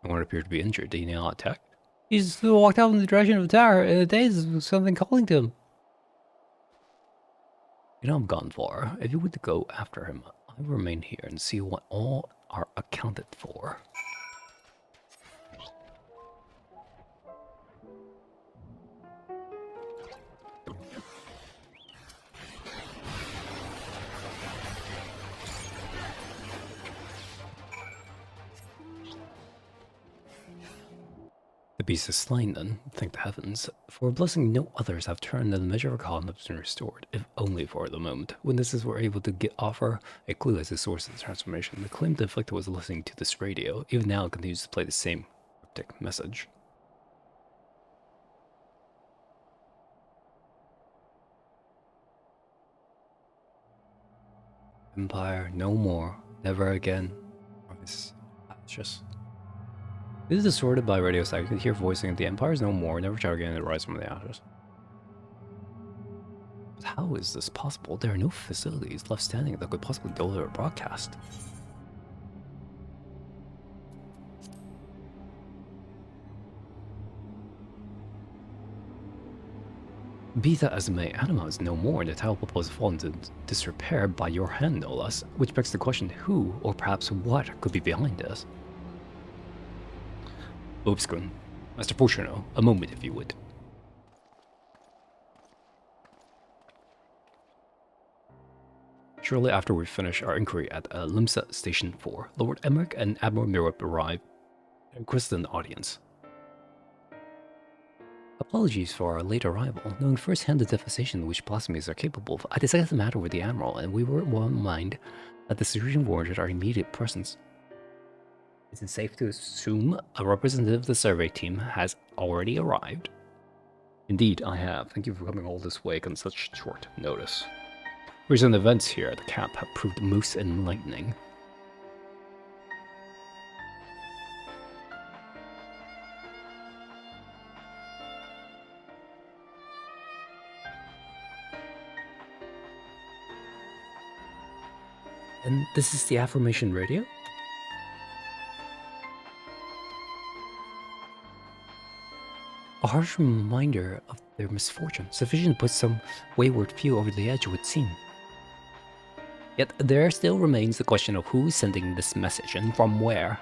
No one appeared to be injured. Did he not attack? he just walked out in the direction of the tower, and a daze was something calling to him. You know I'm gone for. If you were to go after him, I will remain here and see what all are accounted for. The beast is slain then, thank the heavens. For a blessing no others have turned, and the measure of calm has been restored, if only for the moment. Witnesses were able to offer a clue as to the source of the transformation. The claimed afflicted was listening to this radio. Even now it continues to play the same cryptic message. Empire, no more, never again. It's just... This is distorted by radio side. You can hear voicing of the Empire is no more, never try again to rise from the ashes. But how is this possible? There are no facilities left standing that could possibly deliver a broadcast. Be that as it may, Anima is no more, and the tower proposed to fall into disrepair by your hand, no less. Which begs the question, who, or perhaps what, could be behind this? Obskun, Master Fortuno, a moment if you would. Shortly after we finish our inquiry at Limsa Station 4, Lord Emmerich and Admiral Mirab arrive and request an audience. Apologies for our late arrival. Knowing firsthand the devastation which blasphemies are capable of, I decided the matter with the Admiral, and we were of one mind that the situation warranted our immediate presence. Is it safe to assume a representative of the survey team has already arrived? Indeed, I have. Thank you for coming all this way on such short notice. Recent events here at the camp have proved most enlightening. And this is the affirmation radio? A harsh reminder of their misfortune, sufficient to put some wayward few over the edge, it would seem. Yet there still remains the question of who is sending this message and from where.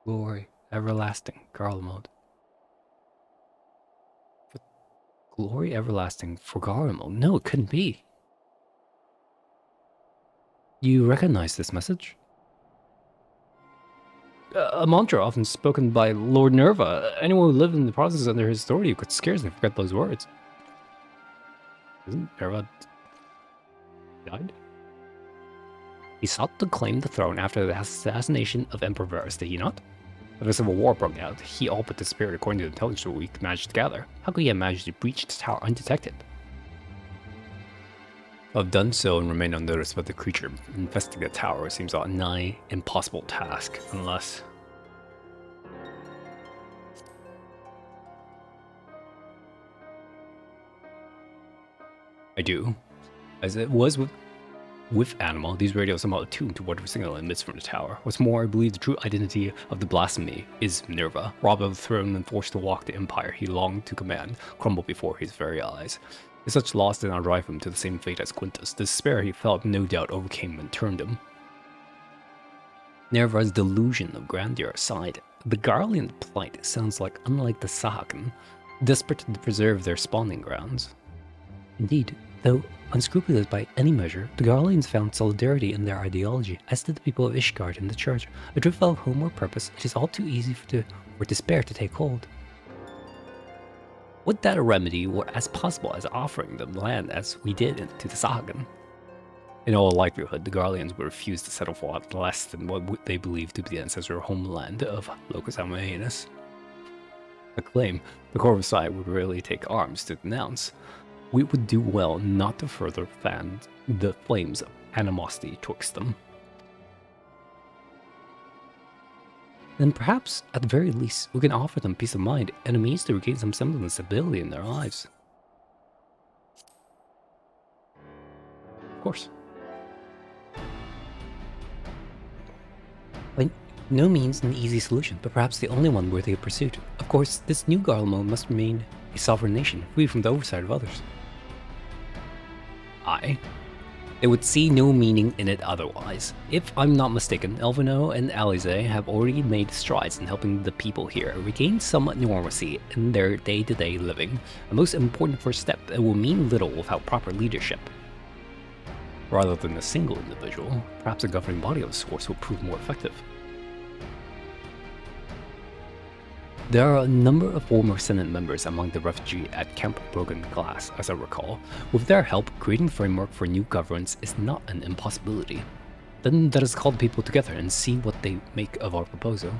Glory, everlasting, Garlemald. Glory everlasting for Garlemald? No, it couldn't be. You recognize this message? A mantra often spoken by Lord Nerva. Anyone who lived in the provinces under his authority could scarcely forget those words. Isn't Nerva died? He sought to claim the throne after the assassination of Emperor Varus, did he not? When a civil war broke out, he all but disappeared according to the intelligence we managed to gather. How could he have managed to breach the tower undetected? I've done so and remained unnoticed by the creature infesting the tower. It seems a nigh impossible task, unless... I do. As it was with Animal, these radios somehow attuned to whatever signal emits from the tower. What's more, I believe the true identity of the blasphemy is Nerva. Robbed of the throne and forced to walk the empire he longed to command, crumbled before his very eyes. If such loss did not drive him to the same fate as Quintus, the despair he felt no doubt overcame and turned him. Nerva's delusion of grandeur aside, The Garlean plight sounds like unlike the Sahakan, desperate to preserve their spawning grounds. Indeed, though unscrupulous by any measure, the Garleans found solidarity in their ideology, as did the people of Ishgard in the church. Adrift of home or purpose, it is all too easy for despair to take hold. Would that a remedy were as possible as offering them land as we did to the Sahagan? In all likelihood, the Garleans would refuse to settle for less than what they believed to be the ancestral homeland of Locus Amoenus. A claim the Corvusai would rarely take arms to denounce. We would do well not to further fan the flames of animosity twixt them. Then perhaps, at the very least, we can offer them peace of mind and a means to regain some semblance of stability in their lives. Of course. By no means an easy solution, but perhaps the only one worthy of pursuit. Of course, this new Garlemald must remain a sovereign nation, free from the oversight of others. Aye. They would see no meaning in it otherwise. If I'm not mistaken, Elvino and Alize have already made strides in helping the people here regain some normalcy in their day-to-day living, a most important first step that will mean little without proper leadership. Rather than a single individual, perhaps a governing body of sorts will prove more effective. There are a number of former Senate members among the refugee at Camp Broken Glass, as I recall. With their help, creating a framework for new governance is not an impossibility. Then let us call the people together and see what they make of our proposal.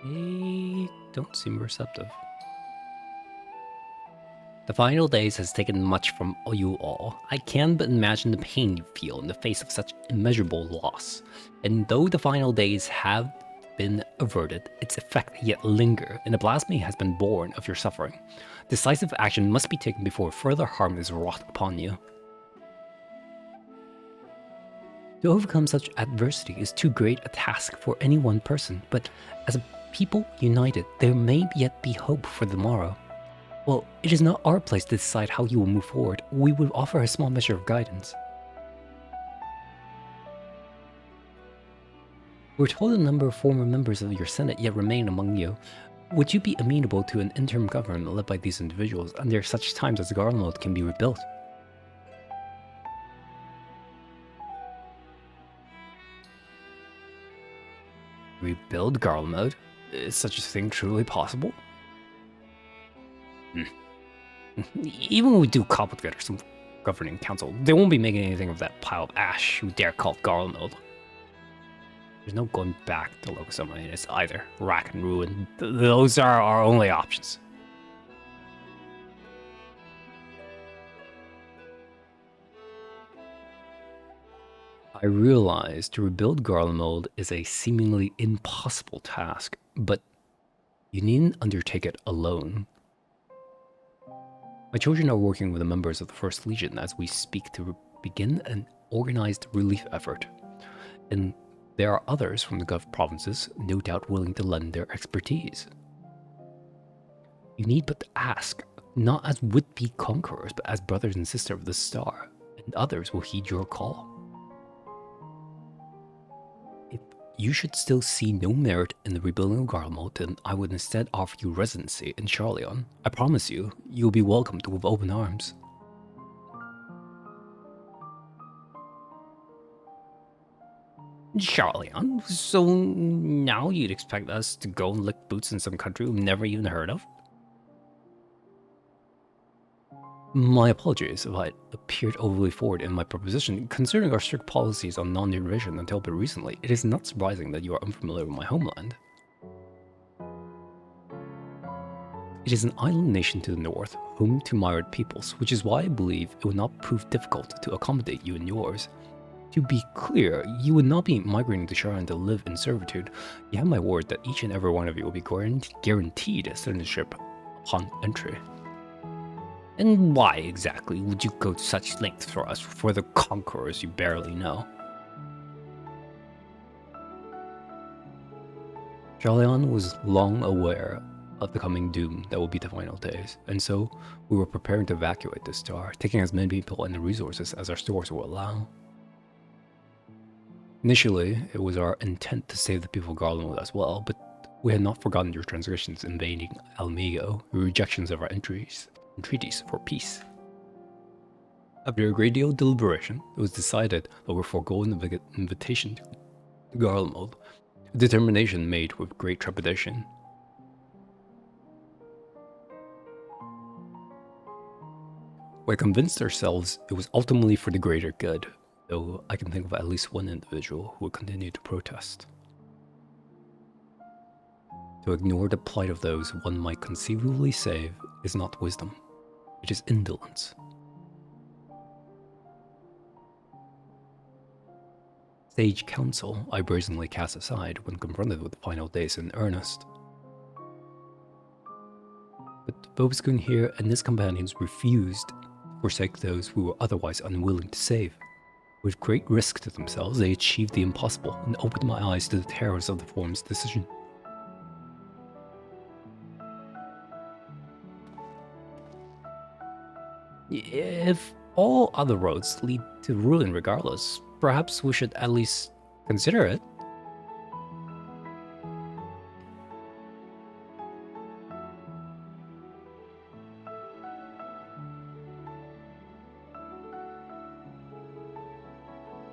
They don't seem receptive. The final days has taken much from you all. I can but imagine the pain you feel in the face of such immeasurable loss. And though the final days have been averted, its effect yet linger, and a blasphemy has been born of your suffering. Decisive action must be taken before further harm is wrought upon you. To overcome such adversity is too great a task for any one person, but as a people united, there may yet be hope for the morrow. Well, it is not our place to decide how you will move forward. We would offer a small measure of guidance. We're told a number of former members of your Senate yet remain among you. Would you be amenable to an interim government led by these individuals under such times as Garlemald can be rebuilt? Rebuild Garlemald? Is such a thing truly possible? Even when we do cobble together some governing council, they won't be making anything of that pile of ash who dare call it Garlemald. There's no going back to Locus Amoenus either. Rack and ruin. Those are our only options. I realize to rebuild Garlemald is a seemingly impossible task, but you needn't undertake it alone. My children are working with the members of the First Legion as we speak to begin an organized relief effort, and there are others from the Gulf provinces no doubt willing to lend their expertise. You need but to ask, not as would-be conquerors, but as brothers and sisters of the Star, and others will heed your call. If you should still see no merit in the rebuilding of Garlemald, then I would instead offer you residency in Charleon. I promise you, you'll be welcomed with open arms. Charleon? So now you'd expect us to go and lick boots in some country we've never even heard of? My apologies if I appeared overly forward in my proposition. Considering our strict policies on non-invasion until but recently, it is not surprising that you are unfamiliar with my homeland. It is an island nation to the north, home to myriad peoples, which is why I believe it would not prove difficult to accommodate you and yours. To be clear, you would not be migrating to Charleon to live in servitude. You have my word that each and every one of you will be guaranteed citizenship upon entry. And why exactly would you go to such lengths for us, for the conquerors you barely know? Jalion was long aware of the coming doom that would be the final days, and so we were preparing to evacuate the star, taking as many people and resources as our stores would allow. Initially, it was our intent to save the people of Garland as well, but we had not forgotten your transgressions invading Almigo, your rejections of our entreaties for peace. After a great deal of deliberation, it was decided that we're foregoing the invitation to Garlemald, a determination made with great trepidation. We convinced ourselves it was ultimately for the greater good, though I can think of at least one individual who would continue to protest. To ignore the plight of those one might conceivably save is not wisdom, it is indolence. Sage counsel I brazenly cast aside when confronted with the final days in earnest. But Vobskun here and his companions refused to forsake those who were otherwise unwilling to save. With great risk to themselves, they achieved the impossible and opened my eyes to the terrors of the Forum's decision. If all other roads lead to ruin regardless, perhaps we should at least consider it.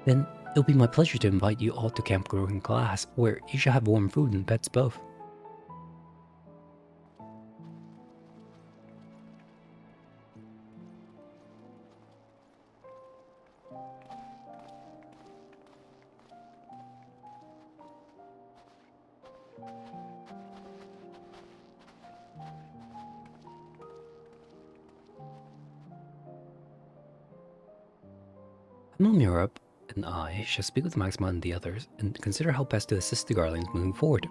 Then it'll be my pleasure to invite you all to Camp Growing Glass, where you shall have warm food and pets both. Amon Europe and I shall speak with Maxima and the others and consider how best to assist the Garlands moving forward.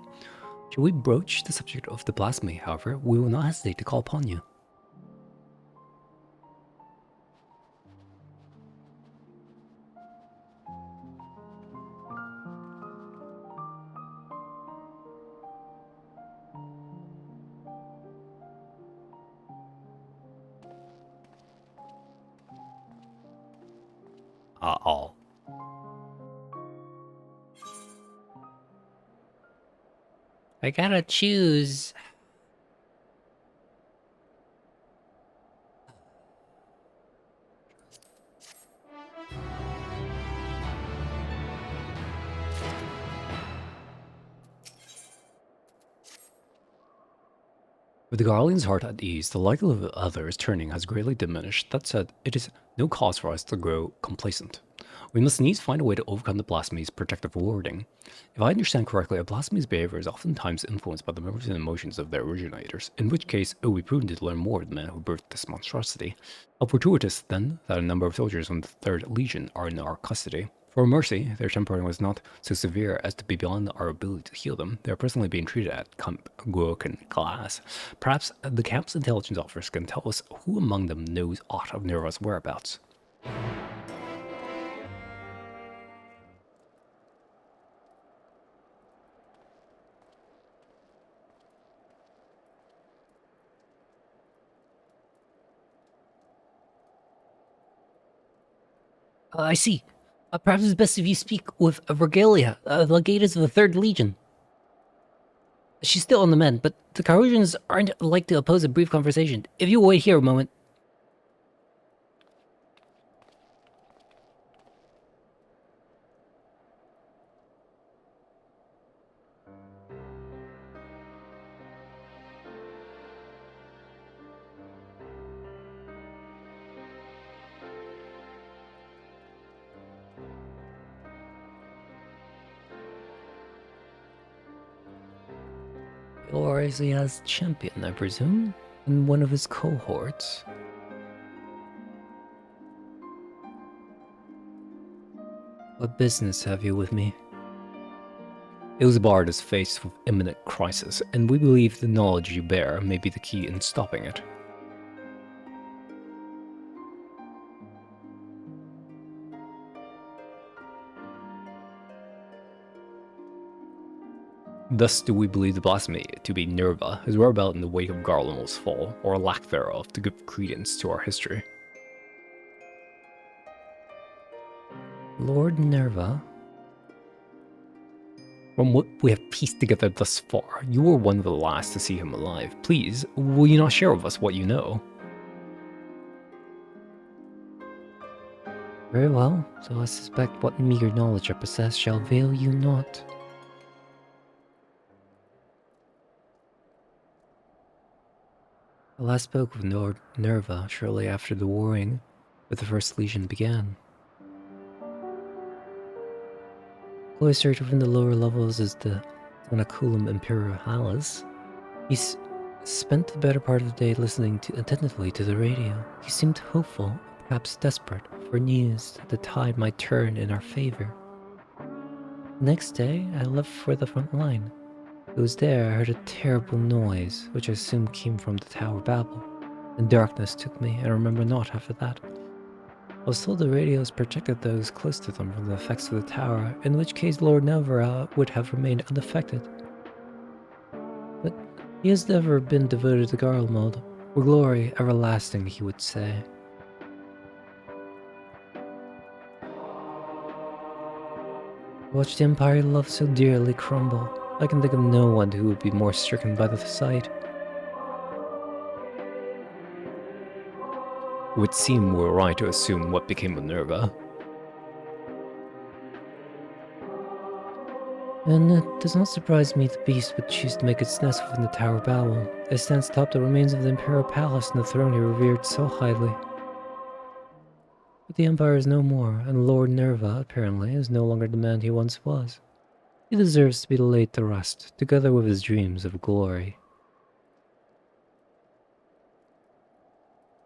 Should we broach the subject of the blasphemy, however, we will not hesitate to call upon you. All. I gotta choose. With the Garlean's heart at ease, the likelihood of others turning has greatly diminished. That said, it is no cause for us to grow complacent. We must needs find a way to overcome the blasphemy's protective wording. If I understand correctly, a blasphemy's behavior is oftentimes influenced by the memories and emotions of their originators, in which case it would be prudent to learn more of the men who birthed this monstrosity. How fortuitous, then, that a number of soldiers from the 3rd Legion are in our custody. For mercy, their tempering was not so severe as to be beyond our ability to heal them. They are presently being treated at Camp Groken Class. Perhaps the camp's intelligence officers can tell us who among them knows aught of Nerva's whereabouts. I see. Perhaps it's best if you speak with Vergalia, legatus of the 3rd Legion. She's still on the mend, but the Carusians aren't like to oppose a brief conversation. If you wait here a moment. Or is he as champion, I presume? In one of his cohorts? What business have you with me? Ilsbard is faced with imminent crisis, and we believe the knowledge you bear may be the key in stopping it. Thus do we believe the blasphemy to be Nerva, whose whereabout in the wake of Garlemald's fall, or lack thereof, to give credence to our history. Lord Nerva? From what we have pieced together thus far, you were one of the last to see him alive. Please, will you not share with us what you know? Very well, so I suspect what meager knowledge I possess shall avail you not. I last spoke with Lord Nerva shortly after the warring with the First Legion began. Cloistered within the lower levels is the Tanaculum Imperialis. He spent the better part of the day listening attentively to the radio. He seemed hopeful, perhaps desperate, for news that the tide might turn in our favor. The next day, I left for the front line. It was there I heard a terrible noise, which I assumed came from the Tower Babel. And darkness took me, and I remember not after that. I was told the radios protected those close to them from the effects of the tower, in which case Lord Nevera would have remained unaffected. But he has never been devoted to Garlemald, or glory everlasting, he would say. I watched the Empire he loved so dearly crumble. I can think of no one who would be more stricken by the sight. It would seem we were right to assume what became of Nerva. And it does not surprise me the beast would choose to make its nest within the Tower Babel. It stands atop the remains of the Imperial Palace and the throne he revered so highly. But the Empire is no more, and Lord Nerva, apparently, is no longer the man he once was. He deserves to be laid to rest, together with his dreams of glory.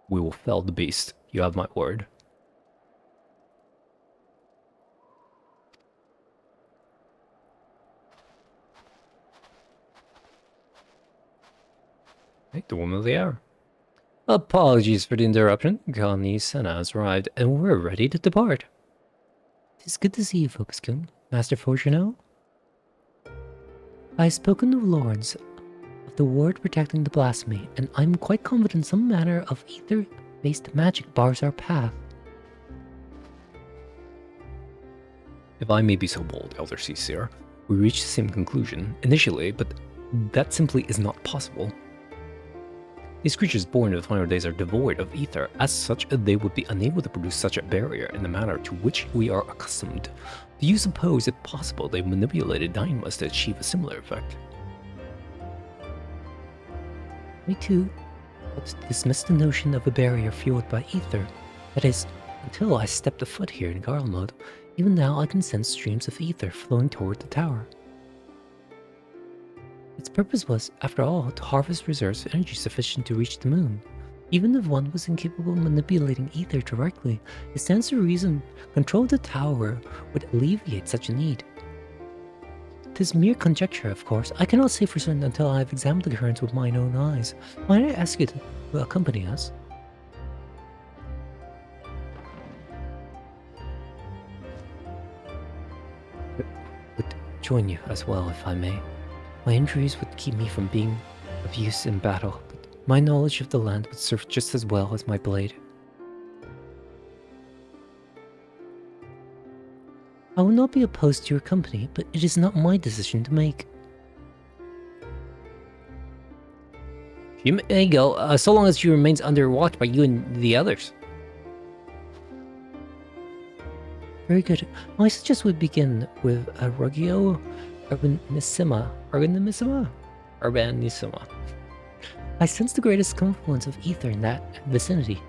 We will fell the beast. You have my word. Hey, the woman of the hour. Apologies for the interruption. Connie Senna has arrived, and we're ready to depart. Tis good to see you, Focus-kun. Master Fortuno? I have spoken to Lords of the ward protecting the blasphemy, and I'm quite confident some manner of ether-based magic bars our path. If I may be so bold, Elder Ceasir, we reached the same conclusion initially, but that simply is not possible. These creatures born in the final days are devoid of ether. As such, they would be unable to produce such a barrier in the manner to which we are accustomed. Do you suppose it possible they manipulated dynamis to achieve a similar effect? Me too. But dismiss the notion of a barrier fueled by ether. That is, until I stepped a foot here in Garlemald, even now I can sense streams of ether flowing toward the tower. Its purpose was, after all, to harvest reserves of energy sufficient to reach the moon. Even if one was incapable of manipulating ether directly, it stands to reason control of the tower would alleviate such a need. 'Tis mere conjecture, of course. I cannot say for certain until I have examined the currents with mine own eyes. Might I ask you to accompany us? Would join you as well, if I may. My injuries would keep me from being of use in battle, but my knowledge of the land would serve just as well as my blade. I will not be opposed to your company, but it is not my decision to make. You may go, so long as she remains under watch by you and the others. Very good. I suggest we begin with Rugio Urbanissima. Urbanissima. I sense the greatest confluence of ether in that vicinity.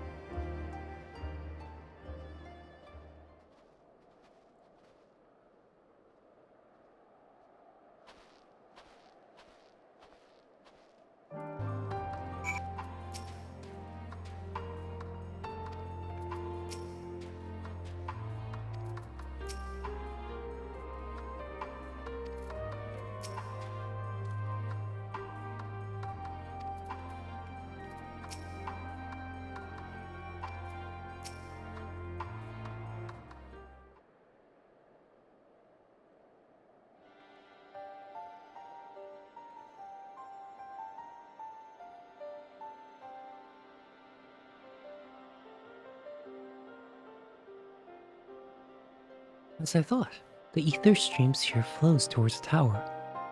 As I thought, the ether streams here flows towards the tower,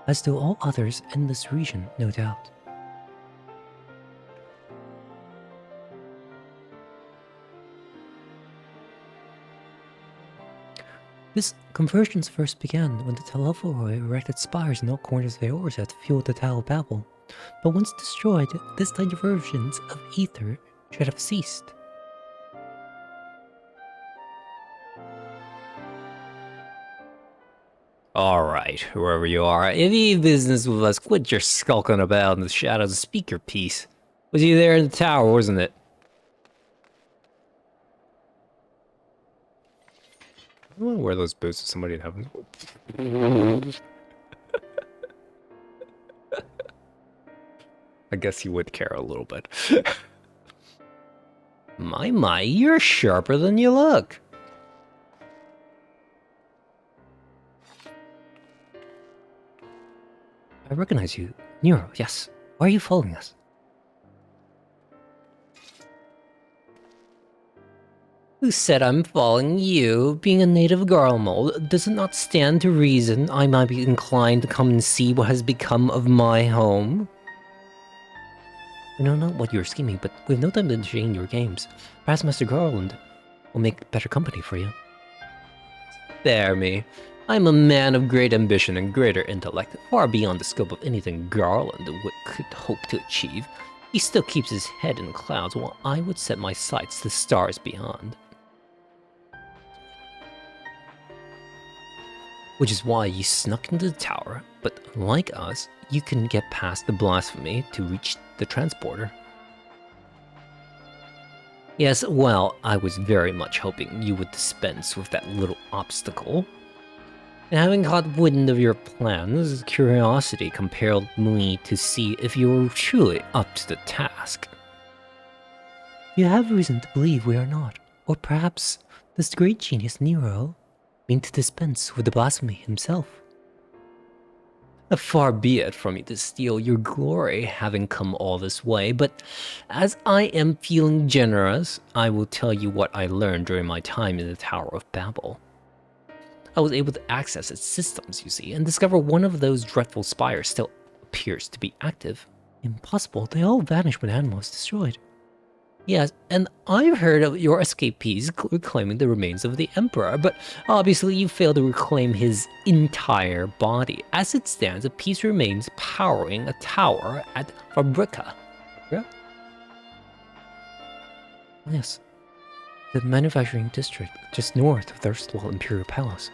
as do all others in this region, no doubt. This convergence first began when the Telephoroi erected spires in all corners of Eorzea to fuel the Tower of Babel, but once destroyed, this divergence of ether should have ceased. Alright, whoever you are, if you have business with us, quit your skulking about in the shadows and speak your piece. Was you there in the tower, wasn't it? I want to wear those boots to somebody in heaven. I guess he would care a little bit. My, you're sharper than you look. I recognize you. Nero, yes. Why are you following us? Who said I'm following you? Being a native Garlemald, does it not stand to reason I might be inclined to come and see what has become of my home? I know not what you're scheming, but we have no time to entertain your games. Perhaps Master Garland will make better company for you. Spare me. I'm a man of great ambition and greater intellect, far beyond the scope of anything Garland could hope to achieve. He still keeps his head in the clouds, while I would set my sights to the stars beyond. Which is why you snuck into the tower, but like us, you couldn't get past the blasphemy to reach the transporter. Yes, well, I was very much hoping you would dispense with that little obstacle. And having caught wind of your plans, curiosity compelled me to see if you were truly up to the task. You have reason to believe we are not, or perhaps this great genius Nero mean to dispense with the blasphemy himself. Far be it from me to steal your glory, having come all this way, but as I am feeling generous, I will tell you what I learned during my time in the Tower of Babel. I was able to access its systems, you see, and discover one of those dreadful spires still appears to be active. Impossible, they all vanished when Anima was destroyed. Yes, and I've heard of your escapees reclaiming the remains of the Emperor, but obviously you failed to reclaim his entire body. As it stands, a piece remains powering a tower at Fabrica. Yeah? Yes, the manufacturing district just north of the erstwhile Imperial Palace.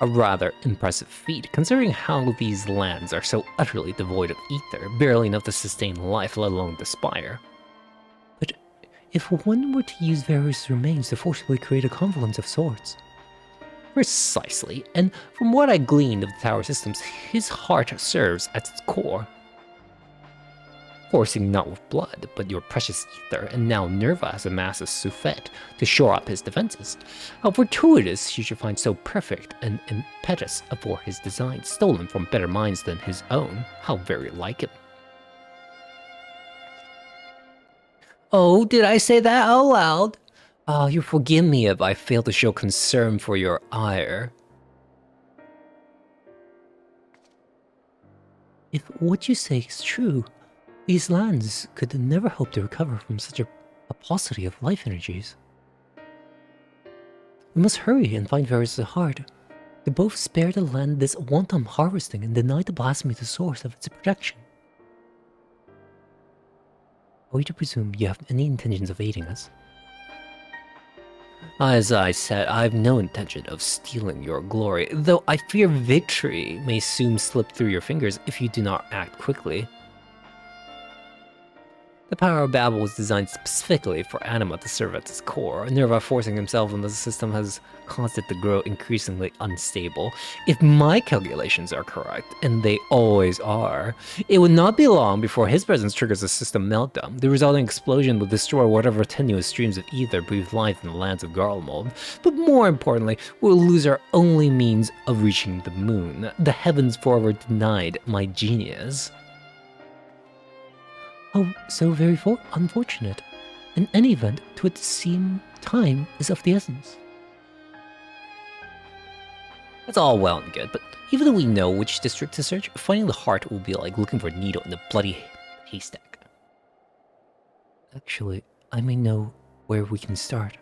A rather impressive feat, considering how these lands are so utterly devoid of ether, barely enough to sustain life, let alone the spire. But if one were to use various remains to forcibly create a confluence of sorts? Precisely, and from what I gleaned of the tower systems, his heart serves at its core. Forcing not with blood, but your precious ether, and now Nerva has amassed a Sufet to shore up his defenses. How fortuitous he should find so perfect an impetus for his design, stolen from better minds than his own. How very like him. Oh, did I say that out loud? Oh, you forgive me if I fail to show concern for your ire. If what you say is true, these lands could never hope to recover from such a paucity of life energies. We must hurry and find Varus the Heart to both spare the land this wanton harvesting and deny the blasphemy the source of its protection. Are we to presume you have any intentions of aiding us? As I said, I have no intention of stealing your glory, though I fear victory may soon slip through your fingers if you do not act quickly. The Power of Babel was designed specifically for Anima to serve at its core. Nerva forcing himself into the system has caused it to grow increasingly unstable. If my calculations are correct, and they always are, it would not be long before his presence triggers a system meltdown. The resulting explosion will destroy whatever tenuous streams of ether breathe life in the lands of Garlemald. But more importantly, we'll lose our only means of reaching the moon. The heavens forever denied my genius. Oh, so very unfortunate. In any event, 'twould seem time is of the essence. That's all well and good, but even though we know which district to search, finding the heart will be like looking for a needle in a bloody haystack. Actually, I may know where we can start.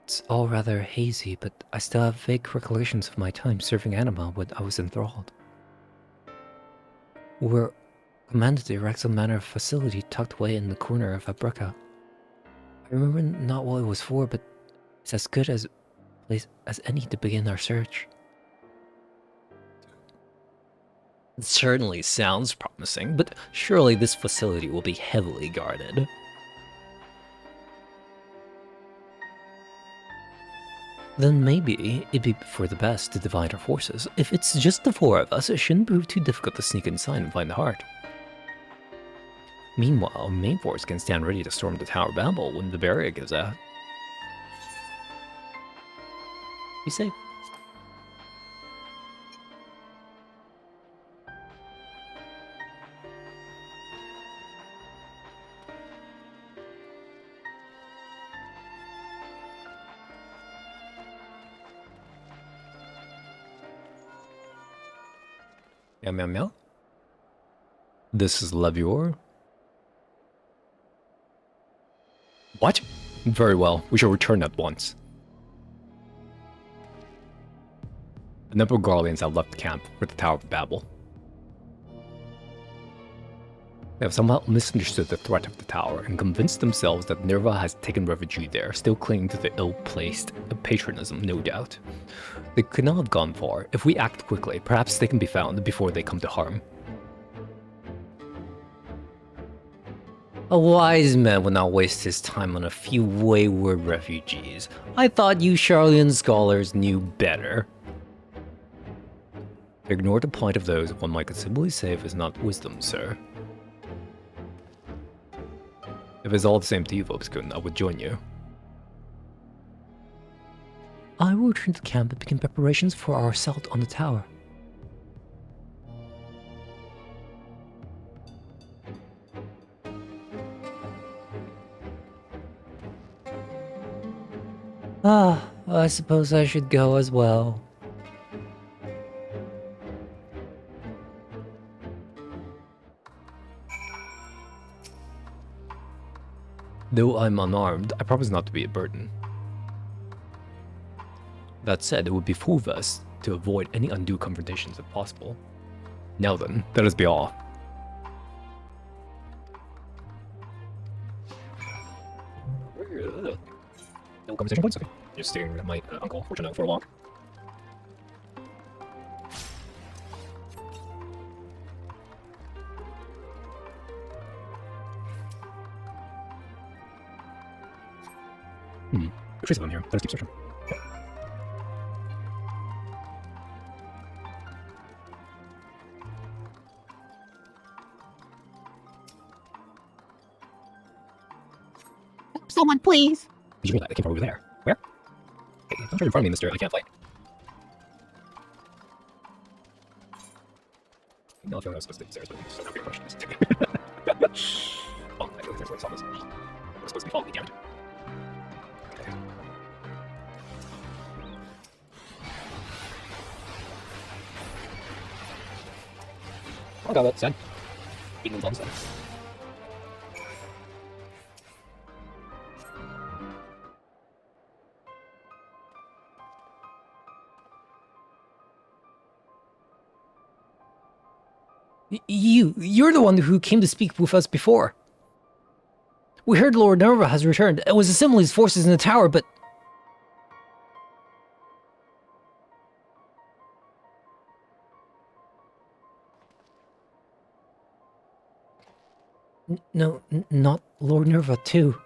It's all rather hazy, but I still have vague recollections of my time serving Anima when I was enthralled. We're commanded to erect some manner of facility tucked away in the corner of Abreka. I remember not what it was for, but it's as good as place as any to begin our search. It certainly sounds promising, but surely this facility will be heavily guarded. Then maybe it'd be for the best to divide our forces. If it's just the four of us, it shouldn't prove too difficult to sneak inside and find the heart. Meanwhile, main force can stand ready to storm the Tower of Babel when the barrier gives out. Be safe. Meow meow meow. This is Levior. What? Very well, we shall return at once. A number of Garleans have left camp for the Tower of Babel. They have somehow misunderstood the threat of the tower and convinced themselves that Nerva has taken refuge there, still clinging to the ill-placed patronism, no doubt. They could not have gone far. If we act quickly, perhaps they can be found before they come to harm. A wise man would not waste his time on a few wayward refugees. I thought you Charlian scholars knew better. To ignore the plight of those one might conceivably save is not wisdom, sir. If it's all the same to you, Vobskun, I would join you. I will return to camp and begin preparations for our assault on the tower. I suppose I should go as well. Though I'm unarmed, I promise not to be a burden. That said, it would behoove us to avoid any undue confrontations if possible. Now then, let us be off. No conversation points? Okay. Just staring at my uncle for a walk. Trace them here. Let us keep searching. Someone, please! Did you hear that? It came from over there. Where? Hey, don't try in front of me, mister. I can't fight. No, I feel like I was supposed to be upstairs, but it's not your questions. Oh, I feel like there's like something. We're supposed to be following, damn it. I got that said. Beating them said. You're the one who came to speak with us before. We heard Lord Nerva has returned. It was assembling his forces in the tower, but... No, not Lord Nerva, too.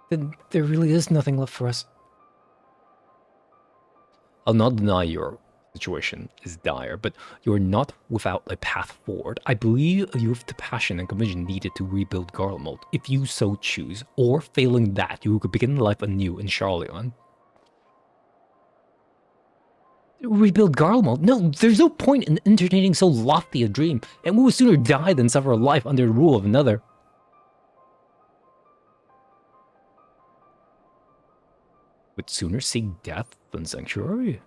Then there really is nothing left for us. I'll not deny your situation is dire, but you're not without a path forward. I believe you have the passion and conviction needed to rebuild Garlemald, if you so choose, or failing that, you could begin life anew in Charleon. Rebuild Garlemald? No, there's no point in entertaining so lofty a dream, and we would sooner die than suffer a life under the rule of another. would sooner seek death than sanctuary?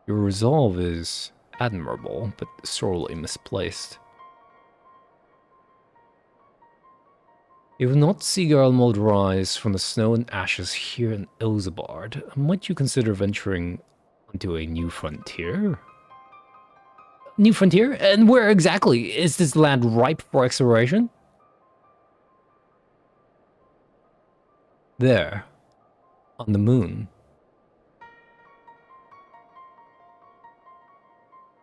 Your resolve is admirable, but sorely misplaced. You will not see Garlemald rise from the snow and ashes here in Ilsabard. Might you consider venturing onto a new frontier? New frontier? And where exactly? Is this land ripe for exploration? There, on the moon.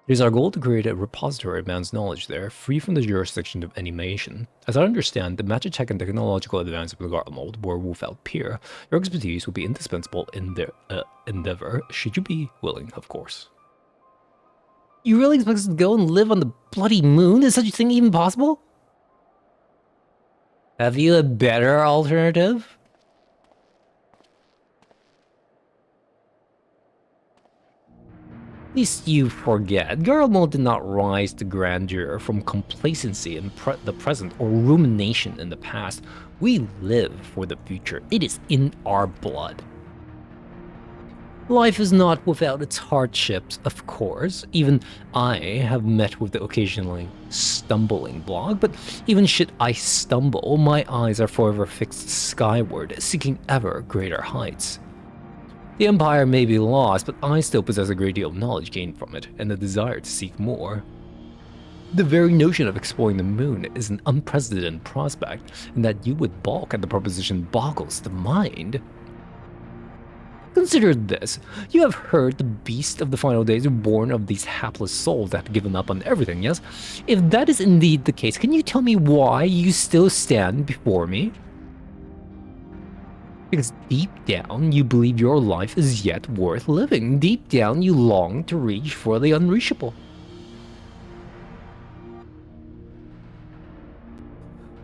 It is our goal to create a repository of man's knowledge there, free from the jurisdiction of any nation. As I understand, the magic tech and technological advance of the Garlemald were without peer. Your expertise will be indispensable in their endeavor, should you be willing, of course. You really expect us to go and live on the bloody moon? Is such a thing even possible? Have you a better alternative? Least you forget, Garlemald did not rise to grandeur from complacency in the present or rumination in the past. We live for the future. It is in our blood. Life is not without its hardships, of course. Even I have met with the occasionally stumbling block, but even should I stumble, my eyes are forever fixed skyward, seeking ever greater heights. The Empire may be lost, but I still possess a great deal of knowledge gained from it, and a desire to seek more. The very notion of exploring the moon is an unprecedented prospect, and that you would balk at the proposition boggles the mind. Consider this. You have heard the beast of the final days are born of these hapless souls that have given up on everything, yes? If that is indeed the case, can you tell me why you still stand before me? Because deep down, you believe your life is yet worth living. Deep down, you long to reach for the unreachable.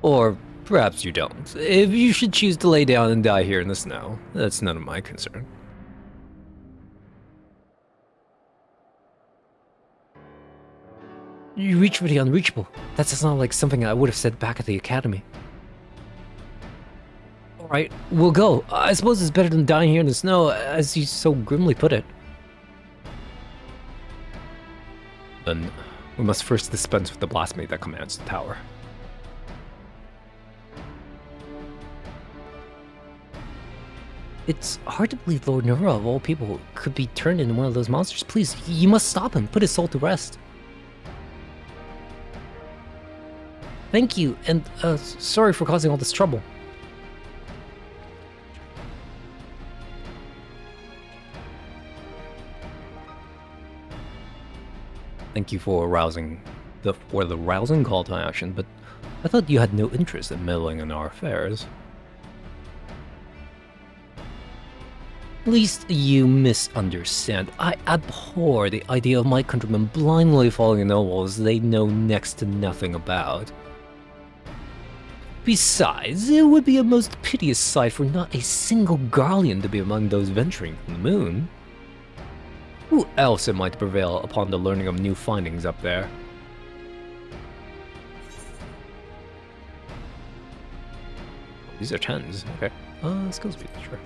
Or perhaps you don't. If you should choose to lay down and die here in the snow, that's none of my concern. You reach for the unreachable. That sounds like something I would have said back at the academy. Alright, we'll go. I suppose it's better than dying here in the snow, as you so grimly put it. Then, we must first dispense with the blasphemy that commands the tower. It's hard to believe Lord Nura, of all people, could be turned into one of those monsters. Please, you must stop him. Put his soul to rest. Thank you, and sorry for causing all this trouble. Thank you for the rousing call to action, but I thought you had no interest in meddling in our affairs. At least you misunderstand. I abhor the idea of my countrymen blindly following nobles they know next to nothing about. Besides, it would be a most piteous sight for not a single Garlean to be among those venturing from the moon. Who else am I to prevail upon the learning of new findings up there? These are 10s, okay. Skill speed, sure.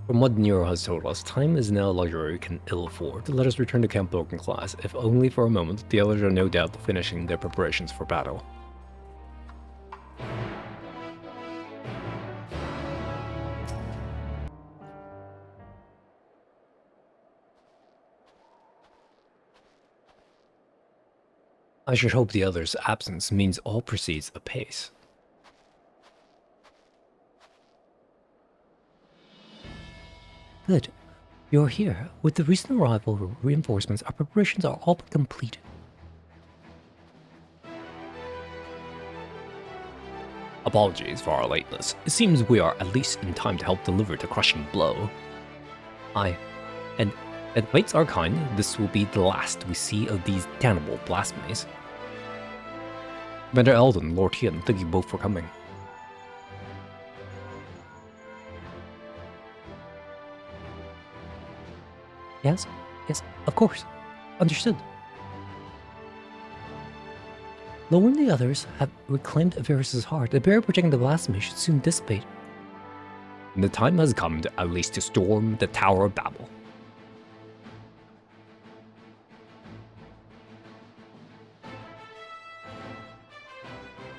From what Nero has told us, time is now a luxury we can ill afford. Let us return to Camp Broken Class, if only for a moment. The others are no doubt finishing their preparations for battle. I should hope the others' absence means all proceeds apace. Good. You're here. With the recent arrival of reinforcements, our preparations are all but complete. Apologies for our lateness. It seems we are at least in time to help deliver the crushing blow. And at fates are kind, this will be the last we see of these damnable blasphemies. Commander Eldon, Lord Tian, thank you both for coming. Yes? Yes, of course. Understood. Though when the others have reclaimed Varys' heart, the barrier protecting the blasphemy should soon dissipate. And the time has come to, at least to storm the Tower of Babel.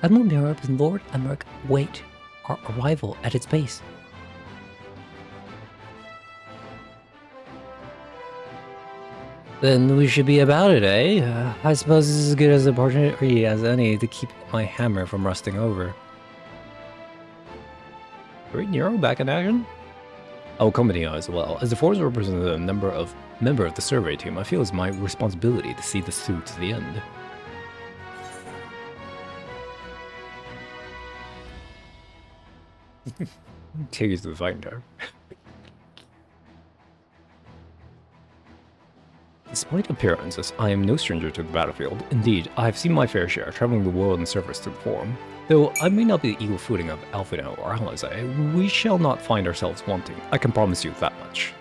Admiral Mirab and Lord Emmerich wait our arrival at its base. Then we should be about it, eh? I suppose this is as good as an opportunity as any to keep my hammer from rusting over. Great Nero back in action? I'll accompany you as well. As the force representative and member of the survey team, I feel it's my responsibility to see this through to the end. Take you to the fighting tower. Despite appearances, I am no stranger to the battlefield. Indeed, I have seen my fair share, traveling the world in service to the Forum. Though I may not be the equal footing of Alfino or Alizé, we shall not find ourselves wanting. I can promise you that much.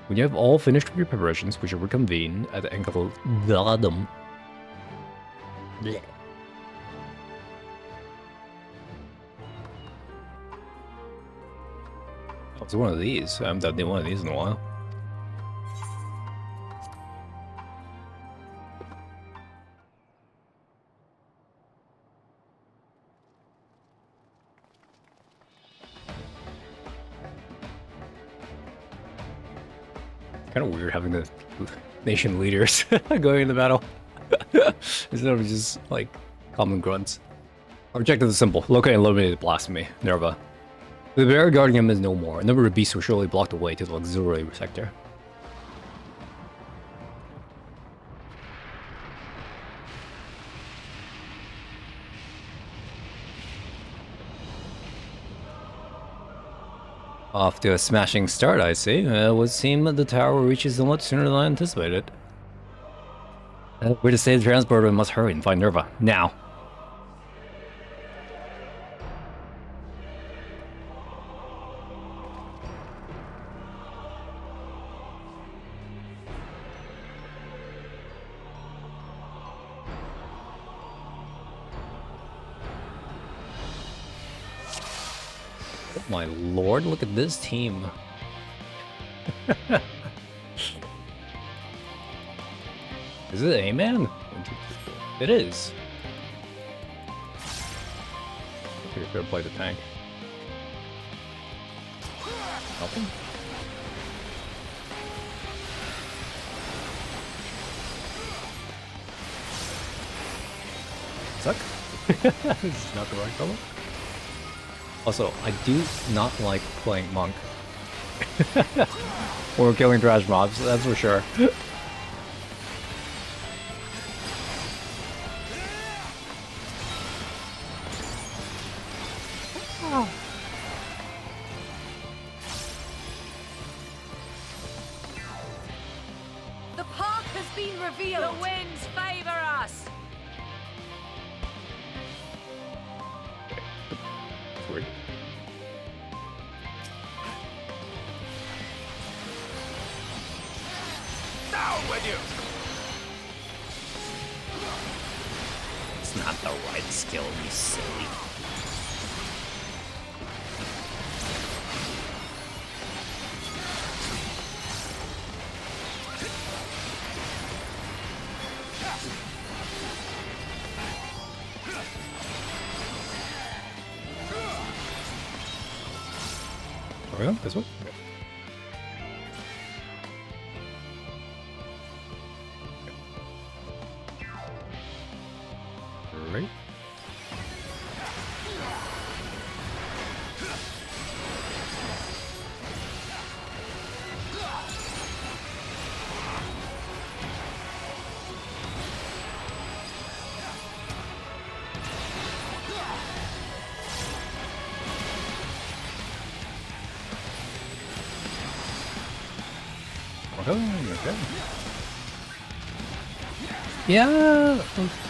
When you have all finished with your preparations, we shall reconvene at the Enkel Gadam. Blech. Oh, it's one of these. I haven't done one of these in a while. Kind of weird having the nation leaders going into battle instead of just like common grunts. Our objective is simple: locate and eliminate the blasphemy, Nerva. The barrier guarding him is no more. A number of beasts will surely block the way to the auxiliary sector. Off to a smashing start, I see. It would seem that the tower reaches much sooner than I anticipated. We're to save the transporter, we must hurry and find Nerva. Now. My lord, look at this team. Is it A-Man? It is. Okay, fair play the tank. Nothing? Suck? This is not the right color. Also, I do not like playing Monk. Or killing trash mobs, that's for sure. The path has been revealed. The winds favor us. Weird. Down with you! It's not the right skill, you silly. Are we on this one? Right. Oh, okay. Yeah, I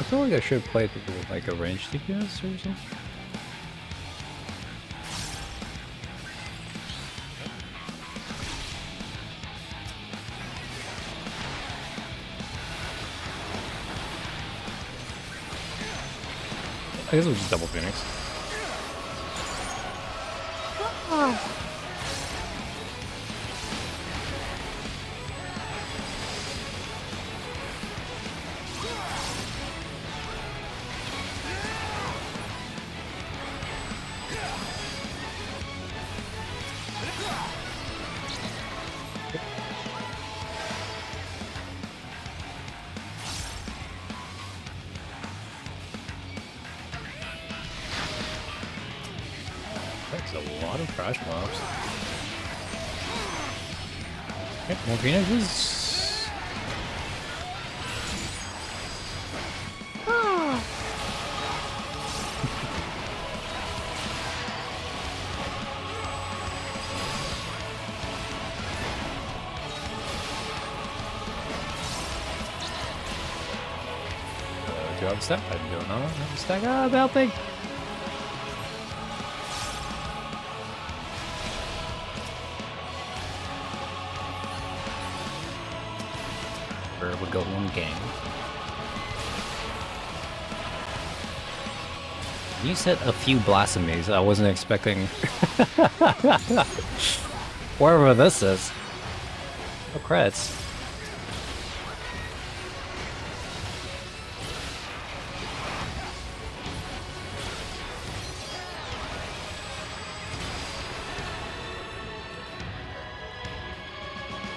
feel like I should play it with like a ranged DPS or something. I guess we'll just double Phoenix. That's a lot of trash mobs. Okay, more Phoenixes. Do I have a stack? I do not have a stack. Ah, help me! Would go one game. You said a few blasphemies. I wasn't expecting. Wherever this is. Oh, creds.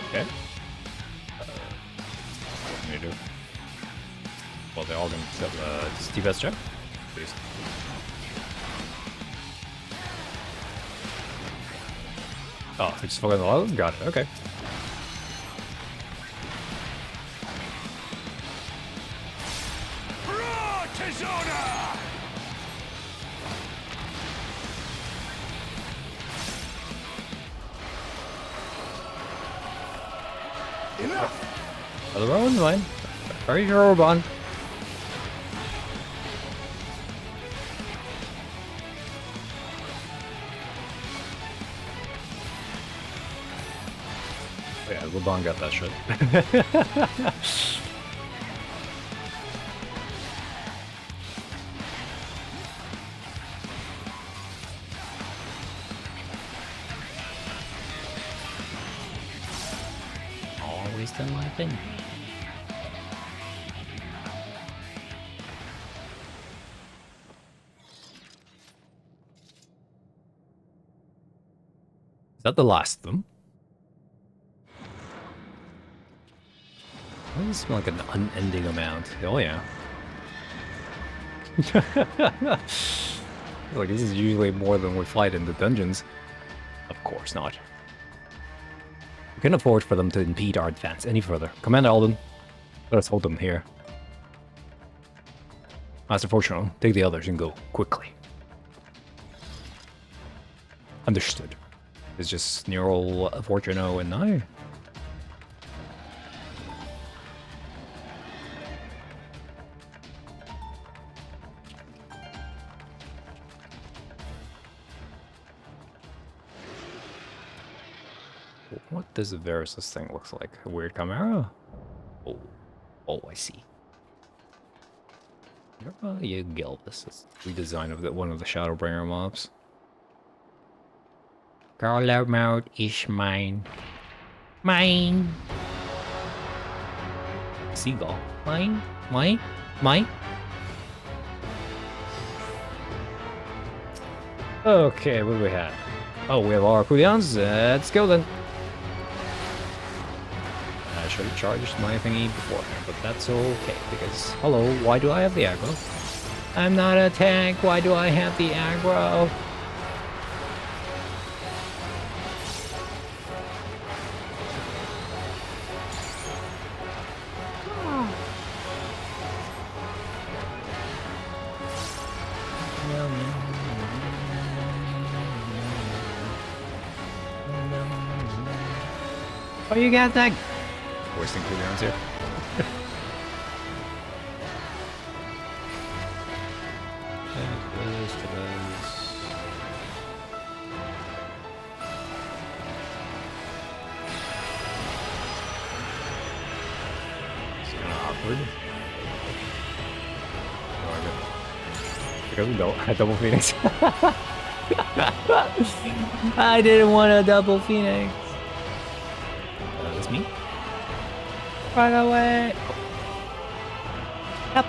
Okay. What can you do? Well, they're all gonna accept DPS check. Please. Oh, it's just fucking low? Got it, okay. Other one's fine. Very sure, Robon. Yeah, LeBron got that shit. Always done my thing. Is that the last of them? Why does it smell like an unending amount? Oh yeah. Like this is usually more than we fight in the dungeons. Of course not. We can afford for them to impede our advance any further. Commander Alden, let us hold them here. Master Fortuno, take the others and go quickly. Understood. It's just Neural, Fortuno, and I. What does the Varus' thing looks like? A weird Chimera? Oh, I see. Yeah, Gilvis. It's redesign of one of the Shadowbringer mobs. Carlo mode is mine. Mine. Seagull. Mine. Mine. Mine. Okay, what do we have? Oh, we have all our cooldowns. Let's go then. I should have charged my thingy beforehand, but that's okay because, hello, why do I have the aggro? I'm not a tank. Why do I have the aggro? Oh, you got that? Wasting cooldowns here. this, to this. It's kind of awkward. Because we don't have double phoenix. I didn't want a double phoenix. That's me. Run away. Yep.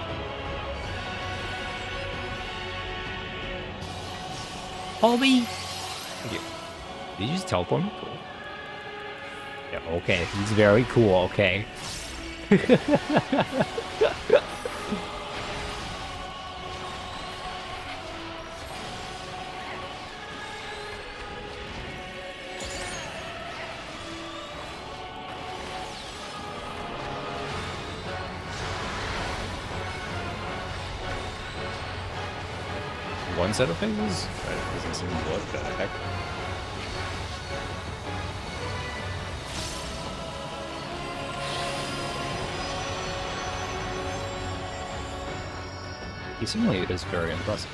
Hold me. Thank you. Did you just teleport me? Cool. Yeah, okay. He's very cool, okay. One set of phases? That doesn't seem what the heck. He seemingly is very impressive.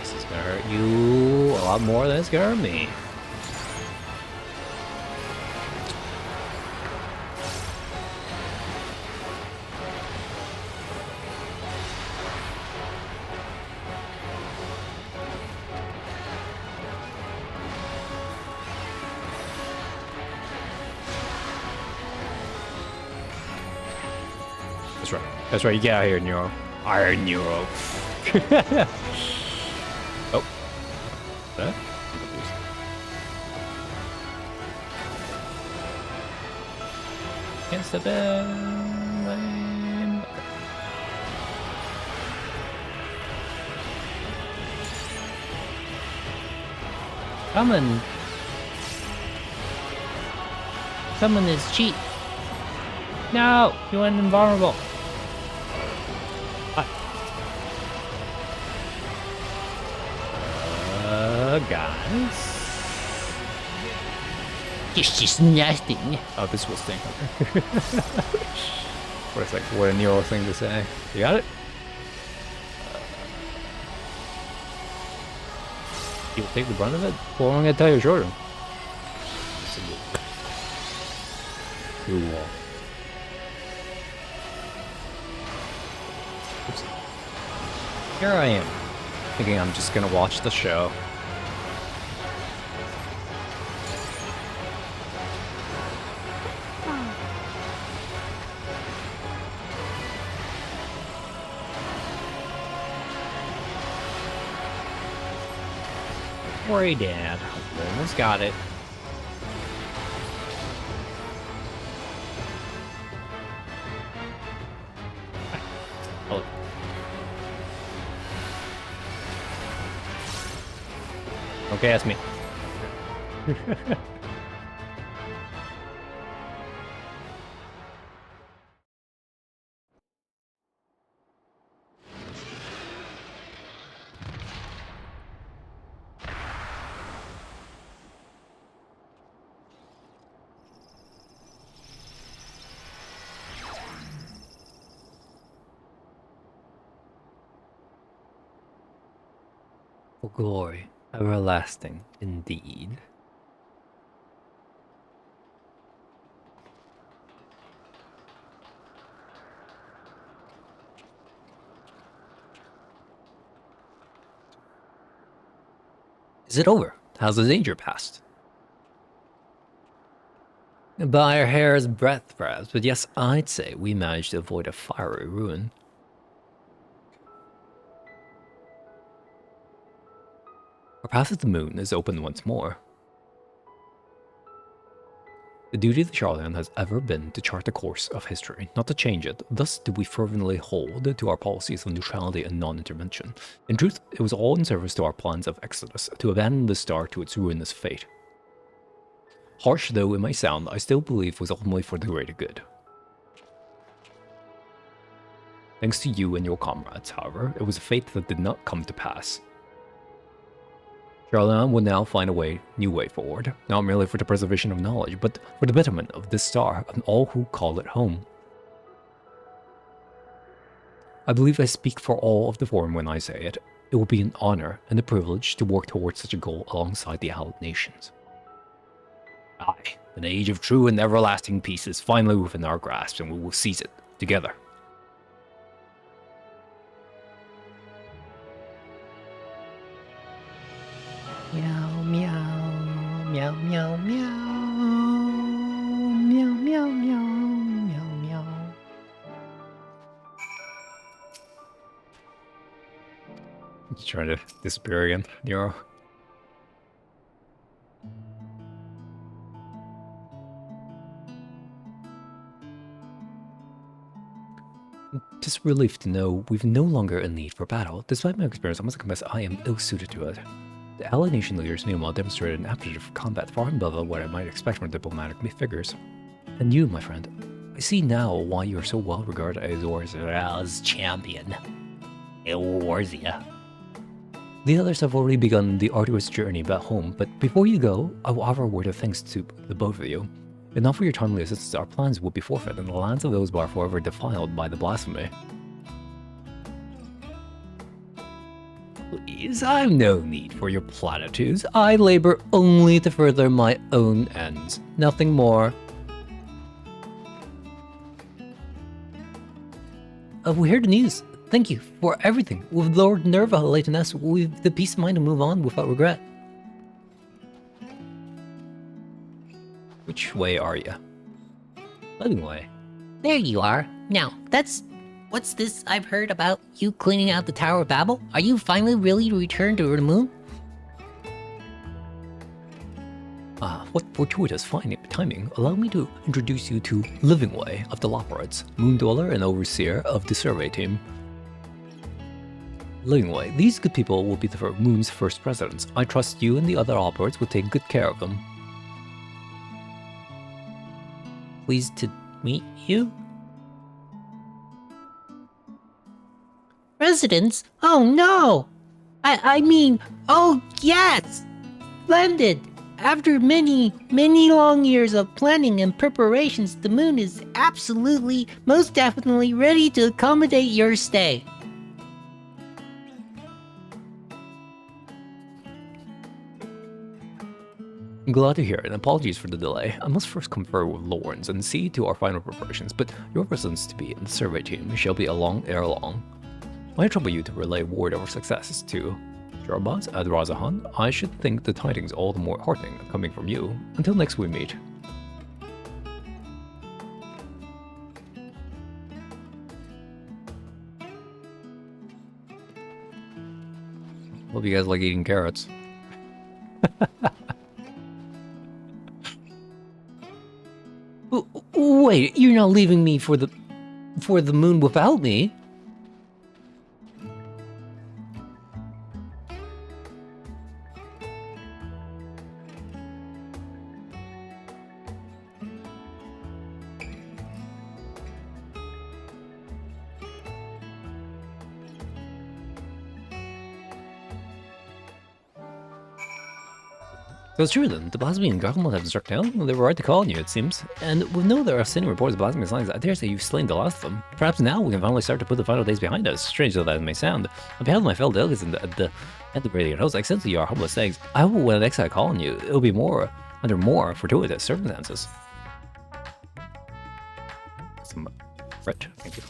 This is gonna hurt you a lot more than it's gonna hurt me. That's right. That's right. You get out here, Neuro. Iron Neuro. Oh. That? I'm confused. Can't step in. Lame. Summon. Summon is cheat. No, you went invulnerable. Guys. Just nothing. Oh, this was thing. What is like what a Nero thing to say? You got it? You will take the brunt of it? Well, I'm gonna tell you shorter. Through wall. Oops. Here I am, thinking I'm just gonna watch the show. Don't worry, Dad. I almost got it. Oh. Okay, that's me. For glory, everlasting indeed. Is it over? How's the danger passed? By a hair's breadth, perhaps, but yes, I'd say we managed to avoid a fiery ruin. Our path to the moon is open once more. The duty of the Charlatan has ever been to chart the course of history, not to change it. Thus do we fervently hold to our policies of neutrality and non-intervention. In truth, it was all in service to our plans of exodus, to abandon the star to its ruinous fate. Harsh though it may sound, I still believe it was ultimately for the greater good. Thanks to you and your comrades, however, it was a fate that did not come to pass. Charlemagne would now find a new way forward, not merely for the preservation of knowledge, but for the betterment of this star and all who call it home. I believe I speak for all of the Forum when I say it. It will be an honor and a privilege to work towards such a goal alongside the Allied nations. Aye, an age of true and everlasting peace is finally within our grasp, and we will seize it together. Meow, meow, meow, meow, meow, meow, meow, meow, meow, meow. He's trying to disappear again, Nero. Just relief to know we've no longer a need for battle. Despite my experience, I must confess I am ill-suited to it. The Allied nation leaders, meanwhile, demonstrated an aptitude for combat far above what I might expect from diplomatic figures. And you, my friend, I see now why you are so well regarded as Orza's champion. Eorzea. The others have already begun the arduous journey back home, but before you go, I will offer a word of thanks to the both of you. If not for your timely assistance, our plans would be forfeit, and the lands of those are forever defiled by the blasphemy. Please, I've no need for your platitudes. I labor only to further my own ends. Nothing more. We heard the news. Thank you for everything. With Lord Nerva letting us, we've the peace of mind to move on without regret. Which way are you? Living way. There you are. Now, what's this I've heard about you cleaning out the Tower of Babel? Are you finally really returned to the moon? What fortuitous timing. Allow me to introduce you to Living Way of the Loperites, Moon Dweller and Overseer of the Survey Team. Living Way, these good people will be the Moon's first presidents. I trust you and the other Loperites will take good care of them. Pleased to meet you? Residents? Oh no! I mean, oh yes! Splendid! After many long years of planning and preparations, the moon is absolutely, most definitely ready to accommodate your stay. I'm glad to hear it, and apologies for the delay. I must first confer with Lawrence and see to our final preparations, but your presence to be in the survey team shall be along ere long. I trouble you to relay word of our successes to Jarbaz at Razahan. I should think the tidings all the more heartening coming from you. Until next we meet. Hope you guys like eating carrots. Wait, you're not leaving me for the moon without me? So it's true then, the blasphemy and Gargamel have struck down? Well, they were right to call on you, it seems. And we know there are sending reports of blasphemy signs. I dare say you've slain the last of them. Perhaps now we can finally start to put the final days behind us, strange though that may sound. On behalf of my fellow delegates and the Radiant Host, I accept your humblest thanks. I hope when next I call on you, it'll be under more fortuitous circumstances. Some French, thank you.